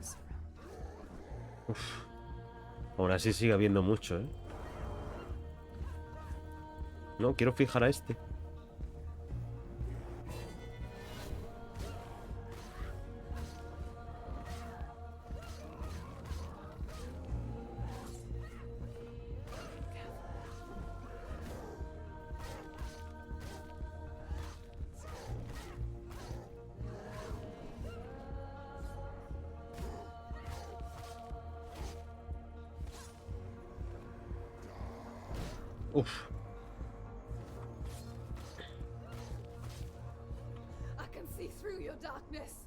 J: Surrounded.
A: Aún así sigue habiendo mucho, ¿eh? No, quiero fijar a este. Uf.
G: I can see through your darkness.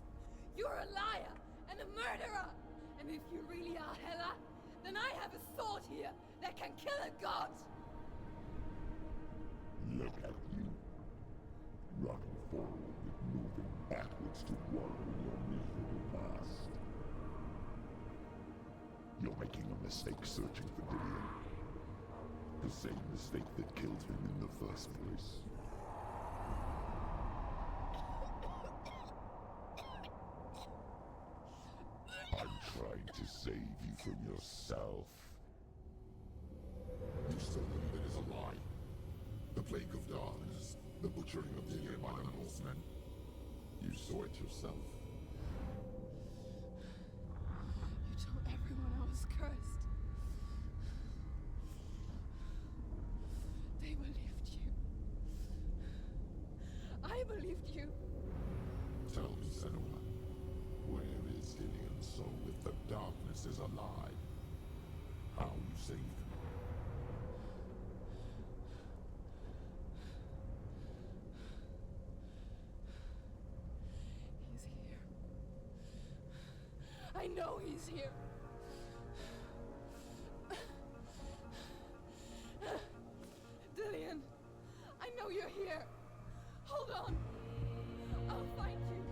G: You're a liar and a murderer. And if you really are Hela, then I have a sword here that can kill a god.
H: Look at you. Running forward with moving backwards to wallow in your miserable past. You're making a mistake searching for Dillion. The same mistake that killed him in the first place. I'm trying to save you from yourself. You still believe it is a lie? The plague of darkness, the butchering of Dillion by the Northmen. You saw it yourself.
G: You told everyone I was cursed. They believed you. I believed you.
H: Tell me, Senua, where is Dillion's soul if the darkness is a lie? How you saved him?
G: He's here. I know he's here. Dillion, I know you're here. Hold on. I'll find you.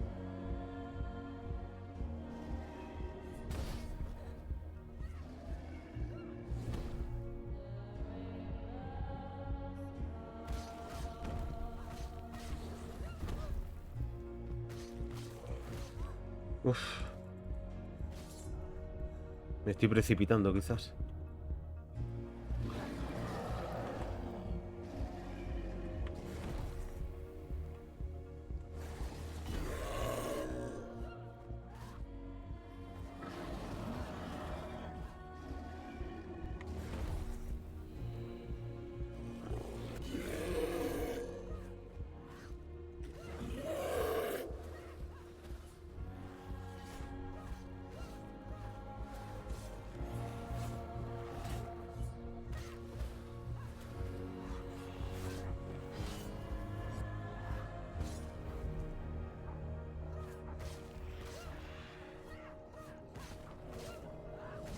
A: Uf. Me estoy precipitando, quizás.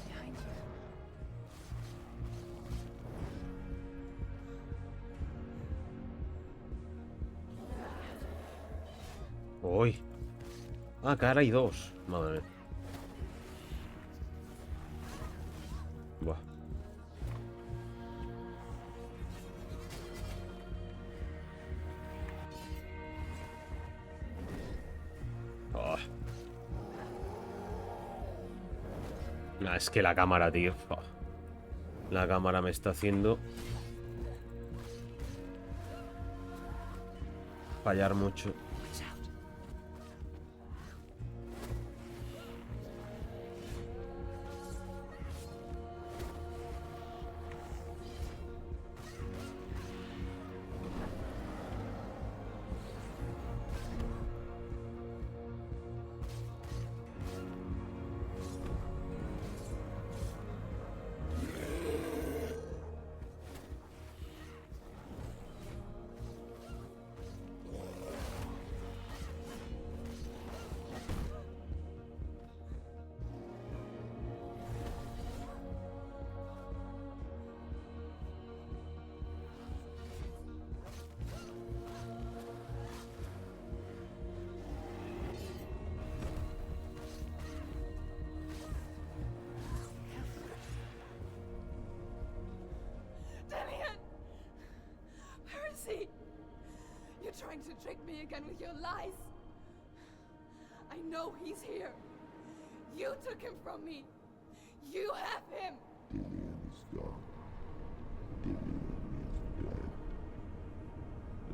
J: Behind you.
A: Uy. Ah, que ahora hay dos. Madre mía. Buah. Ah, es que la cámara, tío. La cámara me está haciendo fallar mucho.
G: Dillion! Where is he? You're trying to trick me again with your lies. I know he's here. You took him from me. You have him.
H: Dillion is gone. Dillion is dead.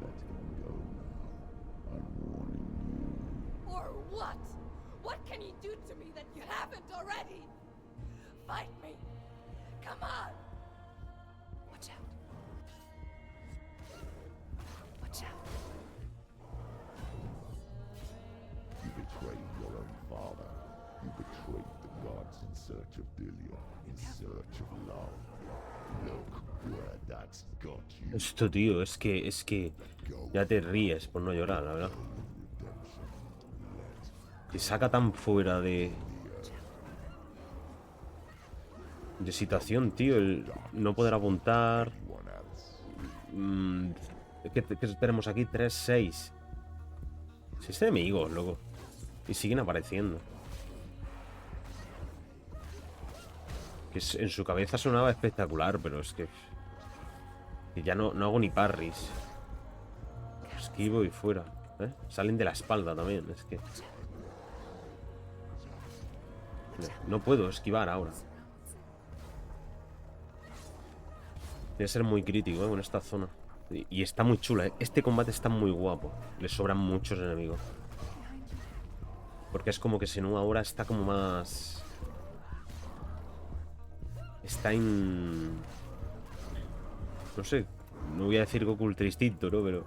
H: Let him go now. I'm warning you.
G: Or what? What can he do to me that you haven't already? Fight me. Come on.
J: Watch out. Watch out.
H: You betrayed your own father. You betrayed the gods in search of Dillion, in search of love. Look where that's got you.
A: Esto, tío, es que ya te ríes por no llorar, la verdad. Te saca tan fuera de situación, tío, el no poder apuntar. ¿Qué tenemos aquí? 3, 6. 6 enemigos, loco. Y siguen apareciendo. Que en su cabeza sonaba espectacular, pero es que ya no hago ni parries. Esquivo y fuera. Salen de la espalda también, es que no puedo esquivar ahora. Debe ser muy crítico, con esta zona. Y está muy chula, Este combate está muy guapo. Le sobran muchos enemigos. Porque es como que Senua ahora está como más... Está en... No sé, no voy a decir Goku Ultra Instinto, ¿no? Pero...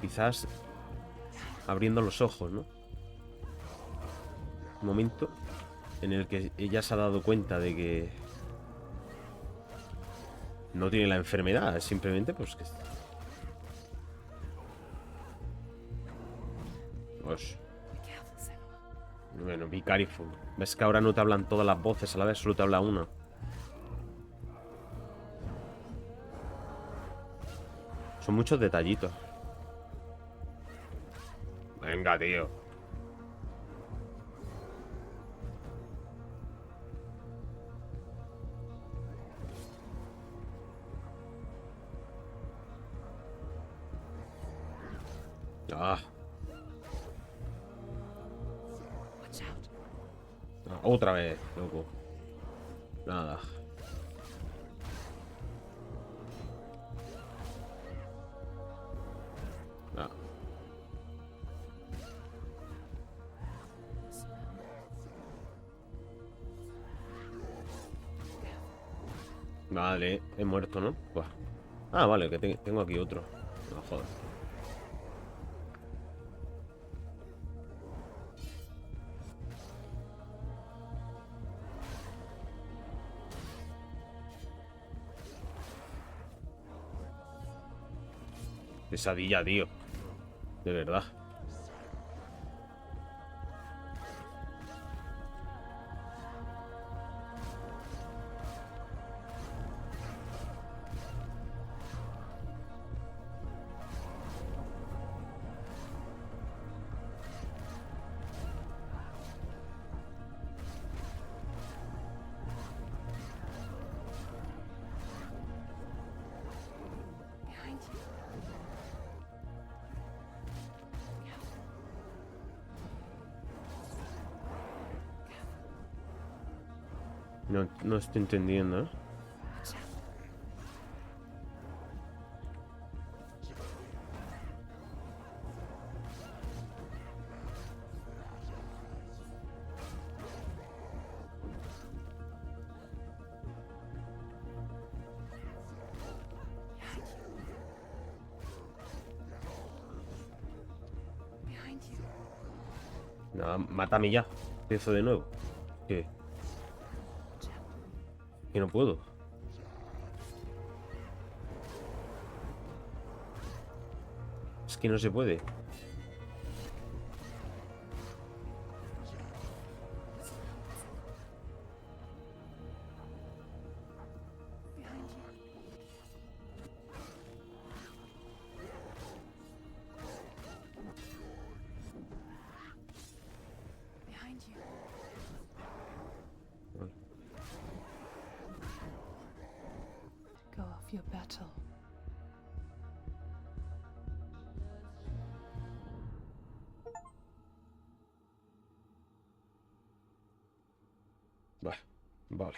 A: Quizás... Abriendo los ojos, ¿no? Un momento en el que ella se ha dado cuenta de que... No tiene la enfermedad, es simplemente pues que... Pues... Bueno, be careful. ¿Ves que ahora no te hablan todas las voces a la vez? Solo te habla una. Son muchos detallitos. Venga, tío. Ah. Otra vez, loco. Nada. Nada. Vale, he muerto, ¿no? Buah. Ah, vale, que tengo aquí otro. No jodas. Pesadilla, tío. De verdad. No estoy entendiendo, ¿eh? Nada, mátame ya. Empiezo de nuevo. ¿Qué? Que no puedo. Es que no se puede.
B: Go off your battle.
A: Vale.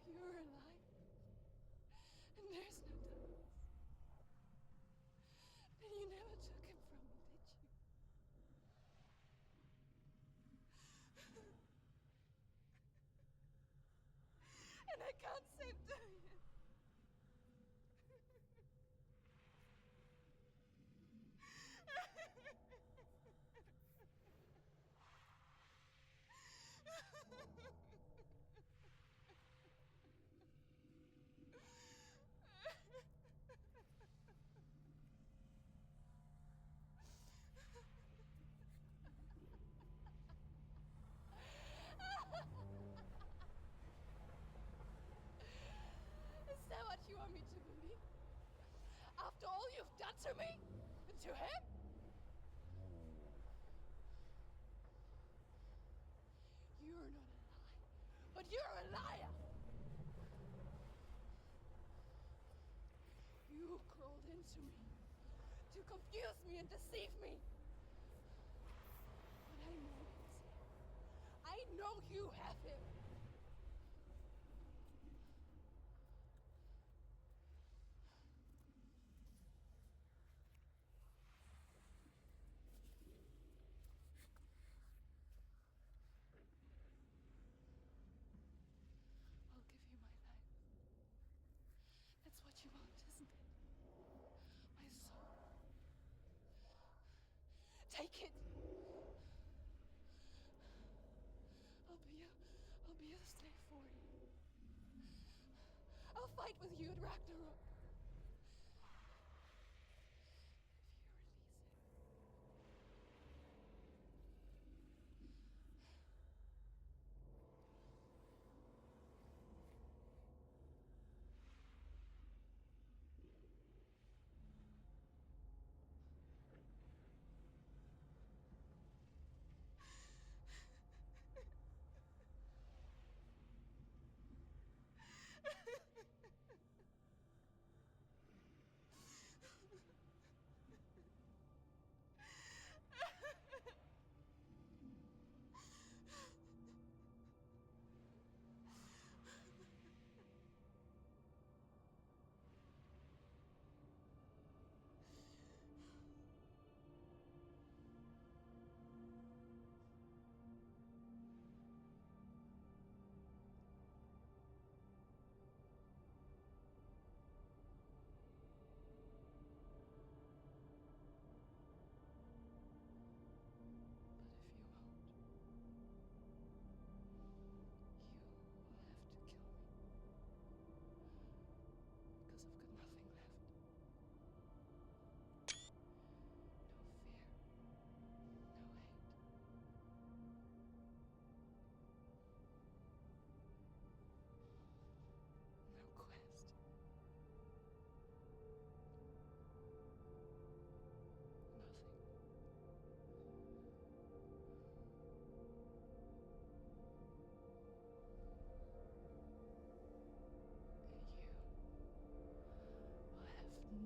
G: You're alive, and there's no darkness. And you never took him from me, did you? And I can't save Dillion. Is that what you want me to believe? After all you've done to me? And to him? You're not a lie, but you're a liar! You crawled into me to confuse me and deceive me. But I know it's him. I know you have him. I'll give you my life. That's what you want, isn't it? My soul. Take it. I'll be a slave for you. I'll fight with you at Ragnarok.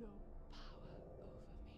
B: your power over me.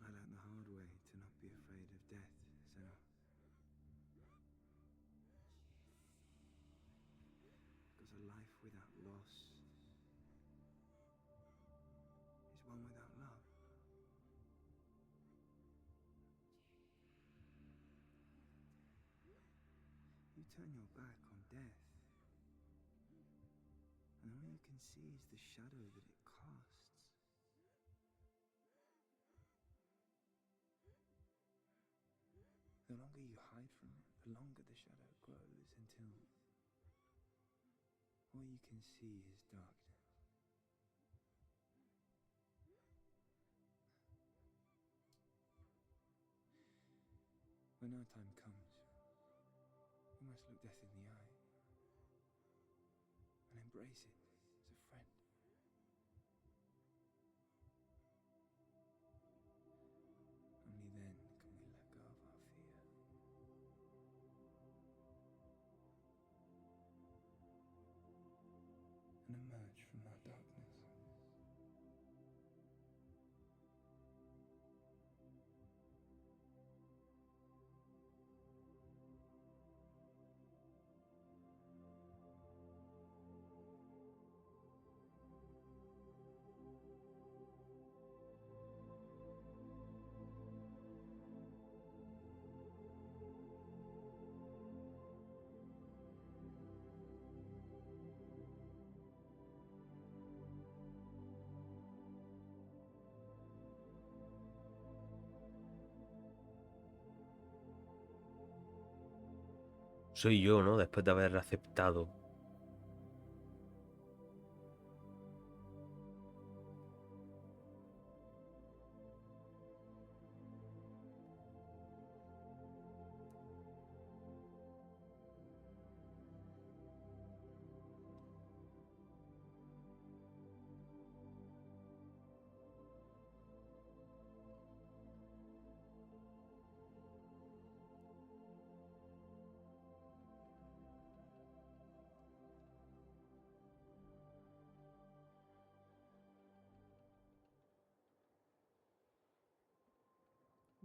I: I learned the hard way to not be afraid of death, Senua. Because a life without loss is one without love. You turn your back on death, and all you can see is the shadow that it casts. The longer you hide from it, the longer the shadow grows until all you can see is darkness. When our time comes, we must look death in the eye and embrace it as a friend. Only then can we let go of our fear. And emerge from our darkness.
A: Soy yo, ¿no? Después de haber aceptado.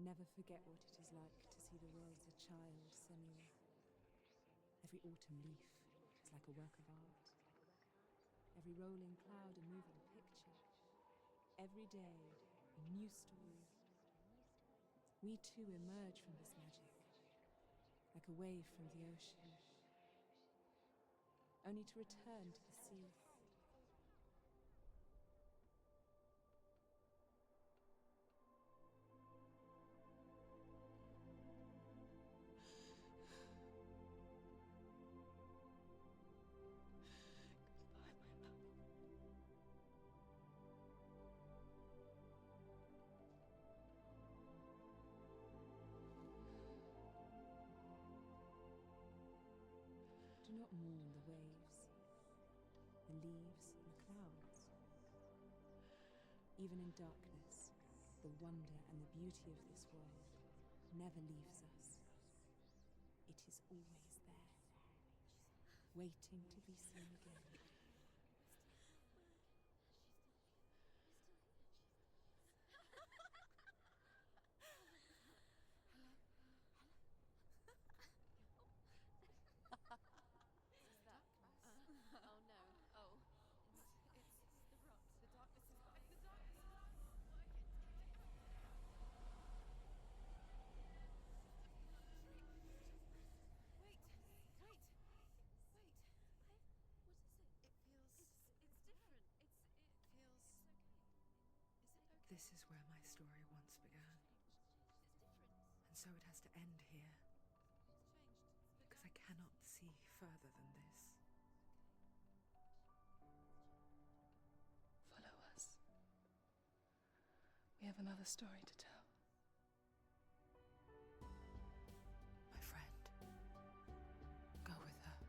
G: Never forget what it is like to see the world as a child, Senua. Every autumn leaf is like a work of art. Every rolling cloud a moving picture. Every day, a new story. We too emerge from this magic, like a wave from the ocean, only to return to the sea. Do not mourn the waves, the leaves, and the clouds. Even in darkness, the wonder and the beauty of this world never leaves us. It is always there, waiting to be seen again.
F: This is where my story once began. And so it has to end here. Because I cannot see further than this.
B: Follow us. We have another story to tell.
F: My friend, go with her.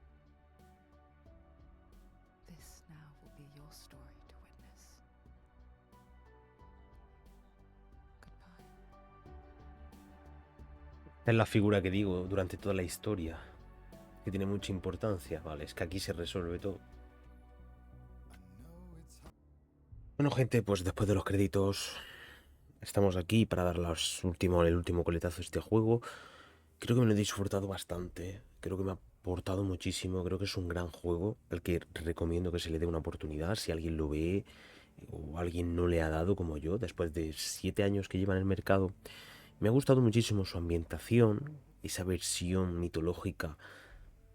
F: This now will be your story to witness. Goodbye.
A: Es la figura que digo durante toda la historia, que tiene mucha importancia. Vale, es que aquí se resuelve todo. Bueno, gente, pues después de los créditos estamos aquí para dar el último coletazo de este juego. Creo que me lo he disfrutado bastante, creo que me ha aportado muchísimo, creo que es un gran juego al que recomiendo que se le dé una oportunidad si alguien lo ve o alguien no le ha dado como yo, después de 7 años que lleva en el mercado. Me ha gustado muchísimo su ambientación, esa versión mitológica,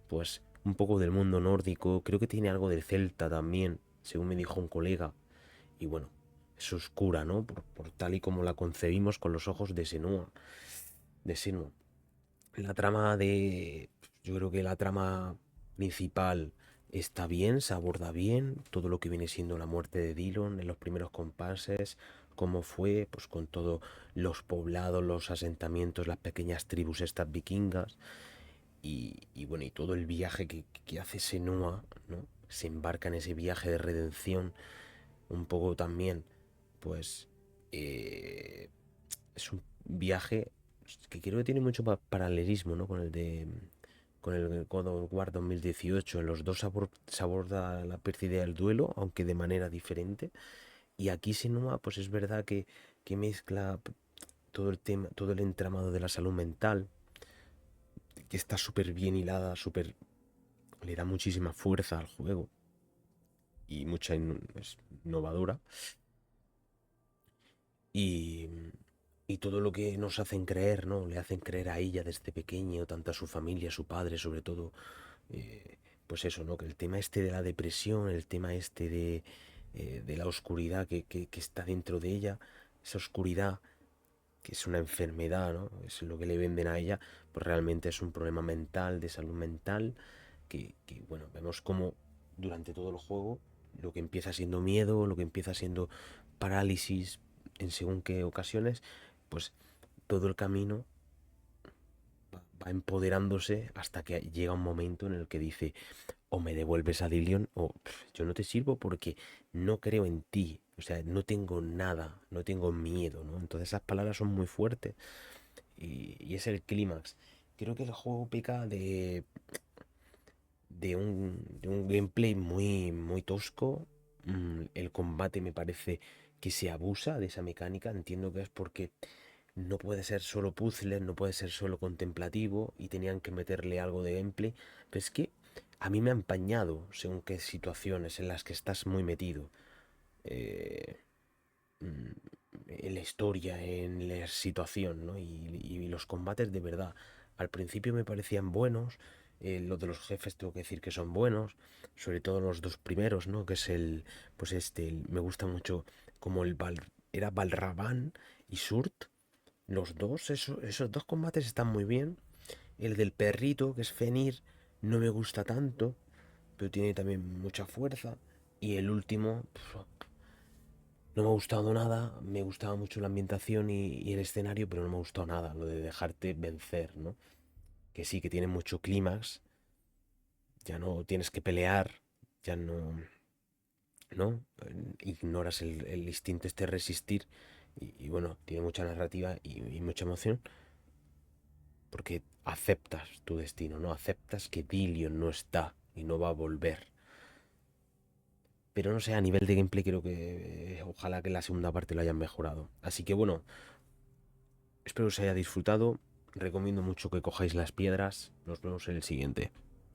A: pues un poco del mundo nórdico, creo que tiene algo de celta también, según me dijo un colega, y bueno, es oscura, ¿no? Por tal y como la concebimos con los ojos de Senua. La trama yo creo que la trama principal está bien, se aborda bien, todo lo que viene siendo la muerte de Dillion en los primeros compases, cómo fue, pues con todos los poblados, los asentamientos, las pequeñas tribus estas vikingas, y bueno, y todo el viaje que hace Senua, ¿no? Se embarca en ese viaje de redención, un poco también, pues es un viaje que creo que tiene mucho paralelismo, ¿no? Con el God of War 2018. En los dos se aborda la pérdida del duelo, aunque de manera diferente. Y aquí Senua, pues es verdad que mezcla todo el tema, todo el entramado de la salud mental, que está súper bien hilada, le da muchísima fuerza al juego y es innovadora. Y todo lo que nos hacen creer, ¿no? Le hacen creer a ella desde pequeño, tanto a su familia, a su padre, sobre todo. Pues eso, ¿no? Que el tema este de la depresión, el tema este de la oscuridad que está dentro de ella, esa oscuridad que es una enfermedad, ¿no? Es lo que le venden a ella, pues realmente es un problema mental, de salud mental, bueno, vemos como durante todo el juego lo que empieza siendo miedo, lo que empieza siendo parálisis en según qué ocasiones, pues todo el camino va empoderándose hasta que llega un momento en el que dice, o me devuelves a Dillion o yo no te sirvo porque no creo en ti, o sea, no tengo nada, no tengo miedo, ¿no? Entonces esas palabras son muy fuertes y es el clímax. Creo que el juego peca de un gameplay muy tosco. El combate me parece que se abusa de esa mecánica. Entiendo que es porque no puede ser solo puzzle, no puede ser solo contemplativo y tenían que meterle algo de gameplay. Pero es que a mí me ha empañado según qué situaciones en las que estás muy metido. En la historia, en la situación, ¿no? Y los combates de verdad. Al principio me parecían buenos. Los de los jefes tengo que decir que son buenos. Sobre todo los dos primeros, ¿no? Que es me gusta mucho como era Balraban y Surt. Los dos, esos dos combates están muy bien. El del perrito, que es Fenir, no me gusta tanto, pero tiene también mucha fuerza. Y el último, no me ha gustado nada. Me gustaba mucho la ambientación y el escenario, pero no me ha gustado nada lo de dejarte vencer, ¿no? Que sí, que tiene mucho clímax. Ya no tienes que pelear, ya no, ignoras el instinto este de resistir. Y bueno, tiene mucha narrativa y mucha emoción. Porque aceptas tu destino, ¿no? Aceptas que Dillion no está y no va a volver. Pero no sé, a nivel de gameplay creo que ojalá que la segunda parte lo hayan mejorado. Así que bueno, espero que os haya disfrutado. Recomiendo mucho que cojáis las piedras. Nos vemos en el siguiente.